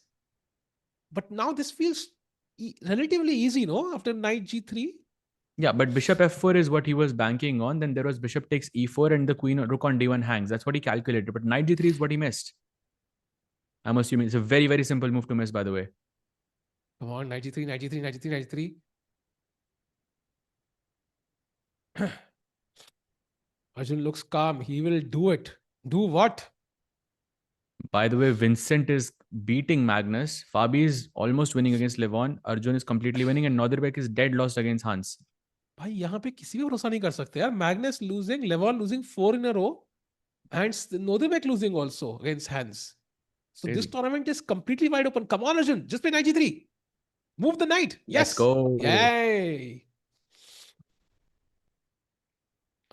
But now this feels relatively easy, no? After knight g3. Yeah, but bishop f4 is what he was banking on. Then there was bishop takes e4 and the queen rook on d1 hangs. That's what he calculated. But knight g3 is what he missed. I'm assuming it's a very, very simple move to miss, by the way. Come on, knight g3, knight g3, knight g3, knight g3. Arjun looks calm. He will do it. Do what? By the way, Vincent is beating Magnus. Fabi is almost winning against Levon. Arjun is completely winning, and Norderbeck is dead lost against Hans. भाई यहाँ पे किसी भी भरोसा नहीं कर सकते यार. Magnus losing, Levon losing 4 in a row, and Nodebek losing also against Hans. So this Crazy. tournament is completely wide open. Come on, Arjun. Just play knight g3. Move the knight. Let's Yes. go. Yay.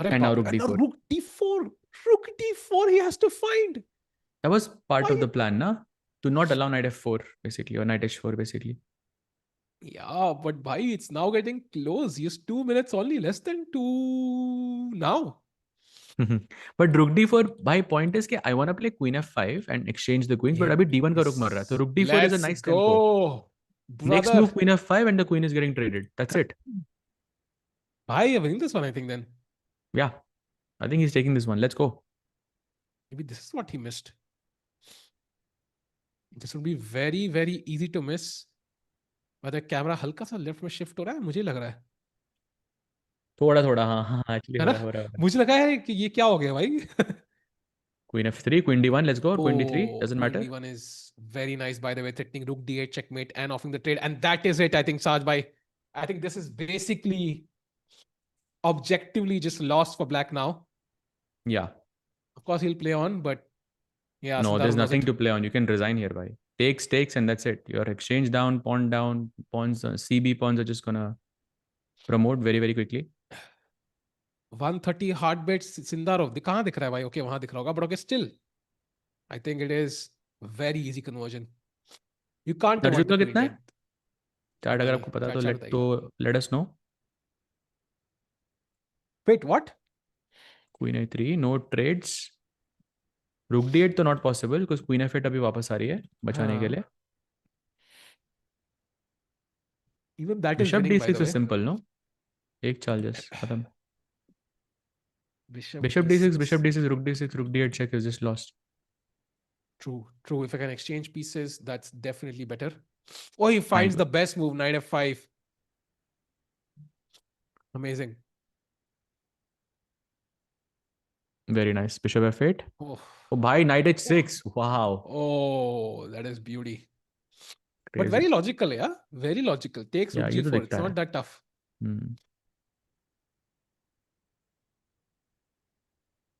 अरे And now बाप रे. Rook And now d4. rook d4. Rook d4 he has to find. That was part of Why? the plan, na? To not allow knight f4, basically, or knight h4, basically. Yeah, but bhai, it's now getting close. Just 2 minutes only, less than two now. But rook d4, my point is कि I want to play queen f5 and exchange the queens, but अभी d1 का रुक मर रहा है. So Yes. rook d4 is a Let's nice tempo. go, Next brother. move queen f5 and the queen is getting traded. That's it. Bhai, you're winning this one, I think then. Yeah, I think he's taking this one. Let's go. Maybe this is what he missed. This would be very, very easy to miss. But the camera हल्का सा left में shift हो रहा है, मुझे लग रहा थोड़ा थोड़ा हाँ हाँ एक्चुअली है हो ना? रहा है हो रहा है मुझे लगा है कि ये क्या हो गया भाई. queen f3 queen d1 let's go or queen d3 Oh, doesn't queen matter. d1 is very nice, by the way. Threatening rook d8 checkmate and offering the trade. And that is it, I think, Saj bhai. I think this is basically objectively just lost for black now. Yeah, Of course, he'll play on, but yeah, no, there's Sundaram knows nothing it. to play on. You can resign here, bhai. Takes and that's it. Your exchange down, pawns, cb pawns are just gonna promote very very quickly. 130 hard bets Sindarov. कहाँ दिख रहा है भाई? Okay, वहां दिख रहा होगा. But okay, still, I think it is very easy conversion. You can't Arjun avoid the का queen कितना है trade. चैट पता अगर नहीं. आपको पता Chat chat तो बताइए. Let us know. Wait, what? Queen a3 no trades. Rook d8 तो not possible because queen f8 अभी वापस आ रही है बचाने के हाँ. लिए. Even that is bishop winning, by d6 the is way. Simple no. एक चाल जस्ट खत्म. Bishop Bishop d6, d6. bishop d6, rook d6, rook d8 check is just lost. True, true. If I can exchange pieces, that's definitely better. Oh, he finds Fine. the best move, knight f5. Amazing. Very nice. Bishop f8. Oh, Oh, bhai, knight h6. Wow. oh, that is beauty. But Crazy. very logical, yeah? Very logical. Takes Yeah, rook ये तो g4. दिखता It's not है. that tough. Hmm.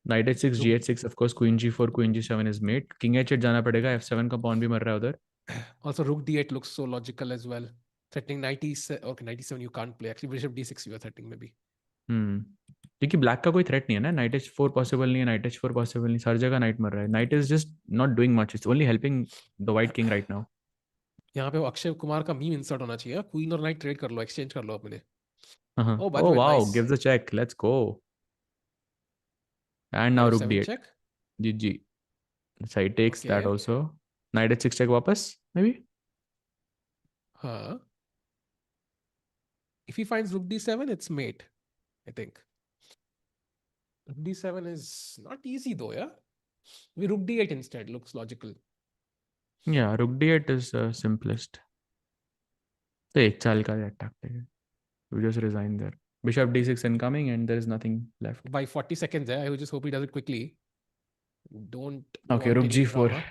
Knight h6, Rook, g h6, of course, queen g4, queen g7 is mate. King h8 जाना पड़ेगा. f7 का pawn भी मर रहा है उधर. also, rook d8 looks so logical as well. Threatening knight e7. Okay, knight e7 you can't play. Actually, bishop d6 you are threatening maybe. Hmm. क्योंकि black का कोई थ्रेट नहीं है ना. नाइट h4 पॉसिबल नहीं है. नाइट h4 पॉसिबल नहीं. हर जगह नाइट मर रहा है. Night is just not doing much. It's only helping the white king right now. यहाँ पे वो अक्षय कुमार का मीम इंसर्ट होना चाहिए. क्वीन और नाइट ट्रेड कर लो, एक्सचेंज कर लो अपने. Oh, by the Oh way, wow, nice. gives a check. Let's go. And Knight now rook f7 d8. check. GG. Side takes that Okay. also. Knight h6 check वापस maybe. Huh. If he finds rook d7, it's mate, I think. Rook d7 is not easy though, yeah? We rook d8 instead, looks logical. Yeah, rook d8 is simplest. तो एक चाल का tactic है. You just resign there. Bishop d6 incoming and there is nothing left. By 40 seconds, I would just hope he does it quickly. Don't Okay, want rook any g4. drama.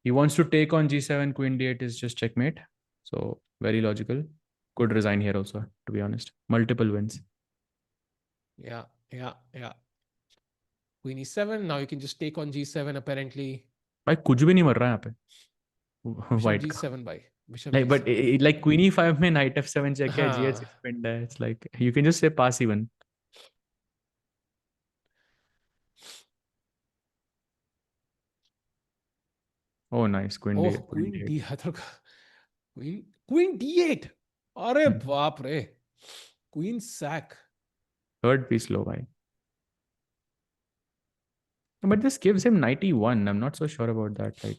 He wants to take on g7, queen d8 is just checkmate. So very logical. Could resign here also, to be honest. Multiple wins. Yeah, yeah, yeah. Queen e7, now you can just take on g7 apparently. भाई कुछ भी नहीं मर रहा है यहाँ पे. Bishop White का. g7 by. Bishop Like, but g7. like queen e5 में knight f7 check है, Huh. g h6 pinned है. It's like you can just say pass even. Oh, nice. Queen Oh, d8, queen queen d8. d queen d8. अरे Hmm. बाप रे. Queen sack. Third piece low, bhai. But this gives him 91. I'm not so sure about that. Like,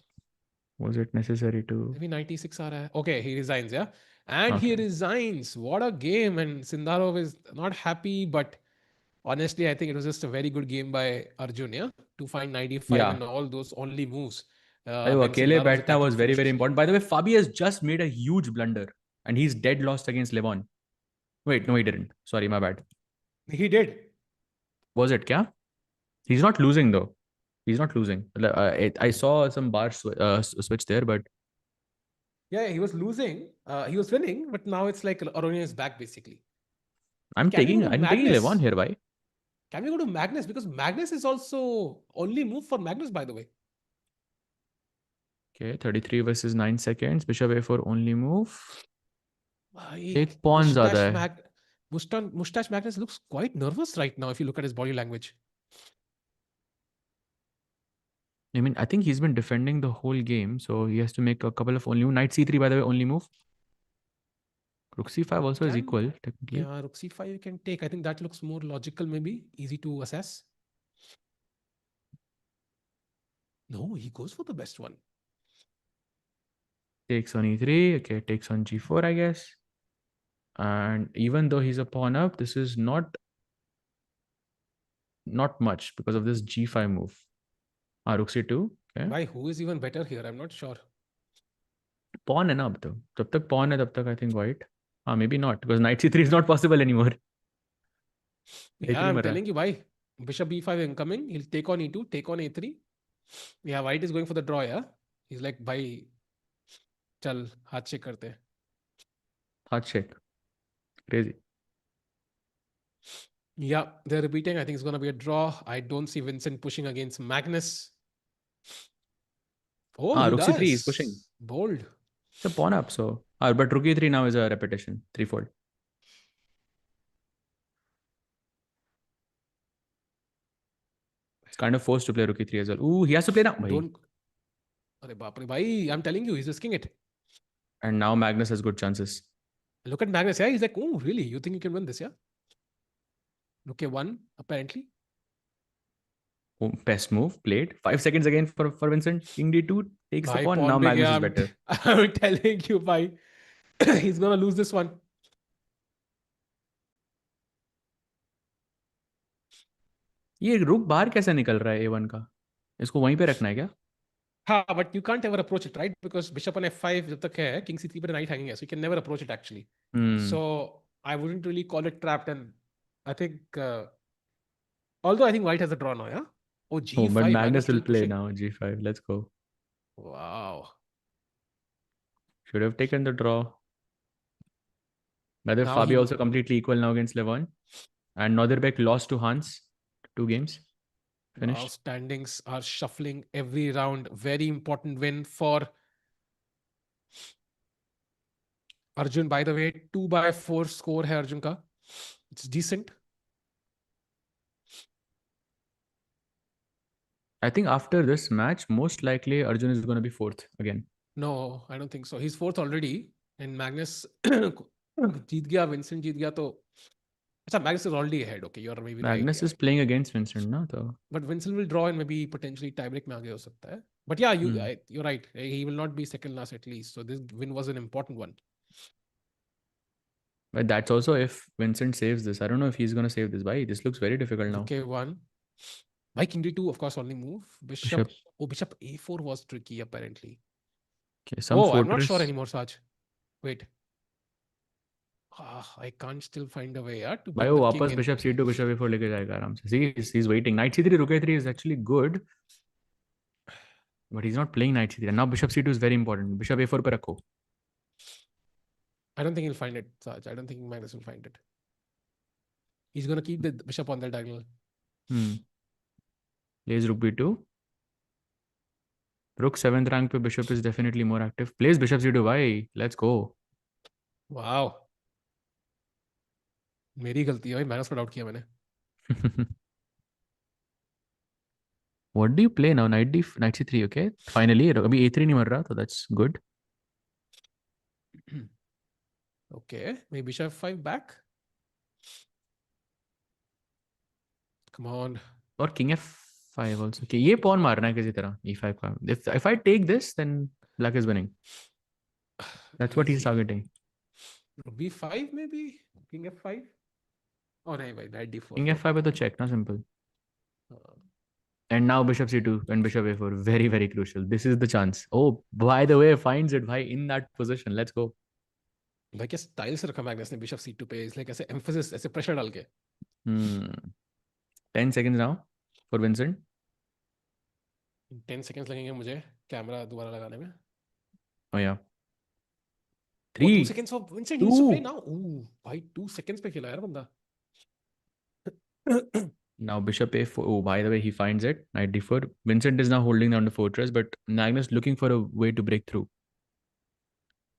was it necessary to? Maybe 96 aa raha hai. Okay, he resigns, yeah. And he Okay. resigns. What a game. And Sindarov is not happy, but honestly, I think it was just a very good game by Arjun, yeah, to find 95 Yeah. and all those only moves. Ayo, When Akele Sindarov's Baitna attacking was very, very finished. important. By the way, Fabi has just made a huge blunder and he's dead lost against Levon. Wait, no, he didn't. Sorry, my bad. He did. Was it, kya? He's not losing though. He's not losing. I saw some bar switch there, but Yeah, he was losing. He was winning, but now it's like Aronia is back basically. I'm Can we go taking to I'm taking Levon Magnus? here, bhai. Can we go to Magnus? Because Magnus is also only move for Magnus, by the way. Okay, 33 versus 9 seconds. Bishop A4 only move. Bhai, एक pawn ज़्यादा है. Mustache Magnus looks quite nervous right now if you look at his body language. I mean, I think he's been defending the whole game, so he has to make a couple of only move. Knight C3, by the way, only move. Rook C5 also is Can equal, technically. Yeah, Rook C5 you can take. I think that looks more logical, maybe easy to assess. No, he goes for the best one. Takes on E3. Okay, takes on G4, I guess. And even though he's a pawn up, this is not much because of this G5 move. Rook C2. Okay. Why? Who is even better here? I'm not sure. Pawn है ना अब तो जब तक pawn है तब तक I think white. Maybe not because knight C3 is not possible anymore. Yeah, देख नहीं I'm मर रहा. telling you why. Bishop B5 incoming. He'll take on E2, take on A3. Yeah, white is going for the draw, yeah. He's like, bhai, chal, हाथ check करते हैं. Hard check. Crazy. Yeah, they're repeating. I think it's going to be a draw. I don't see Vincent pushing against Magnus. Oh, he Rook C3 is pushing. does. Bold. It's a pawn up, so. But Rook E3 now is a repetition. Threefold. It's kind of forced to play Rook E3 as well. Ooh, he has to play now. Bhai. Don't. Arey baap re, bhai, I'm telling you, he's risking it. And now Magnus has good chances. Look at Magnus, yeah. He's like, oh, really? You think you can win this, yeah? Rook A1, apparently. Oh, best move played. 5 seconds again for Vincent. King D2 takes the Bhai, pawn. Now pawn bhi Magnus gaya. is better. I'm telling you, bhai. He's going to lose this one. ये रुक बाहर कैसे निकल रहा है A1 का? इसको वहीं पे रखना है क्या? Ha, but you can't ever approach it, right? Because bishop on F5 जब तक है, king C3 पर knight hanging है, so you can never approach it actually. Hmm. So I wouldn't really call it trapped, and I think, although I think white has a draw now, yeah. Oh, Oh, but G5, Magnus Magnus will still play pushing. now. G5. Let's go. Wow. Should have taken the draw. By the way, Now Fabi he, also completely equal now against Levon. And Norderbeck lost to Hans. 2 games. wow, Finished. standings are shuffling every round. Very important win for Arjun. By the way, 2/4 score है Arjun का. It's decent. I think after this match, most likely Arjun is going to be 4th again. No, I don't think so. He's 4th already. And Magnus जीत गया, Vincent जीत गया तो अच्छा, Magnus is already ahead. Okay, you're maybe right. Magnus Yeah. is playing against Vincent, na? So. But Vincent will draw and maybe potentially tiebreak में आगे हो सकता है. But yeah, you're right. He will not be second last at least. So this win was an important one. But that's also if Vincent saves this. I don't know if he's going to save this. Why? This looks very difficult now. Okay, one. By king d2, of course, only move. Bishop. Oh, bishop a4 was tricky, apparently. Okay, some Oh, fortress. I'm not sure anymore, Saj. Wait. I can't still find a way to Bhai, bring वो the king वापस in. bishop c2 bishop a4 लेके जाएगा आराम से. See, he's waiting. Knight c3 rook a3 is actually good, but he's not playing knight c3. Now bishop c2 is very important. Bishop a4 पे रखो. I don't think he'll find it, Saj. I don't think Magnus will find it. He's going to keep the bishop on the diagonal. Plays rook b2. Rook 7th rank पे bishop is definitely more active. Plays bishop c2. Why? Let's go. Wow. मेरी गलती है भाई, मैंने उस पर doubt किया मैंने. What do you play now? Knight c3, okay? Finally, अभी a3 नहीं मर रहा, so that's good. Okay, maybe bishop 5 back. Come on. और किंग F5 also. कि ये pawn मारना है किसी तरह E5 का. If I take this, then black is winning. That's what he's Easy. targeting. B5 maybe? King F5? Oh, नहीं भाई, knight D4 King तो. F5 है तो check ना simple. हाँ. And now bishop C2 and bishop A4. Very, very crucial. This is the chance. Oh, by the way, finds it. Bhai, in that position. Let's go. भाई क्या style से रखा Magnus ने bishop C2 पे, इसलिए कैसे emphasis, ऐसे pressure डाल के. Hmm. 10 seconds now for Vincent. 10 seconds लगेंगे मुझे कैमरा दोबारा लगाने में. Oh, yeah. Oh, 2 3, seconds for Vincent. He needs to play 2. now. Ooh, भाई 2 seconds पे खेला यार बंदा. Now bishop A4. Oh, by the way, he finds it. Knight D4. Vincent is now holding down the fortress, but Magnus looking for a way to break through.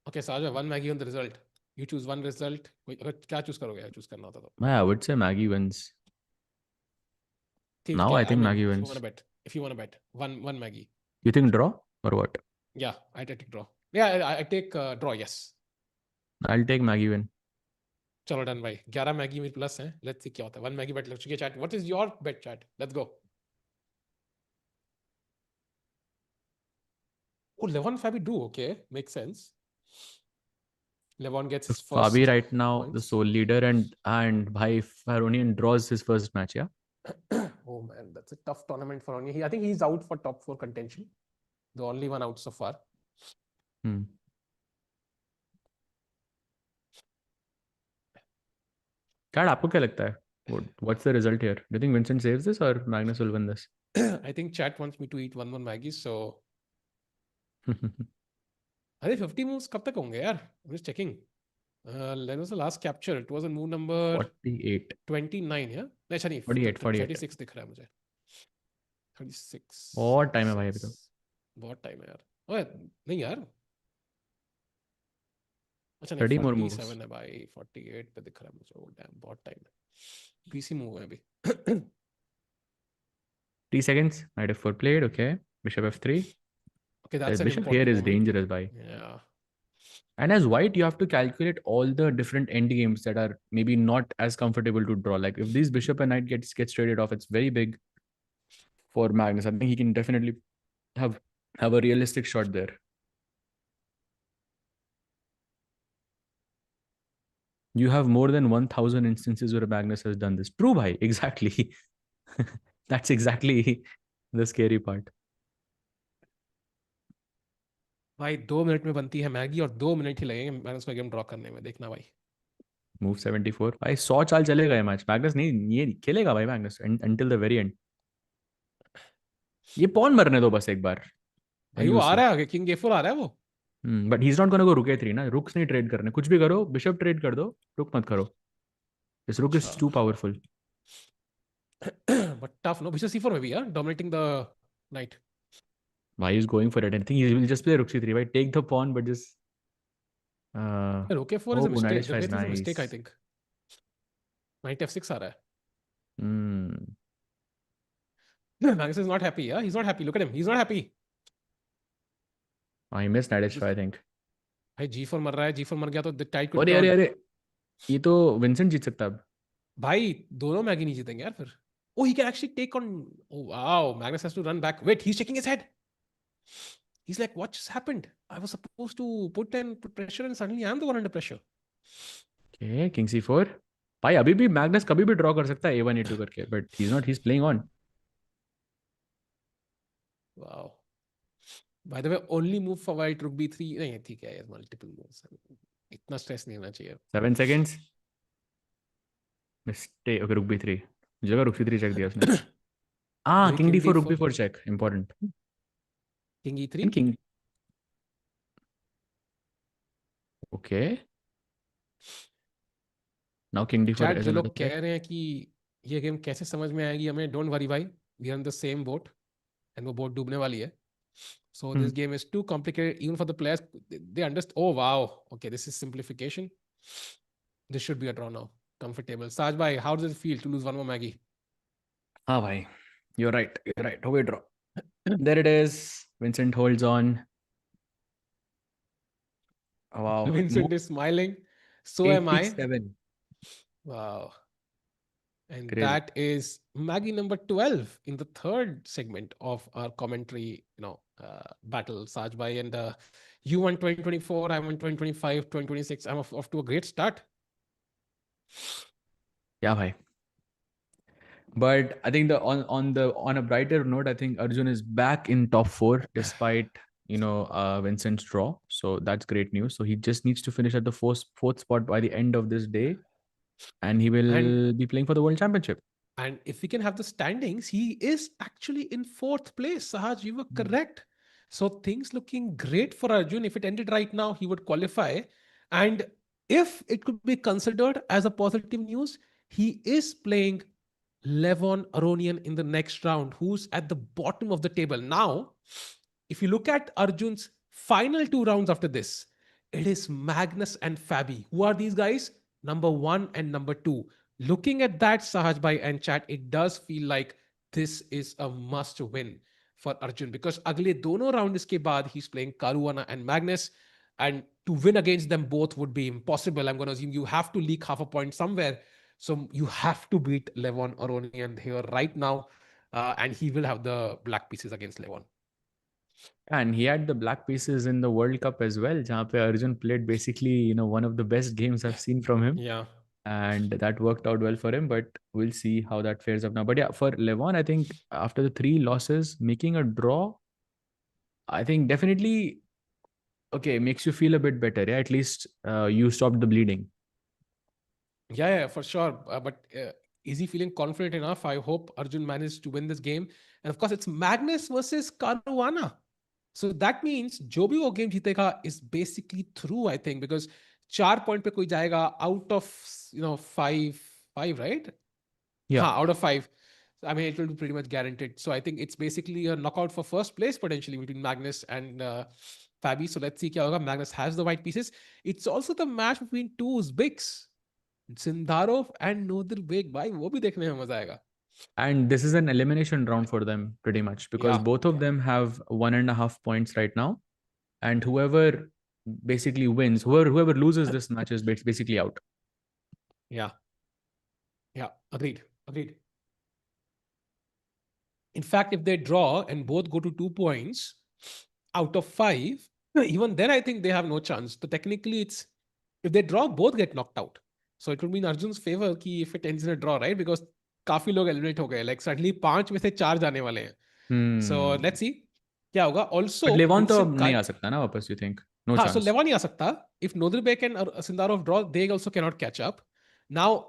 Okay, Saja, one Maggie on the result. You choose one result. अगर क्या choose करोगे? choose करना होता तो. I would say Maggie wins. ठीक Now है. I I think mean, Maggie if you want wins. to bet, one Maggie. You think draw or what? Yeah, I take draw. Yeah, I take draw. Yes. I'll take Maggie win. चलो done भाई. 11 Maggi में plus है. Let's see क्या होता है. 1 Maggi बेट लग चुकी है chat. What is your bet chat? Let's go. Oh, Levon Fabi do. Okay, makes sense. Levon gets So his Fabi first right now the points. sole leader and Bhai Faronian draws his first match, yeah? Oh man, that's a tough tournament for Anya. I think he's out for top 4 contention. The only one out so far. Hmm. Chad, आपको क्या लगता है? What's the result here? Do you think Vincent saves this or Magnus will win this? I think chat wants me to eat one more Maggie, so I think 50 moves कब तक होंगे यार? I'm just checking. When was the last capture? It was on move number 48. 29, yeah? नहीं, अच्छा नहीं, 48, 48. 36 दिख रहा है मुझे. 36, और टाइम है भाई अभी 36. तो. बहुत टाइम है यार. ओए, नहीं यार. अच्छा नहीं, 30 more moves. 47 है भाई. 48 पे दिख रहा है मुझे. Oh damn, बहुत टाइम है. पीसी मूव है अभी. 3 seconds. Knight F4 played. Okay. Bishop F3. Okay, The that's an bishop here important is moment. dangerous, bhai. Yeah. And as white, you have to calculate all the different end games that are maybe not as comfortable to draw. Like if this bishop and knight gets traded off, it's very big for Magnus. I think he can definitely have have a realistic shot there. You have more than 1,000 instances where Magnus has done this. True, bhai. Exactly. That's exactly the scary part. भाई 2 minute में बनती है Maggi और 2 minute ही लगेंगे मैंने उसका game draw करने में. देखना भाई. Move 74. भाई 100 चाल चलेगा ये मैच. मैग्नस नहीं ये खेलेगा भाई Magnus until the very end. ये पॉन मरने दो बस एक बार. भाई वो आ रहा है आगे. किंग A4 आ रहा है वो. But he is not gonna go रुक A3 ना. रुक्स नहीं ट्रेड करने. कुछ भी करो बिशप ट्रेड कर दो. रुक मत करो. दिस रुक अच्छा. Is too powerful. But tough no. Bishop C4 में भी यार डोमिनेटिंग द नाइट. भाई is going for it. I think he will just play rook C3. भाई take the pawn but just Rook A4 is a oh knight mistake. h5 is This is a mistake, I nice. think. Knight F6 आ रहा है. Hmm. Magnus is not happy. Yeah, he's not happy. Look at him. He's not happy. I missed knight h5 I think. भाई G4 मर रहा है. G4 मर गया तो the tide could अरे अरे turn. अरे ये तो विंसेंट जीत सकता है अब. भाई दोनों मैगी नहीं जीतेंगे यार फिर. Oh, he can actually take on. Oh wow, Magnus has to run back. Wait, he's shaking his head. He's like, what just happened? I was supposed to put pressure and suddenly I'm the one under pressure. Okay, king c4. भाई अभी भी Magnus कभी भी draw कर सकता है a1 a2 करके but he is not. He is playing on. Wow. By the way, only move for white rook b3. नहीं ठीक है यार, multiple moves. इतना स्ट्रेस नहीं होना चाहिए. 7 seconds. मिस्टेक. ओके रुक b3 जगह रुक c3 चेक दिया उसने. Ah, अभी king king d4 rook d4. b4 check. Important. King And e3. king. Okay. Now king d4 chat is जो another लोग play. कह रहे हैं कि ये गेम कैसे समझ में आएगी हमें, डोंट वरी भाई. We are in the same boat and वो बोट डूबने वाली है. So Hmm. this game is too complicated even for the players. They understand. Oh wow. Okay, this is simplification. This should be a draw now. Comfortable. Saj bhai, how does it feel to lose one more Maggie? Ah, bhai. You're right. You're right. Away draw. There it is. Vincent holds on. Oh, wow. Vincent Move is smiling. So am I. 87. Wow. And Crazy. that is Maggie number 12 in the third segment of our commentary, battle, Sajbhai. And you won 2024, I won 2025, 2026. I'm off to a great start. Yeah, bhai. But I think the on a brighter note, I think Arjun is back in top four despite Vincent's draw. So that's great news. So he just needs to finish at the fourth spot by the end of this day, and he And will be playing for the world championship. And if we can have the standings, he is actually in fourth place. Sahaj, you were correct. So things looking great for Arjun. If it ended right now, he would qualify. And if it could be considered as a positive news, he is playing Levon Aronian in the next round, who's at the bottom of the table. Now, if you look at Arjun's final two rounds after this, it is Magnus and Fabi. Who are these guys? Number one and number two. Looking at that, Sahaj Bhai and chat, it does feel like this is a must win for Arjun because अगले दोनों round इसके बाद he's playing Caruana and Magnus, and to win against them both would be impossible. I'm going to assume you have to leak half a point somewhere, so you have to beat Levon Aronian here right now, and he will have the black pieces against Levon. And he had the black pieces in the World Cup as well, जहाँ पे Arjun played basically, one of the best games I've seen from him. Yeah. And that worked out well for him, but we'll see how that fares up now. But yeah, for Levon, I think after the three losses, making a draw, I think definitely, okay, makes you feel a bit better. Yeah, at least you stopped the bleeding. Yeah, for sure. But is he feeling confident enough? I hope Arjun managed to win this game. And of course, it's Magnus versus Caruana. So that means जो भी वो game जीतेगा is basically through, I think, because 4 point पे कोई जाएगा out of five, right? Yeah. Out of five. I mean, it will be pretty much guaranteed. So I think it's basically a knockout for first place potentially between Magnus and Fabi. So let's see क्या होगा. Magnus has the white pieces. It's also the match between two Uzbeks, Sindarov and Nodir Beg. भाई वो भी देखने में मजा आएगा. And this is an elimination round for them pretty much because Yeah, both of them have 1.5 points right now. And whoever basically wins, whoever loses this match is basically out. yeah, yeah. Agreed. In fact, if they draw and both go to 2 points out of five, even then I think they have no chance. So technically, it's if they draw, both get knocked out. So it would be in Arjun's favor ki if it ends in a draw, right? Because काफी लोग eliminate हो गए. Like suddenly 5 में से 4 जाने वाले हैं. So Hmm. let's see क्या होगा. Also, But Levon तो Vincent अब नहीं आ सकता ना वापस, you think? No हाँ, so chance. Levon नहीं आ सकता. If Nodrbek and Sindarov draw, they also cannot catch up. Now,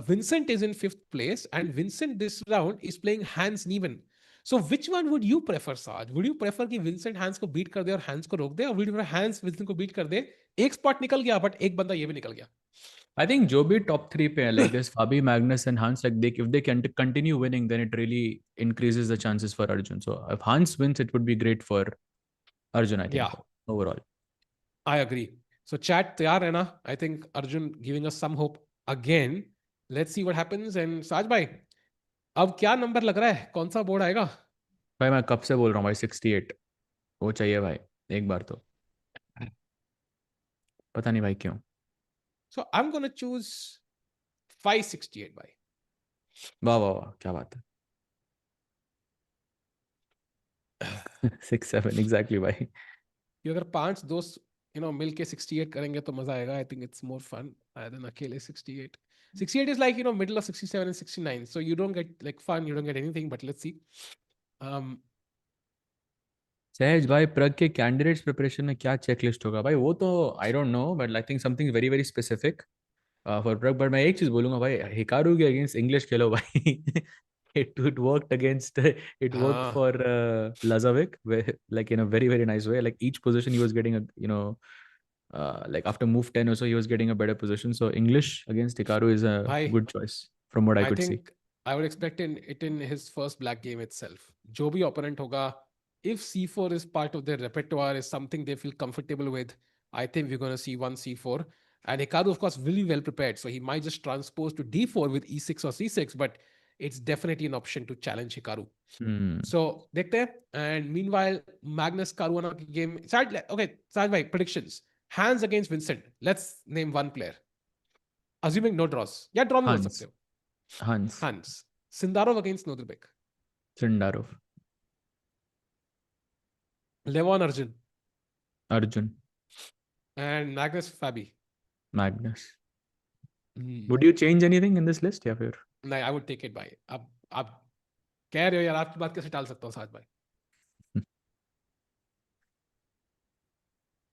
Vincent is in fifth place, and Vincent this round is playing Hans Niemann. So, which one would you prefer, Saj? Would you prefer कि Vincent Hans को beat कर दे और Hans को रोक दे, or would you prefer Hans Vincent को beat कर दे? एक spot निकल गया, but एक बंदा ये भी निकल गया. I think जो भी top three पे है, like this Fabi, Magnus and Hans, like if they can continue winning, then it really increases the chances for Arjun. So if Hans wins, it would be great for Arjun, I think, Yeah, overall. I agree. So, chat तैयार है ना? I think Arjun giving us some hope again. Let's see what happens. And Saj भाई, अब क्या number लग रहा है? कौन सा बोर्ड आएगा? भाई मैं कब से बोल रहा हूँ भाई, 68 वो चाहिए भाई, एक बार तो, पता नहीं भाई क्यों. So I'm gonna choose 568 by. वाह वाह वाह, क्या बात है. 6-7 एग्जैक्टली भाई. कि अगर पांच दोस्त मिल के 68 करेंगे तो मजा आएगा. I think it's more fun than अकेले 68. 68 is like middle of 67 and 69. So you don't get like fun, you don't get anything. But let's see. Um, सहज भाई, प्रग के कैंडिडेट्स प्रिपरेशन में क्या चेकलिस्ट होगा भाई, वो तो I don't know, but I think something very very specific for Pragg. बट मैं एक चीज बोलूंगा भाई, हिकारू के अगेंस्ट इंग्लिश खेलो भाई. it worked against it worked हाँ for Lazovic, like in a very very nice way. Like each position he was getting a like after move 10 or so he was getting a better position. So English against Hikaru is a भाई, good choice from what I I could see. think I would expect it in his first black game itself. जो भी opponent होगा, if C4 is part of their repertoire, is something they feel comfortable with, I think we're going to see one C4. And Hikaru, of course, will be well prepared. So he might just transpose to D4 with E6 or C6, but it's definitely an option to challenge Hikaru. Hmm. So, देखते हैं. And meanwhile, Magnus Caruana game. Okay, Saj bhai, predictions. Hands against Vincent. Let's name one player. Assuming no draws. या draw भी बोल सकते Hans. हो. Hans. Hans. Sindarov against Noderbek. Sindarov. Levon Arjun. Arjun. And Magnus Fabi. Magnus. Hmm. Would you change anything in this list? Yeah, फिर? नहीं, I would take it भाई. अब आप कह रहे हो यार, आपकी बात कैसे टाल सकता हूँ साथ भाई?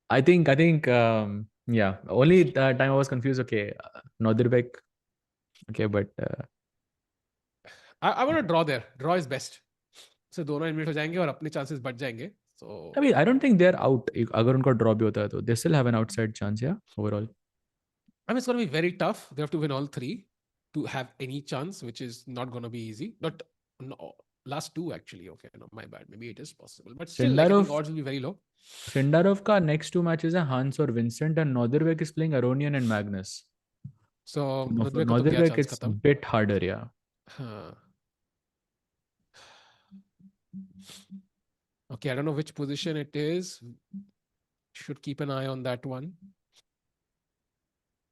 I think yeah. Only time I was confused. Okay, Noderbek. Okay, but I want to draw there. Draw is best. So दोनों एलिमिनेट हो जाएंगे और अपने चांसेस बढ़ जाएंगे. So I mean, I don't think they're out. अगर उनका draw भी होता है तो they still have an outside chance. Yeah, overall. I mean, it's going to be very tough. They have to win all three to have any chance, which is not going to be easy. Not no, last two actually. Okay, no, my bad. Maybe it is possible, but still, like I think Sindarov. odds will be very low. Sindarov का next two matches है Hans और Vincent and Noderbek is playing Aronian and Magnus. So No, for Nudbek का तो गया Noderbek chance it's खत्म. bit harder. Yeah. हाँ. Okay, I don't know which position it is. Should keep an eye on that one.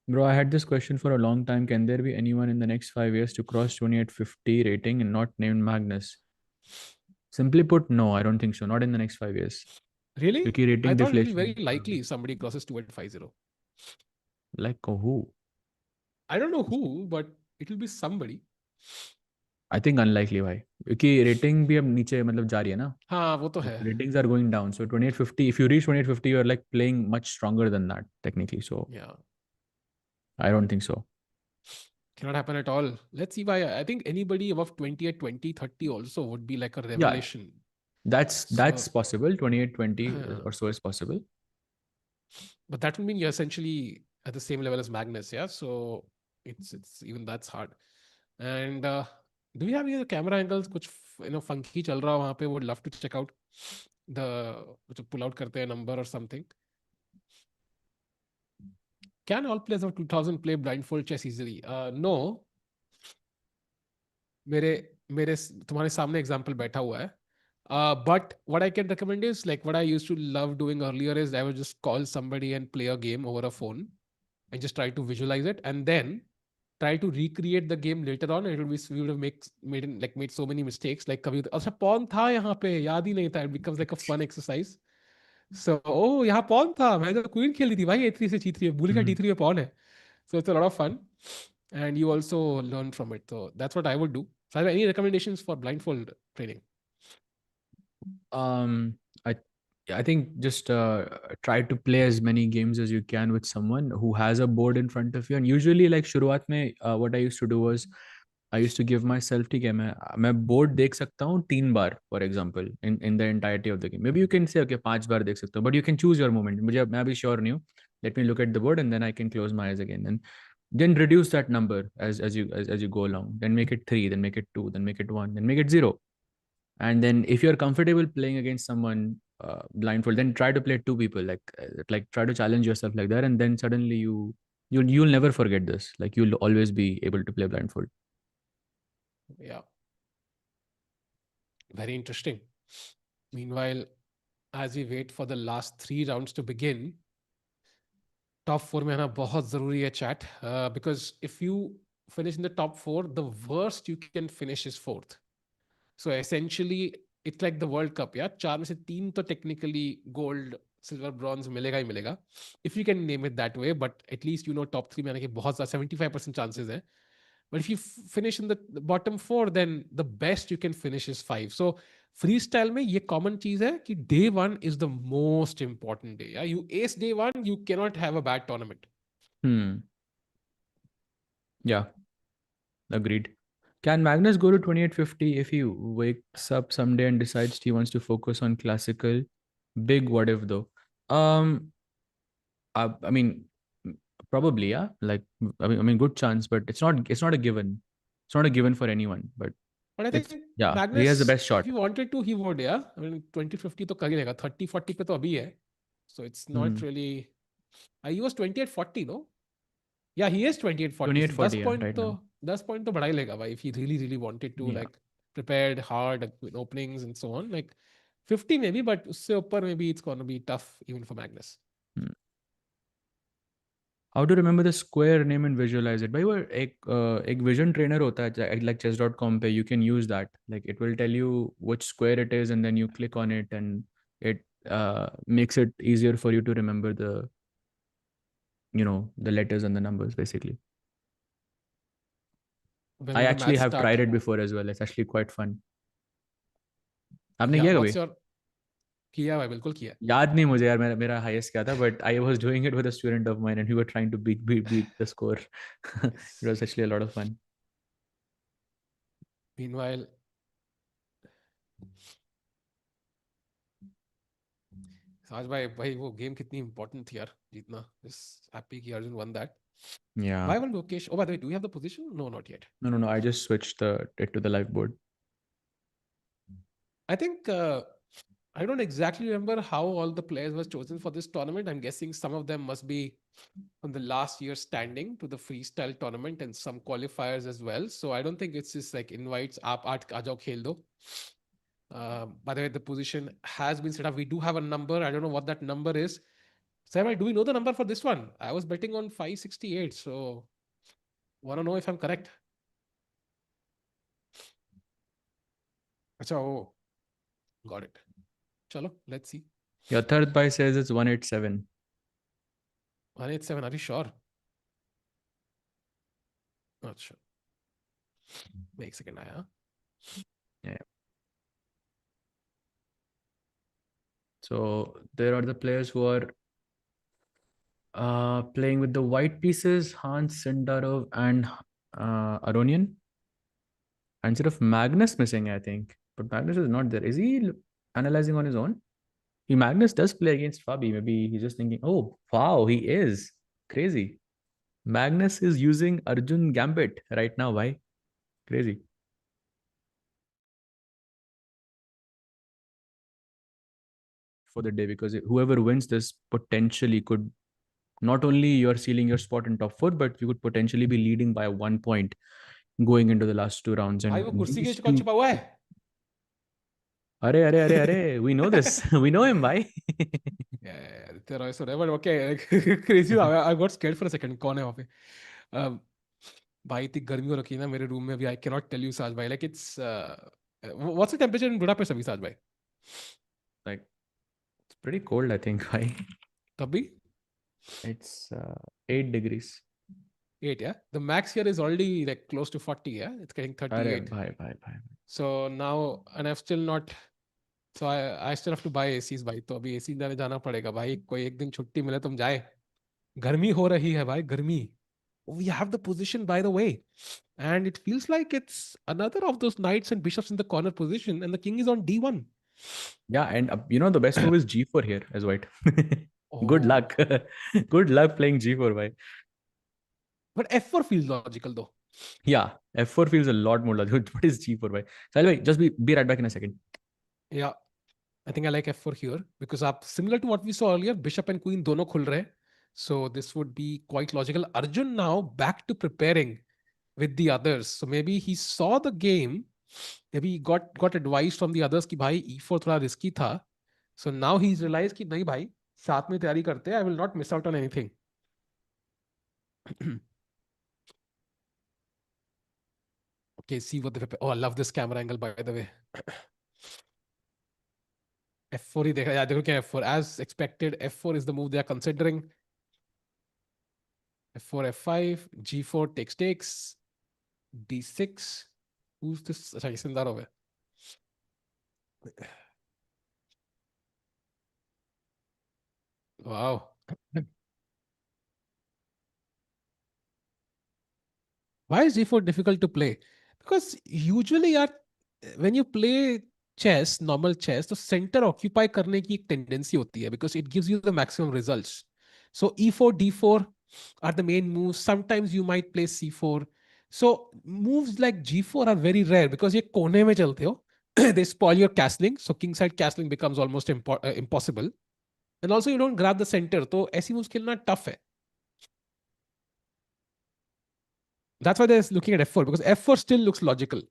Bro, I had this question for a long time. Can there be anyone in the next 5 years to cross 2850 rating and not named Magnus? Simply put, no, I don't think so. Not in the next 5 years. Really? क्योंकि I rating thought it'll be deflation. very likely somebody crosses 2850. Like who? I don't know who, but it'll be somebody. I think unlikely भाई क्योंकि rating भी अब नीचे मतलब जा रही है ना. हाँ, वो तो है. Ratings are going down. So 2850, if you reach 2850, you're like playing much stronger than that technically. So Yeah. I don't think so. Cannot happen at all. Let's see why. I think anybody above 20 at 20, 30 also would be like a Yeah, revelation. that's So, possible. 28, 20 uh, or so is possible. but that would mean you're essentially at the same level as Magnus, yeah? So it's even that's hard. And do we have any other camera angles? कुछ funky चल रहा वहाँ पे? Would love to check out the जो pull out करते हैं number or something. Can all players of 2000 play blindfold chess easily? No. मेरे मेरे तुम्हारे सामने एग्जांपल बैठा हुआ है. But what I can recommend is like what I used to love doing earlier is I would just call somebody and play a game over a phone and just try to visualize it and then try to recreate the game later on. It would be we would have made so many mistakes. Like कभी अच्छा pawn था यहाँ पे याद ही नहीं था. It becomes like a fun exercise. So oh यहाँ pawn था, मैं तो queen खेल रही थी भाई A3 से G3 है, भूल गया Mhm. D3 पे pawn है. So it's a lot of fun and you also learn from it. So that's what I would do. So have any recommendations for blindfold training? Um, I I think just try to play as many games as you can with someone who has a board in front of you. And usually, like शुरुआत में, what I used to do was I used to give myself ठीक है मैं board देख सकता हूँ 3 बार for example in the entirety of the game. Maybe you can say okay 5 बार देख सकता हूँ, but you can choose your moment. मैं अभी sure नहीं हूँ. Let me look at the board and then I can close my eyes again. And then reduce that number as you go along. Then make it 3, then make it 2, then make it 1, then make it 0. And then if you're comfortable playing against someone blindfold, then try to play two people, like try to challenge yourself like that, and then suddenly you'll never forget this. Like you'll always be able to play blindfold. Yeah, very interesting. Meanwhile, as we wait for the last 3 rounds to begin, top 4 में आना बहुत जरूरी है chat. Because if you finish in the top 4, the worst you can finish is fourth. So essentially, it's like the World Cup, yeah? 4 में से 3 तो technically gold, silver, bronze मिलेगा ही मिलेगा. If you can name it that way, but at least you know top 3 में आने के बहुत ज़्यादा 75% chances है. But if you finish in the bottom 4, then the best you can finish is 5. So freestyle में ये common चीज है कि day 1 is the most important day. Yeah? You ace day 1, you cannot have a bad tournament. Hmm. Yeah, agreed. Can Magnus go to 2850 if he wakes up someday and decides he wants to focus on classical? Big what if though? Um, I mean, probably, yeah. Like, I mean, good chance, but it's not a given. It's not a given for anyone. But But I it's think yeah, he has the Magnus, best if shot. he wanted to, he would, yeah. I mean, 2050 तो कर ही लेगा. 30-40 पे तो अभी है. So it's not Hmm. really. He was 28-40, no? Yeah, he is 28-40. So 10 2840, yeah, point right तो now. 10 point तो बढ़ा ही लेगा भाई. If he really, really wanted to, Yeah. like, prepared hard with openings and so on. Like, 50 maybe, but उससे ऊपर maybe it's going to be tough even for Magnus. Hmm. How to remember the square name and visualize it? भाई वो एक vision trainer होता है like chess.com पे, you can use that. Like it will tell you which square it is and then you click on it and it makes it easier for you to remember the letters and the numbers basically. When I will the actually match have start? tried it before as well. It's actually quite fun. आपने Yeah, किया कभी? what's your किया भाई, बिल्कुल किया. याद नहीं मुझे यार मेरा हाईएस्ट क्या था, but I was doing it with a student of mine and we were trying to beat the score. It Yes. was actually a lot of fun. Meanwhile, साज भाई भाई वो गेम कितनी इंपॉर्टेंट थी यार जीतना. Just happy कि Arjun won that. Yeah. Why will Lokesh? Oh, by the way, do we have the position? No, not yet. No. I just switched it to the live board. I think I don't exactly remember how all the players were chosen for this tournament. I'm guessing some of them must be on the last year standing to the freestyle tournament and some qualifiers as well. So I don't think it's just like invites aap aa jao khel do. By the way, the position has been set up. We do have a number. I don't know what that number is. Sam, do we know the number for this one? I was betting on 568. So want to know if I'm correct. Acha, oh, got it. Chalo, let's see. Your third buy says it's 187. 187, are you sure? Not sure. Make second eye, Yeah. So there are the players who are playing with the white pieces, Hans, Sindarov, and Aronian. Instead of Magnus missing, I think. But Magnus is not there. Is he analyzing on his own? Magnus does play against Fabi. Maybe he's just thinking, oh, wow, he is. Crazy. Magnus is using Arjun Gambit right now. Why? Crazy. For the day, because whoever wins this potentially could, not only you're sealing your spot in top four, but you could potentially be leading by 1 point going into the last two rounds. भाई And वो कुर्सी के these नीचे कौन two, छुपा हुआ है? Arre, we know this. We know him, bhai. Yeah, Aditya Roy Surya, but okay, crazy. I got scared for a second. कौन है वहाँ पे? Um, भाई इतनी गर्मी हो रखी है ना मेरे रूम में भी. I cannot tell you, साज भाई. Like it's what's the temperature in Budapest अभी, साज भाई? Like, it's pretty cold, I think, bhai. तब भी It's 8 degrees. 8, yeah. The max here is already like close to 40, yeah. It's getting Arre, 38. bhai. So now, and I've still not. So I still have to buy ACs भाई. तो अभी AC लेने जाना पड़ेगा भाई. कोई एक दिन छुट्टी मिले तुम जाए. गर्मी हो रही है भाई, गर्मी. We have the position, by the way, and it feels like it's another of those knights and bishops in the corner position, and the king is on D1. Yeah, and the best move is G4 here as white. Good Oh, luck. Good luck playing G4, bhai. but F4 feels logical though. Yeah, F4 feels a lot more logical. What is G4, bhai? Sahil bhai, just be right back in a second. Yeah, I think I like F4 here because similar to what we saw earlier, bishop and queen dono khul rahe. So this would be quite logical. Arjun now back to preparing with the others. So maybe he saw the game. Maybe he got advice from the others कि भाई E4 थोड़ा risky था. So now he's realized कि नहीं भाई, साथ में तैयारी करते हैं. I will not miss out on anything. Okay, see what the. Oh, I love this camera angle, by the way. F4 ही देखा. Yeah, देखो क्या F4. As expected, F4 is the move they are considering. F4, F5, G4 takes. D6. Who's this? अच्छा, ये Sindarov है. Wow. Why is G4 difficult to play? Because usually यार, when you play chess, normal chess, तो center occupy करने की एक tendency होती है because it gives you the maximum results. So E4, D4 are the main moves. Sometimes you might play C4. So moves like G4 are very rare because ये कोने में चलते हो. They spoil your castling. So kingside castling becomes almost impossible. And also you don't grab the center. तो ऐसी moves खेलना tough है. That's why they're looking at F4 because F4 still looks logical.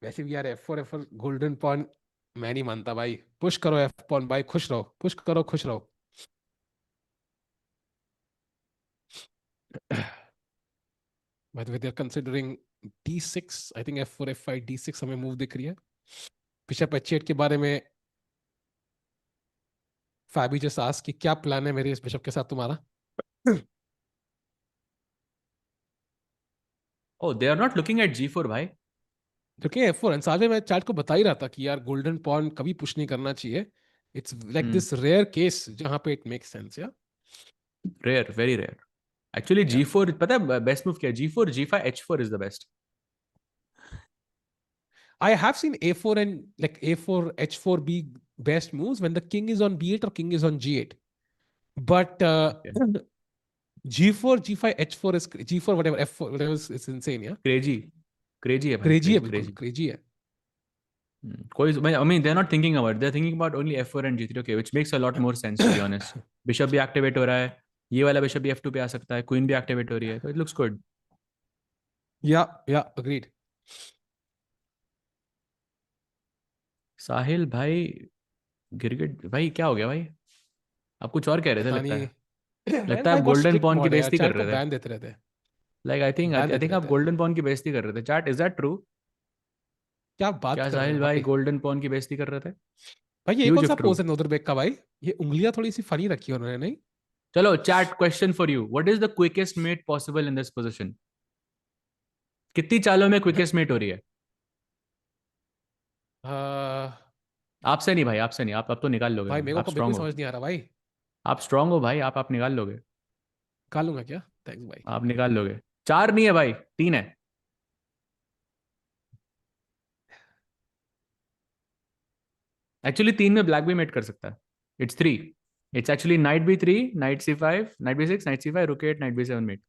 वैसे भी यार F4 F4 golden pawn मैं नहीं मानता भाई, पुश करो एफ पॉन भाई, खुश रहो, पुश करो, खुश रहो। By the way, they're considering d6, I think f4 f5 d6 हमें मूव दिख रही है। बिशप h8 के बारे में फैबी जस्ट आस्क कि क्या प्लान है मेरे इस बिशप के साथ तुम्हारा। Oh, they are not looking at G4 भाई. क्योंकि F4 अंसाज में मैं चैट को बता ही रहा था कि यार गोल्डन पॉन कभी पुश नहीं करना चाहिए। It's like Hmm. This rare case जहां पे it makes sense yeah. Rare, very rare. Actually, या G4 पता है बेस्ट मूव क्या है? G4, G5, H4 is the best. I have seen A4 and like A4 H4 B best moves when the king is on B8 और king is on G8, but Okay. G4 G5 H4 is G4 whatever F4 whatever is insane या। Crazy, crazy है भाई, crazy है, crazy, बिल्कुल crazy. Crazy है। कोई I mean they're not thinking about it. They're thinking about only F4 and G3. Okay, which makes a lot more sense to be honest. Bishop भी activate हो रहा है. ये वाला bishop भी F2 पे आ सकता है. Queen भी activate हो रही है. So it looks good. या अग्रीड। साहिल भाई, गिरगिट भाई क्या हो गया भाई? आप कुछ और कह रहे थे पता लगता नहीं। है. मैन लगता है भाई आप बहुत गोल्डन स्ट्रिक्ट पॉन की मॉड है यार, बेइज्जती कर चैट को रहे थे. बैन देते रहते हैं। लाइक आई थिंक बैन आई देते थिंक आप रहते हैं। गोल्डन पॉन की बेइज्जती कर रहे थे. Chat, is that true? क्या बात क्या कर रहे साहिल हो भाई भाई? गोल्डन पॉन की बेइज्जती कर रहे थे? भाई ये कौन ह्यूज सा इफ ट्रू. पोज है नोदरबेक का भाई? ये उंगलियां थोड़ी सी फनी रखी है उन्होंने, नहीं? चलो chat, question for you. What is the quickest mate possible in this position? कितनी चालों में क्विकेस्ट मेट हो रही है? आ, आपसे नहीं भाई, आपसे नहीं. आप अब तो निकाल लोगे भाई भाई. मेरे को आप बिल्कुल स्ट्रांग हो. समझ नहीं आ रहा भाई। आप स्ट्रांग हो भाई. आप निकाल लोगे. खा लूंगा क्या? थैंक्स भाई। आप निकाल लोगे. चार नहीं है भाई, तीन है. एक्चुअली तीन में ब्लैक भी मेट कर सकता है. It's three. It's actually knight B three, knight C five, knight B six, knight C five, rook eight, knight B seven mate.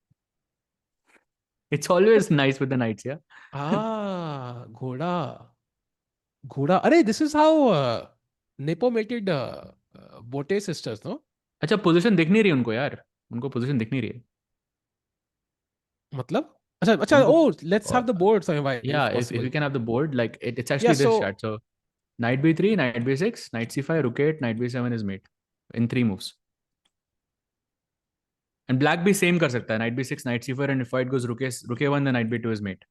It's always nice with the knights yeah. घोड़ा। घोड़ा, अरे this is how नेपोमेटेड बोटे sisters, no? अच्छा, position दिख नहीं रही उनको यार. उनको पोजीशन दिख नहीं रही है. मतलब अच्छा अच्छा, उनको ओ लेट्स हैव द बोर्ड भाई या if if possible. you can have the board like it's या actually so this chat. So knight b3, knight b6, knight c5, rook 8, knight b7 is mate in three moves. And black भी same कर सकता है. knight b6, knight c4, and if white goes rook a1, then knight b2 is mate.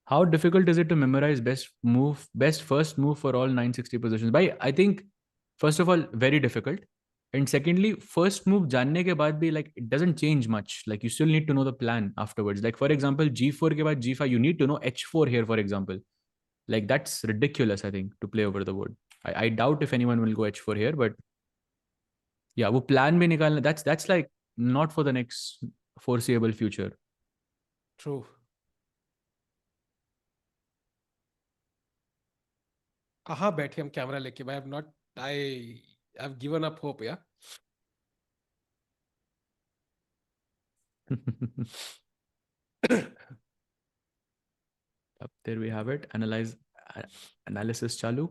How difficult is it to memorize best first move for all 960 positions? By I think first of all very difficult, and secondly first move जानने के बाद भी like it doesn't change much. Like you still need to know the plan afterwards. Like for example g4 के बाद g5 you need to know h4 here for example. Like that's ridiculous I think to play over the board. I doubt if anyone will go h4 here, but yeah वो plan भी निकालना that's like not for the next foreseeable future. True. कहाँ बैठे हम camera लेके भाई? I not, I have given up hope yeah. Up there we have it. Analysis chalu.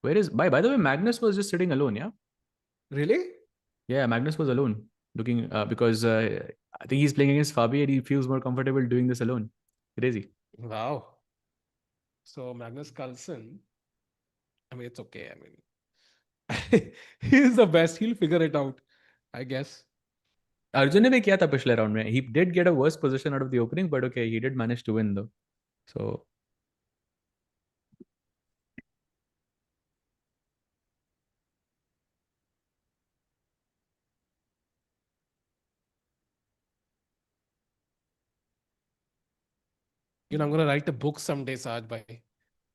Where is by the way Magnus was just sitting alone, yeah? Really? Yeah, Magnus was alone looking because I think he's playing against Fabi and he feels more comfortable doing this alone. Crazy. Wow. So Magnus Carlsen, I mean it's okay, I mean he is the best, he'll figure it out, I guess. Arjun ने भी किया था पिछले round में. He did get a worse position out of the opening, but okay, he did manage to win though. So You know, I'm going to write a book someday, Saj bhai.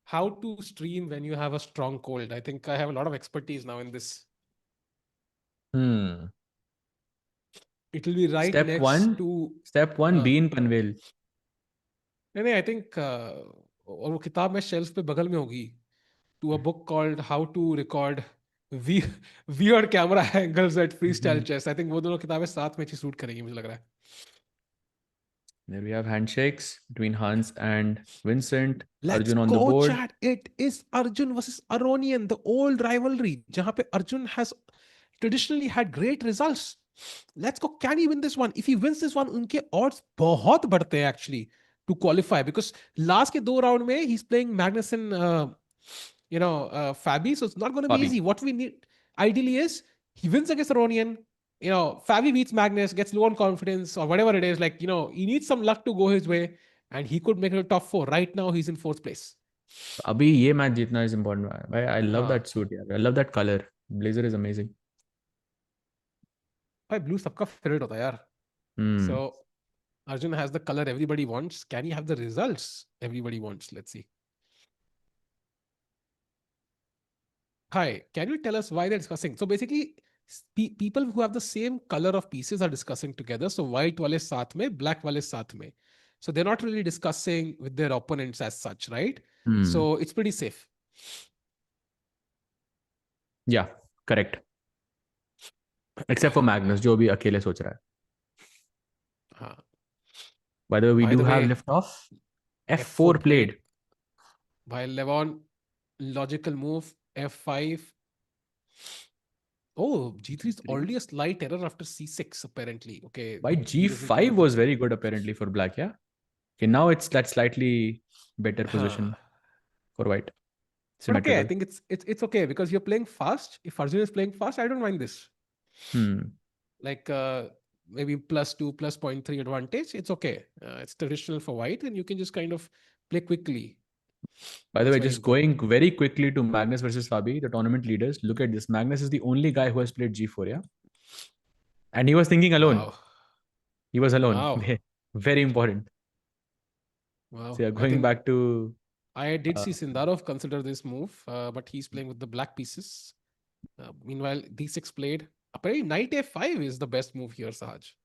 How to stream when you have a strong cold. I think I have a lot of expertise now in this. hmm. It will be right Step next one, to step one, uh, Bean Panvel. नहीं, I think और वो किताब में shelf पे बगल में होगी, to a book called how to record we weird camera angles at free style chess. I think वो दोनों किताबें साथ में अच्छी सूट करेंगी, मुझे लग रहा है। There we have handshakes between Hans and Vincent. Let's Arjun on the go, board. chat. It is Arjun versus Aronian, the old rivalry, जहां पे Arjun has traditionally had great results. Let's go. Can he win this one? If he wins this one, उनके odds बहुत बढ़ते हैं actually to qualify, because last के दो round में he's playing Magnussen, Fabi, so it's not going to be Fabi. easy. What we need ideally is he wins against Aronian. Fabi beats Magnus, gets low on confidence or whatever it is. Like, he needs some luck to go his way, and he could make it a top four. Right now, he's in fourth place. अभी ये match जीतना is important भाई. I love हाँ that suit यार. I love that colour. Blazer is amazing. भाई blue सबका favourite होता है यार. हम्म. So Arjun has the color everybody wants. Can he have the results everybody wants? Let's see. Hi, can you tell us why they're discussing? So basically, people who have the same color of pieces are discussing together. So white wale saath mein, black wale saath mein. So they're not really discussing with their opponents as such, right? So it's pretty safe. Yeah correct. Except for Magnus जो अभी अकेले सोच रहा है. हाँ. By the way we By do the have way, lift off. F4 F4 played played. by Levon. Logical move, F5. Oh, G3 is G3. already a slight error after C6, apparently. Okay, Why he doesn't care G5 about was that. very good apparently for black, yeah? Okay, now it's that slightly better Huh. position for white. But okay, I Symmetrical. think it's okay because you're playing fast. If Arjun is playing fast, I don't mind this. Hmm. Like maybe +2, +0.3 advantage. It's okay. It's traditional for white, and you can just kind of play quickly. By the That's way, why he's just good. going very quickly to Magnus versus Fabi, the tournament leaders. Look at this. Magnus is the only guy who has played G4, yeah? And he was thinking alone. Wow. He was alone. Wow. Very important. So Wow. yeah, I going think back to I did uh, see Sindarov consider this move, but he's playing with the black pieces. Meanwhile, D6 played. Apparently, knight A5 is the best move here, Sahaj.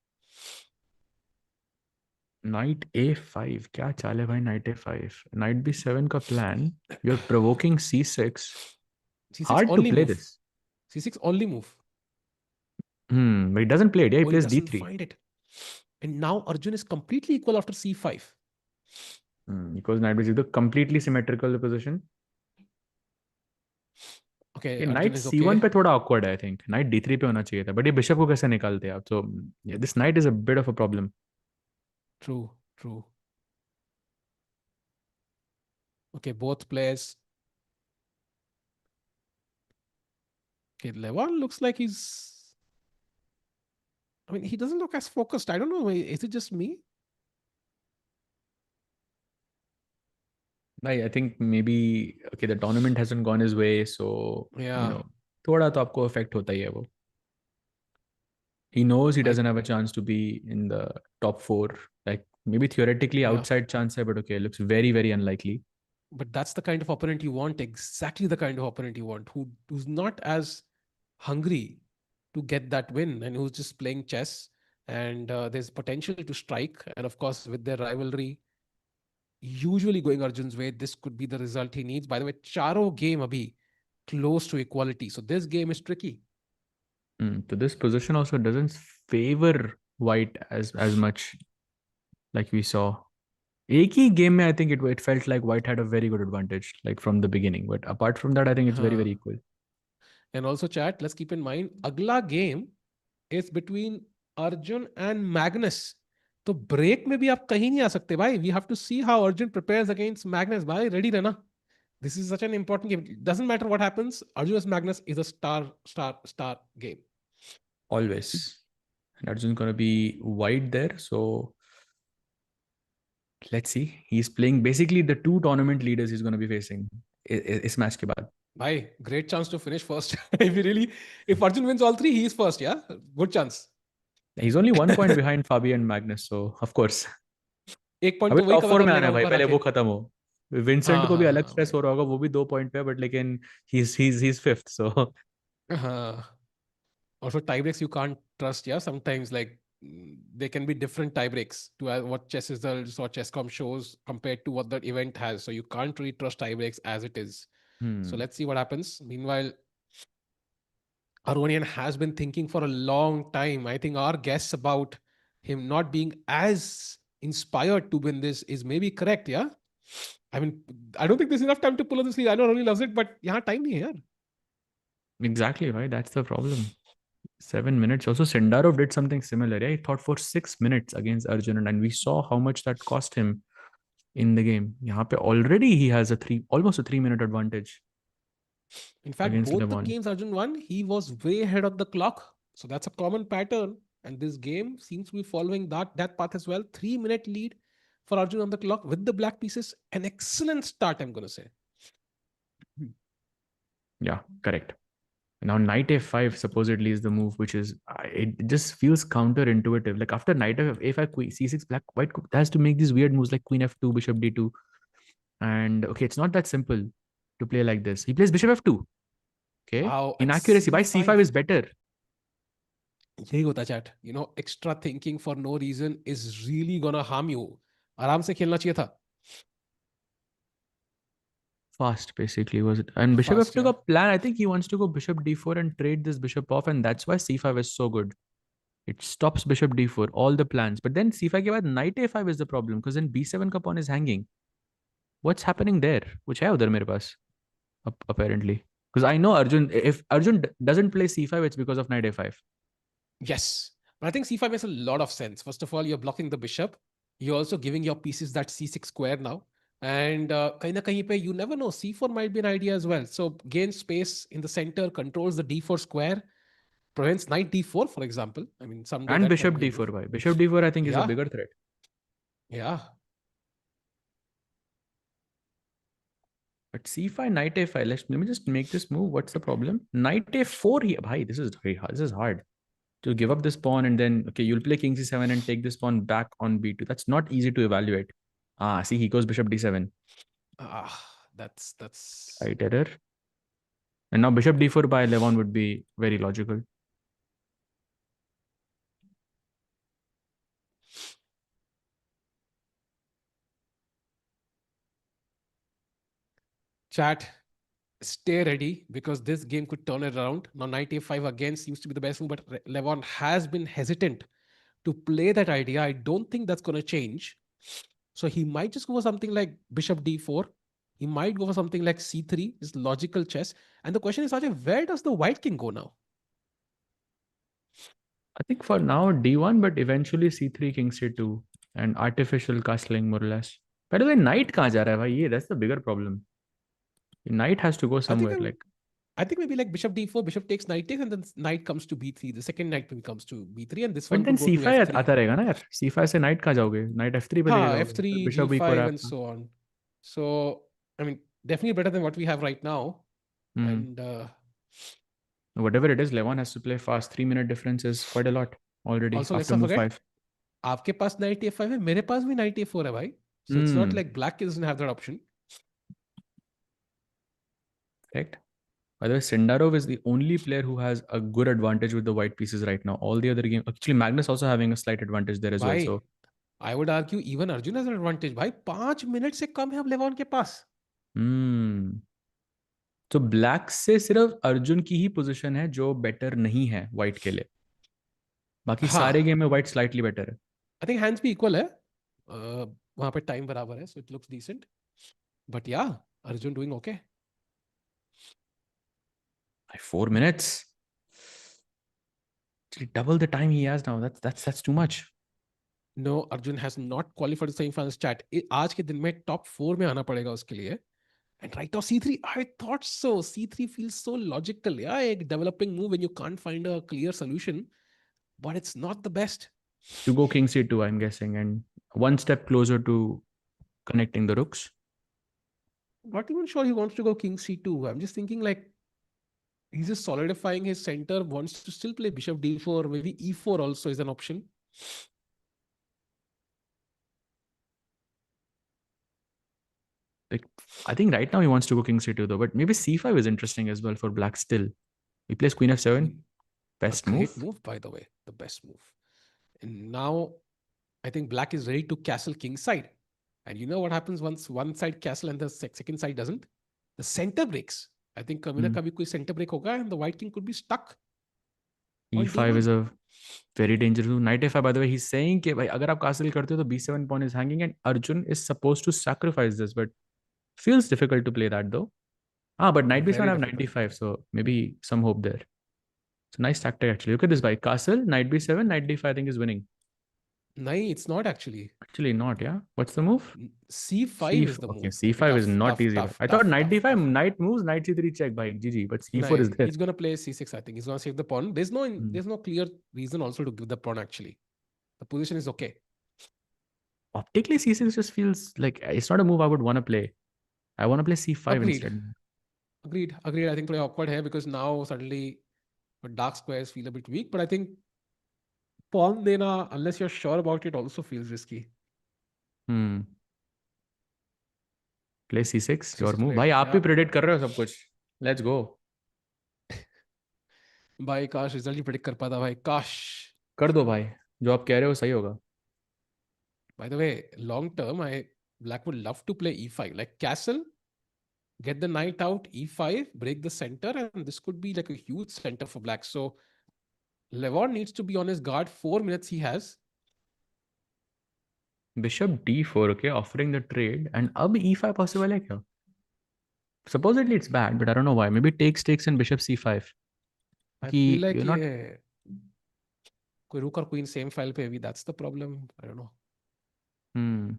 knight A5. क्या चाल है भाई knight A5? Knight B7 का plan. You're provoking C6. C6 Hard to only play move. this. C6 only move. But he doesn't play it. Yeah, he Oh, he plays doesn't D3. find it. And now Arjun is completely equal after C5. Because knight is the completely symmetrical position. Okay, ये Arjun night is C1 okay. पे थोड़ा awkward है. I think night D3 पे होना चाहिए था, but ये bishop को कैसे निकालते हैं आप? So this night is a bit of a problem. True, true. Okay, both players. Okay, Levon looks like he's. I mean, he doesn't look as focused. I don't know. Is it just me? भाई आई think may be okay the tournament hasn't gone his way, so Yeah, थोड़ा तो आपको effect होता ही है वो. He knows he I doesn't have a chance to be in the top four. Like maybe theoretically yeah. outside chance hai, but okay, looks very, very unlikely. But that's the kind of opponent you want. Exactly the kind of opponent you want. Who's not as hungry to get that win, and who's just playing chess. And there's potential to strike. And of course, with their rivalry, usually going Arjun's way, this could be the result he needs. By the way, Charo game abhi close to equality. So this game is tricky. So this position also doesn't favor white as much like we saw. एक ही game में I think it felt like white had a very good advantage like from the beginning. But apart from that, I think it's very, Huh. very equal. And also, chat, let's keep in mind, agla game is between Arjun and Magnus. तो break में भी आप कहीं नहीं आ सकते भाई. We have to see how Arjun prepares against Magnus. भाई ready रहना. This is such an important game. It doesn't matter what happens. Arjun vs Magnus is a star game. Always. And Arjun's gonna be white there. So let's see. He's playing basically the two tournament leaders he's gonna be facing इस match के बाद. Bhai, great chance to finish first. If Arjun wins all three, he is first. Yeah, good chance. He's only 1 point behind Fabi and Magnus, so of course. एक point अभी तो वही top cover four कर में आना लेगा है भाई, ऊपर पहले आके. वो खत्म हो. विंसेंट हाँ को भी हाँ अलग हाँ स्ट्रेस भाई. हो रहा होगा, वो भी 2 पॉइंट पे है, बट लेकिन he's fifth, so हाँ. Also, tie breaks you can't trust. Yeah, sometimes like there can be different tie breaks to what chess results or chesscom shows compared to what the event has. So you can't really trust tie breaks as it is. So let's see what happens. Meanwhile, Aronian has been thinking for a long time. I think our guess about him not being as inspired to win this is maybe correct. Yeah. I mean, I don't think there's enough time to pull on the sleeve. I know Ronnie loves it, but yeah, time nahi hai yaar. exactly right. That's the problem. 7 minutes. Also, Sendarov did something similar. Yeah, he thought for 6 minutes against Arjun, and we saw how much that cost him in the game. यहाँ पे already he has almost a 3 minute advantage In fact, against both the Levon. games Arjun won, he was way ahead of the clock. So that's a common pattern. And this game seems to be following that path as well. 3 minute lead for Arjun on the clock with the black pieces. An excellent start, I'm going to say. Yeah, correct. Now knight f5 supposedly is the move, which is it just feels counterintuitive. Like after knight f5, queen c6, black white has to make these weird moves like queen f2, bishop d2, and okay, it's not that simple to play like this. He plays bishop f2. Okay, Wow. And inaccuracy by c5 C5. is better. यही होता है chat extra thinking for no reason is really gonna harm you आराम से खेलना चाहिए था Fast basically was it, and bishop fast f2 या का plan, I think he wants to go bishop d4 and trade this bishop off, and that's why c5 is so good. It stops bishop d4, all the plans. But then c5 के बाद knight a5 is the problem, because then b7 का pawn is hanging. What's happening there? कुछ है उधर मेरे पास apparently, because I know Arjun, if Arjun doesn't play c5, it's because of knight a5. yes but I think c5 makes a lot of sense first of all you're blocking the bishop you're also giving your pieces that c6 square now and kahin na kahin pe you never know c4 might be an idea as well so gain space in the center controls the d4 square prevents knight d4 for example I mean someday And that might bishop be a d4, move by bishop d4 I think is a yeah bigger threat. yeah But c5, knight a5. Let me just make this move. What's the problem? Knight a4 here. Bhai, this is very hard. This is hard. To give up this pawn and then, okay, you'll play king c7 and take this pawn back on b2. That's not easy to evaluate. Ah, see, he goes bishop d7. that's Right error. And now bishop d4 by Levon would be very logical. chat stay ready because this game could turn it around. Now, knight a5 again seems to be the best move, but Levon has been hesitant to play that idea. I don't think that's going to change. So he might just go for something like bishop d4. He might go for something like c3, is logical chess. And the question is, Ajay, where does the white king go now? I think for now d1, but eventually c3, king c2, and artificial castling more or less. By the way, knight kahan ja raha hai bhai? Ye, that's the bigger problem. Knight has to go I think somewhere. I'm, Like, I think maybe like bishop d4, bishop takes, and then knight comes to b3. The second knight maybe comes to b3, and this but one then could go to c5 f3. आता रहेगा ना यार. c5 से knight कहाँ जाओगे? Knight f3 पे लेके Ha, जाओगे. फिर f3, bishop e4 g5, and आपका. so on. So, I mean, definitely better than what we have right now. Hmm. And Whatever it is, Levon has to play fast. 3 minute difference is quite a lot already also, let's after not move forget, 5. आपके पास night ए5 है मेरे पास भी night A4 है भाई so it's not Hmm. like black doesn't have that option Correct. By the way, Sendarov is the only player who has a good advantage with the white pieces right now. All the other game, actually, Magnus also having a slight advantage there as well. भाई So, I would argue even Arjun has an advantage भाई 5 minute से कम है अब लेवॉन के पास hmm. तो black से सिर्फ अर्जुन की ही पोजीशन है जो बेटर नहीं है व्हाइट के लिए. बाकी हाँ सारे गेम में व्हाइट स्लाइटली बेटर है. आई थिंक हैंड्स भी इक्वल है वहां पे टाइम बराबर है so it looks decent but yeah Arjun doing okay By 4 minutes, double the time he has now. That's too much. No Arjun has not qualified semifinals chat आज के दिन में टॉप 4 में आना पड़ेगा उसके लिए And right now, C3, I thought so. C3 feels so logical. Yeah, a developing move when you can't find a clear solution, but it's not the best. To go king c2, I'm guessing, and one step closer to connecting the rooks. Not even sure he wants to go king c2. I'm just thinking like he's just solidifying his center, wants to still play bishop d4, maybe e4 also is an option. Like, I think right now he wants to go king c2 though, but maybe c5 is interesting as well for black still. He plays queen I f7. mean, a Best great move. move, by the way, the best move. And now I think black is ready to castle king side. And you know what happens once one side castle and the second side doesn't? The center breaks. I think कभी ना Hmm. कभी कोई center break होगा and the white king could be stuck on e5 d1. is a very dangerous move. Knight a5, by the way, he's saying कि भाई अगर आप castle करते हो तो b7 pawn is hanging, and Arjun is supposed to sacrifice this, but feels difficult to play that though. Ah, but knight b7 Very have knight difficult. d5, so maybe some hope there. It's a nice tactic actually. Look at this, by castle, knight b7, knight d5, I think is winning. No, it's not actually. Actually not, yeah. What's the move? C5 is the Okay, move. Okay, c5 is tough, not tough, easy. tough, I thought tough, knight tough, d5, tough. knight moves, knight c3 check by GG, but No, c4 is there. he's gonna play C6. I think he's gonna save the pawn. There's no, Hmm. there's no clear reason also to give the pawn. Actually, the position is okay. Optically, c6 just feels like it's not a move I would want to play. I want to play c5 Agreed. instead. Agreed. Agreed. I think play awkward here because now suddenly dark squares feel a bit weak. But I think pawn dena, unless you're sure about it, also feels risky. Hmm. Play c6, This your is move. great. भाई आप ही Yeah. predict कर रहे हो सब कुछ. Let's go. भाई काश result ही predict कर पाता भाई काश. कर दो भाई. जो आप कह रहे हो सही होगा. By the way, long term, I black would love to play e5 like castle, get the knight out, e5, break the center, and this could be like a huge center for black. So Levon needs to be on his guard. 4 minutes he has. Bishop d4, okay, offering the trade. And अब e5 possible है क्या? Supposedly it's bad, but I don't know why. Maybe takes and bishop c5. I feel कि like you're not. ये कोई rook और queen same file पे भी. That's the problem. I don't know. Hmm.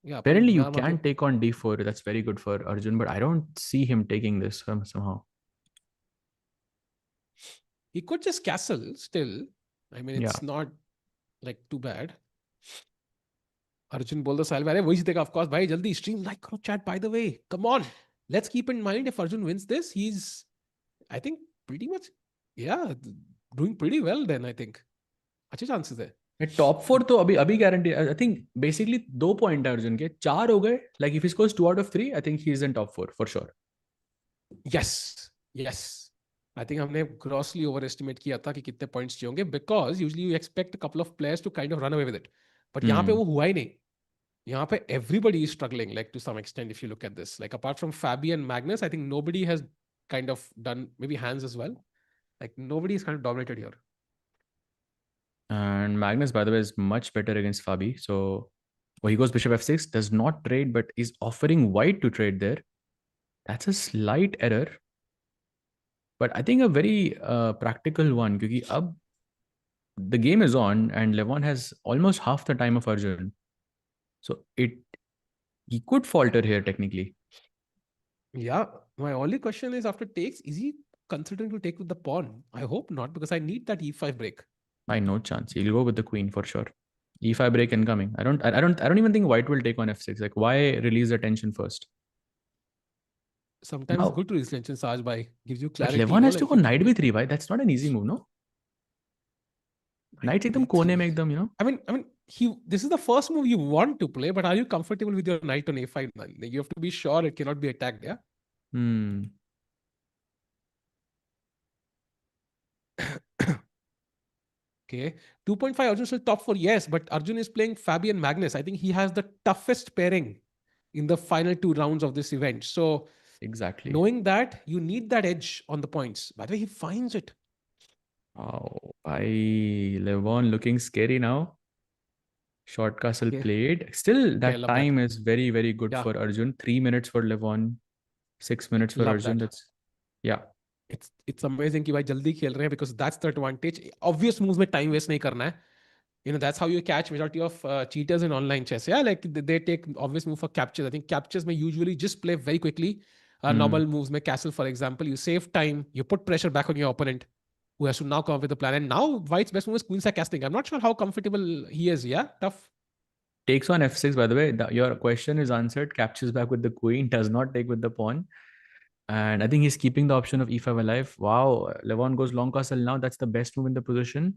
Yeah, upon Apparently you दिमाग can मतलब take on d4. That's very good for Arjun, but I don't see him taking this somehow. he could just castle still. I mean, Yeah. it's not like too bad. Arjun बोल दो साहिल भाई वही जीतेगा of course भाई जल्दी stream like करो chat by the way come on let's keep in mind if Arjun wins this he is I think pretty much yeah doing pretty well then I think अच्छे chances है top four तो अभी अभी guarantee I think basically 2 point है अर्जुन के 4 हो गए like if he scores 2 out of 3 I think he is in top 4 for sure yes yes I think हमने ग्रॉसली ओवर एस्टिमेट किया था कि कितने पॉइंट्स चाहिए होंगे because usually you expect couple of players to kind of run away with it but यहाँ पे हम्म वो हुआ ही नहीं यहाँ पे everybody is struggling like to some extent if you look at this like apart from Fabi and Magnus I think nobody has kind of done maybe Hans as well like nobody is kind of dominated here. and Magnus by the way is much better against Fabi so well, he goes bishop f6 does not trade but is offering white to trade there that's a slight error but I think a very practical one because अब the game is on and Levon has almost half the time of Arjun so it he could falter here technically. Yeah, my only question is after takes is he considering to take with the pawn? I hope not because I need that e5 break. By no chance. He'll go with the queen for sure. E5 break incoming. I don't even think white will take on f6. Like why release the tension first? Sometimes Now, good to tension Saj by gives you but clarity, you Levon know, has to like go you knight feel b3, why? That's not an easy move, no? knight Knight एकदम कोने b3. में एकदम, you know? I mean he this is the first move you want to play but are you comfortable with your knight on a5 now? You have to be sure it cannot be attacked, yeah. Hmm. Okay. 2.5 Arjun still top four. Yes, but Arjun is playing Fabian Magnus. I think he has the toughest pairing in the final 2 rounds of this event. So Exactly. knowing that, you need that edge on the points. By the way, he finds it. Wow. Levon looking scary now. Short castle Okay. played. Still, Okay, I that love that. time is very, very good Yeah, for Arjun. 3 minutes for Levon, 6 minutes for love Arjun. that. That's yeah. It's amazing कि भाई जल्दी खेल रहे हैं because that's the advantage. Obvious moves में time waste नहीं करना है. That's how you catch majority of cheaters in online chess. Yeah, like they take obvious move for captures. I think captures may usually just play very quickly. Hmm. Normal moves may castle, for example. You save time. You put pressure back on your opponent, who has to now come up with a plan. And now White's best move is queen side casting. I'm not sure how comfortable he is. Yeah, tough. Takes on f6, by the way. Your question is answered. Captures back with the queen, does not take with the pawn. And I think he's keeping the option of e5 alive. Wow, Levon goes long castle now. That's the best move in the position.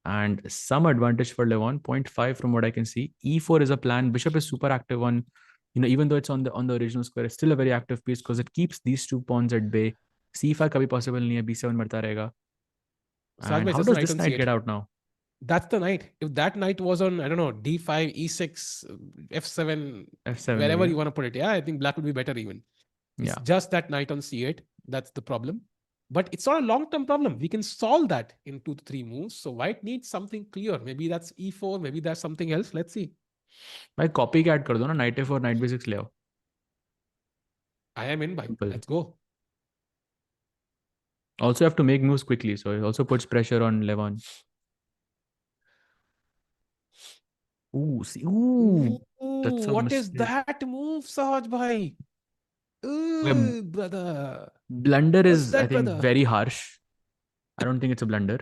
And some advantage for Levon, zero point 0.5 from what I can see. E4 is a plan. Bishop is super active on, even though it's on the original square, it's still a very active piece because it keeps these two pawns at bay. C5 kabhi possible nahi hai. B7 marta rahega. Saj And bhai how says the does knight this on knight c8. get out now? That's the knight. If that knight was on, I don't know, d5, e6, f7, F7 wherever maybe. you want to put it, yeah, I think black would be better even. It's Yeah. just that knight on c8. That's the problem. But it's not a long-term problem. We can solve that in 2 to 3 moves. So white needs something clear. Maybe that's e4. Maybe that's something else. Let's see. भाई copy cat कर दो ना night A4 night B6 ले आओ I am in, bhai. Simple Let's go. Also have to make moves quickly, so it also puts pressure on Levon. Ooh, see, ooh, that's a What is mistake. that move, Sahaj bhai? Well, Ooh, brother. blunder What's is, I that, think, brother? very harsh. I don't think it's a blunder.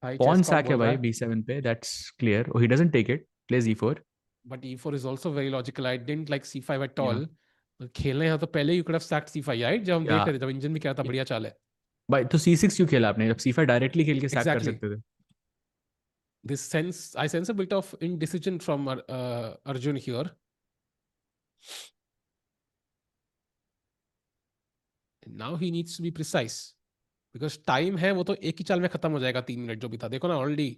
भाई chess Pawn com sack है बोल रहा भाई है. B7 पे. That's clear. Oh, he doesn't take it. Plays E4. But e4 is also very logical. I didn't like c5 at Yeah. all. तो खेलने यहाँ तो पहले you could have sacked c5, right? जब हम देख Yeah. रहे थे, जब इंजन भी कह रहा था बढ़िया चाल है. भाई तो C6 क्यों खेला आपने, जब C5 डायरेक्टली खेल के सैक कर Exactly. सकते थे? I sense a bit of indecision from Arjun here. Now he needs to be precise. Because time है वो तो एक ही चाल में खत्म हो जाएगा 3 मिनट जो भी था देखो ना already.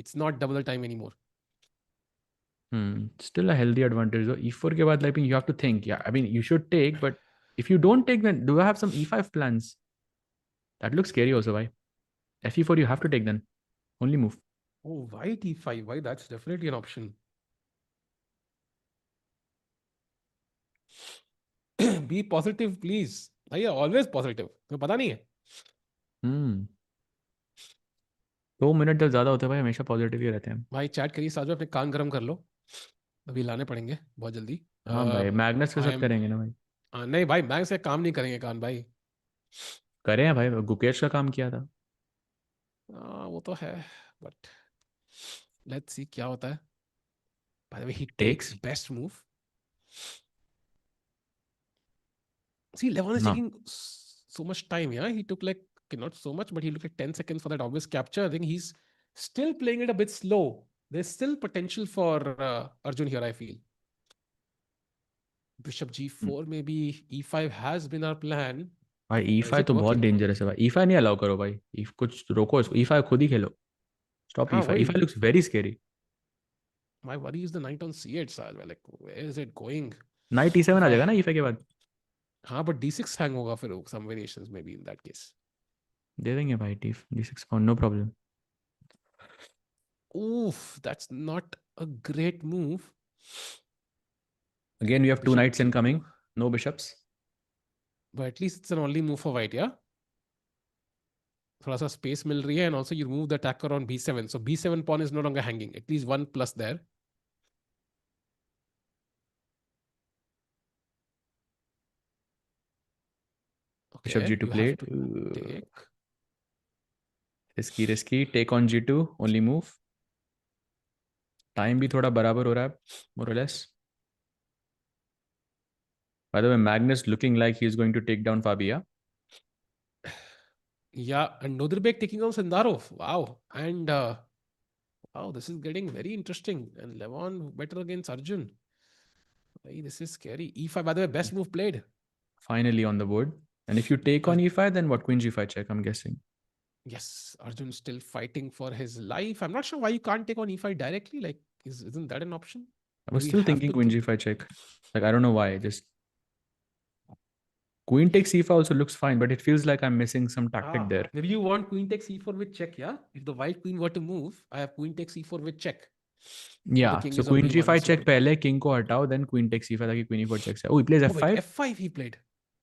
It's not double the time anymore. Still a healthy advantage though. E4 के बाद like you have to think. Yeah, I mean you should take, but if you don't take, then do I have some E5 plans? That looks scary also. Why? FE4 you have to take then. Only move. Oh, why d5? Why? That's definitely an option. Be positive, please. भैया always positive. तुम्हें पता नहीं है? हम्म 2 minute जब ज्यादा होते हैं भाई हमेशा पॉजिटिव ही रहते हैं. भाई चैट करिए साजो, अपने कान गर्म कर लो. अभी लाने पड़ेंगे बहुत जल्दी. हाँ भाई मैग्नस के आई साथ एम. करेंगे ना भाई. नहीं भाई, बैंक से काम नहीं करेंगे कान भाई. करें हैं भाई, गुकेश का काम किया था. वो तो है. बट लेट्स सी क्या होता है. By the way he takes takes. Best move. See, Levon is ना taking so much time. Yeah, he took like, okay, not so much, but he took like 10 seconds for that obvious capture. I think he's still playing it a bit slow. There's still potential for Arjun here, I feel. Bishop g4, maybe e5 has been our plan. भाई Is E5 it तो बहुत working? Dangerous है भाई. E5 नहीं allow करो भाई. कुछ रोको इसको. E5 खुद ही खेलो. स्टॉप हाँ E5. E5 वही. looks very scary. My worry is the knight on c8 side. Like, where is it going? Knight E7 If आ I, जाएगा ना E5 के बाद. हाँ, but d6 hang होगा फिर, some variations maybe in that case. दे देंगे भाई D6 pawn, no problem. Oof, that's not a great move. Again we have two Bishop knights g2. incoming. No bishops. But at least it's an only move for white, yeah? थोड़ा सा space मिल रही है. And also you remove the attacker on b7, so b7 pawn is no longer hanging, at least one plus there. Bishop Okay, G2 you have played. to take. Risky risky. Take on G2. Only move. Time भी थोड़ा बराबर हो रहा है more or less. By the way, Magnus looking like he's going to take down Fabia. Yeah, and Nodirbek taking on Sindarov. Wow. And wow, this is getting very interesting. And Levon better against Arjun. Hey, this is scary. e5, by the way, best move played. Finally on the board. And if you take on E5, then what? Queen G5 check, I'm guessing. Yes, Arjun still fighting for his life. I'm not sure why you can't take on e5 directly. Like, isn't that an option? I Do was we still have thinking to Queen think? G5 check. Like, I don't know why. Just Queen takes E5 also looks fine, but it feels like I'm missing some tactic there. Maybe you want queen takes e4 with check, yeah? If the white queen were to move, I have queen takes e4 with check. So the Yeah. king So is on Queen b1, G5 so check पहले king को हटाओ, then Queen takes E5 ताकि Queen E4 check से. Oh, he plays oh wait, F5. f5 he played.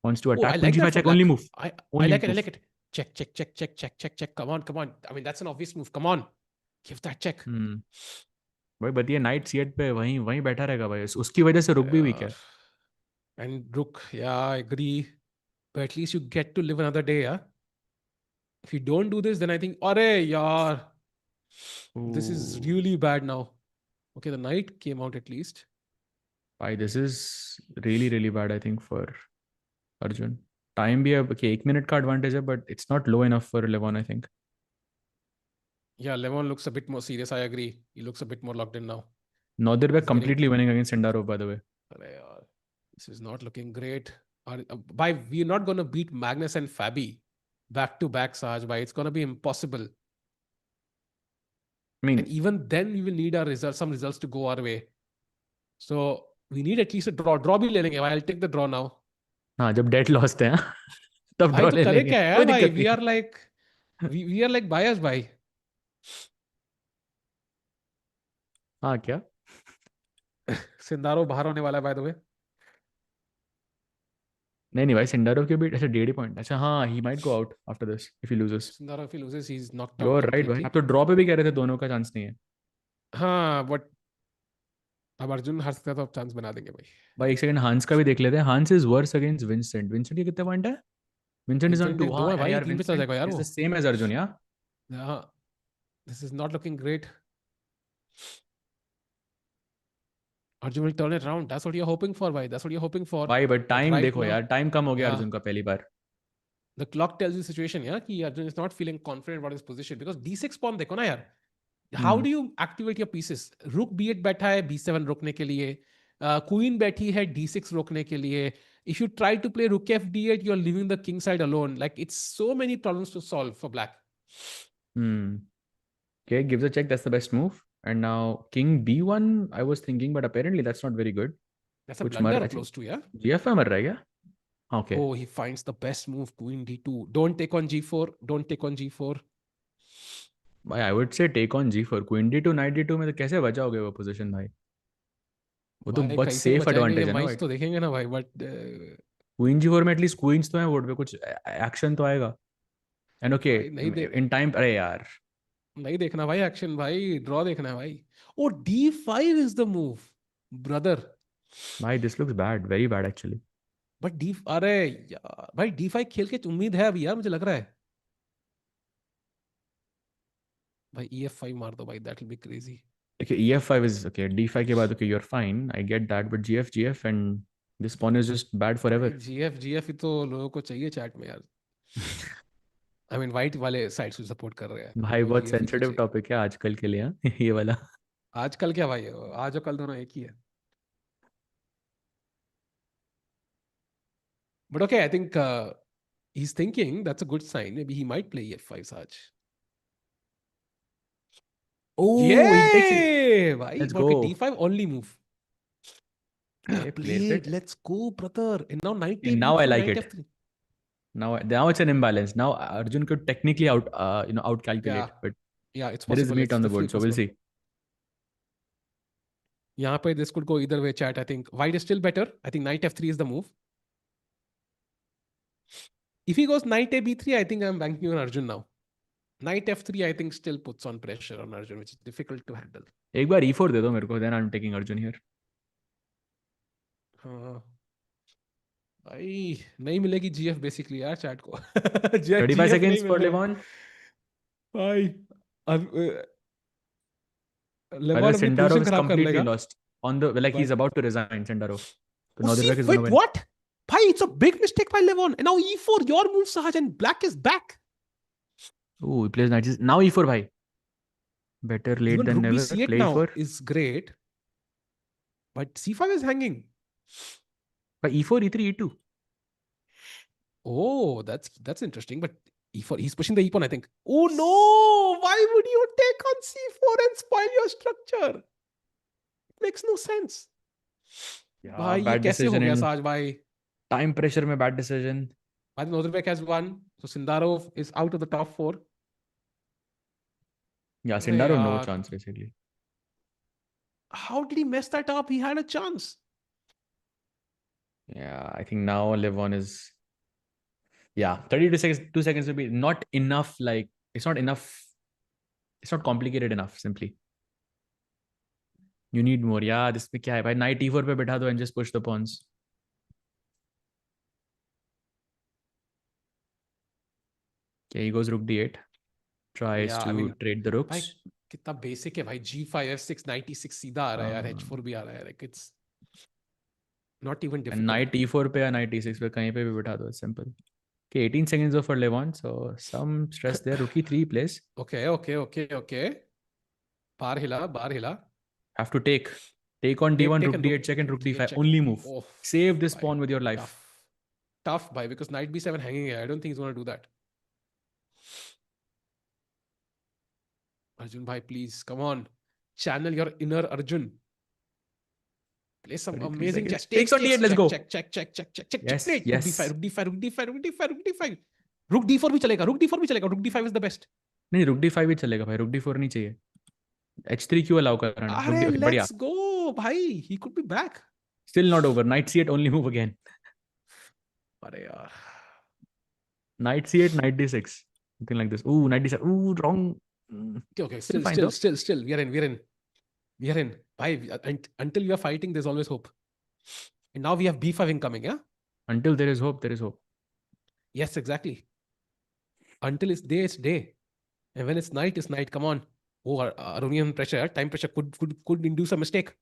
Wants to Oh, I attack. Queen like that G5 for check. Only black. move. I Only like it. I move. like it. Check, check, check, check, check, check, check. Come on, come on. I mean, that's an obvious move. Come on, give that check. भाई बताइए night C8 पे वहीं वहीं बैठा रहेगा भाई. उसकी वजह से रुक भी weak Uh, है. and rook, yeah, I agree. But at least you get to live another day, yeah. If you don't do this, then I think, arey, yaar, this is Ooh. really bad now. Okay, the knight came out at least. भाई this is really really bad I think for Arjun. Time भी है. okay, 1 minute का advantage है but it's not low enough for Levon I think. Yeah, Lemon looks a bit more serious. I agree. He looks a bit more locked in now. Nordirbeck He's getting. completely winning against Sindarov by the way. Arey yaar, this is not looking great. We're not going to beat Magnus and Fabi back to back, Saj. By it's going to be impossible. I And mean even then, we will need our results, some results to go our way. So we need at least a draw. Draw भी ले लेंगे. I'll take the draw now. हाँ जब date lost है हाँ, तब भाई draw तो ले करे लेंगे क्या है कोई भाई? दिक्कत नहीं. We are like biased भाई. हाँ क्या. सिंदारो बाहर होने वाला है by the way. नहीं नहीं भाई, सिंडारोव के भी अच्छा 1.5 पॉइंट, अच्छा हाँ, he might go out after this if he loses. Sundara, if he loses, he's knocked you out are right भाई, completely. आप तो ड्रॉ पे भी कह रहे थे, दोनों का चांस नहीं है। हाँ, बट अब अर्जुन हार सकता है तो अब चांस बना देंगे भाई। भाई एक सेकंड, हांस का भी देख लेते हैं। Hans is versus against Vincent. Vincent के कितने पॉइंट है? विंसेंट इज ऑन विंसेंट के 2। दो हाँ है यार भाई, यार, 3 पे चला विंसेंट जाएगा यार इज वो। द सेम एज अर्जुन या। हाँ, this is not looking great. Arjun will turn it around. That's what you're hoping for, bhai. That's what you're hoping for. भाई बट But टाइम right देखो now, यार, time कम हो गया yeah, Arjun का पहली बार। the clock tells you the situation, yeah, कि Arjun is not feeling confident about his position because D6 pawn देखो ना यार. How hmm do you activate your pieces? Rook B8 बैठा है B7 रोकने के लिए. Queen बैठी है D6 रोकने के लिए. If you try to play Rook F D8, you're leaving the king side alone. Like it's so many problems to solve for black. Hmm Okay, gives a check. That's the best move. And now King B1, I was thinking, but apparently that's not very good. That's a कुछ मर blunder अच्छा, close to, yeah. GF में मर रहा है क्या? हाँ, okay. Oh, he finds the best move, Queen D2. Don't take on G4. Don't take on G4. भाई I would say take on G4. Queen D2 Knight D2 में तो कैसे बचाओगे वो पोजीशन भाई? वो तो भाई बहुत कैसे सेफ बचाएंगे ये एडवांटेज है ना माइस वाइट। तो देखेंगे ना भाई बट क्वीन G4 में एटलीस्ट क्वींस तो है बोर्ड पे, कुछ एक्शन तो आएगा। एंड ओके, भाई नहीं देख इन टाइम, अरे यार। नहीं देखना भाई एक्शन भाई ड्रॉ देखना है भाई oh D5 is the move brother भाई this looks bad, very bad actually. But D अरे यार भाई D5 खेल के उम्मीद है अभी यार मुझे लग रहा है भाई EF5 मार दो भाई दैट विल बी क्रेजी देखिए EF5 इज ओके, D5 के बाद okay you are fine, I get that, but GF and this pawn is just bad for भाई एवर। GF ही तो लोगों को चाहिए चैट में यार आई मीन वाइट वाले साइड्स को सपोर्ट कर रहे हैं भाई उनको बहुत GF ही तो सेंसिटिव चाहिए टॉपिक है आजकल के लिए, हाँ? ये वाला। आजकल क्या भाई आज और कल दोनों एक ही है but okay I think he's thinking that's a good sign. Maybe he might play F5 Saj. Oh, he takes it. Yay! Bhai, Let's okay, go. D5 only move. Well Okay, plays played. it. Let's go, brother. And now knight And A now I B3, like knight it. F3. Now it's an imbalance. Now Arjun could technically out Yeah, calculate, but yeah, it's there is possible. meat It's on the definitely board, so we'll possible. see. यहाँ पे this could go either way, chat. I think white is still better. I think knight F3 is the move. If he goes knight A B3, I think I'm banking on Arjun now. Knight F3, I think still puts on pressure on Arjun, which is difficult to handle. एक बार E4 दे दो मेरे को, then I'm taking Arjun here. हाँ भाई नहीं मिलेगी GF basically यार chat को 35 GF नहीं seconds मिल for रहा है Levon. भाई अब By the way, लेवल अपनी Sindarov पोजीशन is खराब कर completely लेगा lost. On the like he's but about to resign, Sindarov. So oh now the see black is gonna wait win. what भाई it's a big mistake by Levon and now E4 your move Sahaj and black is back Oh, he plays knight. Now E4, bhai. Better late even than rook B never. C8 Play now E4. is great but C5 is hanging By E4, E3, E2. oh that's interesting but E4 he's pushing the E pawn I think oh no why would you take on C4 and spoil your structure it makes no sense Yeah, भाई ये bad कैसे हो decision गया in साज भाई time pressure में bad decision. I think Nozrbek has won so Sindarov is out of the top four Yeah, अरे Sindarov no यार chance basically. how did he mess that up he had a chance Yeah, I think now Levon is, yeah, 32 seconds, 2 seconds will be not enough. Like it's not enough. It's not complicated enough. Simply, you need more. Yeah, this में क्या है भाई? Knight E4 पे बैठा दो and just push the pawns. Okay, he goes Rook D8. Tries या आई to mean trade the भाई rooks. कितना बेसिक है भाई G5 F6 96 सीधा आ रहा है यार Uh, H4 भी आ रहा है like it's not even and difficult Knight E4 पे या Knight E6 पे कहीं पे भी बैठा दो. It's simple. Okay, 18 seconds off for Levon. So some stress there. Rook E3 plays. Okay okay okay okay बाहर हिला Have to take on take D1, take Rook and D8 check, and rook Rook D8 D5. Check Only move. Oh Save this भाई pawn with your life. Tough tough भाई because knight B7 hanging है I don't think is gonna do that Arjun भाई please come on channel your inner Arjun play some 33 amazing seconds. chess Takes takes on takes D8. Let's check go. check check check check check check Yes, checkmate rook D5 yes. rook D5 rook D5 rook D5 rook D5 rook D4 भी चलेगा rook D4 भी चलेगा rook D5 is the best नहीं, Rook D5 ही चलेगा भाई, Rook D4 नहीं चाहिए। H3 क्यों अलाउ कर रहा है? Rook अरे D, okay, बढ़िया। let's go भाई he could be back Still not over. Knight C8 only move again. अरे यार. Knight c8, knight d6. Something like this. Ooh, knight d7. Ooh, wrong. Okay, Still still, fine still, though. still, still. We are in. Bhai, until we are fighting, there's always hope. And now we have B5 incoming, yeah? Until there is hope, there is hope. Yes, exactly. Until it's day, it's day. And when it's night, it's night. Come on. Oh, Aronian pressure, time pressure could induce a mistake.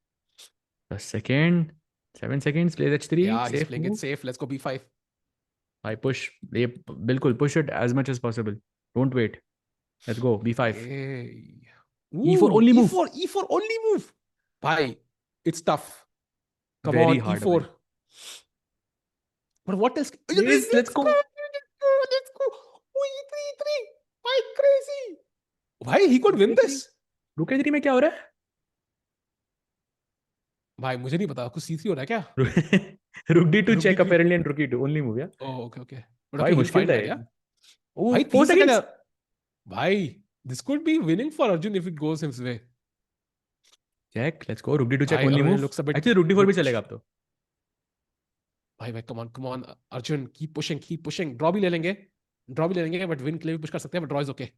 The second, 7 seconds, play h3, Yeah, he's safe playing it move. safe. Let's go B5. I push. Bilkul, push it as much as possible. Don't wait. Let's go. B5. Okay. E4 Ooh, only move. E4 only move. Bye. It's tough. Come Very on, hard, E4. bhai. But what else? Please, let's Let's go. go. Let's go. Oh, E3, E3. Bye, crazy. Why? He could Rook win a3. this. Rook a3 में क्या हो रहा है? भाई मुझे नहीं पता कुछ C3 हो रहा है क्या? Rook d2 रुक check D3. apparently and rook e2 only move, yeah. Oh, okay, okay. But भाई okay, he'll मुश्किल find था that, ये. yeah? Oh, भाई 4 30 सेकंड है. seconds. भाई this could be winning for Arjun if it goes his way. Check. Let's go. Rook d2 check भाई only Aronian move. looks a bit Actually rook d4 भी bit. चलेगा अब तो. भाई come on Arjun, keep pushing. Draw भी ले लेंगे. But win के लिए भी पुश कर सकते हैं, but draw is okay.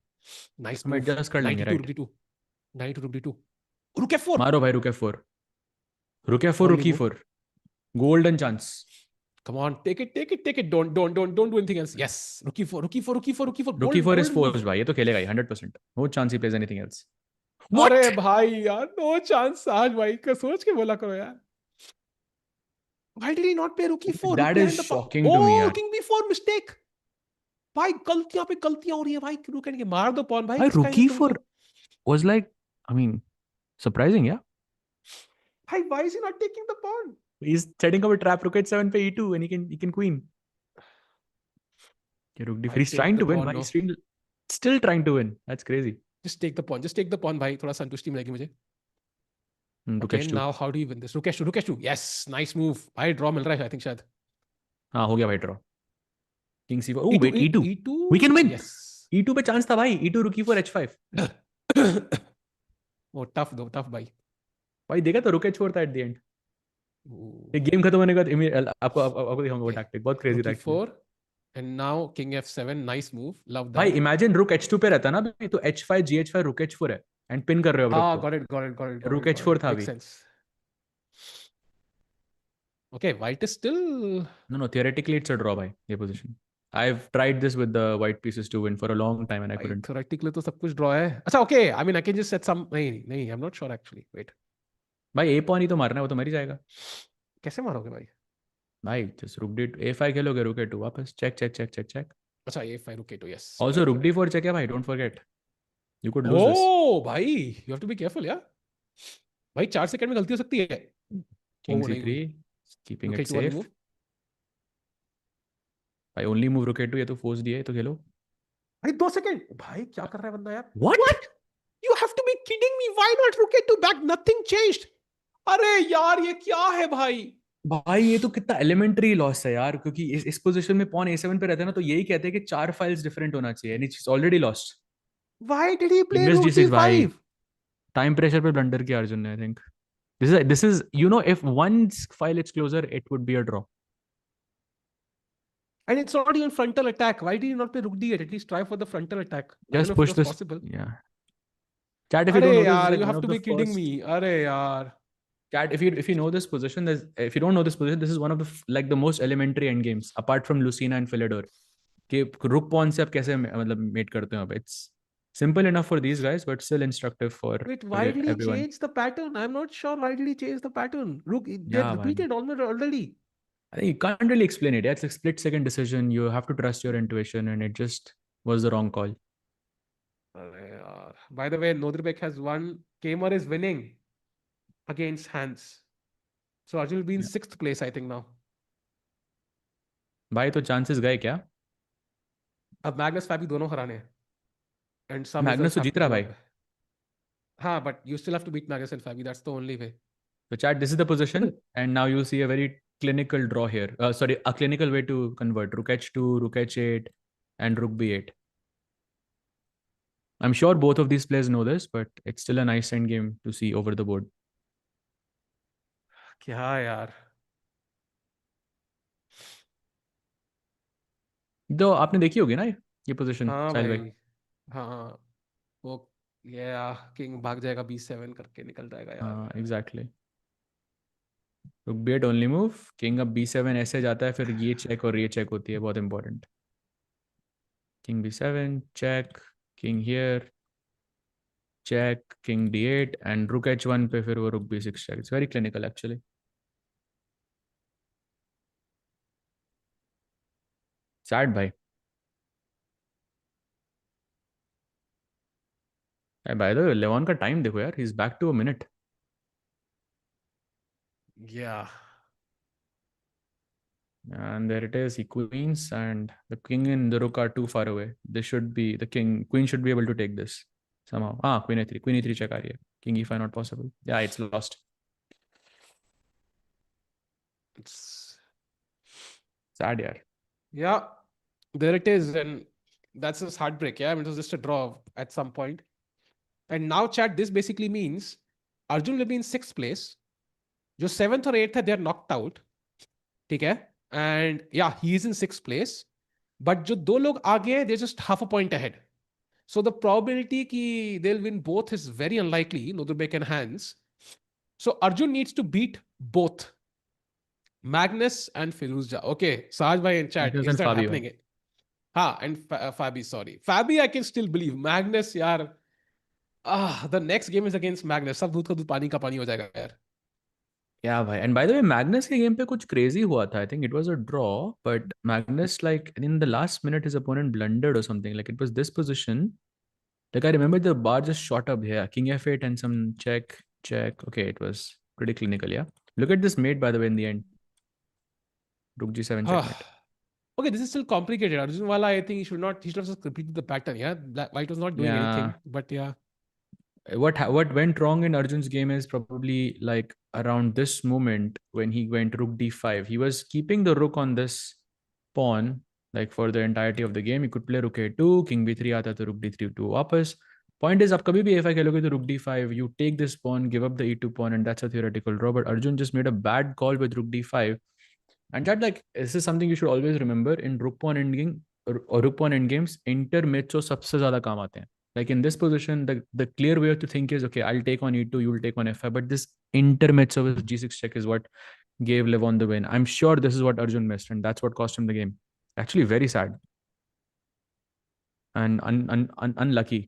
Nice हम मूव. एडजस्ट कर नाइट लेंगे, E2 रुक राइट. D2. नाइट रुक D2. रुक F4. मारो भाई, रुक f4. रुक f4, ओनली रुक move. e4. Golden chance. Come on, take it. Don't do anything else. Yes. Rook E4. Rook e4 is Golden forced move. भाई, ये तो खेलेगा ही 100%. No chance he plays anything else. अरे What? भाई यार, no chance. आज भाई का सोच के बोला करो यार. Why did he not play rook E4? Rook That is behind the pawn. shocking to me, Oh, यार. king B4 mistake. भाई गलतियां पे गलतियां हो रही है भाई. रुक के मार दो पॉन भाई. भाई किसका rook ये तुम e4 क्यों? was like, I mean, surprising, yeah. भाई why is he not taking the pawn? He's setting up a trap. Rook h7 पे e2 and he can queen. Okay, rook d4. भाई He's take trying the to win. pawn, भाई, no. he's still trying to win. That's crazy. Just take the pawn भाई. थोड़ा संतुष्टि मिलेगी मुझे. Rook Okay, h2. now how do you win this? Rook H2. Yes, nice move. भाई draw मिल रहा है I think शायद. हाँ, हो गया भाई draw. King c4. Oh E2, wait, e2. E2. We can win. Yes. e2 पे chance था भाई. e2 rook e4 h5. वो tough भाई. भाई देखा तो rook h4 था at the end. Ooh. ये गेम खत्म होने के बाद आपको दिखाऊंगा वो Okay. टैक्टिक. बहुत क्रेजी Rook था actually. E4. And now King F7. Nice move. Love भाई that. इमेजिन rook h2 पे रहता ना भाई, तो h5 gh5 rook h4 है एंड पिन कर रहे हो अब rook हाँ, को. got rook it. h4 था Makes अभी. sense. Okay, white is still. No, theoretically it's a draw भाई ये position. I've tried this with the white pieces to win for a long time and I भाई couldn't. theoretically तो सब कुछ draw है. अच्छा, okay. I mean, I can just set some. नहीं. I'm not sure actually. Wait. भाई a pawn ही तो मारना है, वो तो मर ही जाएगा. कैसे मारोगे भाई? भाई just rook d a5 खेलोगे, rook a2 वापस check. अच्छा, A5 रुके तो yes. Also rook Correct. d4 check है भाई, don't forget. You could lose this. Oh भाई, you have to be careful यार. भाई 4 सेकंड में गलती हो सकती है. King वो नहीं हुई. c3 keeping रुके it टू वाली safe. मूव. भाई only move rook a2, ये तो force दिया है तो खेलो. भाई 2 सेकंड. भाई क्या कर रहा है बंदा यार? What? You have to be kidding me. Why not रुके to back? Nothing changed. अरे यार ये क्या है भाई? भाई ये तो कितना एलिमेंट्री लॉस है यार, क्योंकि इस पोजीशन में पॉन a7 पे रहता है ना, तो यही कहते हैं कि 4 फाइल्स डिफरेंट होना चाहिए and it's already lost. Why did he play invest rook d6 भाई. D5? टाइम प्रेशर पे ब्लंडर किया अर्जुन ने, I think. This is if one file is closer, it would be a draw. And it's not even frontal attack. Why did you not play rook D8? At least try for the frontal attack. I don't Just know if it push was this. possible. Yeah. Chat, if you अरे don't know this, this is यार, like you one have of to the be kidding first. me. अरे यार. Chat, if you know this position, if you don't know this position, this is one of the like the most elementary end games apart from Lucina and Philidor. कि रुक pawn से आप कैसे मतलब met करते हो. It's simple enough for these guys, but still instructive for Wait, why did he everyone. change the pattern? I'm not sure why did he change the pattern. Rook, they Yeah, man. repeated already. I think you can't really explain it. Yeah, it's a split second decision. You have to trust your intuition, and it just was the wrong call. अरे यार. By the way, Nodrbek has won. Kamer is winning against Hans. So Arjun will be in Yeah. 6th place, I think now. भाई तो chances गए क्या? अब Magnus फैबी दोनों हराने हैं. And some मैग्नस results तो have जीत to रहा go भाई. up. हाँ, but you still have to beat Magnus and Fabi. That's the only way. So chat, this is the position, and now you'll see a very clinical draw here. Sorry, a clinical way to convert rook h2, rook h8, and rook b8. I'm sure both of these players know this, but it's still a nice end game to see over the board. क्या यार. तो आपने देखी होगी ना ये position हाँ साहिल भाई? भाई, हाँ वो, ये किंग भाग जाएगा B7 करके निकल जाएगा यार। हाँ एग्जैक्टली। रुक B8 ओनली मूव, किंग अब B7 ऐसे जाता है, फिर ये चेक और ये चेक होती है, बहुत important. King B7 check, king here check, king D8 and rook H1 पे फिर वो rook B6 check. It's very clinical actually. Sad भाई। बाय द वे लेवन का टाइम देखो यार, he is back to a minute. Yeah And there it is, he queens, and the king and the rook are too far away. This should be the king. Queen should be able to take this somehow. Ah, queen a3. Queen e3 check aa rahi hai. King e5 not possible. Yeah, it's lost. it's, Sad yaar. yeah, there it is, and that's his heartbreak. Yeah, I mean, it was just a draw at some point. And now, chat, this basically means Arjun will be in sixth place. जो seventh और eighth है they are knocked out, ठीक है, and yeah he is in six place, but जो दो लोग आगे हैं they just half a point ahead. So the probability कि they will win both is very unlikely, Nodurbeck and Hans. So Arjun needs to beat both Magnus and Firouzja. Okay, Saj bhai in chat, Magnus is and that Fabio. happening? Ha, and Fabi, sorry. Fabi, I can still believe. Magnus, yaar. The next game is against Magnus. सब दूध का दूध पानी का पानी हो जाएगा यार. Yeah, bhai. And by the way, Magnus के game पे कुछ crazy हुआ था. I think it was a draw, but Magnus like in the last minute his opponent blundered or something. Like it was this position. Like I remember the bar just shot up here. King f8 and some check, check. Okay, it was pretty clinical. Yeah. Look at this mate by the way in the end. Rook g7 checkmate. Okay, this is still complicated. Arjun Wala, I think he should have just repeated the pattern. Yeah, White was not doing Yeah. anything, but yeah. What went wrong in Arjun's game is probably like around this moment when he went rook d5. He was keeping the rook on this pawn like for the entirety of the game. He could play rook a2, king b3 आता तो rook d3 to वापस. Point is, आप कभी भी a5 खेलोगे तो rook d5, you take this pawn, give up the e2 pawn, and that's a theoretical draw. But Arjun just made a bad call with rook d5. And that like this is something you should always remember in rook pawn endgame or rook pawn endgames. Intermezzo सबसे ज़्यादा काम आते हैं. Like in this position, the clear way to think is okay, I'll take on e2, you'll take on f5. But this intermezzo with g6 check is what gave Levon the win. I'm sure this is what Arjun missed, and that's what cost him the game. Actually, very sad and unlucky.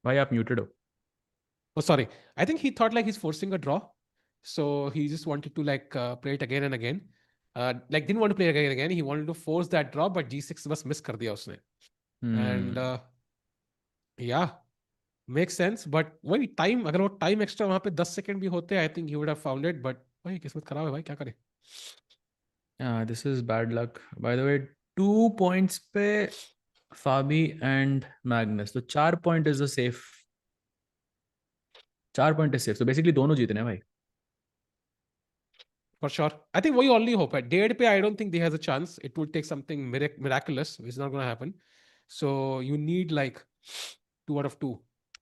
भाई आप muted हो. Oh, sorry. I think he thought like he's forcing a draw. So he just wanted to like play it again and again. Like didn't want to play it again and again. He wanted to force that draw, but G6 बस miss कर दिया उसने. And Hmm. yeah, makes sense. But वही time, अगर वो time extra वहाँ पे 10 second भी होते, I think he would have found it. But वही किस्मत खराब है भाई, क्या करे. Yeah, this is bad luck. By the way, 2 points पे Fabi and Magnus. So 4 point is the safe. 4 point is safe. So basically दोनों जीतने हैं भाई. For sure. I think वही only hope है. डेढ़ पे I don't think they has a chance. It would take something miraculous, which is not going to happen. So you need like 2 out of 2.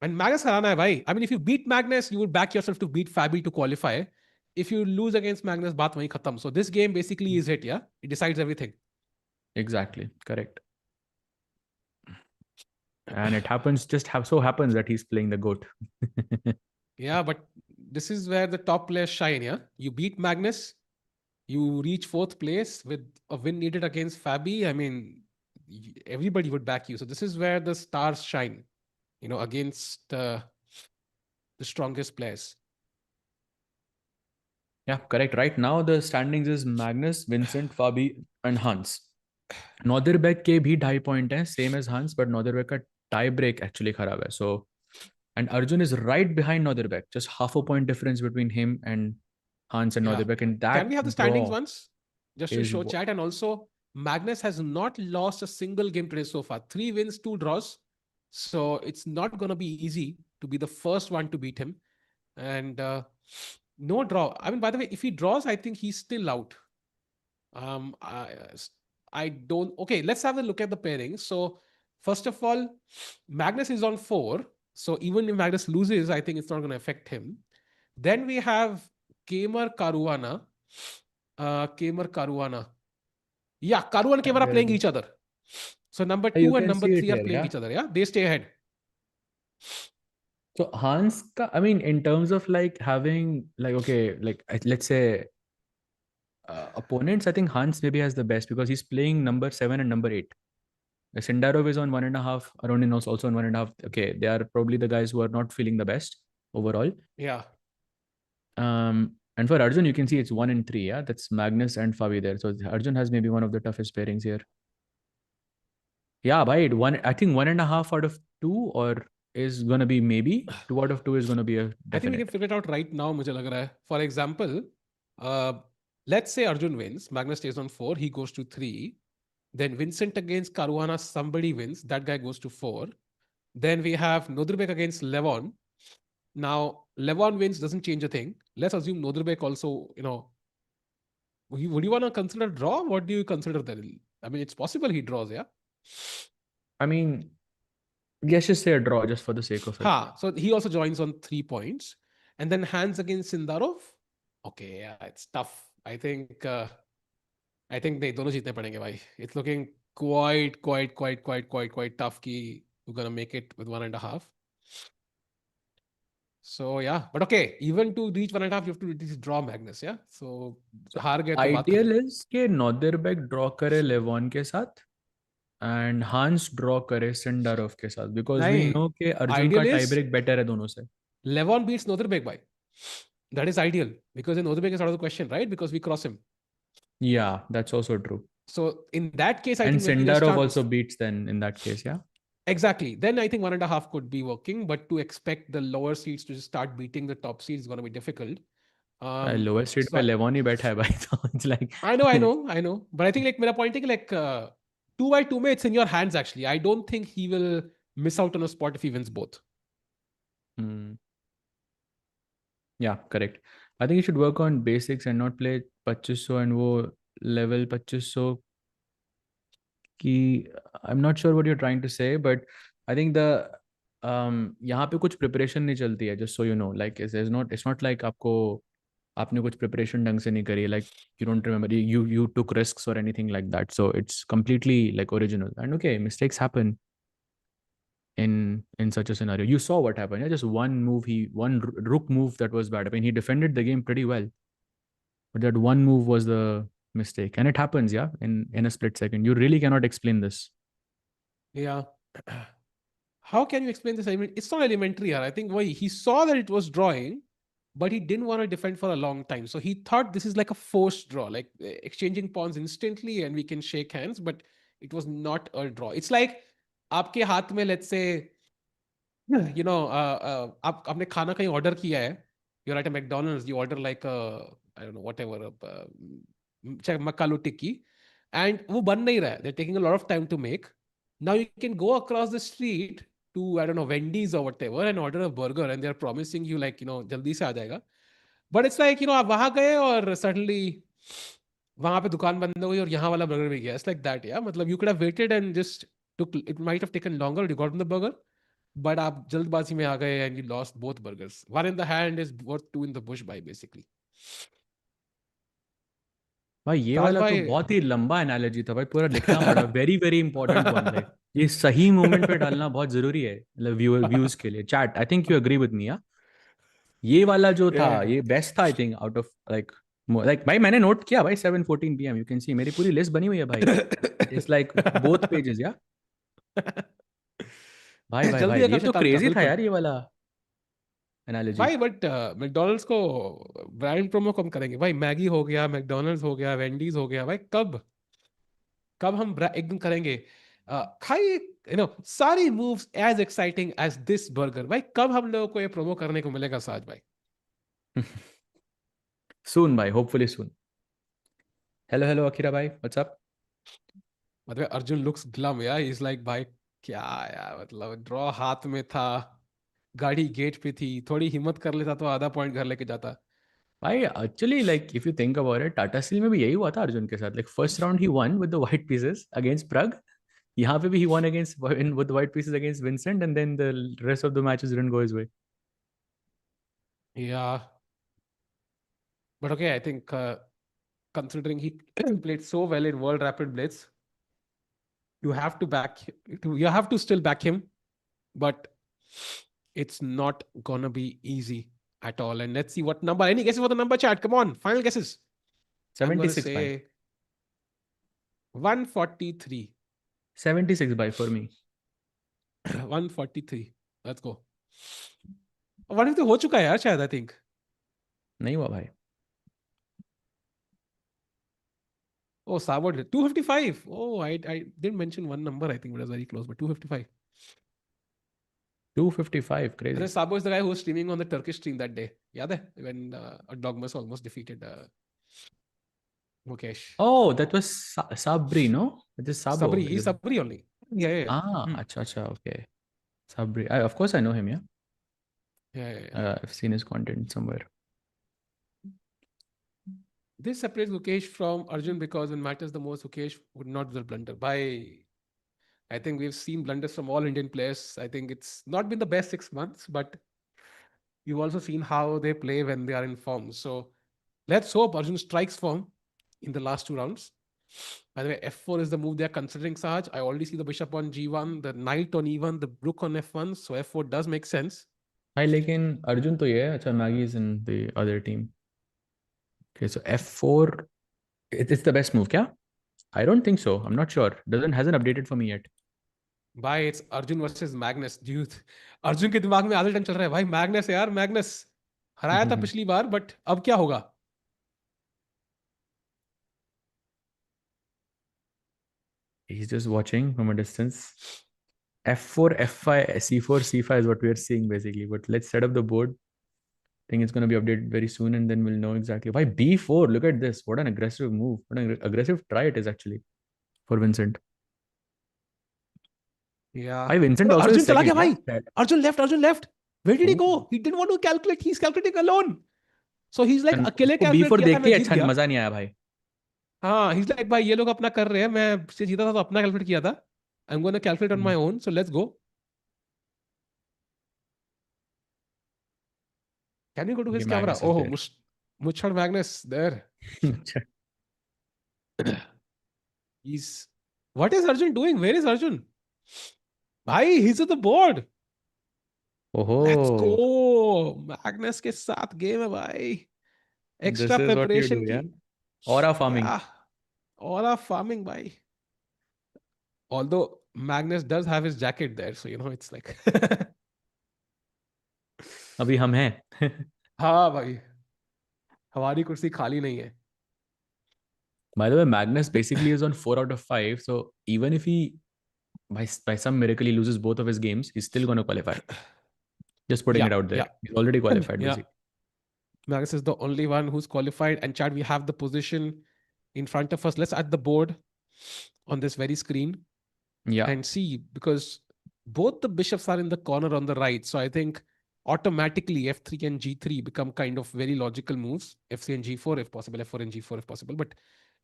And Magnus हराना है भाई. I mean, if you beat Magnus, you would back yourself to beat Fabi to qualify. If you lose against Magnus, बात वहीं खत्म. So this game basically is it, yeah? It decides everything. Exactly. Correct. And it happens so happens that he's playing the goat. Yeah, but this is where the top players shine, yeah? You beat Magnus, you reach fourth place with a win needed against Fabi. I mean, everybody would back you. So this is where the stars shine, against the strongest players. Yeah, correct. Right now the standings is Magnus, Vincent, Fabi and Hans. Nodirbek के भी 2.5 हैं, same as Hans, but Nodirbek का tie break actually खराब है. So and Arjun is right behind Nodirbek, just half a point difference between him and Hans and Yeah. Nodirbek, and Can that we have the standings draw once? Just to is show chat. And also, Magnus has not lost a single game today so far. 3 wins, 2 draws. So it's not going to be easy to be the first one to beat him. And no draw. I mean, by the way, if he draws, I think he's still out. Um, I, I don't. Okay, let's have a look at the pairings. So, first of all, Magnus is on 4. So even if Magnus loses, I think it's not going to affect him. Then we have Kamer Caruana. Kamer Caruana. Yeah, Karu and Kamer are There playing is each other. So number you two and can number see it three are here, playing yeah. each other. Yeah, they stay ahead. So Hans, I mean, in terms of like having like okay, like let's say opponents, I think Hans maybe has the best because he's playing number 7 and number 8. Sindarov is on 1.5. Aronin is also on 1.5. Okay, they are probably the guys who are not feeling the best overall. Yeah. And for Arjun, you can see it's 1 and 3. Yeah, that's Magnus and Favi there. So Arjun has maybe one of the toughest pairings here. Yeah, by one, I think 1.5 out of 2 or is gonna be maybe 2 out of 2 is gonna be a I think we can definite. figure it out right now, मुझे लग रहा है. For example, uh, let's say Arjun wins, Magnus stays on 4, he goes to 3. Then Vincent against Caruana, somebody wins, that guy goes to 4. Then we have Nodrbek against Levon. Now, Levon wins, doesn't change a thing. Let's assume Nodrbek also, would you want to consider draw? What do you consider then? I mean, it's possible he draws, yeah? I mean, let's just say a draw just for the sake of it. Ha, so he also joins on 3 points. And then hands against Sindarov. Okay, yeah, it's tough. I think they दोनों जीतने पड़ेंगे भाई. It's looking quite tough कि we're gonna make it with 1.5. So yeah, but okay, even to reach 1.5, you have to at least draw Magnus, yeah. So So हार गए तो बात ideal खत्म. is कि नॉदरबेक ड्रॉ करे लेवॉन के साथ एंड हांस ड्रॉ करे सिंडारोव के साथ बिकॉज वी नहीं, नो कि अर्जुन का ideal tie is break better है दोनों से. Levon beats Nodrbek by. That is ideal because then Nodrbek is out of the question, right? Because we cross him. Yeah, that's also true. So in that case, I And think maybe there's Sindarov also chance. beats then in that case, yeah. Exactly. Then I think 1.5 could be working, but to expect the lower seeds to just start beating the top seeds is going to be difficult. Lower street So पे लेवॉन ही बैठा है भाई so it's like I know. But I think like my point is like 2 by 2 it's in your hands actually. I don't think he will miss out on a spot if he wins both. hmm, yeah, correct. I think you should work on basics and not play 2500 and वो level 2500 कि I'm not sure what you're trying to say, but I think the यहाँ पे कुछ preparation नहीं चलती है just so you know like it's not like आपको आपने कुछ प्रिपरेशन ढंग से नहीं करी like you don't remember you took risks or anything like that, so it's completely like original and okay, mistakes happen in such a scenario. You saw what happened, yeah, just one rook move that was bad. I mean, he defended the game pretty well, but that one move was the mistake, and it happens, yeah, in a split second. You really cannot explain this. Yeah. How can you explain this? I mean, it's not elementary here. I think why he saw that it was drawing, but he didn't want to defend for a long time. So he thought this is like a forced draw, like exchanging pawns instantly and we can shake hands, but it was not a draw. It's like आपके हाथ में let's say आप आपने खाना कहीं order किया है. You're at a McDonald's, you order like I don't know whatever चाहे मक्कालू टिक्की and वो बन नहीं रहा है. They're taking a lot of time to make. Now you can go across the street to I don't know Wendy's or whatever and order a burger and they're promising you like जल्दी से आ जाएगा. But it's like आप वहां गए और suddenly वहां पे दुकान बंद हो गई और यहाँ वाला बर्गर भी गया. It's like that, yeah. मतलब you could have waited and just it might have taken longer. You got the burger, but आप जल्दबाजी में आ गए and you lost both burgers. One in the hand is worth two in the bush by basically. भाई ये ताज वाला तो भाई. बहुत ही लंबा एनालॉजी था भाई, पूरा लिखना पड़ा. Very very important one, like ये सही मोमेंट पे डालना बहुत जरूरी है मतलब व्यूज के लिए. Chat, I think you agree with me. ये वाला जो था Yeah. ये बेस्ट था I think out of like भाई मैंने नोट किया भाई 7:14 PM. यू कैन सी मेरी पूरी लिस्ट बनी हुई है भाई. It is like both pages, या भाई भाई जल्दी भाई देखा ये तो शैतान का क्रेजी था बिल्कुल. यार ये वाला एनालॉजी. भाई बट मैकडोनल्ड्स को ब्रांड प्रोमो कम करेंगे भाई. मैगी हो गया, मैकडोनल्ड्स हो गया, वेंडीज हो गया भाई. कब कब हम एक दिन करेंगे खाइए सारी moves as exciting as this burger भाई. कब हम लोगों को ये प्रोमो करने को मिलेगा साज भाई. सून भाई, होपफुली सून. हेलो हेलो अखीरा भाई, व्हाट्सअप. मतलब अर्जुन लुक्स ग्लम यार. इज लाइक भाई क्या यार, मतलब ड्रॉ हाथ में था, गाड़ी गेट पे थी, थोड़ी हिम्मत कर लेता तो आधा पॉइंट घर लेके जाता. भाई actually like if you think about it, Tata Steel में भी यही हुआ था अर्जुन के साथ. लाइक फर्स्ट राउंड ही won with the white pieces against Pragg. यहाँ पे भी ही won against with white pieces against Vincent and then the rest of the matches didn't go his way. Yeah But okay, I think considering he played so well in World Rapid Blitz, you have to back. You have to still back him, but it's not gonna be easy at all. And let's see what number. Any guesses for the number, chat? Come on, final guesses. I'm gonna 76 by. say 143. 76 by for me. 143. Let's go. 150 हो चुका है यार शायद, I think. नहीं हुआ भाई. Oh, Sabo did 255. Oh, I didn't mention one number, I think, but it was very close. But 255. 255, And then crazy. Sabo is the guy who was streaming on the Turkish stream that day. Yeah, when Dogmas almost defeated Mukesh. Oh, that was Sabri, no? That is Sabo. Sabri, he's Sabri only. Yeah, yeah, yeah. Ah, Hmm. acha, acha, okay. Sabri. Of course, I know him, yeah. Yeah, yeah, yeah. I've seen his content somewhere. This separates Mukesh from Arjun because when matters the most, Mukesh would not do the blunder. I think we've seen blunders from all Indian players. I think it's not been the best 6 months, but you've also seen how they play when they are in form. So let's hope Arjun strikes form in the last 2 rounds. By the way, f4 is the move they're considering, Sahaj. I already see the bishop on g1, the knight on e1, the rook on f1. So f4 does make sense. Hi, लेकिन अर्जुन तो ये है. अच्छा, Maggie is in the other team. Okay, so F4, it's the best move, क्या? I don't think so. I'm not sure. Hasn't updated for me yet. भाई it's Arjun versus Magnus duet. Arjun के दिमाग में आधा टाइम चल रहा है भाई, मैग्नस है यार, मैग्नस हराया था पिछली बार, बट अब क्या होगा. He's just watching from a distance. F4, F5, C4, C5 is what we are seeing basically. But let's set up the board. I think it's going to be updated very soon and then we'll know exactly. Why B4? Look at this. What an aggressive move. What an aggressive try it is actually for Vincent. Yeah. Why Vincent also Arjun is चला second? गया भाई. Yeah. Arjun left. Where did he go? Ooh. He didn't want to calculate. He's calculating alone. So he's like And अकेले उसको calculate B4 किया था, देख के मैं जीत अच्छा गया. मजा नहीं आया भाई. हाँ, he's like भाई ये लोग अपना कर रहे हैं, मैं से जीता था तो अपना कैलकुलेट किया था. I'm going to calculate on my own. So let's go. Can you go to Okay, his camera? Magnus is Oh, there. Muchhad Magnus there. He's. What is Arjun doing? Where is Arjun? भाई, he's at the board. Let's Oh, go. Magnus के साथ game है भाई. this Extra is what you preparation do, की. yeah? Aura farming. Yeah. All are farming भाई. Although Magnus does have his jacket there, so it's like. अभी हम हैं. हाँ भाई, हमारी कुर्सी खाली नहीं है. By the way, Magnus basically is on 4 out of 5. So even if he, by some miracle, he loses both of his games, he's still going to qualify. Just putting Yeah, it out there. yeah, He's already qualified, yeah. basically. Magnus is the only one who's qualified. And Chad, we have the position in front of us. Let's add the board on this very screen Yeah. and see, because both the bishops are in the corner on the right. So I think automatically f3 and g3 become kind of very logical moves. f3 and g4 if possible, f4 and g4 if possible. But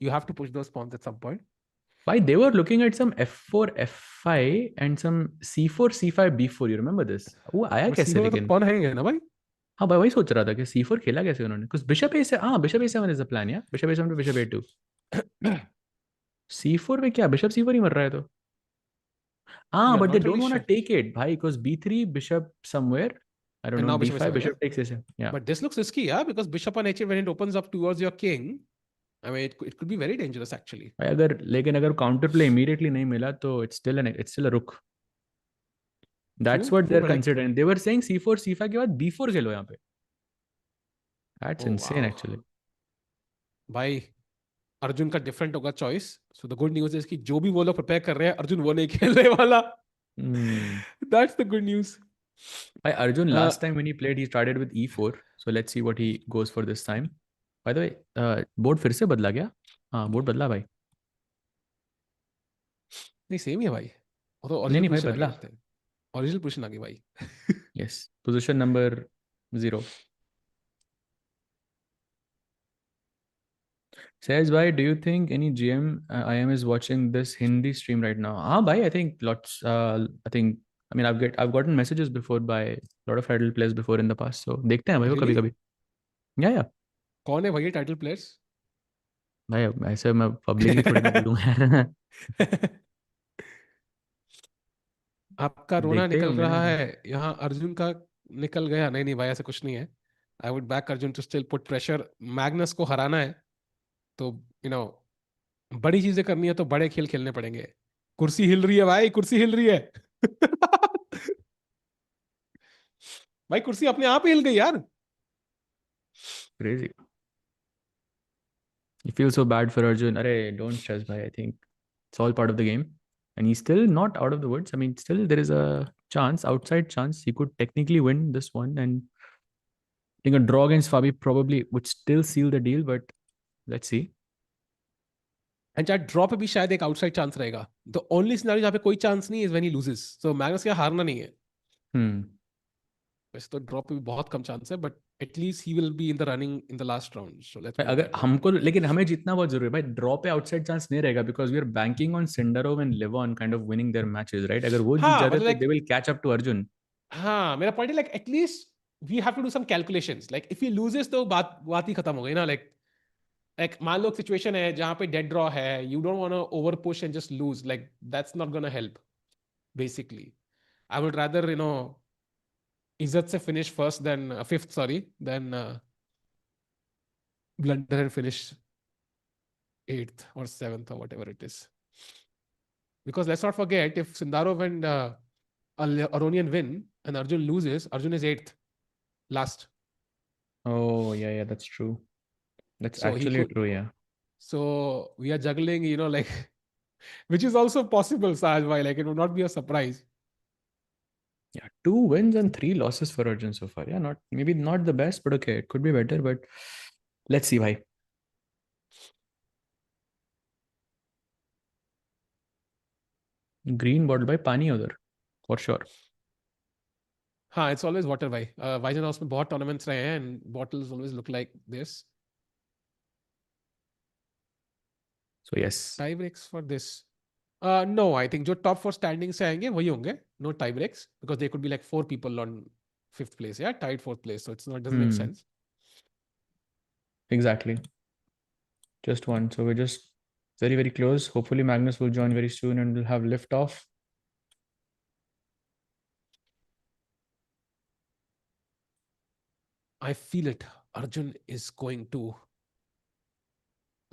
you have to push those pawns at some point. Why they were looking at some F4, F5 and some C4, C5, B4. You remember this? वो आया But कैसे c4 में तो लेकिन? pawn है ना भाई. हाँ भाई वही सोच रहा था कि C4 खेला कैसे उन्होंने? कुछ Bishop A7. हाँ Bishop A7 is the plan, yeah. Bishop A7 to Bishop A2. C4 में क्या? Bishop C4 ही मर रहा है तो. Ah, Yeah, but they not don't really want to sure. take it, bhai, because B3, Bishop somewhere. I don't And know. now bishop B5, is yeah. Bishop takes this. Yeah. But this looks risky, yeah, because bishop on h8 when it opens up towards your king, I mean, it could be very dangerous actually. भाई अगर लेकिन अगर counter play immediately नहीं मिला तो it's still a rook. That's True, what true, they're but like, considering. They were saying C4, C5 के बाद B4 खेलो यहाँ पे. That's oh insane wow. actually. भाई अर्जुन का डिफरेंट होगा choice. So the good news is कि जो भी वो लोग प्रिपेयर कर रहे हैं, अर्जुन वो नहीं खेलने वाला. That's the good news. By Arjun, last time when he played, he started with E4. So let's see what he goes for this time. By the way, board फिर से बदला क्या? हाँ, board बदला भाई. नहीं सेम ही है भाई, वो तो नहीं ओरिजिनल नहीं भाई पोजीशन आ गया बदला. लगता है. ओरिजिनल पोजीशन आ गई भाई. Yes. Position number 0. Says, bhai, do you think any GM IM is watching this Hindi stream right now? Ah, bhai, I think lots. I mean, I've gotten messages before by a lot of idle players before in the past. So, देखते हैं भाई वो कभी Really? कभी. Yeah, yeah. कौन है भैया title players? भाई अब ऐसे मैं पब्लिकली थोड़ी ना बोलूंगा यार। आपका रोना देखते ही निकल होंगे ना रहा यार। है यहाँ, अर्जुन का निकल गया? नहीं नहीं भाई, ऐसा कुछ नहीं है। I would back Arjun to still put pressure. Magnus को हराना है तो यू नो बड़ी चीजें करनी है तो बड़े खेल खेलने पड़ेंगे। कुर्सी हिल रही है भाई, कुर्सी हिल रही है। भाई कुर्सी अपने आप ही हिल गई यार। Crazy. You feel so bad for Arjun. Arey, don't stress, bhai. I think it's all part of the game. And he's still not out of the woods. I mean, still there is a chance, outside chance, he could technically win this one. And I think a draw against Fabi probably would still seal the deal, but let's see. And चाहे draw पे भी शायद एक outside chance रहेगा। The only scenario जहाँ पे कोई chance नहीं is when he loses, so Magnus का हारना नहीं है। Hmm. वैसे तो ड्रॉ पे भी बहुत कम चांस है, but at least he will be in the running in the last round, so let's भाई, पुट इट अगर दैट वे। हमको, लेकिन हमें जीतना बहुत जरूरी है भाई। ड्रॉ पे आउटसाइड चांस नहीं रहेगा because we are banking on Sindarov and Levon kind of winning their matches, right? अगर वो जीत हाँ जाते मतलब तो they like, will catch up to Arjun. हाँ मेरा पॉइंट है like at least we have to do some calculations, like if he loses तो बात बात ही खत्म हो गई ना। लाइक लाइक मान लो सिचुएशन है जहाँ पे डेड ड्रॉ है, you don't want to over push and just lose, like that's not gonna help basically. I would rather इज्जत से finish first than fifth, sorry, than blunder and finish eighth or seventh or whatever it is. Because let's not forget, if Sindarov and Aronian win and Arjun loses, Arjun is eighth last. Oh, yeah, yeah, that's true. That's So he actually could. true, yeah. So we are juggling, like which is also possible, Sahaj bhai. Like it would not be a surprise. Yeah, 2 wins and 3 losses for Arjun so far. Yeah, not maybe not the best, but okay, it could be better. But let's see, bhai. Green bottle by pani udhar for sure. हाँ, it's always water भाई। वाइजन house में बहुत tournaments रहे हैं and bottles always look like this. So yes. Tie breaks for this. No, I think जो top four standings से आएंगे वही होंगे. No tie breaks because there could be like 4 people on fifth place, yeah, tied fourth place. So it's not, doesn't make Hmm. sense. Exactly. Just one. So we're just very, very close. Hopefully Magnus will join very soon and we'll have lift off. I feel it. Arjun is going to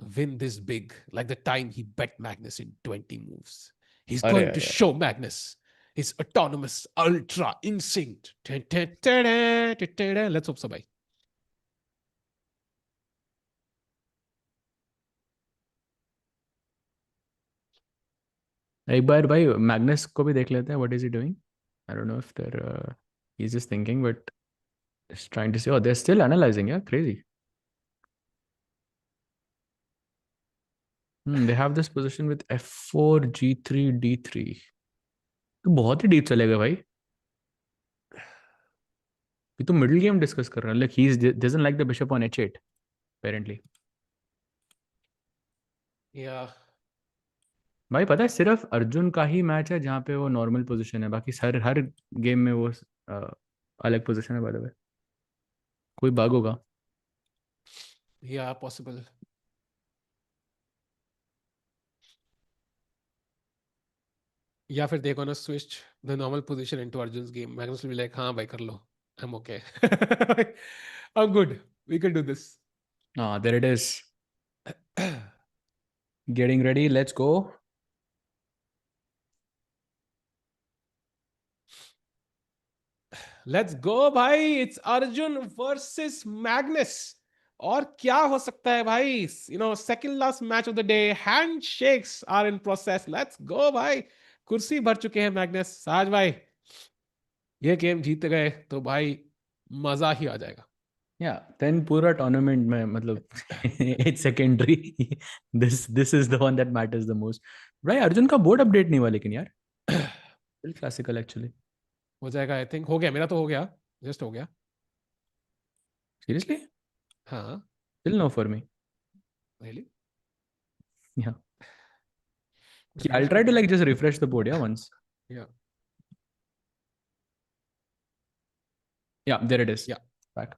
win this big, like the time he bet Magnus in 20 moves. He's अरे going to यार, show Magnus his autonomous, ultra instinct. Let's hope so, bhai. एक बार भाई Magnus को भी देख लेते हैं. What is he doing? I don't know if they're he's just thinking, but just trying to see. Oh, they're still analyzing. Yeah, crazy. They have this position with f4, g3, d3. तो बहुत ही deep चलेगा भाई. ये तो middle game discuss कर रहा है. Like he doesn't like the bishop on h8 apparently. Yeah. भाई पता है सिर्फ अर्जुन का ही मैच है जहाँ पे वो नॉर्मल पोजीशन है, बाकी हर हर गेम में वो अलग पोजीशन है बाय द वे. कोई बग होगा. Yeah, possible. या फिर they're gonna switch the normal position into Arjun's game. Magnus will be like, हाँ भाई कर लो. I'm okay. I'm good. We can do this. Ah, there it is. Getting ready. Let's go. Let's go भाई, it's Arjun versus Magnus. और क्या हो सकता है भाई? Second last match of the day, hand shakes are in process. Let's go भाई। कुर्सी भर चुके हैं मैग्नस। साज भाई, ये गेम जीत गए तो भाई मजा ही आ जाएगा। या देन पूरा टूर्नामेंट में मतलब it's secondary. This is the one that matters the most. भाई अर्जुन का बोर्ड अपडेट नहीं हुआ लेकिन यार. Classical actually. हो जाएगा, आई थिंक हो गया, मेरा तो हो गया, जस्ट हो गया। सीरियसली. हाँ। Still no for me. Really? Yeah. I'll refresh try to करता like हूँ। just refresh the board, yeah, once. या Yeah, there it is. Yeah Back.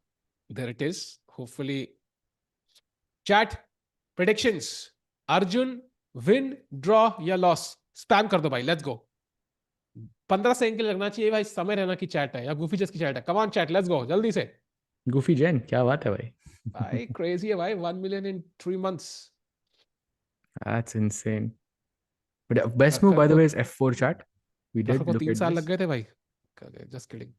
There it is, hopefully chat predictions, Arjun win, draw या loss? Spam कर दो भाई, let's go. 15 second के लिए लगना चाहिए भाई, समय रहना की चैट है या गूफी चेस की चैट है। कम ऑन चैट, लेट्स गो जल्दी से। गुफी जैन, क्या बात है भाई। भाई क्रेजी है भाई, 1 million in 3 months। That's insane. But best move, प्रखर by the को way, is F4 chat. We प्रखर did को look तीन at साल लग this. गए थे भाई। Just kidding.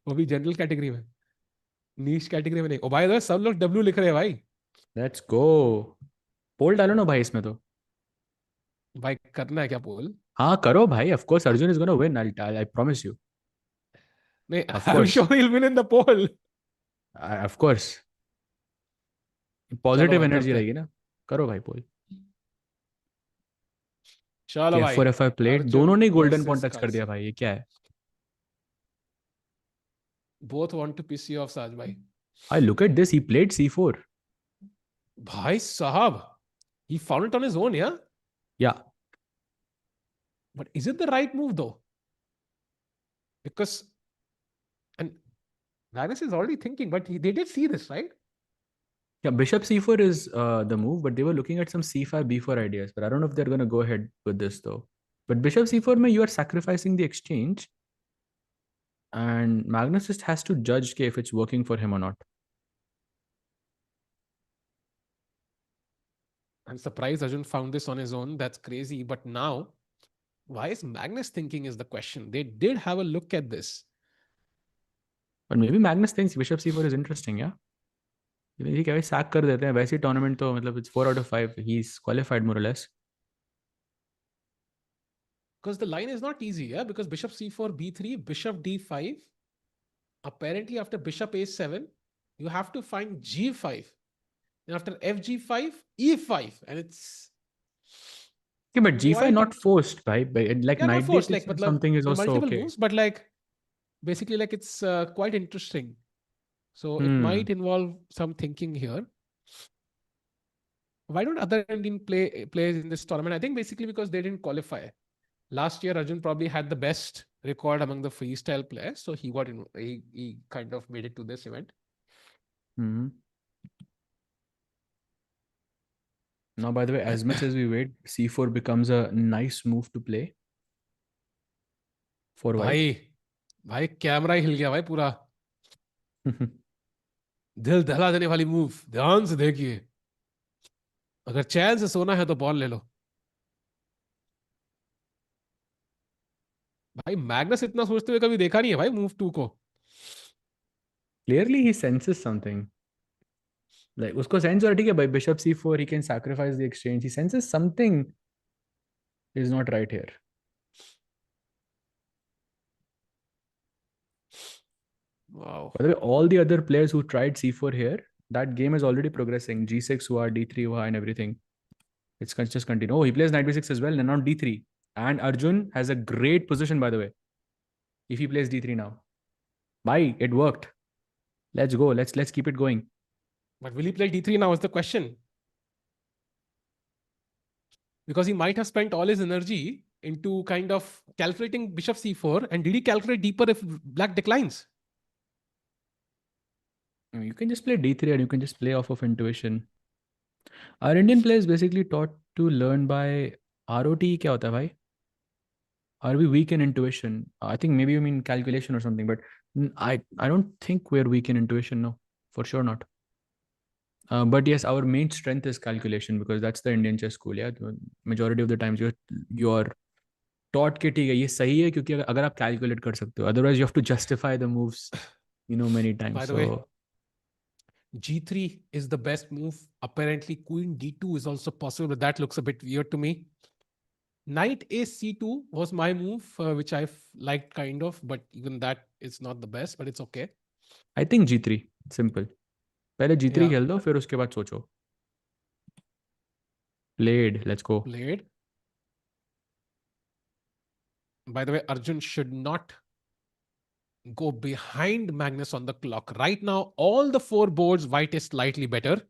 वो भी जनरल कैटेगरी में, नीश कैटेगरी में नहीं। ओ भाई सब लोग डब्ल्यू लिख रहे हैं भाई। Let's go. पोल डालो ना भाई इसमें तो। भाई करना है क्या पोल? हाँ करो भाई, of course Arjun is gonna win. I promise you. नहीं, Of I am course. Sure he will win in the poll. Of course. चलो पॉजिटिव भाई एनर्जी करते हैं। रहेगी ना। करो भाई पोल। चलो कि भाई, F4 F5 प्लेट दोनों अर्जुन ने गोल्डन पॉइंट वर्सेस टच कर दिया कार्लसन। भाई, ये क्या है? Both want to piss you off साज भाई। I look at this. He played C4. भाई साहब, he found it on his own, yeah? Yeah. But is it the right move though? Because, and Magnus is already thinking, but they did see this, right? Yeah, Bishop C4 is the move, but they were looking at some C5 B4 ideas. But I don't know if they're gonna go ahead with this though. But Bishop C4 mein you are sacrificing the exchange, and Magnus just has to judge if it's working for him or not. I'm surprised Arjun found this on his own. That's crazy. But now, why is Magnus thinking is the question. They did have a look at this. But maybe Magnus thinks Bishop C4 is interesting, yeah? ठीक है भाई, sack कर देते हैं वैसे ही tournament तो मतलब it's 4 out of 5. He's qualified more or less. Because the line is not easy, yeah? Because bishop c4, b3, bishop d5. Apparently, after bishop a7, you have to find g5. Then after fg5, e5. And it's Yeah, but G5 quite, not forced, bhai. Like yeah, not knight forced. d6 Like, or matlab, something is there are also multiple okay. moves, but like, basically, like, it's quite interesting. So it Hmm. might involve some thinking here. Why don't other Indian players in this tournament? I think basically because they didn't qualify. Last year, Arjun probably had the best record among the freestyle players, so he kind of made it to this event. Hmm. Now, by the way, as much as we wait, C4 becomes a nice move to play for white. भाई भाई camera ही हिल गया भाई पूरा। दिल दहला देने वाली move, ध्यान से देखिए। अगर चैन से सोना है तो बॉल ले लो। भाई मैग्नस इतना सोचते हुए कभी देखा नहीं है भाई मूव 2 को। Clearly, he senses something. Like, usko sense हो रहा है, ठीक है भाई, Bishop C4, he can sacrifice the exchange. He senses something is not right here. Wow. By the way, all the other players who tried C4 here, that game is already progressing. G6 हुआ, D3 हुआ, and everything. It's just continue. Oh, he plays knight B6 as well, and now D3. And Arjun has a great position, by the way, if he plays D3 now. Bye, it worked. Let's go. Let's keep it going. But will he play d3 now is the question. Because he might have spent all his energy into kind of calculating bishop c4, and did he calculate deeper if black declines? I mean, you can just play D3 and you can just play off of intuition. Our Indian players basically taught to learn by ROT. क्या होता है भाई? Are we weak in intuition? I think maybe you mean calculation or something, but I don't think we're weak in intuition. No, for sure not. But yes, our main strength is calculation because that's the Indian chess school. Yeah, the majority of the times you're taught कि ठीक है ये सही है क्योंकि अगर आप calculate कर सकते हो. Otherwise, you have to justify the moves, many By times. the way, So g3 is the best move. Apparently, queen d2 is also possible, but that looks a bit weird to me. Knight a c2 was my move, which I liked kind of, but even that is not the best, but it's okay. I think G3 simple. पहले G3 Yeah, खेल दो फिर उसके बाद सोचो. Played. Let's go. played. By the way, Arjun should not go behind Magnus on the clock. Right now, all the 4 boards, white is slightly better.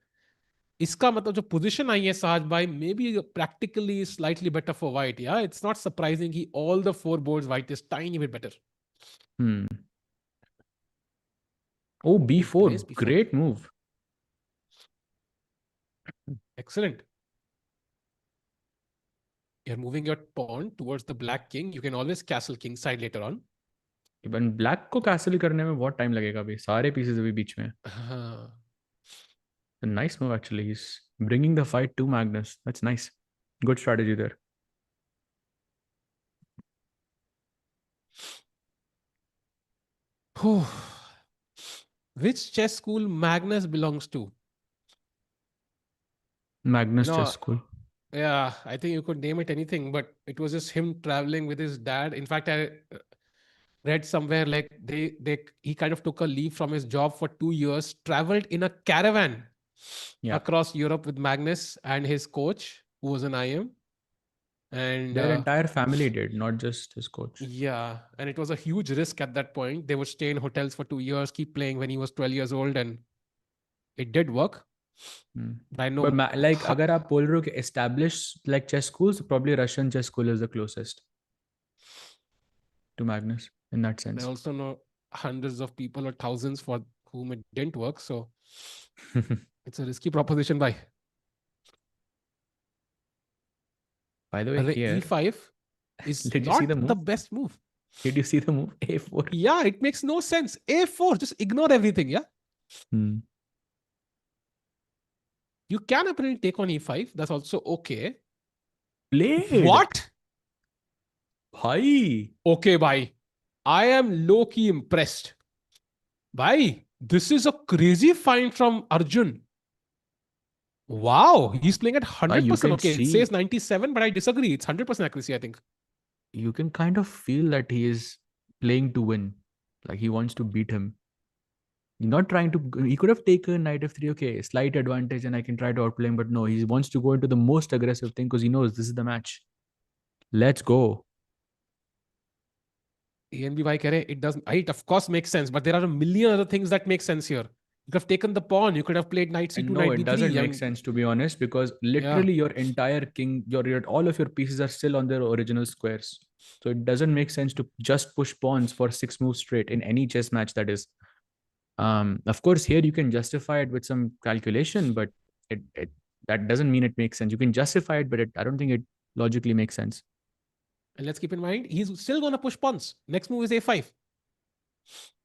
इसका मतलब जो position आई है साज भाई, maybe practically slightly better for white. Yeah, it's not surprising he all the 4 boards white is tiny bit better. Hmm. Oh, He plays b4. b4. Great move. Excellent. You're moving your pawn towards the black king. You can always castle king side later on. Even black को castle करने में बहुत time लगेगा अभी, सारे pieces अभी बीच में. हाँ. Nice move actually. He's bringing the fight to Magnus. That's nice. Good strategy there. Which chess school Magnus belongs to? Magnus chess No, school. yeah, I think you could name it anything, but it was just him traveling with his dad. In fact, I read somewhere like he kind of took a leave from his job for 2 years, traveled in a caravan Yeah. across Europe with Magnus and his coach, who was an IM. And Their entire family did, not just his coach. yeah, and it was a huge risk at that point. They would stay in hotels for 2 years, keep playing when he was 12 years old, and it did work. Hmm. But I But know like, अगर आप बोल रहे हो कि established like chess schools, probably Russian chess school is the closest to Magnus in that I sense. also know hundreds of people or thousands for whom it didn't work. So it's a risky proposition. By the way, the here, E5 is did you see not the the move? best move. Did you see the move? A4. Yeah, it makes no sense. A4, just ignore everything. Yeah, Hmm. you can apparently take on E5. That's also okay. Played. What? Bhai. Okay, bhai. I am low key impressed. Bhai, this is a crazy find from Arjun. Wow, he's playing at Bhai, you 100%. can Okay, it says see, 97, but I disagree. It's 100% accuracy, I think. you can kind of feel that he is playing to win. Like he wants to beat him. He's not trying to, he could have taken knight f3, okay, slight advantage and I can try to outplay him, but no, he wants to go into the most aggressive thing because he knows this is the match. Let's go. ANB bhai keh rahe, it doesn't, it of course makes sense, but there are a million other things that make sense here. You could have taken the pawn, you could have played knight And c2, no, knight it doesn't d3. I make mean, sense to be honest, because yeah. literally your entire king, your all of your pieces are still on their original squares. So it doesn't make sense to just push pawns for 6 moves straight in any chess match that is. Of course, here you can justify it with some calculation, but it that doesn't mean it makes sense. You can justify it, but I don't think it logically makes sense. And let's keep in mind, he's still going to push pawns. Next move is a5. Let's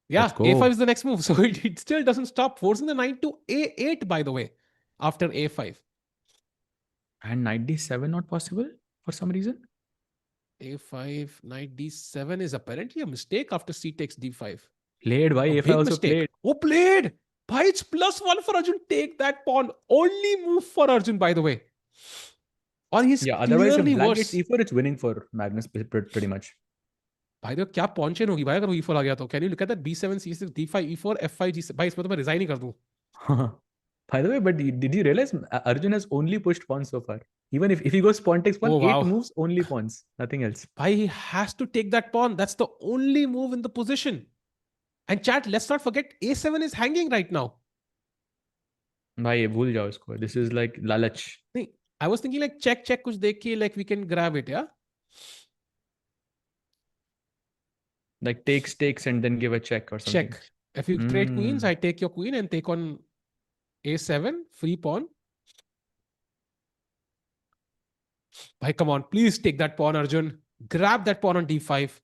Yeah, a5 go. is the next move. So it still doesn't stop forcing the knight to a8, by the way, after a5. And knight d7 not possible for some reason. A5, knight d7 is apparently a mistake after c takes d5. Played by A if I big also mistake. played. Oh, played. Bhai, it's +1 for Arjun. Take that pawn. Only move for Arjun, by the way. Or he's Yeah, otherwise if clearly black gets worse. e4, it's winning for Magnus pretty much. भाई देखो क्या pawn chain होगी भाई अगर वो e4 आ गया तो can you look at that b7 c6 d5 e4 f5 g7 भाई इसमें तो मैं रिजाइन ही कर दूं. By the way, but did you realize Arjun has only pushed pawns so far? Even if he goes pawn takes pawn, Oh 8 wow. moves, only pawns, nothing else. भाई he has to take that pawn. That's the only move in the position. And chat, let's not forget a7 is hanging right now. भाई ये भूल जाओ इसको. This is like lalach. नहीं, I was thinking like check कुछ देख के like we can grab it, yeah? Like takes and then give a check or something. Check. If you trade queens, I take your queen and take on a7, free pawn. Bhai, come on, please take that pawn, Arjun. Grab that pawn on d5.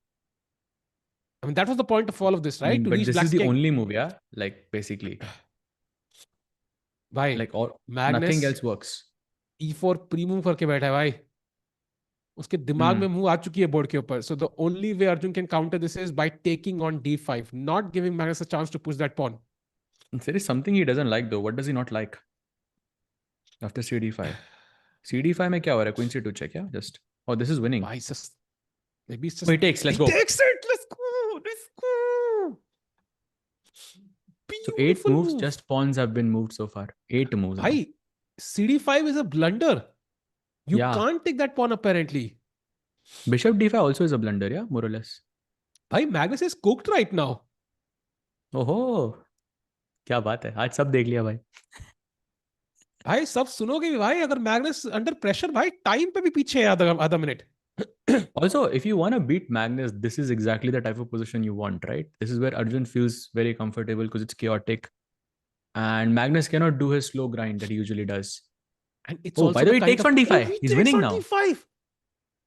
I mean, that was the point of all of this, I right? mean, To but reach this is black's the king. only move, yeah? Like basically. भाई Like all nothing Magnus else works. e4 pre move करके बैठा है भाई. उसके दिमाग में move आ चुकी है बोर्ड के ऊपर. So the only way Arjun can counter this is by taking on d5, not giving Magnus a chance to push that pawn. There is something he doesn't like though. What does he not like? After cd5. cd5 में क्या हो रहा है? Queen c2 check, yeah? Just. Oh, this is winning. Why just maybe it's Oh, just he takes. Let's he go. takes it. Let's go. Let's go. So 8 Beautiful moves, move. just pawns have been moved so far. 8 moves now. Bhai, cd5 is a blunder. You Yeah. can't take that pawn apparently. Bishop d5 also is a blunder, yeah? More or less. Bhai, Magnus is cooked right now. ओहो, क्या बात है. आज सब देख लिया भाई. भाई सब सुनोगे भी भाई. अगर मैग्नस अंडर प्रेशर भाई टाइम पे भी पीछे है आधा आधा minute. Also, if you want to beat Magnus, this is exactly the type of position you want, right? This is where Arjun feels very comfortable because it's chaotic, and Magnus cannot do his slow grind that he usually does. And it's Oh, by also the the way, he kind takes of, on oh, d5. he He's takes winning on now. d5.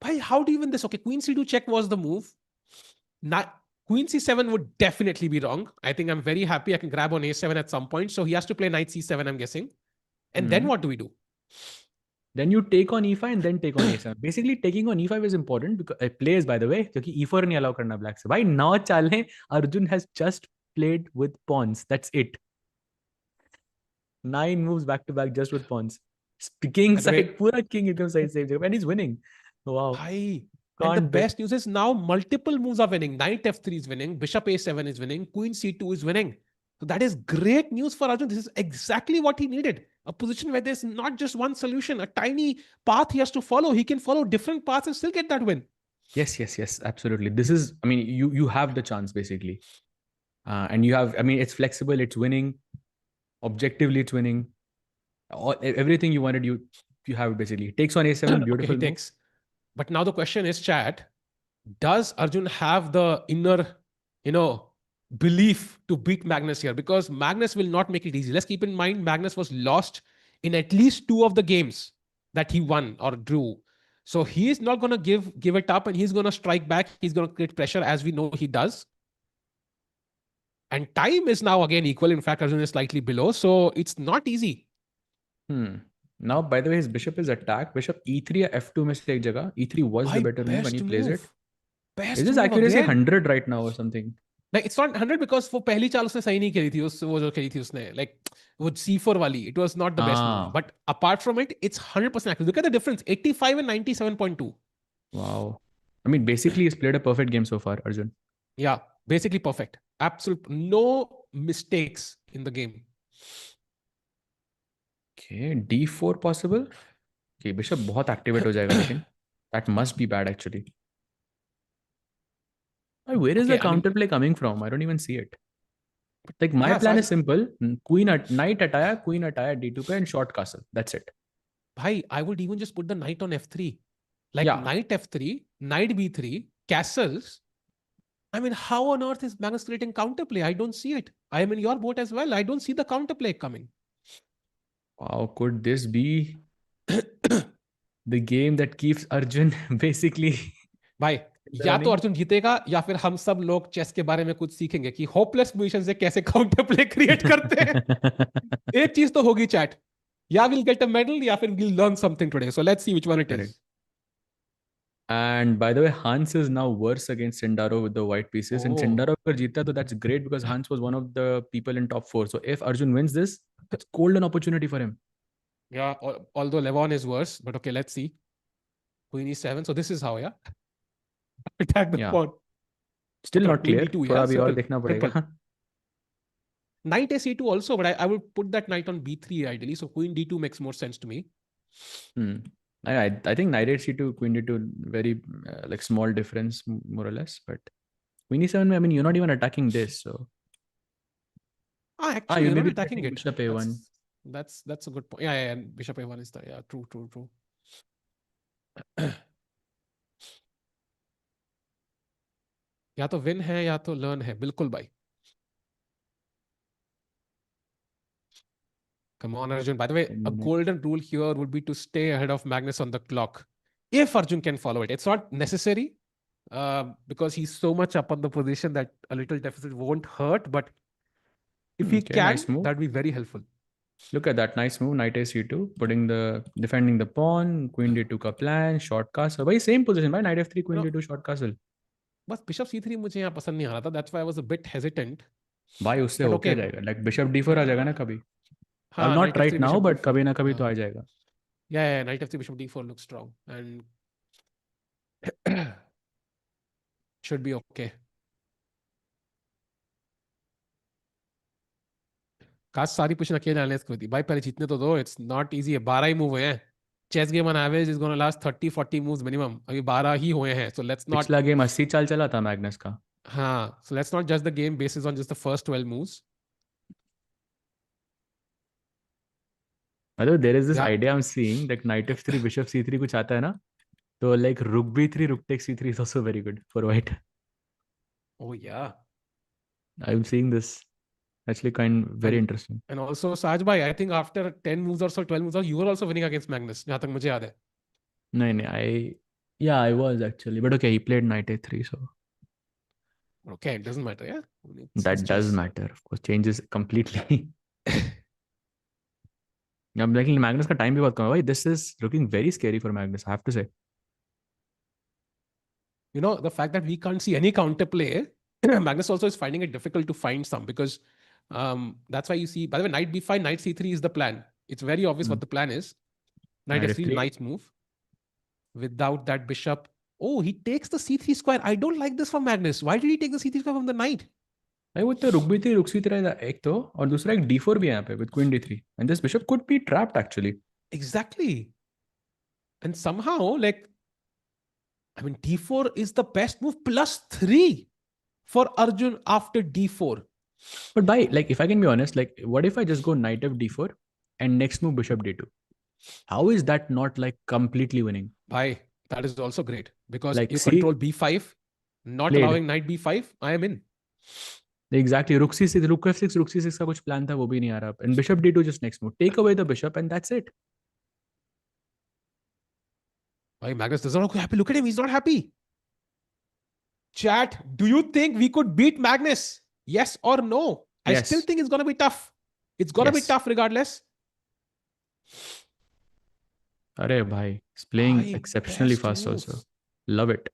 Bhai, how do you win this? Okay, queen c2 check was the move. Not, queen c7 would definitely be wrong. I think I'm very happy I can grab on a7 at some point. So he has to play knight c7, I'm guessing. And then Hmm. what do we do? Then you take on e5 and then take on a7. Basically, taking on e5 is important because it plays, by the way, क्योंकि e4 नहीं allow करना black से. भाई नौ चालें Arjun has just played with pawns. That's it. 9 moves back to back just with pawns. King By the way, side, पूरा king एकदम सही save जगह and he's winning. Wow, hi. And the can't bet. best news is now multiple moves are winning. Knight f3 is winning, bishop a7 is winning, queen c2 is winning. So that is great news for Arjun. This is exactly what he needed. A position where there's not just one solution, a tiny path he has to follow. He can follow different paths and still get that win. Yes, absolutely. This is, I mean, you have the chance basically, and you have. I mean, it's flexible. It's winning. Objectively, it's winning. Everything you wanted, you have it basically. Takes on a7, Okay, he beautiful move. takes. But now the question is, chat, does Arjun have the inner, you know, belief to beat Magnus here? Because Magnus will not make it easy. Let's keep in mind, Magnus was lost in at least two of the games that he won or drew. So he is not going to give it up, and he's going to strike back. He's going to create pressure, as we know he does. And time is now again equal. In fact, Arjun is slightly below. So it's not easy. Hmm. Now, by the way, his bishop is attacked. Bishop e3 या f2 में से एक जगह. e3 was the Bhai, better move, and he best plays it. move. Is Best his move accuracy again. 100 right now or something? Like it's not 100 because वो पहली चाल उसने सही नहीं खेली थी उस वो जो खेली थी उसने like वो c4 वाली it was not the best move Ah, but apart from it it's 100% accurate. Look at the difference 85 and 97.2. wow. I mean, basically, he's played a perfect game so far, Arjun. Yeah, basically perfect. Absolute no mistakes in the game. Okay, d4 possible. Okay, bishop बहुत activate हो जाएगा लेकिन that must be bad actually. Where is the Okay, I mean, counterplay coming from? I don't even see it. Like my yeah, plan is Sajid, simple. Knight attire, queen attire d2 पे and short castle. That's it. bhai, I would even just put the knight on f3. Like Yeah. knight f3, knight b3, castles. I mean, how on earth is Magnus creating counterplay? I don't see it. I am in your boat as well. I don't see the counterplay coming. Wow, could this be the game that keeps Arjun basically भाई या तो learning? Arjun जीतेगा या फिर हम सब लोग chess के बारे में कुछ सीखेंगे कि होपलेस पोजीशन से कैसे काउंटर प्ले क्रिएट करते हैं एक चीज तो होगी चैट या विल गेट अ मेडल या फिर will learn something today so let's see which one it is Correct. And by the way, Hans is now worse against Sindaro with the white pieces. And oh Sindaro अगर जीता तो that's great because Hans was one of the people in top 4. So if Arjun wins this, it's golden opportunity for him. या although Levon is worse but okay let's see queen e7 so this is how yeah attack the Yeah. pawn Still okay not queen clear. d2 थोड़ा yeah अभी और simple देखना simple पड़ेगा. knight a c2 also but I would put that knight on b3 ideally so queen d2 makes more sense to me. Hmm. I think knight h2, queen d2, very like small difference more or less. But queen e7, I mean, you're not even attacking this. So Actually you you're may not be attacking threatening it bishop a1. that's a good point yeah bishop a1 is the yeah true या तो win है या तो learn है बिल्कुल भाई come on Arjun by the way a golden rule here would be to stay ahead of Magnus on the clock if Arjun can follow it it's not necessary because he's so much up on the position that a little deficit won't hurt but if he Okay, can nice move. that'd be very helpful. Look at that nice move. Knight c2, defending the pawn. Queen d2 का plan, short castle. भाई same position. भाई knight f3, you queen know d2, short castle. बस bishop c3 मुझे यहाँ पसंद नहीं आ रहा था that's why I was a bit hesitant भाई उससे but हो क्या okay जाएगा? Like bishop d4 आ जाएगा ना कभी. हाँ Not knight right f3 now, bishop but d4 कभी ना कभी तो हाँ आ जाएगा. yeah knight f3 bishop d4 looks strong and should be okay. काश सारी पोजीशन अकेले एनालाइज कर दी भाई पहले जीतने तो दो इट्स नॉट इजी है 12 ही मूव हुए हैं chess game on average is gonna last 30-40 moves minimum अभी 12 ही हुए हैं सो लेट्स नॉट पिछला गेम 80 चाल चला था मैग्नस का. हाँ so let's not just the game basis on just the first 12 moves मतलब there is this या idea I'm seeing like knight f3 bishop c3 कुछ आता है ना. So like rook b3, rook takes c3 is also very good for white. Oh yeah. I'm seeing this. Actually, kind very And interesting. and also Saj bhai, I think after 10 moves or so, 12 moves or so, you were also winning against Magnus. जहाँ तक मुझे याद है. No, no, yeah, I was actually, but okay, he played knight a3, so Okay, it doesn't matter, yeah. It's that does chess. matter. Of course, changes completely. I'm liking Magnus का time भी बहुत कम है भाई. This is looking very scary for Magnus, I have to say. You know, the fact that we can't see any counterplay, Magnus also is finding it difficult to find some because that's why you see, by the way, knight b5, knight c3 is the plan. It's very obvious Hmm. what the plan is. Knight Knight f3, f3. nice move. Without that bishop. Oh, he takes the c3 square. I don't like this from Magnus. Why did he take the c3 square from the knight? भाई वो तो रुक भी थी, रुक सी तरह एक तो, और दूसरा एक d4 भी है यहाँ पे with queen d3, and this bishop could be trapped actually. Exactly. And somehow, like, I mean, d4 is the best move plus 3 for Arjun after d4. But by like, if I can be honest, like, what if I just go knight f d4 and next move bishop d2? How is that not like completely winning? Bhai, that is also great because Like, you control see, b5, not played allowing knight b5. I am in. exactly. Rook c6, rook f6, rook c6 का कुछ plan था वो भी नहीं आ रहा, and bishop d2 just next move. Take away the bishop and that's it. Bhai, Magnus doesn't look happy. Look at him. He's not happy. Chat, do you think we could beat Magnus? Yes or no? I still Yes, think it's going to be tough. It's going to be yes. tough regardless. अरे भाई, he's playing Bhai, exceptionally best fast also. moves. Love it.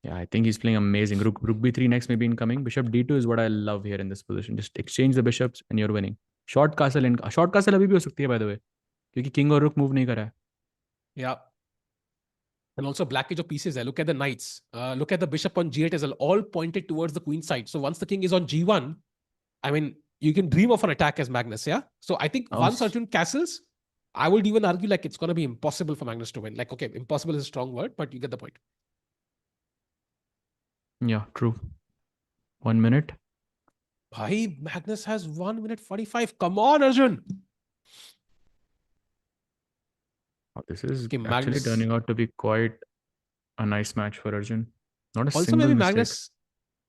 Yeah, I think he's playing amazing. Rook b3 next, maybe incoming. Bishop d2 is what I love here in this position. Just exchange the bishops and you're winning. Short castle अभी भी हो सकती है by the way, क्योंकि king और rook move नहीं करा है. Yeah. And also black के जो pieces है, look at the knights. Look at the bishop on g8 as well, all pointed towards the queen side. So once the king is on g1, I mean, you can dream of an attack as Magnus, yeah? So I think Oh, once Arjun castles, I would even argue like it's going to be impossible for Magnus to win. Like, okay, impossible is a strong word, but you get the point. yeah, true. 1 minute. Bhai, Magnus has 1 minute 45. Come on, Arjun. Oh, this is Okay, actually Magnus. turning out to be quite a nice match for Arjun. Not a Also, single maybe mistake.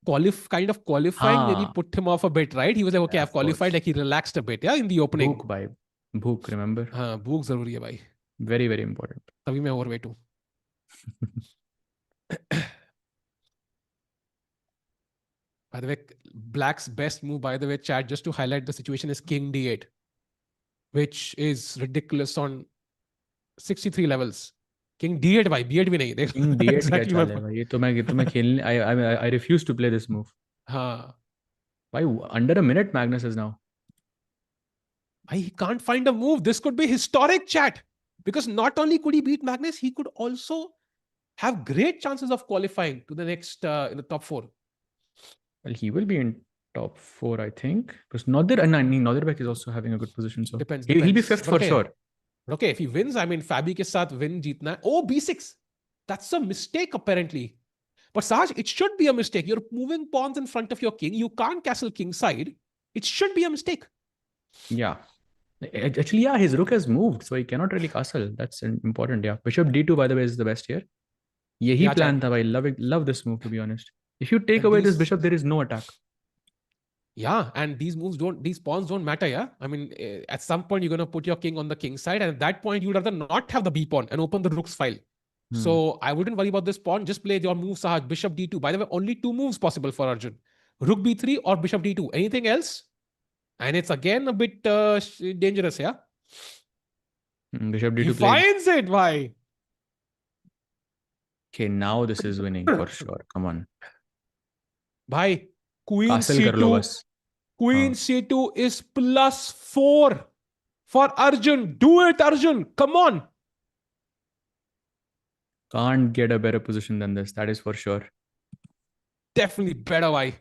Magnus kind of qualifying maybe Ha, put him off a bit, right? He was like, okay, yeah, I've of qualified. course. Like he relaxed a bit, yeah, in the opening. Bhook by Bhook, remember? हाँ भूख जरूरी है भाई. Very, very important. तभी मैं overweight हूँ. By the way, Black's best move, by the way, chat, just to highlight the situation, is King D8, which is ridiculous on 63 levels. King D8 भाई, B8 भी नहीं King देखो. d8 क्या Exactly my चाल है point. भाई, ये तो मैं खेलने, I refuse to play this move. हाँ Why under a minute Magnus is now? भाई, he can't find a move. This could be historic, chat, because not only could he beat Magnus, he could also have great chances of qualifying to the next in the top four. Well, he will be in top four, I think. Because Nadir is also having a good position, so Depends, he'll be depends. fifth for sure. But okay, if he wins, I mean, Fabi के साथ win जीतना है. Oh, B6. That's a mistake apparently. But Saj, it should be a mistake. You're moving pawns in front of your king. You can't castle king side. It should be a mistake. Yeah. Actually, yeah, his rook has moved, so he cannot really castle. That's important. Yeah. Bishop d2, by the way, is the best here. यही Yeah, plan chat. था भाई. Love this move, to be honest. If you take And away this these, bishop, there is no attack. yeah, and these pawns don't matter. Yeah, I mean, at some point you're gonna put your king on the king side, and at that point you'd rather not have the b pawn and open the rook's file. Hmm. So I wouldn't worry about this pawn. Just play your move, Sahaj. Bishop d2. By the way, only two moves possible for Arjun: rook b3 or bishop d2. Anything else? And it's again a bit dangerous. Yeah. Bishop He d2 played. finds it. Why? Okay, now this is winning for sure. Come on. Bhai, Queen Castle कर लो C2, बस. Queen हाँ. C2 is +4 for Arjun. Do it, Arjun. Come on. Can't get a better position than this. That is for sure. Definitely better, bhai.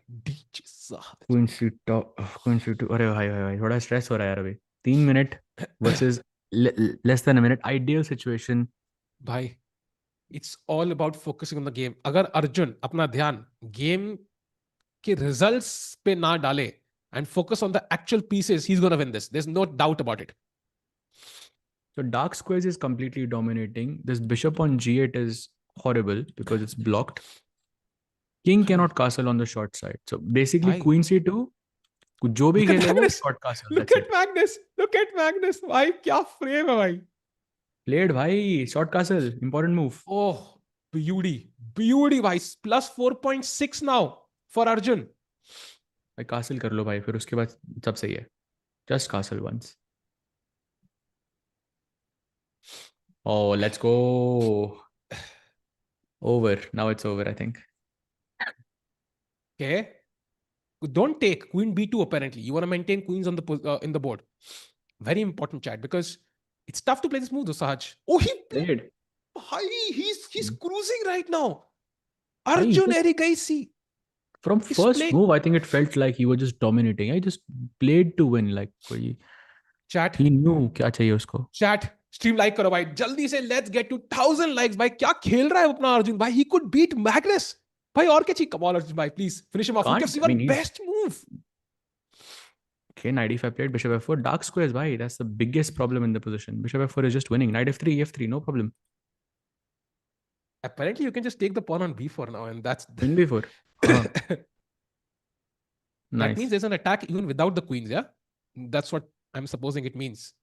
Queen c2. Queen c2. अरे भाई भाई भाई थोड़ा stress हो रहा है यार अभी. 3 minute versus less than a minute. Ideal situation. Bhai, it's all about focusing on the game. अगर अर्जुन अपना ध्यान गेम के रिजल्ट्स पे ना डाले, and focus on the actual pieces, he's going to win this. There's no doubt about it. So dark squares is completely dominating. This bishop on g8 is horrible because it's blocked. King cannot castle on the short side. So basically Bhai, queen c2, जो भी look at खेले वो Magnus. short castle. Look That's at it. Magnus. Look at Magnus. Bhai, kya frame hai bhai. Played भाई, short castle, important move. Oh, beauty. Beauty, bhai. Plus 4.6 now for Arjun. भाई castle कर लो भाई, फिर उसके बाद सब सही है. Just castle once. Oh, let's go. Over. Now it's over, I think. Okay. Don't take queen b2 apparently. You want to maintain queens on the in the board. Very important, chat, because it's tough to play this move though, Sahaj. Oh, he Played. he's cruising right now. He Arjun just, Erikaisi from is first playing. move, I think it felt like he was just dominating. I just played to win. Like Chat, he knew क्या चाहिए उसको. chat, stream like करो भाई जल्दी से. Let's get to 1,000 likes भाई. क्या खेल रहा है अपना अर्जुन भाई. He could beat Magnus भाई. और क्या चाहिए. Come on Arjun भाई, please finish him off. Look at Can't. I mean, C1, he's best move. okay. Knight e5 played. Bishop f4. Dark squares. Why? That's the biggest problem in the position. Bishop f4 is just winning. Knight f3, f3, no problem. Apparently you can just take the pawn on b4 now, and that's Queen b4. Huh. that means Nice. there's an attack even without the queens. Yeah, that's what I'm supposing it means.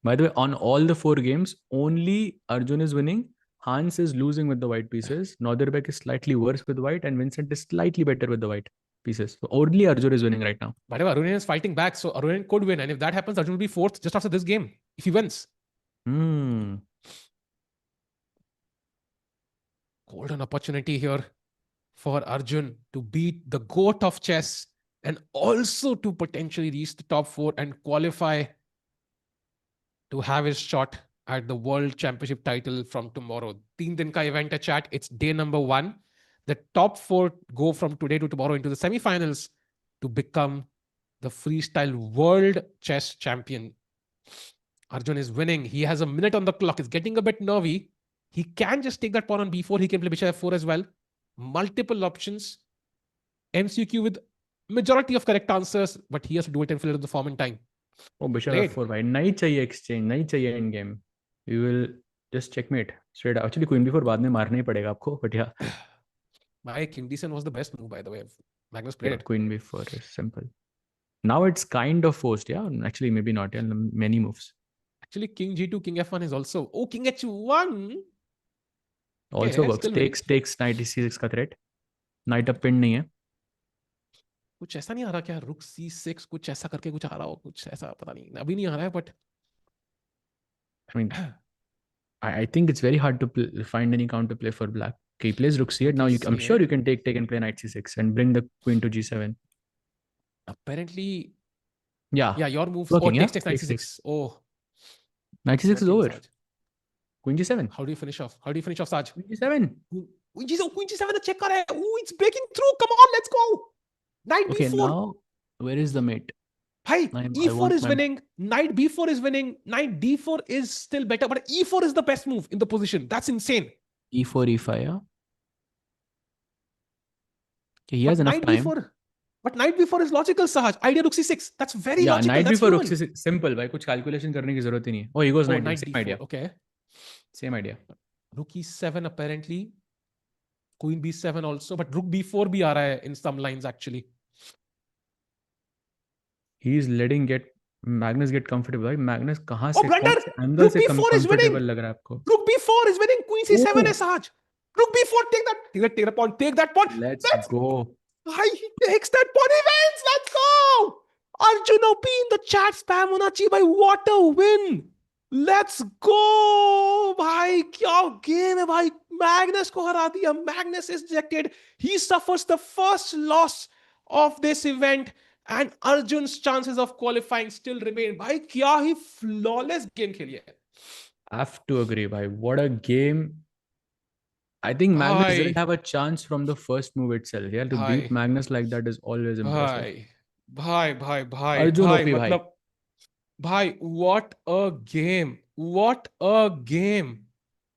By the way, on all the 4 games, only Arjun is winning. Hans is losing with the white pieces. Norderbek is slightly worse with white, and Vincent is slightly better with the white pieces. So only Arjun is winning right now. But Arunin is fighting back, so Arunin could win. And if that happens, Arjun will be fourth just after this game if he wins. Golden opportunity here for Arjun to beat the GOAT of chess and also to potentially reach the top 4 and qualify to have his shot at the World Championship title from tomorrow. 3 din ka event hai, chat. It's day number 1. The top 4 go from today to tomorrow into the semifinals to become the freestyle world chess champion. Arjun is winning. He has a minute on the clock. He's getting a bit nervy. He can just take that pawn on b4. He can play bishop f4 as well. Multiple options. MCQ with majority of correct answers, but he has to do it and fill it in the form in time. Oh, bishop f4 भाई. नहीं चाहिए exchange, नहीं चाहिए in game. You will just checkmate straight up. Actually queen b4 बाद में मारना ही पड़ेगा आपको, but yeah. My king d7 was the best move, by the way. Magnus played it. Queen b4 is simple. Now it's kind of forced, yeah. Actually, maybe not. Yeah, many moves. Actually, king g2, king f1 is also. Oh, king h1. Also works. Takes knight c6 का threat. Knight up pinned नहीं है. कुछ ऐसा नहीं आ रहा क्या. रुक c6 कुछ ऐसा करके कुछ आ रहा हो. कुछ ऐसा पता नहीं. अभी नहीं आ रहा है, but I mean, I think it's very hard to find any counter play for black. Okay, he plays rook c8. Now I'm sure you can take and play knight c6 and bring the queen to g7. Apparently, yeah, your move. Working, takes knight c6. Oh, knight c6 is over. Saj. Queen g7. How do you finish off? Saj? Queen g7. Queen g7 the check kar hai. Oh, it's breaking through. Come on, let's go. Knight okay, b4. now where is the mate? Hi, e4 is winning. Knight b4 is winning. Knight d4 is still better, but e4 is the best move in the position. That's insane. e4, e5, yeah. Okay, he has enough time. But knight b4 is logical, Sahaj. Idea rook c6. That's very logical. Knight That's b4 rook c6 simple. भाई कुछ calculation करने की जरूरत ही नहीं है. Oh, he goes knight d4. same idea. Okay. Same idea. Rook e7 apparently. Queen b7 also, but rook b4 भी आ रहा है in some lines actually. He's letting Magnus get comfortable. भाई Magnus कहाँ से blunder. एंगल से comfortable लग रहा है आपको? Rook b4 is winning. Queen c7 है Sahaj. Rook b4, take that pawn. Take that pawn. Let's go. He takes that pawn. He wins. Let's go. Arjun OP in the chat. Spam होना चाहिए भाई. What a win. Let's go. भाई क्या game है भाई. Magnus को हरा दिया. Magnus is ejected. He suffers the first loss of this event. And Arjun's chances of qualifying still remain. भाई क्या ही flawless game खेली है. I have to agree, bhai. What a game. I think Magnus didn't have a chance from the first move itself. Yeah, to beat Magnus like that is always impressive. Bhai. Arjun OP, bhai. Bhai, what a game. What a game.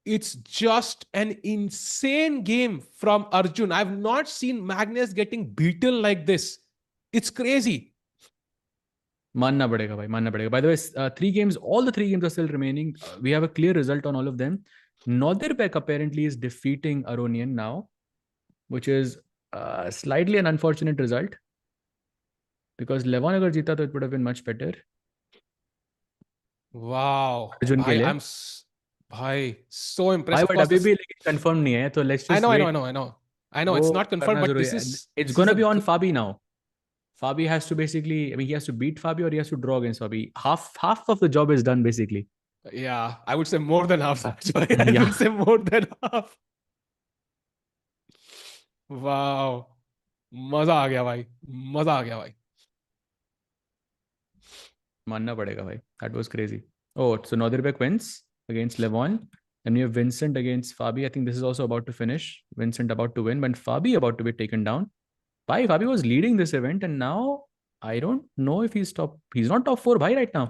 It's just an insane game from Arjun. I've not seen Magnus getting beaten like this It's crazy. मानना पड़ेगा भाई, मानना पड़ेगा. By the way, 3 games, all the 3 games are still remaining. We have a clear result on all of them. Nodirpek apparently is defeating Aronian now, which is slightly an unfortunate result because Levon अगर जीता तो it would have been much better. Wow. Arjun के भाई, लिए. भाई, so impressed. भाई Of but course, अभी this. भी लेकिन कंफर्म नहीं है, तो let's I just know, I know, I wait. know, I know. I know वो it's not confirmed, करना but जरूरी this है. is It's this is gonna a be on good. Fabi now. Fabi has to basically, I mean, he has to beat Fabi or he has to draw against Fabi. Half of the job is done basically. Yeah, I would say more than half. Actually, I Yeah. would say more than half. Wow. मजा आ गया भाई. मजा आ गया भाई. मानना पड़ेगा भाई. That was crazy. Oh, so Nodirbeck wins against Levon. Then you have Vincent against Fabi. I think this is also about to finish. Vincent about to win, but Fabi about to be taken down. Fabi was leading this event, and now I don't know if he's top. He's not top 4 bhai right now.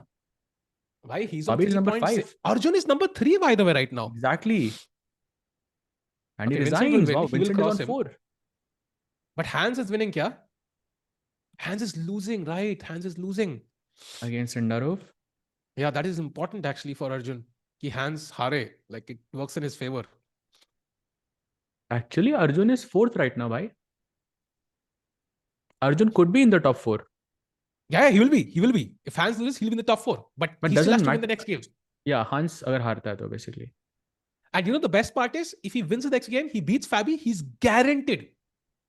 Bhai, he's on Fabi is number 3.6. 5. Arjun is number 3, by the way, right now. Exactly. And he Okay, Vincent will resigns. win. Wow, He will Vincent is cross on him. 4. But Hans is winning, kya? Hans is losing, right? Hans is losing. Against Sindarov. Yeah, that is important actually for Arjun. Ki Hans hare. Like, it works in his favor. Actually, Arjun is 4th right now, bhai. Arjun could be in the top 4. Yeah, he will be. He will be. If Hans loses, he'll be in the top 4. But he still has doesn't to win matter. the next game. Yeah, Hans अगर हारता है तो basically. And you know the best part is, if he wins the next game, he beats Fabi, he's guaranteed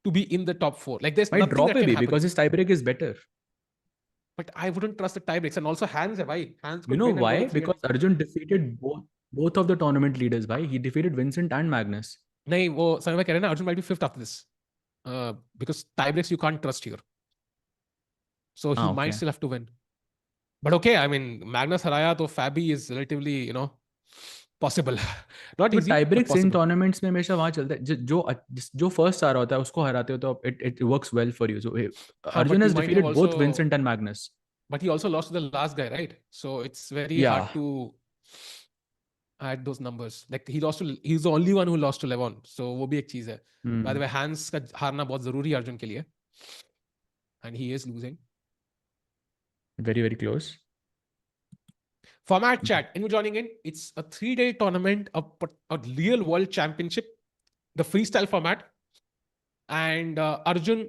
to be in the top 4. Like, there's Might nothing drop that a can bit happen. because his tiebreak is better. But I wouldn't trust the tiebreaks. And also Hans hai bhai. Hans You could know win and go to why? 3. Because Arjun defeated both of the tournament leaders. Why? He defeated Vincent and Magnus. नहीं, वो समय में कह रहे हैं ना, Arjun might be 5th after this. Because tiebreaks you can't trust here. So he might Okay. still have to win. But okay, I mean, Magnus haraya, तो Fabi is relatively, possible. Not too easy, but tiebreaks in possible. Tournaments में हमेशा वहां चलता है. जो first आ रहा होता है उसको हराते हो तो it works well for you. So हाँ, Arjun but you has might have defeated both also, Vincent and Magnus. but he also lost to the last guy, right? So it's very hard Yeah. to add those numbers. Like, he's the only one who lost to Levon. So वो भी एक चीज है. By the way, Hans का हारना बहुत जरूरी है अर्जुन के लिए. And he is losing. Very, very close. Format chat. Anyone joining in? It's a 3-day tournament, a real world championship, the freestyle format. And Arjun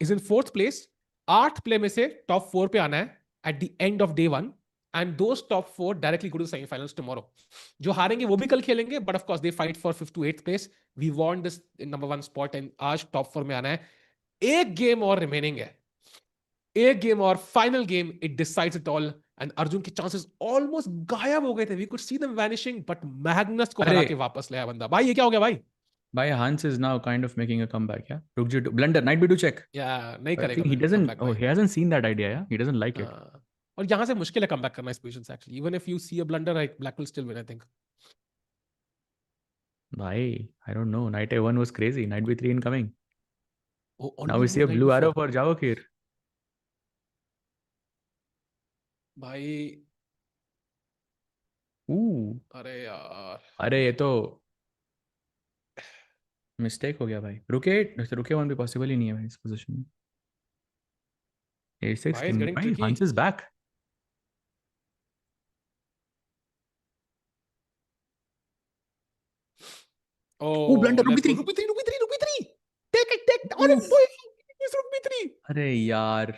is in 4th place. 8th play में से top 4 पे आना है at the end of day 1. And those top 4 directly go to the semifinals tomorrow. जो हारेंगे वो भी कल खेलेंगे, but of course they fight for 5th to 8th place. We want this number 1 spot and आज top 4 में आना है. एक गेम और रिमेनिंग है. एक गेम और final game, it decides it all. And Arjun के चांसेस ऑलमोस्ट गायब हो गए थे. We could see them vanishing, but Magnus को हरा के वापस लाया बंदा. भाई ये क्या हो गया भाई? Bhai, Hans is now kind of making a comeback, yeah? Rukji to blunder, knight b2 check. या नहीं I करेगा think he blunder doesn't, comeback oh, भाई. he hasn't seen that idea, yeah? He doesn't like it. और यहां से मुश्किल है comeback करना इस पोजीशन से actually. Even if you see a blunder, right, black will still win, I think. Bhai, I don't know. Knight a1 was crazy. Knight b3 incoming. Now we see a Knight blue b4. arrow for Javakir. भाई अरे यार, अरे ये तो mistake हो गया भाई. रुके वन भी पॉसिबल ही नहीं है भाई इस पोजीशन में. A6 भाई is king. Getting Bhai, tricky. Hans is back. Oh, blunder, let's go. Ruby 3. Ruby 3. Take it. Oh, boy, it's Ruby 3. अरे यार.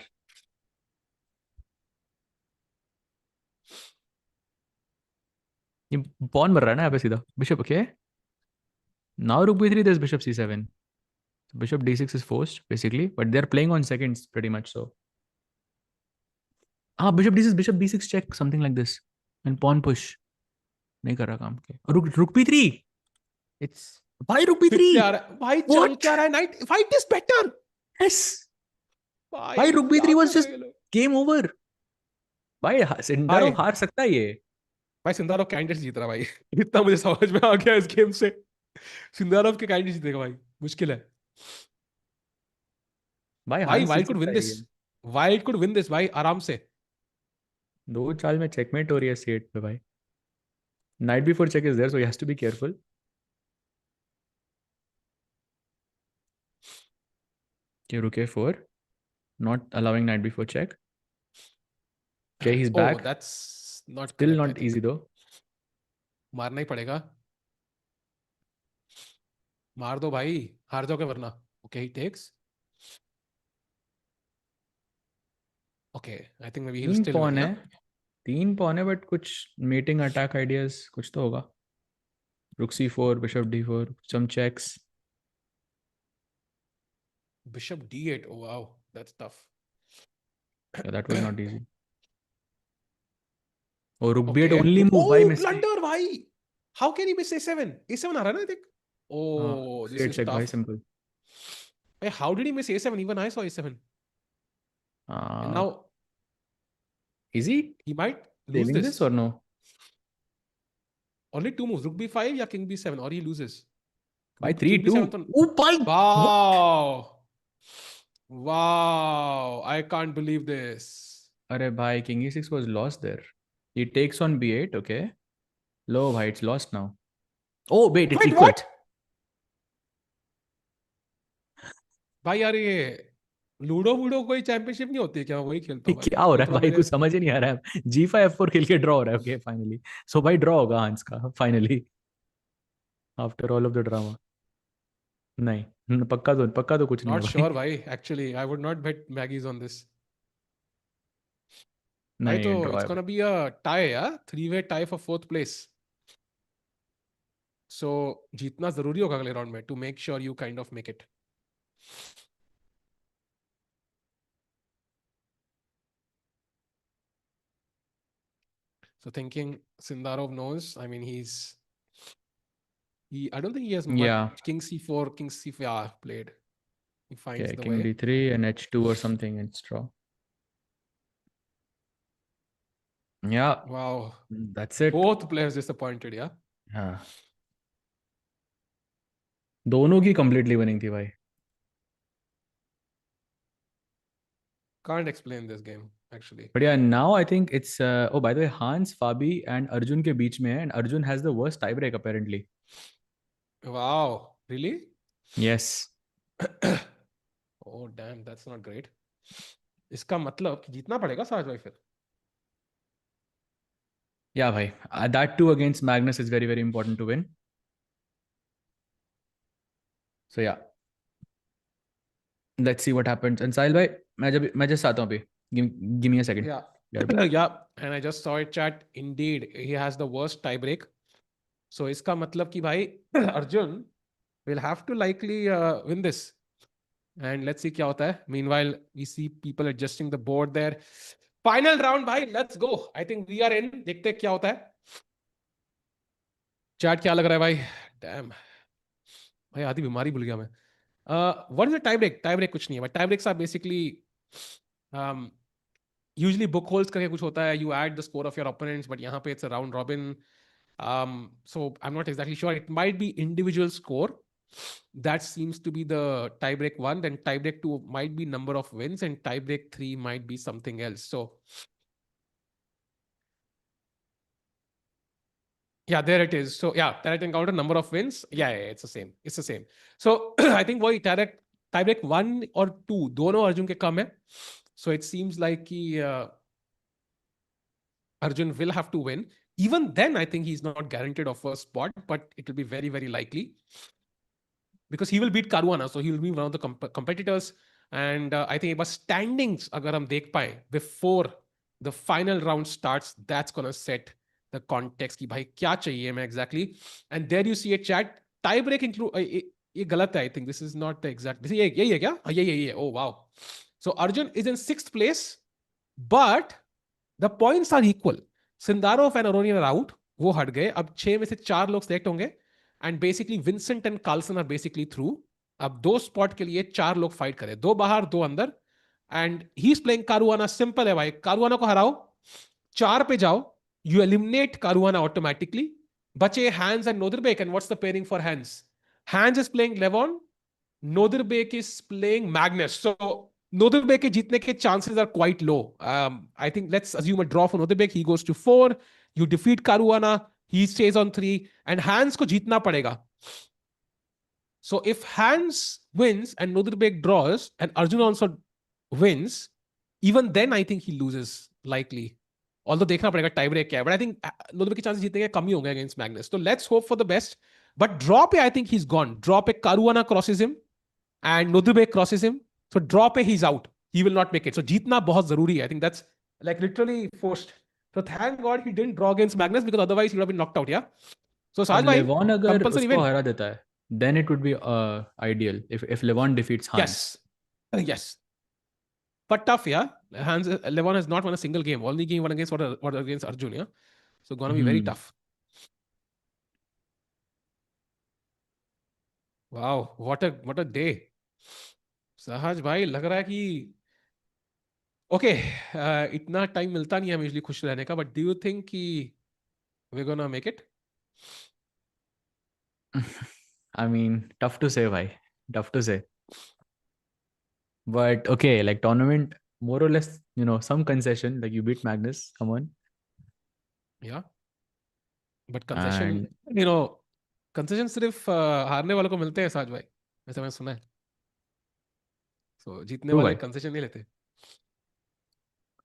ये पॉन मर रहा है ना यहाँ पे सीधा. Bishop. Okay. Now rook b3, there's bishop c7. So bishop d6 is forced basically, but they're playing on seconds pretty much so. Bishop d6, bishop b6 check, something like this. And pawn push. नहीं कर रहा काम के. Rook b3. It's why rook b3? भाई चल क्या रहा है? Night fight is better. Yes. Why rook b3 was just game over. भाई सिंदारो हार सकता है ये. भाई सिंदारो कैंडिडेट जीत रहा भाई. इतना मुझे समझ में आ गया इस गेम से. सिंदारोव के कैंडिडेट जीतेगा भाई. मुश्किल है भाई. Wild could win this. Wild could win this भाई आराम से. 2 चाल में चेकमेट हो रही है सेट पे भाई. Knight b4 check is there, so he has to be careful. Okay, rook a4. not allowing knight b4 check. Okay, he's Oh, back. that's not Still correct, I not think. easy though. मारना ही पड़ेगा. मार दो भाई, हार जाओगे वरना. Okay, he takes. Okay, I think maybe he'll तीन still win, pawn yeah? है. तीन pawn है, but कुछ mating attack ideas कुछ तो होगा. Rook c4, bishop d4, some checks. Bishop d8. Oh wow, that's tough. Yeah, that was not easy. Oh, rook b8 Okay. only move by Oh, mistake. blunder भाई. How can he miss a7? A7 आ रहा है ना, I think. Oh, this c8 is check भाई, tough. simple. Hey, how did he miss a7? Even I saw a7. And now Is he he might lose saving this. this or no? Only two moves. Rook b5 या king b7, or he loses. By King 3-2. b7 तो. Oh, by what? Wow. Wow. I can't believe this. Arey bhai, king e6 was lost there. He takes on b8, okay. Low bhai, it's lost now. Oh, wait, it's Wait, equal. what? भाई यार ये ludo वूडो कोई championship नहीं होती है क्या? वही खेलता हूँ भाई. क्या हो ये रहा है थोड़ा भाई, मेरे. कुछ समझ ही नहीं आ रहा है. g5 f4 खेल के ड्रॉ हो रहा है. Okay, finally. सो भाई ड्रॉ होगा हंस का finally, after all of the drama. नहीं, पक्का तो कुछ नहीं है Not भाई. sure भाई. Actually, I would not bet Maggie's on this. भाई तो नहीं, ड्रॉ it's है भाई. gonna be a tie, yeah? Three-way tie for fourth place. So जीतना जरूरी होगा अगले राउंड में to make sure you kind of make it. So thinking Sindarov knows. I mean, I don't think he has much. Yeah. King c4, king c5 played. He finds Okay, the king way. d3 and h2 or something and draw. Yeah, Wow. that's it. Both players disappointed, yeah? हाँ, दोनों की completely winning थी भाई. Can't explain this game, actually. But yeah, now I think it's oh, by the way, Hans, Fabi and Arjun के बीच में है, and Arjun has the worst tiebreak apparently. Wow. Really? Yes. Oh, damn. That's not great. इसका मतलब कि जीतना पड़ेगा साज भाई फिर. Yeah, भाई. That too against Magnus is very, very important to win. So yeah, let's see what happens. And Sahil भाई, मैं just आता हूँ अभी. Give me a second. Yeah. Yeah. Yeah. And I just saw it chat. Indeed, he has the worst tiebreak. So इसका मतलब कि भाई Arjun will have to likely win this. And let's see क्या होता है. Meanwhile, we see people adjusting the board there. Final round भाई, let's go. I think we are in. देखते हैं क्या होता है. Chat क्या लग रहा है भाई? Damn. भाई आधी बीमारी भूल गया मैं. What is a tiebreak? Tiebreak कुछ नहीं है. But tiebreaks are basically usually book holes करके कुछ होता है. You add the score of your opponents, but यहाँ पे it's a round robin. So I'm not exactly sure. It might be individual score. That seems to be the tiebreak one. Then tiebreak two might be number of wins, and tiebreak three might be something else. So yeah, there it is. So yeah, direct encounter, number of wins. Yeah, it's the same. It's the same. So I think वही tiebreak one or two दोनों अर्जुन के कम है. So it seems like कि Arjun will have to win. Even then, I think he's not guaranteed of first spot, but it will be very, very likely because he will beat Caruana, so he will be one of the competitors. And I think बस standings अगर हम देख पाए before the final round starts, that's gonna set the context कि भाई क्या चाहिए मैं exactly. And there you see a chat tiebreak include ये गलत है. I think this is not the exact. This यही है क्या? यही है. Oh wow. So Arjun is in 6th place, but the points are equal. Sindarov and Aronian are out. वो हट गए. अब 6 में से 4 लोग सेलेक्ट होंगे. And basically Vincent and Carlsen are basically through. अब 2 स्पॉट के लिए 4 लोग फाइट करें. 2 बाहर 2 अंदर. And he's playing Caruana. Simple है भाई. Caruana को हराओ. 4 पे जाओ. You eliminate Caruana automatically. बचे Hans and Noderbek. And what's the pairing for Hans? Hans is playing Levon. Noderbek is playing Magnus. So Noderbek के जीतने के chances are quite low. I think let's assume a draw for Noderbek. He goes to 4. You defeat Caruana. He stays on 3. And Hans को जीतना पड़ेगा. So if Hans wins and Noderbek draws and Arjun also wins, even then I think he loses likely. Although देखना पड़ेगा tie break क्या है, but I think नोदबे के chances जीतने के कम ही होंगे against Magnus. So let's hope for the best. But draw पे I think he's gone. Draw पे Caruana crosses him and Nodube crosses him. So draw पे he's out. He will not make it. So जीतना बहुत जरूरी है. I think that's like literally forced. So thank God he didn't draw against Magnus because otherwise he would have been knocked out. Yeah. So अब Saj bhai, लेवॉन अगर compulsory उसको win. हरा देता है, then it would be ideal if लेवॉन defeats Hans. Yes. Yes. But tough, yeah. Hans Levon has not won a single game. Only game won against what against Arjun, yeah. So gonna be very tough. Wow, what a day. सहज भाई लग रहा है कि okay इतना time मिलता नहीं है यूजुअली खुश रहने का, बट डू यू थिंक कि we gonna make it? I mean, tough to say, bhai. Tough to say. But okay, like tournament, more or less, some concession. Like you beat Magnus, come on. या but concession, And concession सिर्फ हारने वालों को मिलते हैं साज भाई, ऐसा मैंने सुना है. सो जीतने true, वाले bhai. कंसेशन नहीं लेते.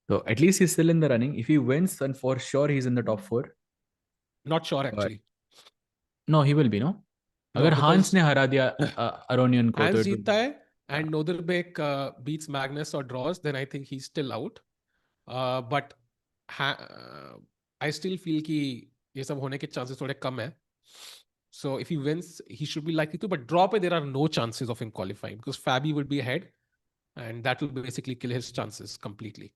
So at least he's still in the running. If he wins, then for sure he's in the top four. Not sure But actually. no, he will be, no? No अगर Hans because ने हरा दिया Aronian को hence तो it would जीतता be. है Yeah. And Nodirbek beats Magnus और draws, then I think he is still out. But I still feel कि ये सब होने के चांसेस थोड़े कम है. So if he wins, he should be likely to. But draw पे there are no chances of him qualifying because Fabi would be ahead, and that will basically kill his chances completely.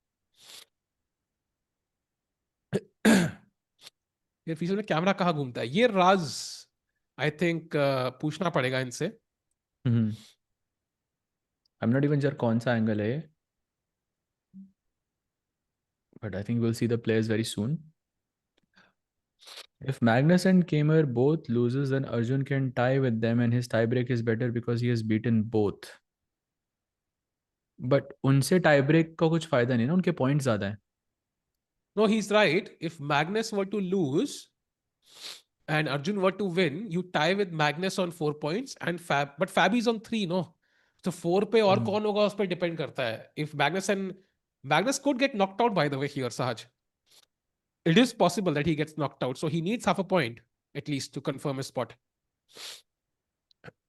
ये feature में camera कहाँ घूमता है? ये राज I think पूछना पड़ेगा इनसे. I'm not even sure कौन सा एंगल है, but I think we'll see the players very soon. If Magnus and Kamer both loses, then Arjun can tie with them, and his tiebreak is better because he has beaten both. But उनसे tiebreak का कुछ फायदा नहीं ना, उनके points ज्यादा हैं. No, he's right. If Magnus were to lose and Arjun were to win, you tie with Magnus on 4 points and but Fabi is on 3, no? So 4 पे और कौन होगा उस पर डिपेंड करता है. If Magnus could get knocked out by the way here, Sahaj. It is possible that he gets knocked out. So he needs half a point at least to confirm his spot.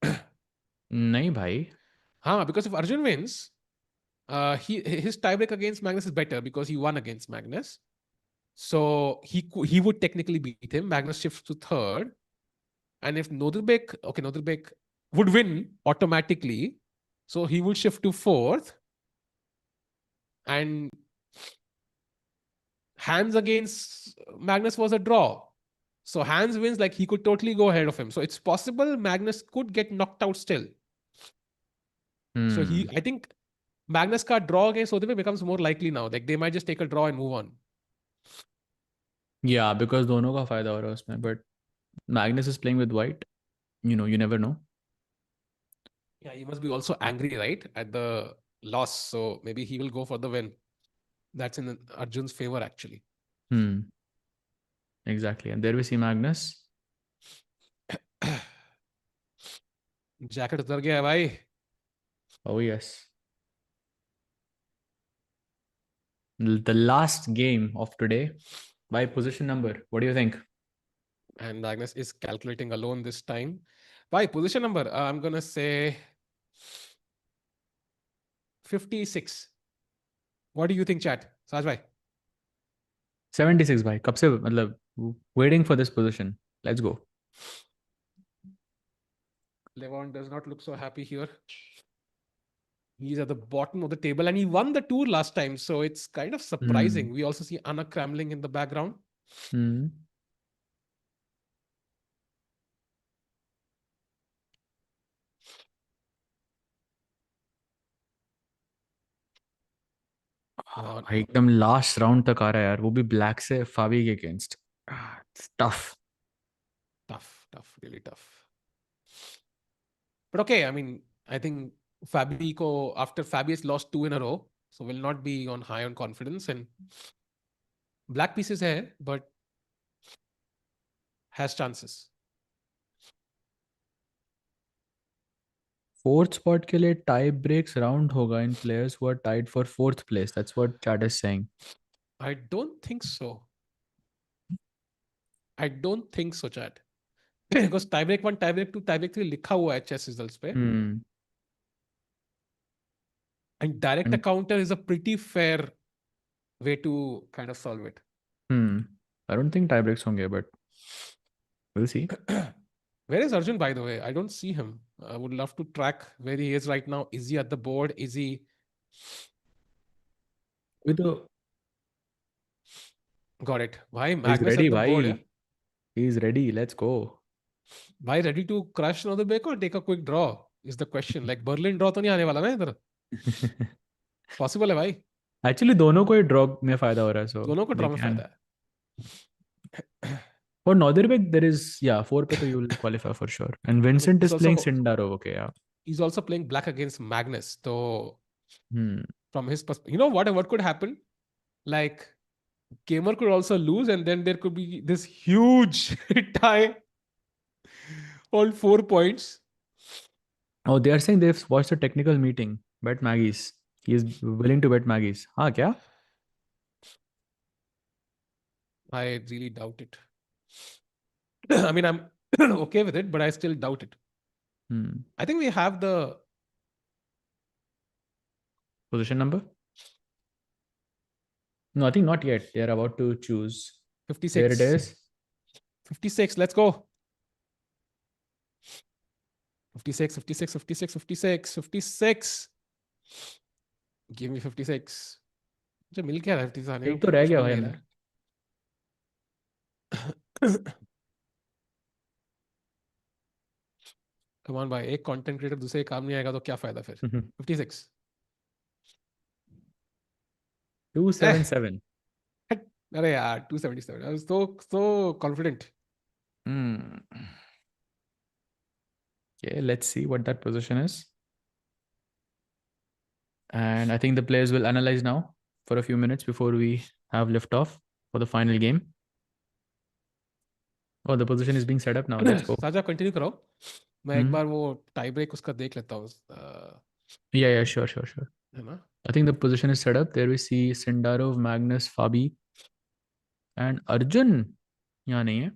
नहीं भाई. Huh, because if Arjun wins, his tiebreak against Magnus is better because he won against Magnus. So he would technically beat him. Magnus shifts to third. And if Nodelbek would win automatically. So he would shift to fourth. And Hans against Magnus was a draw. So Hans wins, like he could totally go ahead of him. So it's possible Magnus could get knocked out still. So I think Magnus का draw against Nodelbek becomes more likely now. Like they might just take a draw and move on. Yeah, because दोनों का फायदा हो रहा है उसमें. But Magnus is playing with white. You never know. Yeah, he must be also angry, right, at the loss. So maybe he will go for the win. That's in Arjun's favor, actually. Exactly. And there we see Magnus. Jacket उतर गया है भाई. Oh yes. The last game of today. By position number, what do you think? And Magnus is calculating alone this time. By position number, I'm gonna say 56. What do you think, chat? Saj bhai? 76 भाई. कब से मतलब waiting for this position. Let's go. Levon does not look so happy here. He's at the bottom of the table and he won the tour last time. So it's kind of surprising. We also see Anna Kramling in the background. भाई एकदम last round तक आ रहा है यार, वो भी black से फाबी के against. Tough Really tough. But okay, I mean, I think after Fabi has lost 2 in a row, so will not be on high on confidence, and black pieces hai, but has chances. Fourth spot के लिए tie breaks round होगा इन players who are tied for fourth place, that's what chat is saying. I don't think so. I don't think so, chat. Because tiebreak 1, tiebreak 2, tiebreak 3 लिखा हुआ है chess results पे. Hmm. And direct a And counter is a pretty fair way to kind of solve it. I don't think tie breaks होंगे, but we'll see. Where is Arjun, by the way? I don't see him. I would love to track where he is right now. Is he at the board? Is he? With the Got it. Why he's Magnus ready, at the board? Yeah. bhai. He's ready. Let's go. Why ready to crush another break or take a quick draw? Is the question. Like Berlin draw तो नहीं आने वाला ना इधर. Possible है भाई. Actually, दोनों को ही draw में फायदा हो रहा है, so दोनों को they draw में can. फायदा है. For Nordirbek, there is, yeah, 4 पे तो you will qualify for sure. And Vincent He's is playing also Sindarov, okay, yeah. he's also playing black against Magnus. So Hmm. from his perspective, you know what could happen? Like Gamer could also lose, and then there could be this huge tie on 4 points. Oh, they are saying they've watched a technical meeting. Bet Maggie's. He is willing to bet Maggie's. हाँ क्या? I really doubt it. I mean, I'm okay with it, but I still doubt it. Hmm. I think we have the Position number? No, I think not yet. They are about to choose. There it 56. is. 56. Let's go. 56, 56, 56, 56, 56. Give me 56. मुझे मिल क्या रहा है 56 आने एक को? तो रह कुछ गया मिल भाई नहीं अंदर. रहा. Come on भाई, एक कंटेंट क्रिएटर दूसरे काम नहीं आएगा तो क्या फायदा फिर? 56. 277. अरे यार 277. I was so confident. Hmm. Okay, let's see what that position is. And I think the players will analyze now for a few minutes before we have liftoff for the final game. Oh, the position is being set up now. Let's go. Saja continue करो. मैं एक Hmm. बार वो tie break उसका देख लेता हूँ. Yeah, sure. है ना? I think the position is set up. There we see Sindarov, Magnus, Fabi, and Arjun. यहाँ नहीं है.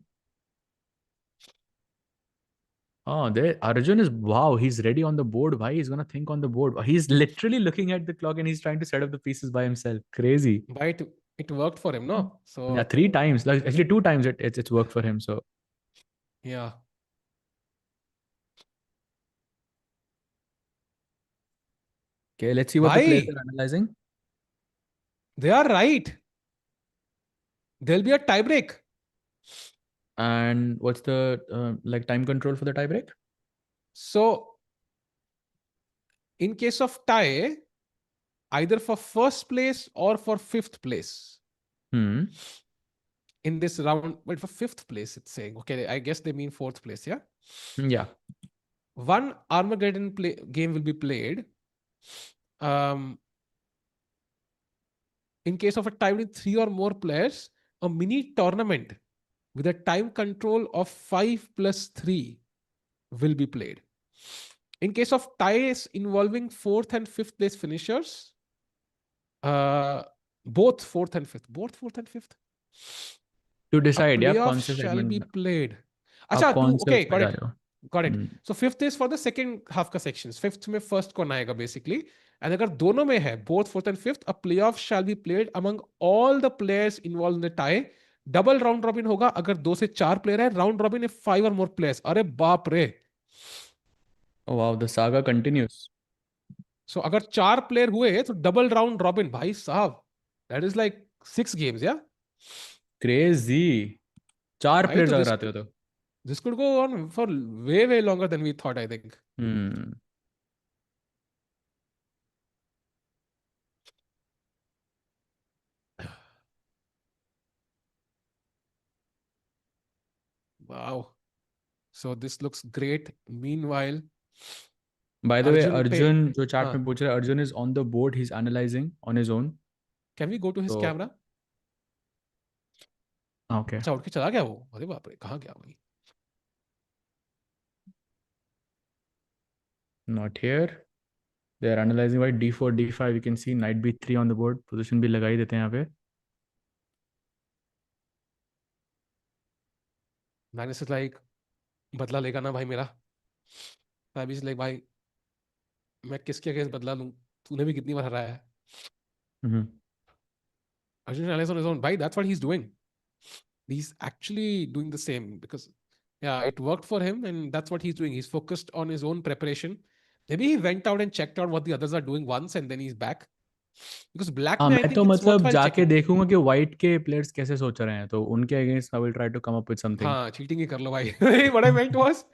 Oh, there Arjun is, wow, he's ready on the board. Why he's gonna think on the board? He's literally looking at the clock and he's trying to set up the pieces by himself. Crazy. But it worked for him, no? Yeah, So 3 times. Like actually 2 times it's worked for him. So yeah. okay, let's see what the players Bhai, are analyzing. they are right. There'll be a tie break. And what's the like time control for the tiebreak? So in case of tie, either for first place or for fifth place Hmm. in this round, but for fifth place, it's saying, okay, I guess they mean fourth place, yeah? Yeah. One Armageddon game will be played. In case of a tie with 3 or more players, a mini tournament with a time control of 5 plus 3 will be played. In case of ties involving fourth and fifth place finishers, both fourth and fifth, To a decide, yeah, playoff कौन से shall be segment played. आप अच्छा, कौन से okay, उसमें got जा it. रहे हो? Got it. So fifth is for the second half का sections. Fifth में first कौन आएगा basically. And अगर दोनों में है, both fourth and fifth, a playoff shall be played among all the players involved in the tie. Double round robin होगा अगर 2 से 4 प्लेयर है. राउंड रॉबिन इफ 5 और मोर प्लेयर्स. अरे बाप रे. Oh wow, the saga continues. सो अगर 4 प्लेयर हुए तो डबल राउंड रॉबिन भाई साहब. दैट इज लाइक 6 गेम्स या. Crazy. 4 भाई players तो अगर आते हो तो. this could go on for way longer than we thought, I think. Hmm. Wow. So this looks great. Meanwhile, By the way, Arjun पे Arjun जो chat हाँ, में पूछ रहा है, Arjun is on the board. He's analyzing on his own. can we go to his So camera? okay. अच्छा उठ के चला गया वो. अरे बाप रे, कहाँ गया भाई? Not here. They are analyzing white d4, d5. You can see knight b3 on the board. Position भी लगा ही देते हैं यहाँ पे. Magnus is like, बदला लेगा ना भाई मेरा. Fab is like, भाई मैं किसके अगेंस्ट बदला लूं? तूने भी कितनी बार हराया है? Mm-hmm. Arjun analyzes on his own. Bhai, that's what he's doing. He's actually doing the same because, yeah, it worked for him, and that's what he's doing. He's focused on his own preparation. Maybe he went out and checked out what the others are doing once, and then he's back. Because black, हाँ, mein, I मैं तो think it's मतलब worthwhile जाके checking. देखूंगा कि white के players कैसे सोच रहे हैं, तो उनके against I will try to come up with something. हाँ, cheating ही कर लो भाई. What I meant was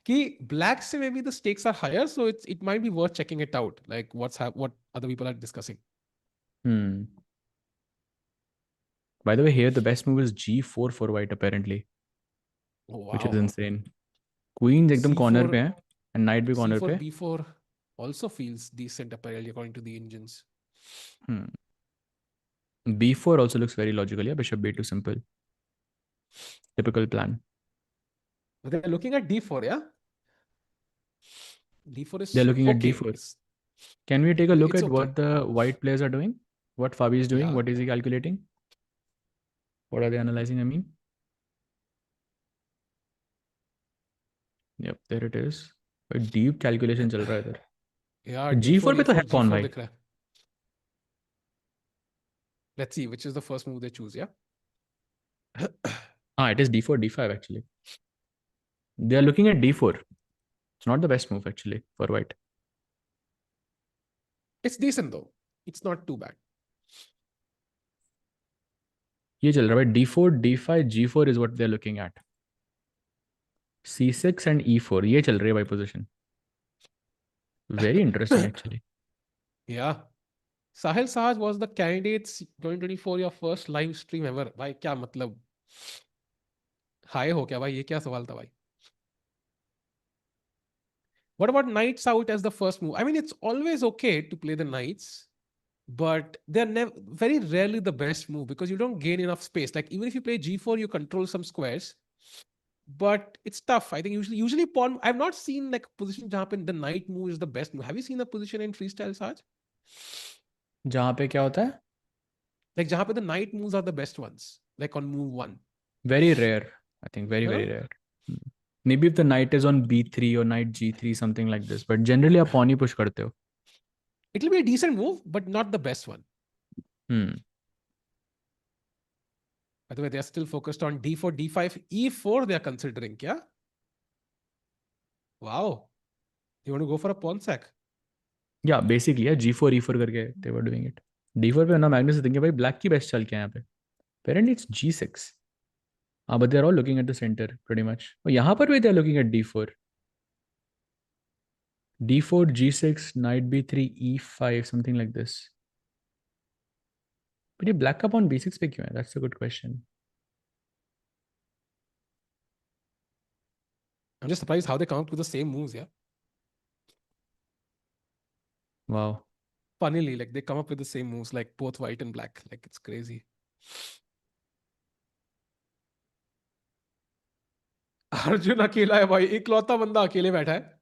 कि black से maybe the stakes are higher, so it might be worth checking it out, like what other people are discussing. Hmm. By the way, here the best move is g4 for white apparently, Oh which is wow. insane. Queens एकदम corner C4 पे है and knight भी corner C4 पे. B4 also feels decent apparently according to the engines. Hmm. b4 also looks very logical. Yeah, bishop b2 simple. Typical plan. But they're looking at D4, yeah? D4 They're is looking at okay. d4. Can we take a look It's at okay. what the white players are doing? What Fabi is doing? Yeah. What is he calculating? What are they analyzing? I mean, yep, there it is. A deep calculation चल रहा है इधर. Yeah, g4 D4, पे तो है E4, pawn G4 भाई. दिख रहा है. Let's see which is the first move they choose, yeah? Ah, it is d4, d5 actually. They are looking at d4. It's not the best move actually for white. It's decent though. It's not too bad. ये चल रहा है भाई. d4, d5, g4 is what they're looking at. c6 and e4 ये चल रही है भाई position. Very interesting actually. Yeah. Sahil Sahaj was the candidates 2024 your first live stream ever. भाई क्या मतलब? हाय हो क्या भाई? ये क्या सवाल था भाई? What about knights out as the first move? I mean, it's always okay to play the knights, but they're never very rarely the best move because you don't gain enough space. Like even if you play g4, you control some squares, but it's tough. I think usually pawn. I've not seen like a position जहाँ पे the knight move is the best move. Have you seen a position in freestyle, Saj? जहाँ पे क्या होता है? Like जहाँ पे the knight moves are the best ones, like on move one. Very rare. I think very, Huh? very rare. Maybe if the knight is on b3 or knight g3, something like this. But generally आप pawn ही push करते हो. It'll be a decent move, but not the best one. Hmm. By the way, they are still focused on d4, d5, e4. They are considering, yeah. Wow, you want to go for a pawn sack? Yeah, basically yeah, g4 e4 करके they were doing it. d4 पे ना Magnus देंगे भाई black की best चल के यहाँ पे. Apparently it's g6. But they're all looking at the center pretty much. और यहाँ पर भी they're looking at d4. d4, g6, knight b3, e5, something like this. But ये black का pawn b6 पे क्यों है? That's a good question. I'm just surprised how they come up with the same moves, yeah. Wow. Funnily, like they come up with the same moves, like both white and black. Like it's crazy. Arjun अकेला है भाई, इकलौता बंदा अकेले बैठा है.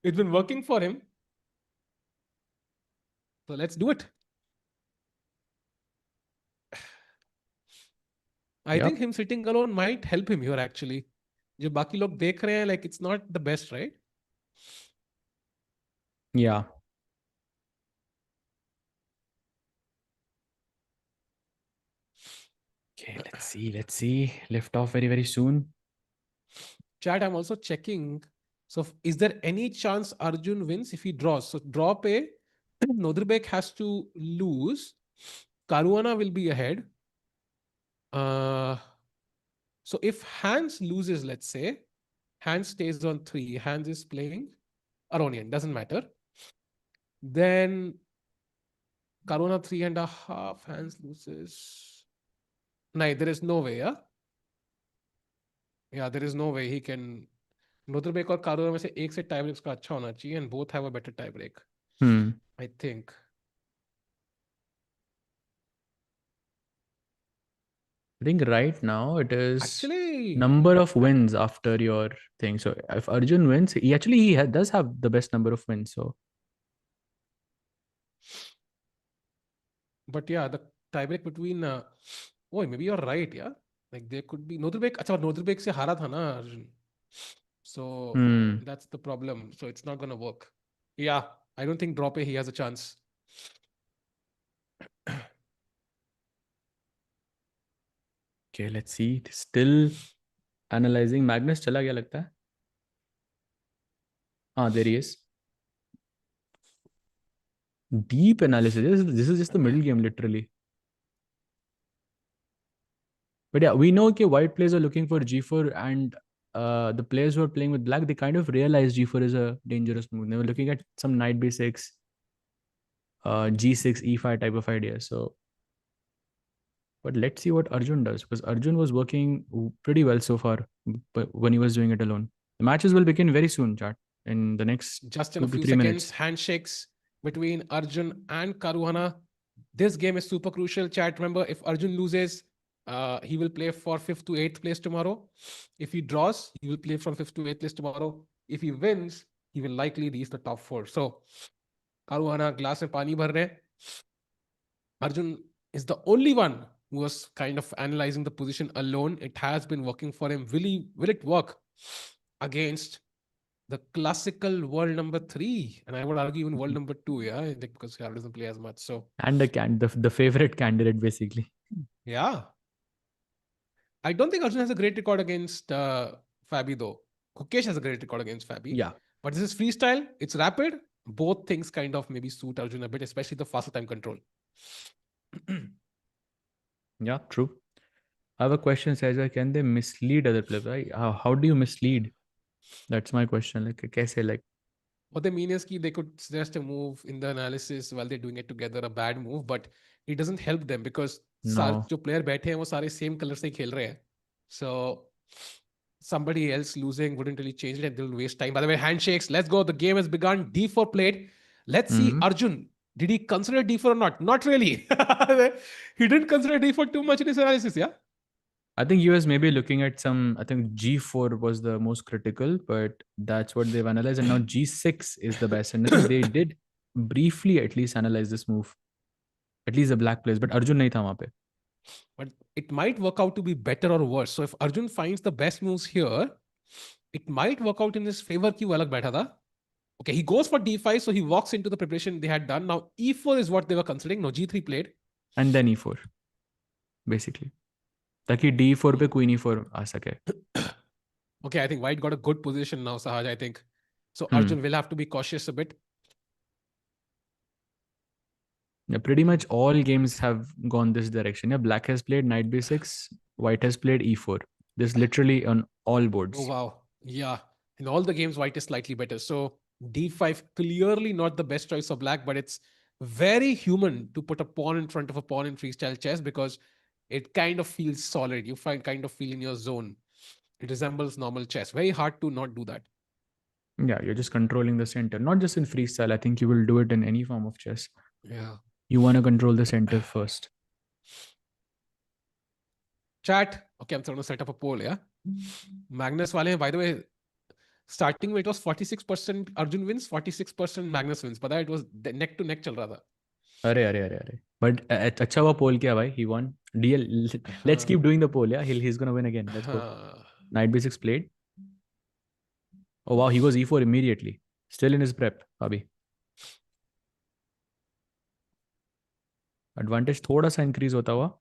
It's been working for him. So let's do it. I Yep. think him sitting alone might help him here actually. जो बाकी लोग देख रहे हैं, like it's not the best, right? Yeah. Okay, let's see. Let's see. Lift off very, very soon. Chat, I'm also checking. So is there any chance Arjun wins if he draws? So draw pe, Nodrbek has to lose. Caruana will be ahead. So if Hans loses, let's say, Hans stays on 3. Hans is playing Aronian, doesn't matter. Then Caruana 3.5. Hans loses. No, there is no way, yeah? Yeah, there is no way he can. Nodrbek और Caruana में से एक से tie break उसका अच्छा होना चाहिए, and both have a better tie break. I think. I think right now it is Actually, number of wins after your thing. So if Arjun wins, he does have the best number of wins. So but yeah, the tiebreak between oh, maybe you're right, yeah. Like there could be Nodrbek. अच्छा Nodrbek से हारा था ना Arjun. So hmm. that's the problem. So it's not gonna work. Yeah, I don't think drop he has a chance. Okay, let's see. Still analyzing. Magnus चला गया लगता है. Ah, there he is. Deep analysis. This is just the middle game, literally. But yeah, we know okay, white players are looking for G4, and the players who are playing with black, they kind of realize G4 is a dangerous move. They were looking at some knight b6, G6, E5 type of idea. So, but let's see what Arjun does, because Arjun was working pretty well so far when he was doing it alone. The matches will begin very soon, chat, in the next Just in 2 a to few 3 seconds, minutes. handshakes between Arjun and Caruana. This game is super crucial, chat. Remember, if Arjun loses, he will play for 5th to 8th place tomorrow. If he draws, he will play from 5th to 8th place tomorrow. If he wins, he will likely reach the top 4. So, Caruana glass में पानी भर रहे हैं. Arjun is the only one who was kind of analyzing the position alone. It has been working for him. Will it work against the classical world number 3? And I would argue even world number 2, yeah, I think because Harry doesn't play as much. So, And the favorite candidate, basically. yeah. I don't think Arjun has a great record against Fabi, though. Kukesh has a great record against Fabi. Yeah. But this is freestyle, it's rapid. Both things kind of maybe suit Arjun a bit, especially the faster time control. Yeah, true. I have a question, Saja. Can they mislead other players? Right? How do you mislead? That's my question. Like, kaise, like, What they mean is they could suggest a move in the analysis while they're doing it together, a bad move, but it doesn't help them because no. जो player बैठे हैं वो सारे same color से खेल रहे हैं. So somebody else losing wouldn't really change it and they'll waste time. By the way, handshakes. Let's go. The game has begun. D4 played. Let's see Arjun. Did he consider D4 or not? Not really. He didn't consider D4 too much in his analysis, yeah? I think he was maybe looking at some. I think G4 was the most critical, but that's what they've analyzed. And now G6 is the best. And I think they did briefly at least analyze this move. At least the black players. But Arjun nahi tha wahan pe. But it might work out to be better or worse. So if Arjun finds the best moves here, it might work out in his favor ki wo alag baitha tha. Okay, he goes for D5, so he walks into the preparation they had done. Now E4 is what they were considering. No, G3 played. And then E4, basically. ताकि D4 पे queen E4 आ सके. Okay, I think White got a good position now, Sahaj, I think. So Arjun will have to be cautious a bit. Yeah, pretty much all games have gone this direction. Yeah, black has played knight b6, white has played e4. This literally on all boards. Oh, wow. Yeah. In all the games, White is slightly better. So D5, clearly not the best choice of black, but it's very human to put a pawn in front of a pawn in freestyle chess because it kind of feels solid. You kind of feel in your zone. It resembles normal chess. Very hard to not do that. Yeah, you're just controlling the center. Not just in freestyle. I think you will do it in any form of chess. Yeah. You want to control the center first. Chat. Okay, I'm trying to set up a poll, yeah? Magnus wale, by the way, starting with it was 46% Arjun wins, 46% Magnus wins. But it was neck to neck chal raha tha. अरे. But अच्छा हुआ poll किया भाई. He won. DL. Let's keep doing the poll. Yeah, he's gonna win again. Let's go. Knight b6 played. Oh wow, he goes e4 immediately. Still in his prep, Abhi. Advantage थोड़ा सा increase होता हुआ.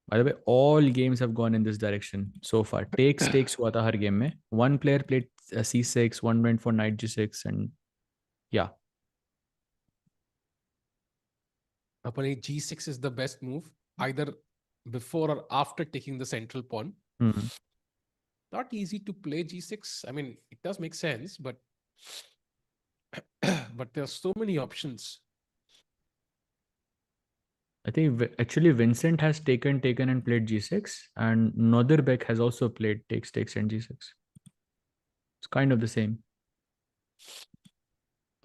By the way, all games have gone in this direction so far. Takes हुआ था हर game में. One player played c6, one went for knight g6, and yeah. Apparently, G6 is the best move, either before or after taking the central pawn. Not easy to play G6. I mean, it does make sense, but but there are so many options. I think actually Vincent has taken and played g6, and Noderbek has also played takes and g6. It's kind of the same.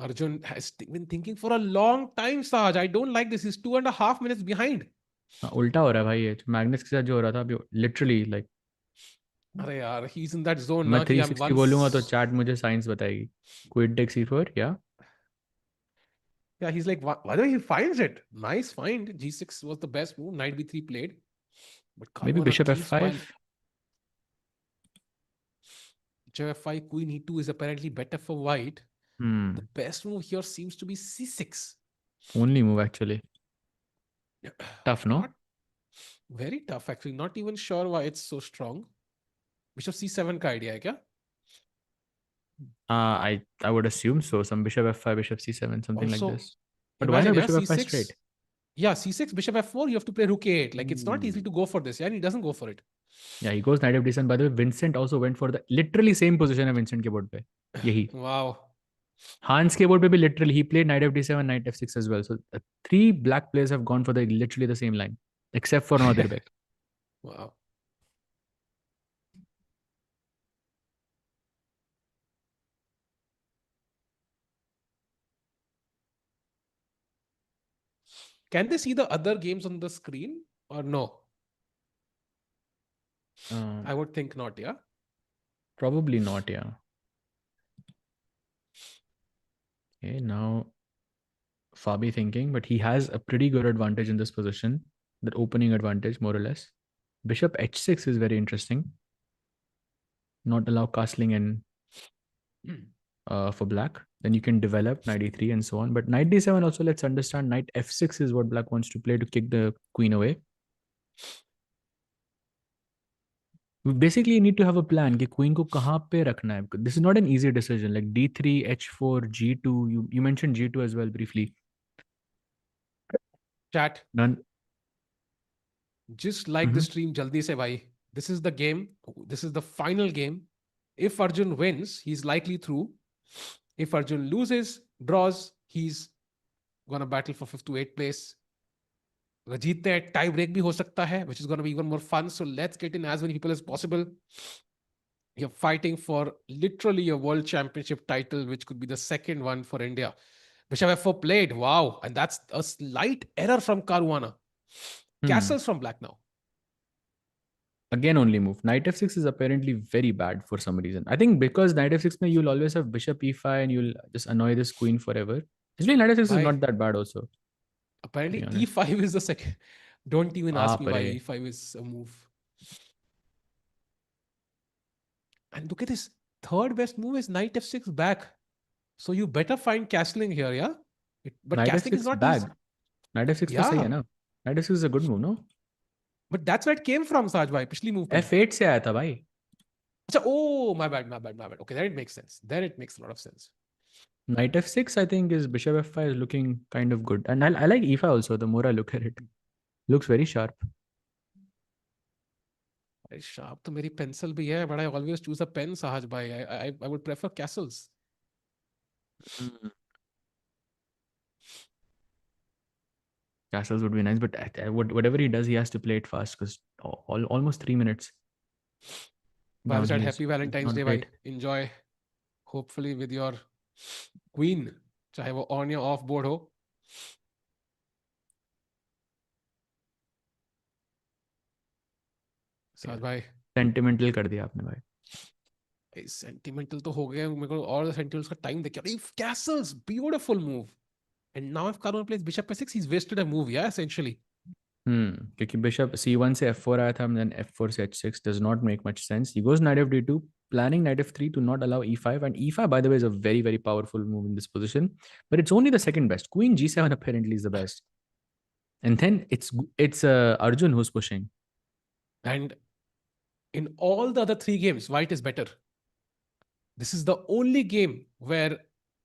Arjun has been thinking for a long time, Saj. I don't like this. He's 2.5 minutes behind. हाँ, उल्टा हो रहा है भाई, ये Magnus के साथ जो हो रहा था अभी, लिटरली लाइक अरे यार, he's in that zone मैं now कि I'm 360 once. बोलूंगा तो चैट मुझे साइंस बताएगी. क्वीन टेक C4, या Yeah, he's like, by the way, he finds it. Nice find. G6 was the best move. Knight B3 played. But may be Caruana bishop keeps F5. piling. Bishop F5, Queen E2 is apparently better for white. The best move here seems to be C6. Only move actually. Tough, no? Not very tough, actually. Not even sure why it's so strong. Bishop C7 का idea है क्या? I would assume so. Some bishop F5, bishop C7, something like Also, this. But why imagine, not yeah, bishop F5 C6. straight? Yeah, C6, Bishop F4, you have to play Rook A8. Like, it's not easy to go for this, yeah, and he doesn't go for it. Yeah, he goes knight f d7. By the way, Vincent also went for the literally same position है Vincent के board पे. यही. Wow. Hans के board पे भी literally he played knight f d7, knight f6 as well. So three black players have gone for the literally the same line, except for Nadir Bek. Wow. Can they see the other games on the screen or no? I would think not, yeah. Probably not, yeah. Okay, now Fabi thinking, but he has a pretty good advantage in this position. That opening advantage, more or less. Bishop h6 is very interesting. Not allow castling in for black. Then you can develop knight e3 and so on. But knight d7 also, let's understand, knight f6 is what black wants to play to kick the queen away. We basically need to have a plan कि queen को कहाँ पे रखना है. This is not an easy decision. Like d3, h4, g2. You mentioned g2 as well briefly. Chat. None. Just like the stream, jaldi se bhai. This is the game. This is the final game. If Arjun wins, he's likely through. If Arjun loses, draws, he's gonna battle for 5th to 8th place. जीतते हैं, tie break भी हो सकता है, which is gonna be even more fun. So let's get in as many people as possible. You're fighting for literally a world championship title, which could be the second one for India. Bishop F4 played. Wow. And that's a slight error from Caruana. Castles from black now. Again, only move. Knight f6 is apparently very bad for some reason. I think because knight f6 mein you'll always have bishop e5 and you'll just annoy this queen forever. Actually, knight f6 is not that bad also. Apparently, e5 is the second. Don't even ask me why Pare. e5 is a move. And look at this. Third best move is knight f6 back. So you better find castling here, yeah? But Knight castling f6 is not bag. easy. Knight f6 तो सही है ना? Knight f6 is a good move, no? But that's where it came from, Saj bhai. पिछली move पे. f8 से आया था भाई. Achha, oh, my bad. Okay, then it makes sense. Then it makes a lot of sense. Knight f6, I think, is bishop f5 is looking kind of good. And I like e5 also, the more I look at it. Looks very sharp. Very sharp तो मेरी pencil भी है, but I always choose a pen, Sahaj bhai. I would prefer castles. Castles would be nice, but whatever he does, he has to play it fast because almost 3 minutes. By the side, happy Valentine's Day, bhai. Enjoy. Hopefully with your queen, चाहे वो on या off board हो. साज भाई sentimental कर दिया आपने भाई. सेंटिमेंटल तो हो गया मेरे को, और सेंटिमेंटल्स का टाइम देखिए. अरे castles, beautiful move. And now if Caruana plays bishop f6, he's wasted a move, yeah, essentially. क्योंकि बिशप c1 से f4 आया था, then f4 से h6 does not make much sense. He goes knight fd2, planning knight f3 to not allow e5, and e5 by the way is a very very powerful move in this position, but it's only the second best. Queen g7 apparently is the best, and then it's Arjun who's pushing. And in all the other 3 games, white is better. This is the only game where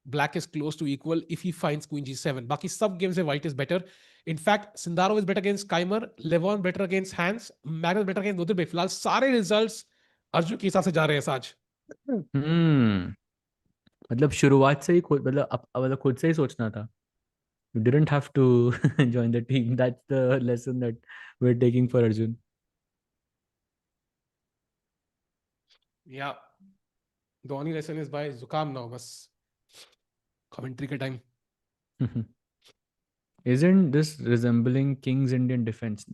black is close to equal if he finds queen g7. बाकी सब games में white is better. In fact, Sindarov is better against Keimer, Levon better against Hans, Magnus better against Nadir Bey. फिलहाल सारे results Arjun के हिसाब से जा रहे हैं साज. मतलब शुरुआत से ही मतलब खुद से ही सोचना था. You didn't have to join the team. That's the lesson that we're taking for Arjun. Yeah. The only lesson is by Zukam now, बस. कमेंट्री के time Isn't this resembling King's Indian defense?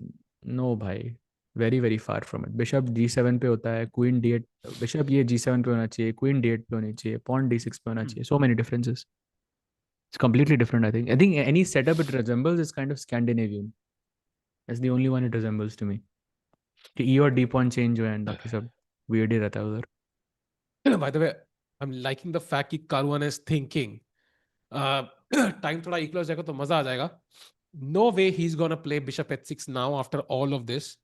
No, bhai. Very, very far from it. Bishop G7 पे होता है, Queen D8, Bishop ये G7 पे होना चाहिए, Queen D8 पे होनी चाहिए, Pawn D6 पे होना चाहिए. So many differences. It's completely different, I think. I think any setup it resembles is kind of Scandinavian. That's the only one it resembles to me. कि E और D pawn change हो and बाकी सब weird ही रहता है उधर. By the way, I'm liking the fact कि Karwan is thinking. Time थोड़ा equal हो जाएगा तो मजा आ जाएगा. No way he's gonna play bishop h6 now after all of this.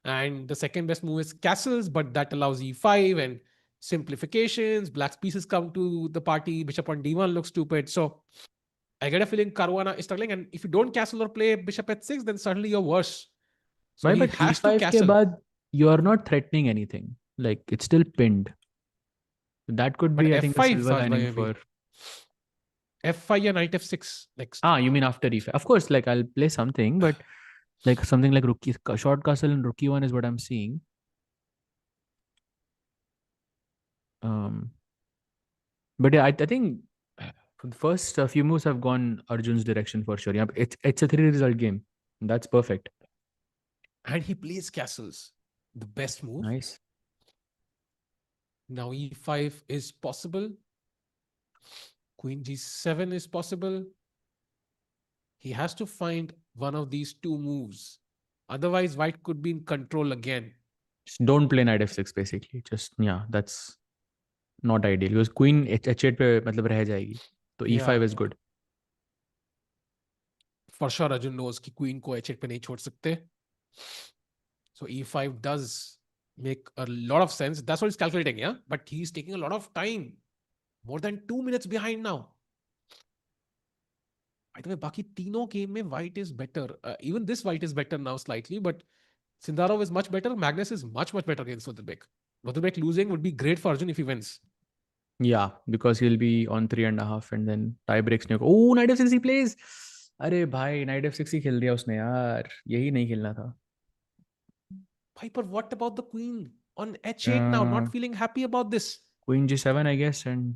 And the second best move is castles, but that allows e5 and simplifications. Black's pieces come to the party. Bishop on d1 looks stupid. So I get a feeling Caruana is struggling. And if you don't castle or play bishop h6, then suddenly you're worse. So Why? he But has to E5 के castle. बाद you are not threatening anything. Like it's still pinned. That could But be, I think, a f5 silver Sajbhai, lining maybe. for. f5 and knight f6 next. You mean after E5? Of course, like I'll play something, but like something like rookie short castle and rookie one is what I'm seeing. But yeah, I think the first few moves have gone Arjun's direction for sure. Yeah, it's a 3 result game. That's perfect. And he plays castles. The best move. Nice. Now e5 is possible. Queen g7 is possible. He has to find one of these two moves. Otherwise, white could be in control again. Just don't play knight f6 basically. Just yeah, that's not ideal because queen h8 पे मतलब रह जाएगी. So e5 Yeah. is good. For sure, Arjun knows कि queen को h8 पे नहीं छोड़ सकते. So e5 does make a lot of sense. That's what he's calculating, yeah? But he's taking a lot of time. More than 2 minutes behind now. By the way, बाकी तीनों game में white is better. Even this white is better now slightly, but Sindarov is much better. Magnus is much, much better against Rothenbeck. Rothenbeck losing would be great for Arjun if he wins. Yeah, because he'll be on 3.5 and then tie breaks. Oh, knight f6 he plays. अरे भाई knight f6 ही खेल दिया उसने यार. यही नहीं खेलना था. Piper, what about the queen on h8 now? Not feeling happy about this. Queen g7, I guess, and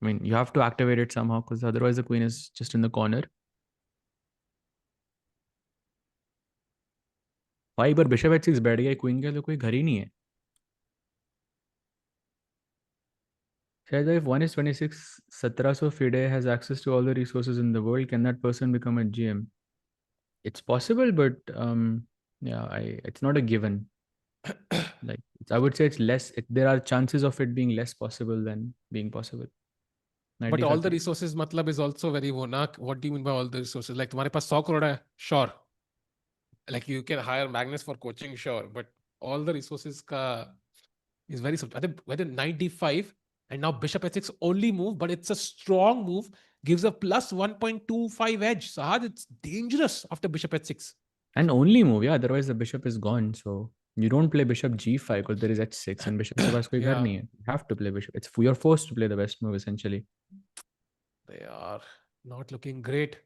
I mean you have to activate it somehow because otherwise the queen is just in the corner. भाई पर bishop h6 बैठ गया queen के तो कोई घर ही नहीं है. Shahid, if one is 26, 1700 FIDE has access to all the resources in the world, can that person become a GM? It's possible, but yeah, it's not a given. Like I would say it's less. There are chances of it being less possible than being possible. But all the 95%. resources matlab is also very वो ना. What do you mean by all the resources? Like तुम्हारे पास 100 crore है, sure. Like you can hire Magnus for coaching, sure. But all the resources ka is very simple. I think whether knight d5 and now bishop h6 only move, but it's a strong move, gives a plus 1.25 edge. Sahad, it's dangerous after bishop h6. And only move, yeah. Otherwise the bishop is gone. So you don't play bishop g5 because there is h6 and bishop के पास कोई घर Yeah. नहीं है. You have to play bishop. You're forced to play the best move essentially. They are not looking great.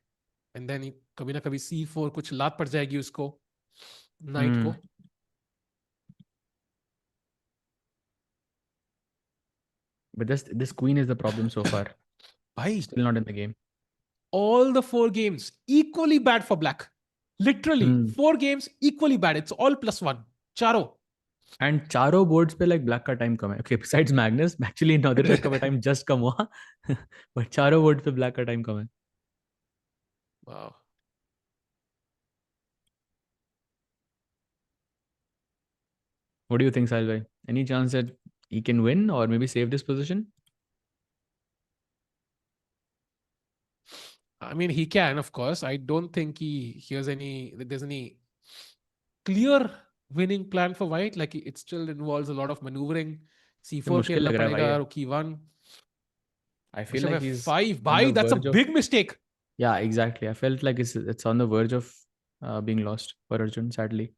And then कभी ना कभी c4 कुछ लात पड़ जाएगी उसको knight को. But this queen is the problem so far. Bhai, Still not in the game. all the 4 games equally bad for black. Literally 4 games equally bad. It's all +1. Charo. And चारों boards पे like black का time कम है. Okay, besides Magnus, actually another black का time just कम हुआ. But चारों boards पे black का time कम है. Wow. What do you think, Sahil bhai? Any chance that he can win or maybe save this position? I mean, he can, of course. I don't think there's any clear winning plan for white. Like it still involves a lot of maneuvering. ये c4 मुश्किल खेलना लग रहा है पड़ेगा, भाई. rook e1. I feel Bishop like he's f5. on Bhai, the that's a verge of. big mistake. Yeah, exactly. I felt like it's on the verge of being lost for Arjun, sadly.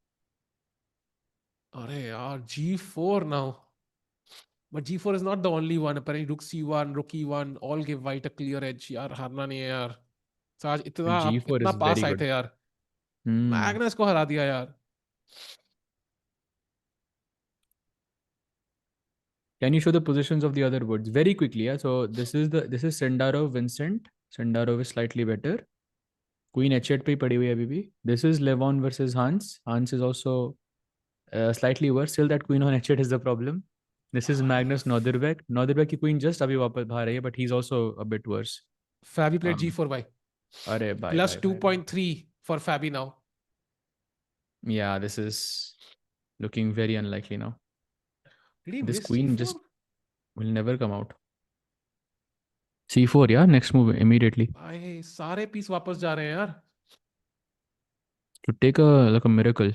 Arey yaar, g4 now. But g4 is not the only one. Apparently rook c1, rook e1 all give white a clear edge. यार हारना नहीं है यार. तो आज इतना G4 इतना is pass very आए good. थे यार. Hmm. मैग्नस को हरा दिया यार. Can you show the positions of the other boards very quickly? Yeah. So this is Sendaro, Vincent, Sendarov is slightly better. Queen h8 पे ही पड़ी हुई है अभी भी. This is Levon versus Hans. Hans is also slightly worse. Still that queen on h8 is the problem. This is Magnus Norderbeck. Norderbeck की queen just अभी वापस बाहर आई है, but he's also a bit worse. Fabi played Um, g4 भाई. अरे भाई Plus भाई भाई भाई. 2.3 for Fabi now. Yeah, this is looking very unlikely now. Did he This miss queen g4? just will never come out. C4, yeah, next move immediately. भाई सारे piece वापस जा रहे हैं यार. To take a like a miracle.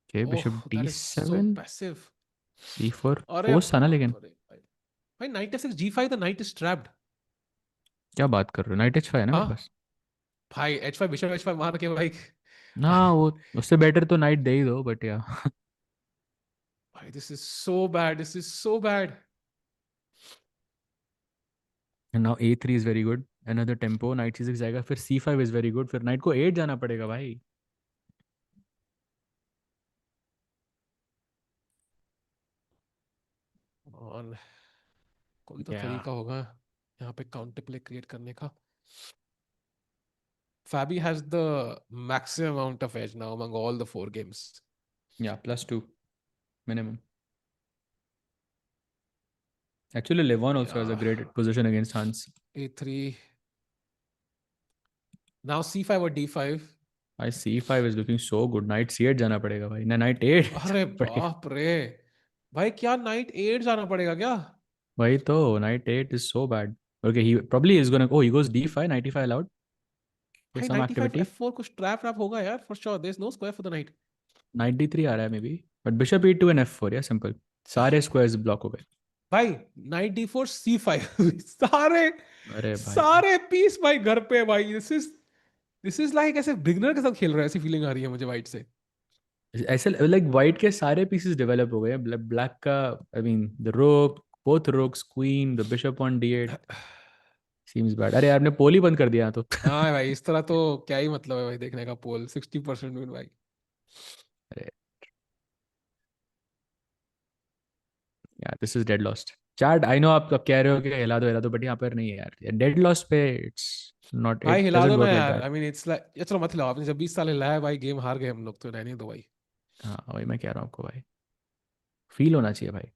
Okay, Oh, bishop that is so d7, passive. c4. अरे Post था ना लेकिन. बाप रे भाई. भाई knight f6 g5, the knight is trapped. क्या बात कर रहे हो? नाइट h5 है ना मेरे हाँ पास. भाई h5 बिशप h5 मार के भाई. हाँ, वो उससे बेटर तो नाइट दे ही दो, बट या. भाई this is so bad. This is so bad. And now a3 is very good. Another tempo. Knight c6 जाएगा, फिर c5 is very good. फिर नाइट को 8 जाना पड़ेगा भाई. और कोई तो Yeah. तरीका होगा यहाँ पे काउंटर प्ले क्रिएट करने का. Fabi has the maximum amount of edge now among all the 4 games. Yeah, +2 minimum. Actually, Levon also has a Yeah. great position against Hans. A3. Now C5 or D5. भाई c5 is looking so good. Knight c8 जाना पड़ेगा भाई. ना knight 8 अरे पड़ेगा. बाप रे. भाई क्या नाइट 8 जाना पड़ेगा क्या? वही तो, knight 8 is so bad. Okay, he probably is gonna. Oh, he goes d5, knight e5 allowed. There's भाई some 95 activity. F4 कुछ ट्रैप रैप होगा यार for sure. There's no square for the knight. Knight d3 आ रहा है maybe. But bishop e2 and f4, yeah, simple. सारे squares block हो गए. भाई नाइट D4 C5 सारे अरे भाई. सारे पीस भाई घर पे भाई. दिस इज लाइक ऐसे बिगनर के साथ खेल रहा है, ऐसी फीलिंग आ रही है मुझे वाइट से. ऐसे लाइक व्हाइट के सारे पीसेस डेवलप हो गए. ब्लैक का, आई मीन द रोक, both rocks, queen, the bishop on d8 seems bad. अरे यार, आपने पोल ही बंद कर दिया तो. हाँ भाई इस तरह तो क्या ही मतलब है भाई देखने का. पोल 60% विन भाई. अरे यार, this is dead lost. Chat, I know आप कह रहे हो कि हिला दो, बट यहाँ पर नहीं है यार. डेड लॉस्ट पे इट्स नॉट, भाई इट हिला डजंट दो ना वर्क लाइक यार. That. I mean it's like ये चलो मत हिलाओ. आपने जब 20 साल हिलाया भाई, गेम हार गए हम लोग, तो रहने दो भाई. हाँ, वही मैं कह रहा हूँ आपको भाई. फील होना चाहिए भाई.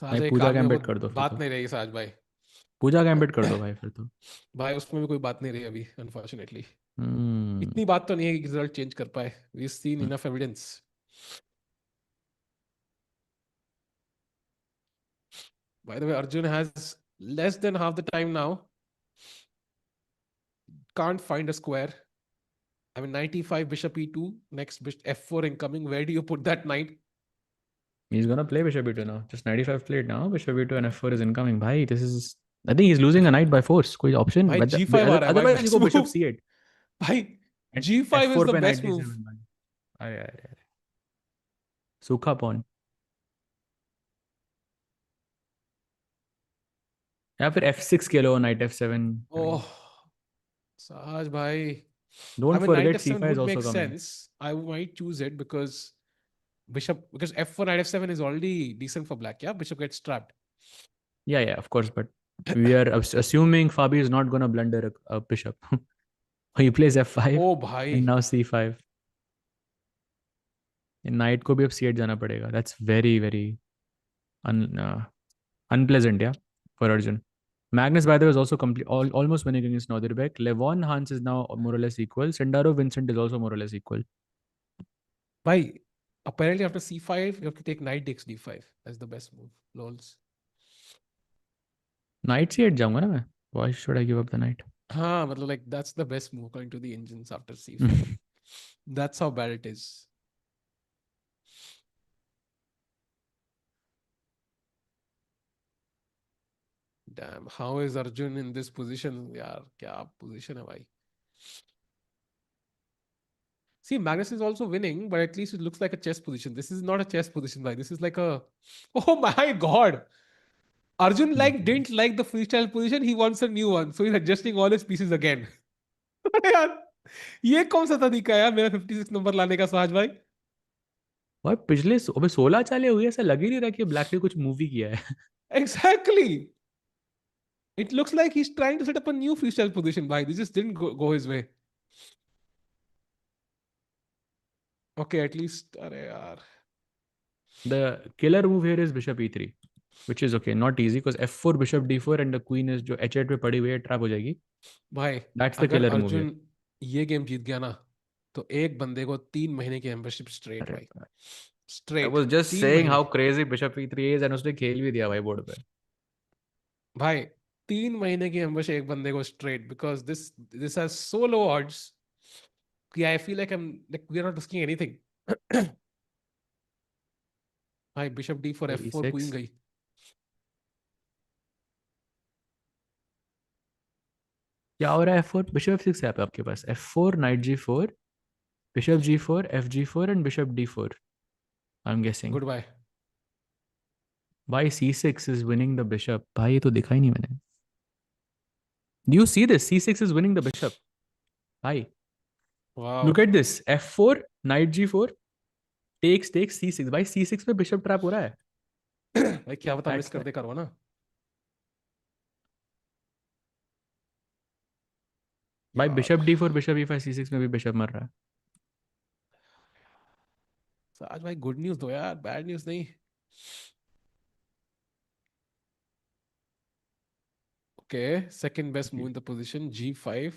भाई साज एक पूजा काम में वो गैम्बिट कर दो फिर बात तो. नहीं रही साज भाई. पूजा गैम्बिट कर दो भाई फिर तो. भाई उसमें भी कोई बात नहीं रही अभी अनफॉर्चुनेटली. हम्म. इतनी बात तो नहीं है कि रिजल्ट चेंज कर पाए. We seen enough evidence. By the way, Arjun has less than half the time now. Can't find a square. I mean, 95 bishop e2, next bishop f4 incoming. Where do you put that knight? He's gonna play bishop e2 now. Just 95 played now. Bishop e2 and f4 is incoming. Bhai, this is. I think he's losing a knight by force. कोई option? भाई But g5 आ रहा है भाई. otherwise, you Best go bishop move. c8 भाई and g5 is f4 the पे knight best d7. move. भाई. अरे अरे अरे. सूखा pawn. या फिर f6 के लो, knight f7. I mean, Oh, Sahaj bhai. I don't mean, knight forget f7 c5 is would also make coming. sense. I might choose it because because f4 knight f7 is already decent for black. Yeah, bishop gets trapped. Yeah, of course. But we are assuming Fabi is not gonna blunder a bishop. He plays f5 Oh and bhai. now c5. Knight को भी अब c8 जाना पड़ेगा. That's very very unpleasant, yeah, for Arjun. Magnus, by the way, is also almost winning against Norderbeck. Levon Hans is now more or less equal. Sendaro Vincent is also more or less equal. Bhai, apparently after c5, you have to take knight takes d5. That's the best move. Lols. Knight c8 जाऊंगा ना मैं. Why should I give up the knight? हाँ मतलब like that's the best move according to the engines after c5. That's how bad it is. Damn, how is Arjun in this position? यार क्या position है भाई. See, Magnus is also winning, but at least it looks like a chess position. This is not a chess position, bhai. This is like a. Oh my god! Arjun like didn't like the freestyle position. He wants a new one, so he's adjusting all his pieces again. यार ये कौन सा तरीका है यार मेरा 56 number लाने का, साज भाई. भाई पिछले अबे 16 चालें हुई है, ऐसा लग ही नहीं रहा कि ब्लैक ने कुछ मूवी किया है. Exactly. It looks like he's trying to set up a new freestyle position. Why? This just didn't go his way. Okay, at least. अरे यार. The killer move here is bishop e3, which is okay, not easy because f4 bishop d4 and the queen is जो h8 पे पड़ी हुई है trap हो जाएगी. भाई That's the अगर killer move here. अर्जुन ये गेम जीत गया ना तो एक बंदे को 3 महीने की मेंबरशिप स्ट्रेट अरे भाई. I straight was just 3 saying महीने. how crazy bishop e3 is and उसने खेल भी दिया भाई बोर्ड पे. भाई 3 महीने की मेंबरशिप एक बंदे को straight because this has so low odds कि I feel like we are not risking anything. भाई bishop D four f4 queen e6. गई. क्या हो रहा है f4 bishop f6 है यहाँ पे आपके पास f4 knight g4 bishop g4 f g4 and bishop d4. I'm guessing. Good bye. Why c6 is winning the bishop? भाई ये तो देखा ही नहीं मैंने. Do you see this? c6 is winning the bishop. भाई wow. look at this. f4 knight g4 takes c6. भाई c6 पे bishop trap हो रहा है. भाई क्या बता मिस That's कर दे करो ना भाई यार. bishop d4 bishop e5 c6 में भी bishop मर रहा है. तो आज भाई गुड न्यूज दो यार, बैड न्यूज नहीं. Okay, second best move in the position g5.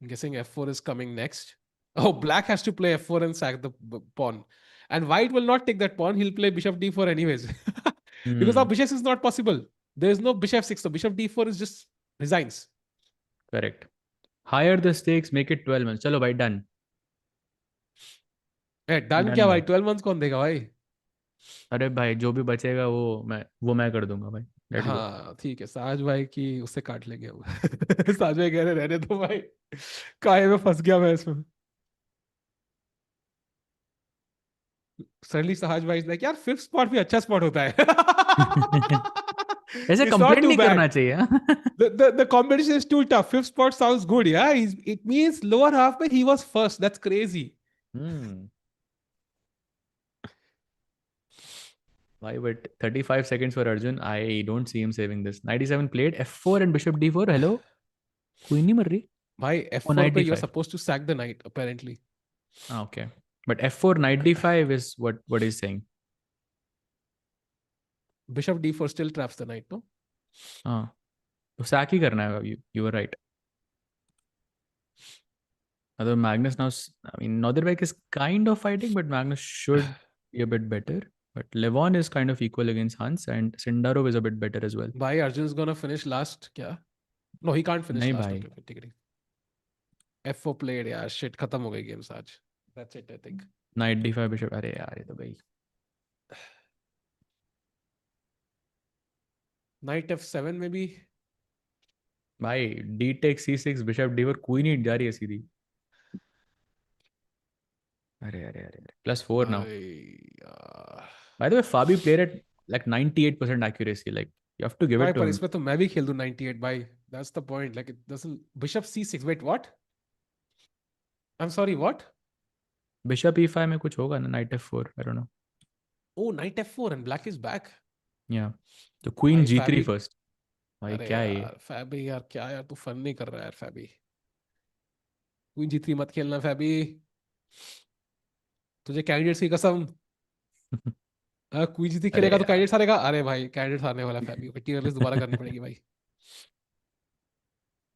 I'm guessing f4 is coming next. Oh, black has to play f4 and sack the pawn. And white will not take that pawn. He'll play bishop d4 anyways. Because now Hmm. bishop is not possible. There is no bishop 6. So bishop d4 is just resigns. Correct. Higher the stakes, make it 12 months. चलो भाई done. Done क्या Done भाई, भाई. 12 months कौन देगा भाई. अरे भाई जो भी बचेगा वो मैं कर दूंगा भाई. Let's go. हाँ ठीक है, साज भाई की उससे काट लेंगे हम. साज भाई कह रहे रहने दो भाई, काहे में फंस गया मैं इसमें. सडनली साज भाई लाइक यार फिफ्थ स्पॉट भी अच्छा स्पॉट होता है. ऐसे It's not कंप्लेंट too नहीं bad. करना चाहिए. The competition is too tough. Fifth spot sounds good. Yeah, it means lower half, but he was first. That's crazy. Hmm. Why? But 35 seconds for Arjun. I don't see him saving this. 97 played. F4 and bishop d4. Hello? Queen नहीं मर रही. Bhai, Oh, f4 knight pe you're d5. supposed to sack the knight, apparently. Ah, okay. But f4 knight d5 is what he's saying. Bishop d4 still traps the knight, no? हाँ तो sack ही करना है. You were right. Although Magnus now, I mean, Norderbeck is kind of fighting, but Magnus should be a bit better. But Levon is kind of equal against Hans, and Sindarov is a bit better as well. Bhai, Arjun's gonna finish last. Kya? No, he can't finish नहीं last. भाई. Okay, okay, take it. f4 played. Yeah, shit, खत्म हो गई games आज. That's it, I think. Knight d5 bishop. अरे यार ये तो गई. Knight f7 maybe. भाई d takes c6 bishop d4 queen ही जा रही है सीधी. अरे +4 now. Bhai, By the way, Fabi played at like 98% accuracy. Like you have to give भाई it to पर him. इसमें तो मैं भी खेल दूं 98 भाई. That's the point. Like it doesn't. Bishop c6. Wait, what? I'm sorry, what? Bishop e5 में कुछ होगा ना. Knight f4. I don't know. Oh, knight f4 and black is back. Yeah. तो queen भाई g3 फैबी. first. भाई अरे क्या है ये? यार फैबी यार, क्या यार तू फन नहीं कर रहा है यार फैबी. क्वीन जी3 मत खेलना फैबी, तुझे कैंडिडेट्स की कसम. क्वीन जी3 अरे खेलेगा तो यार. कैंडिडेट्स हारेगा. अरे भाई कैंडिडेट्स हारने वाला फैबी, टियर लिस्ट दोबारा करनी पड़ेगी भाई.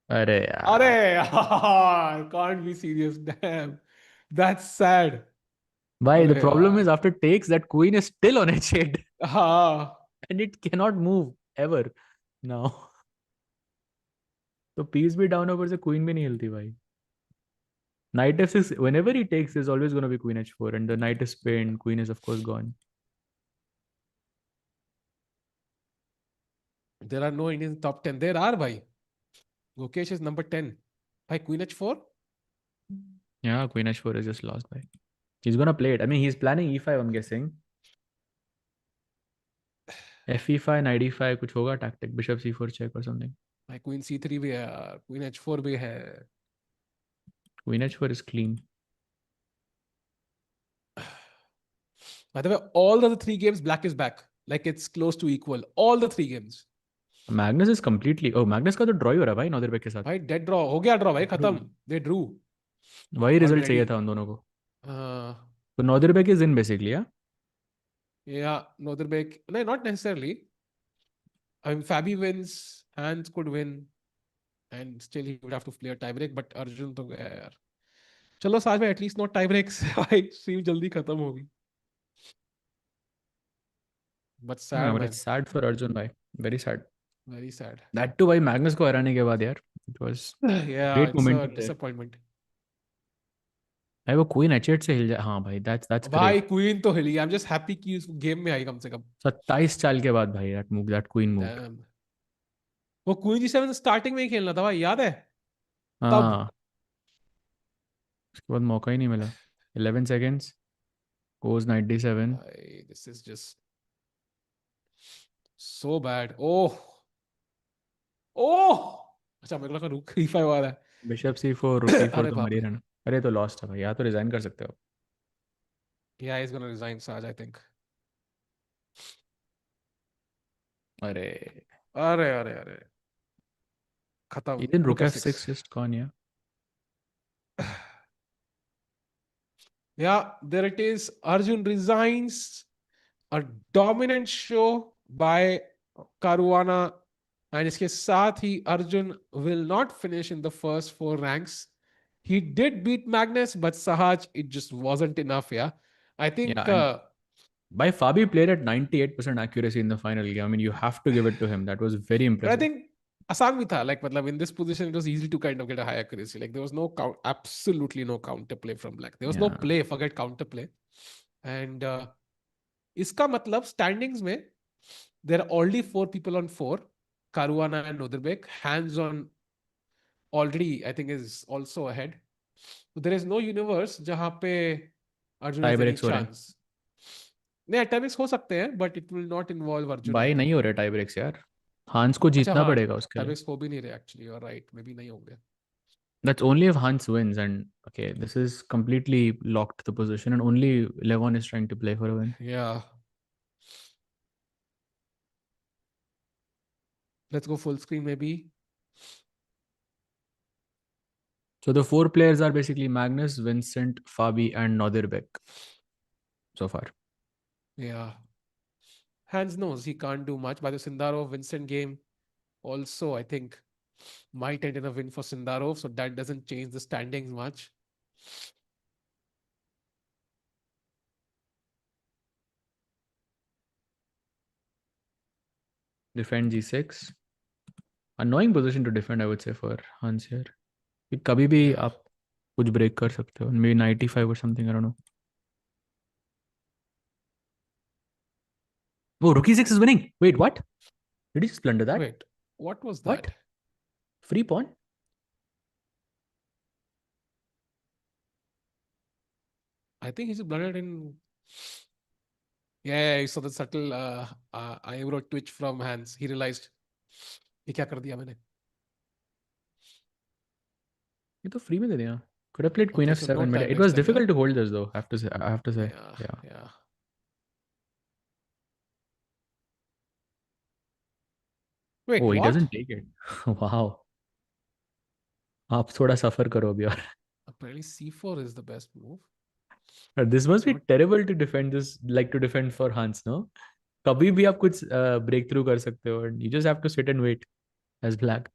अरे अरे यार. यार can't be serious, dam, that's sad. Why? The अरे problem is यार. after takes that queen is still on h8 हाँ. and it cannot move ever now. तो piece भी down ऊपर से queen भी नहीं हिलती भाई. Knight f6 whenever he takes there's always going to be queen h4 and the knight is pinned, queen is of course gone. There are no Indians top 10. There are भाई. Lokesh is number 10. भाई queen h4. Yeah, queen h4 is just lost by. He's gonna play it. I mean, he's planning e5. I'm guessing. Fe5, knight e5 कुछ होगा tactic. Bishop c4 check or something. भाई queen c3 भी है यार, queen h4 भी है. Queen h4 is clean. By the way, all the other 3 games, black is back. Like it's close to equal. All the 3 games. Magnus is completely. Oh, Magnus का तो draw ही हो रहा है भाई नॉर्दरबेक के साथ. भाई डेड ड्रॉ हो गया, ड्रॉ भाई Drew. खत्म. They drew वही रिजल्ट already. चाहिए था उन दोनों को. Uh, तो Nodirbek is in basically. yeah, Northern no, not necessarily. I mean, Fabi wins, Hans could win, and still he would have to play a tiebreak. But Arjun तो गया यार. चलो साथ में at least not tiebreaks. भाई stream जल्दी खत्म होगी. But Yeah, sad but man, it's sad for Arjun भाई. Very sad. very sad. That too भाई मैग्नस को हराने के बाद यार. It was Yeah, great it's a momentum there. disappointment. भाई वो क्वीन h8 से हिल जाए. हाँ भाई that's भाई great. क्वीन तो हिली. I'm just happy कि उस गेम में आई कम से कम. 27 चाल के बाद भाई that queen moved. Damn. वो क्वीन जी7 स्टार्टिंग में ही खेलना था भाई, याद है? तब हाँ. उसके बाद मौका ही नहीं मिला. 11 seconds. Goes 97. भाई this is just so bad. Oh, oh. अच्छा मेरे को लगा रुक e5 आ रहा है. बिशप c4 rook e4 अरे तो मर बाप ही रे. रहना. अरे तो लॉस्ट है भाई. या तो रिजाइन कर सकते हो. Yeah, he's gonna resign, Saj, I think. अरे अरे अरे अरे खत्म. even Rook rook f6. f6 just gone. Yeah. Yeah, there it is. Arjun resigns. A dominant show by Caruana. And इसके साथ ही Arjun will not finish in the first 4 ranks. He did beat Magnus, but Sahaj, it just wasn't enough, yeah. I think... Yeah, and by Fabi played at 98% accuracy in the final game. I mean, you have to give it to him. That was very but I impressive. think आसान भी था. Like, मतलब in this position, it was easy to kind of get a high accuracy. Like, there was no absolutely no counter play from Black. There was no Yeah. play, forget counter play. And इसका मतलब standings में there are already 4 people on 4. Caruana and Noderbek. Hands on already, I think, is also ahead. So there is no universe जहाँ पे Arjun has any Tiebreaks हो रहे हैं. chance. नहीं, tiebreaks हो सकते हैं, but it will not involve Arjun. I भाई think. नहीं हो रहे टाई ब्रेक्स यार. हांस को अच्छा जीतना हाँ, पड़ेगा उसके लिए. tiebreaks हो भी नहीं रहे actually. You're right. Maybe नहीं होंगे. That's only if Hans wins. And okay, this is completely locked the position, and only Levon is trying to play for a win. Yeah. Let's go full screen maybe. So the 4 players are basically Magnus, Vincent, Fabi, and Noderbek so far. Yeah. Hans knows he can't do much. By the Sindarov Vincent game, also I think might end in a win for Sindarov, so that doesn't change the standings much. Defend g6. Annoying position to defend, I would say, for Hans here. कि कभी भी Yeah. आप कुछ break कर सकते हो. Maybe 95 or something, I don't know. Oh, rook e6 is winning. Wait, what? Did he just blunder that? Wait, what was that? What? Free pawn? I think he's blundered in. Yeah, you saw the subtle eyebrow twitch from Hans. He realized, ये क्या कर दिया मैंने? ये तो free में दे दिया. Could have played queen Okay, so f7. no But it tiebreaks was then, difficult yeah? to hold this though. I have to say. Yeah. Yeah. Wait, Oh, he what? doesn't take it. Wow. आप थोड़ा suffer करो अभी और. Apparently C4 is the best move. This must be Not- terrible to defend this, like to defend for Hans, no? कभी भी आप कुछ break through कर सकते हो, and you just have to sit and wait as black.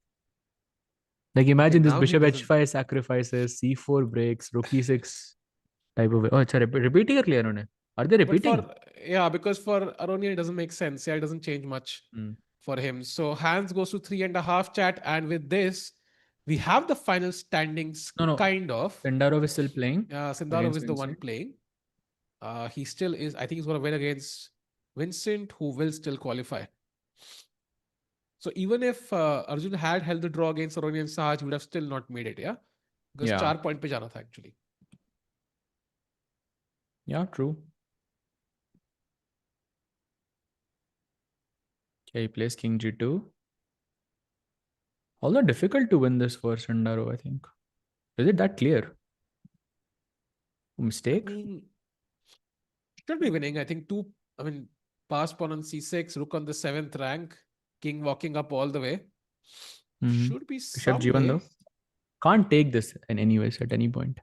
Like imagine this now he bishop doesn't. h5 sacrifices, c4 breaks, rook e6 type of. Oh, अच्छा repeat ही कर लिया इन्होंने. Are they But repeating? because for Aronian it doesn't make sense. Yeah, it doesn't change much Hmm. for him. So Hans goes to 3.5 chat, and with this, we have the final standings No. kind of. Sindarov is still playing. Sindarov against is the one Vincent. playing. He still is. I think he's going to win against Vincent, who will still qualify. So even if Arjun had held the draw against Aronian Sahaj, he would have still not made it. Yeah, because Yeah. 4 point पे जाना था actually. Yeah, true. Okay, he plays king g2. Although difficult to win this for Sindarov, I think. Is it that clear? Mistake? Should be winning. I think pass pawn on c6, rook on the 7th rank, king walking up all the way. Should be Bishop some G1 way. though. Can't take this in any ways at any point.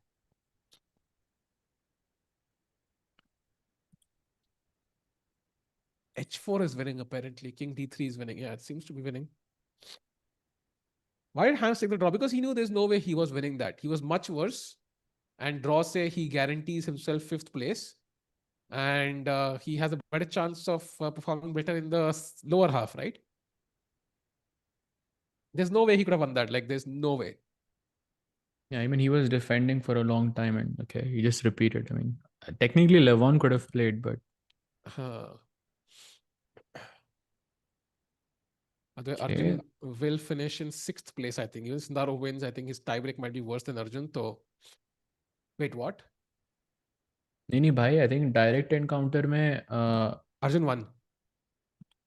h4 is winning apparently. King d3 is winning. Yeah, it seems to be winning. Why did Hans take the draw? Because he knew there's no way he was winning that. He was much worse. And draw say he guarantees himself 5th place. And he has a better chance of performing better in the lower half, right? There's no way he could have won that. Like, there's no way. Yeah, I mean, he was defending for a long time and okay, he just repeated. I mean, technically Levon could have played, but Arjun will finish in 6th place, I think. Even Sundaro wins, I think his tiebreak might be worse than Arjun. So, wait, what? नहीं भाई, I think direct encounter में Arjun won.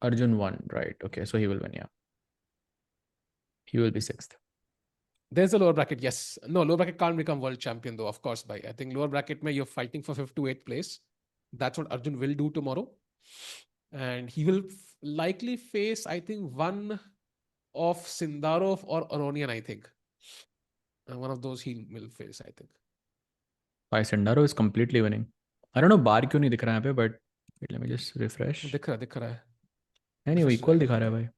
Arjun won, right? Okay, so he will win, yeah. He will be 6th. There's a lower bracket, yes. No, lower bracket can't become world champion though, of course, bhai. I think lower bracket mein you're fighting for 5th to 8th place. That's what Arjun will do tomorrow. And he will likely face, I think, one of Sindarov or Aronian, I think. And one of those he will face, I think. Why Sundaro is completely winning. I don't know bar क्यों नहीं दिख रहा है यहाँ पे, but wait, let me just refresh. दिख रहा है. Anyway, equal दिखा रहा है भाई.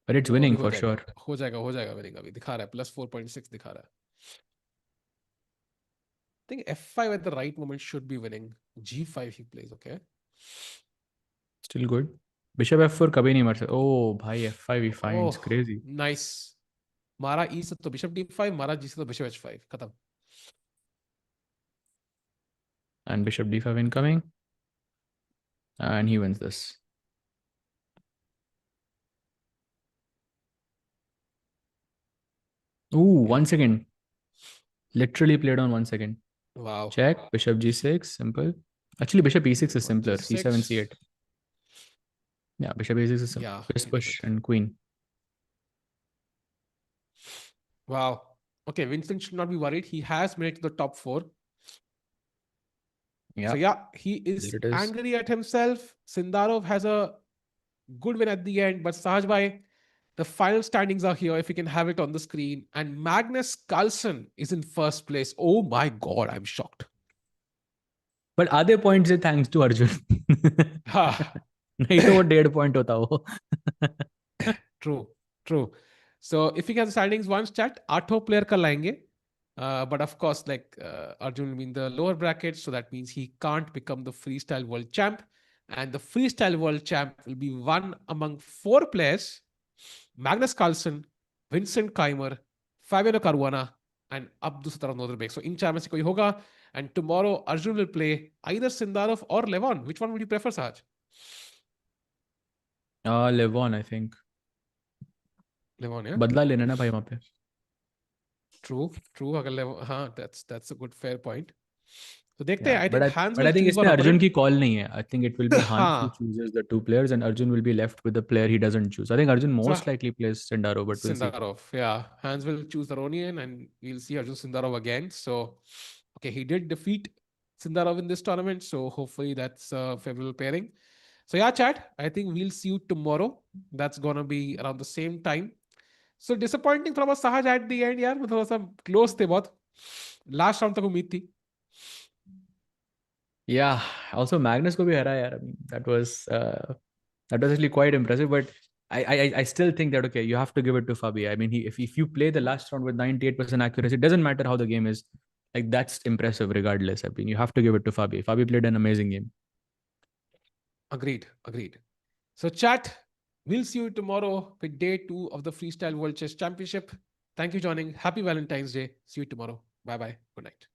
But it's winning for sure. हो जाएगा winning अभी दिखा रहा है +4.6 दिखा रहा है. I think f5 at the right moment should be winning. g5 he plays, okay. Still good. Bishop f4 कभी नहीं मर सकता. Oh भाई f5 he finds crazy. Nice. मारा e से तो bishop d5, मारा g से तो bishop h5 खत्म. And bishop d5 incoming. And he wins this. Ooh, 1 second. Literally played on 1 second. Wow. Check. Bishop g6, simple. Actually, bishop e6 is simpler. G6. c7, c8. Yeah, bishop e6 is simple. Yeah, Just push and queen. Wow. Okay, Vincent should not be worried. He has made it to the top 4. Yeah. So yeah, he is There it is. angry at himself. Sindarov has a good win at the end, but Sahaj bhai, the final standings are here if you can have it on the screen. And Magnus Carlsen is in 1st place. Oh my God, I'm shocked. But आधे point से thanks to Arjun. नहीं तो वो 1.5 point होता वो. True. So if you get the standings once chat, 8 player ka लाएंगे. But of course, Arjun will be in the lower bracket, so that means he can't become the freestyle world champ. And the freestyle world champ will be one among 4 players: Magnus Carlsen, Vincent Keimer, Fabiano Caruana, and Abdus Noderbek. So in chair mein se koi hoga. And tomorrow Arjun will play either Sindarov or Levon. Which one would you prefer, Sahaj? Levon, I think. Levon, yeah. बदला लेना ना भाई वहाँ पे. True. अगर Levon, हाँ, that's a good fair point. So देखते हैं. I think Hans but will I think choose इसमें one Arjun opponent. की call नहीं है. I think it will be Hans who chooses the 2 players, and Arjun will be left with the player he doesn't choose. I think Arjun most likely plays Sundaro, but we'll see. Sindarov, yeah. Hans will choose the Aronian, and we'll see Arjun Sindarov again. So, okay, he did defeat Sindarov in this tournament, so hopefully that's a favorable pairing. So yeah, chat, I think we'll see you tomorrow. That's gonna be around the same time. So disappointing थोड़ा बहुत Sahaj at the end यार. मैं थोड़ा सा close थे बहुत. Last round तक उम्मीद थी. Yeah, also Magnus को भी हरा यार. I mean, that was actually quite impressive, but I still think that okay, you have to give it to Fabi. I mean, if you play the last round with 98% accuracy, it doesn't matter how the game is. Like, that's impressive regardless. I mean, you have to give it to Fabi. Fabi played an amazing game. Agreed. So chat, we'll see you tomorrow with day 2 of the Freestyle World Chess Championship. Thank you for joining. Happy Valentine's Day. See you tomorrow. Bye. Good night.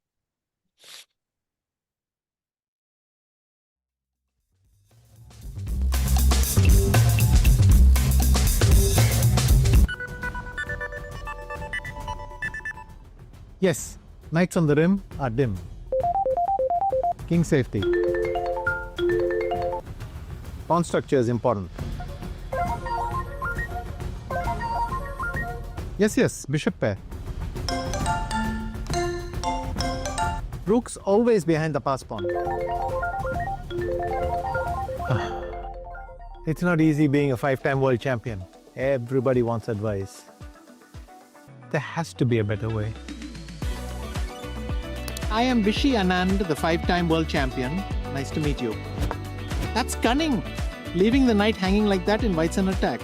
Yes, knights on the rim are dim. King safety. Pawn structure is important. Yes, bishop pair. Rook's always behind the pass pawn. It's not easy being a 5-time world champion. Everybody wants advice. There has to be a better way. I am Vishy Anand, the 5-time world champion. Nice to meet you. That's cunning. Leaving the knight hanging like that invites an attack.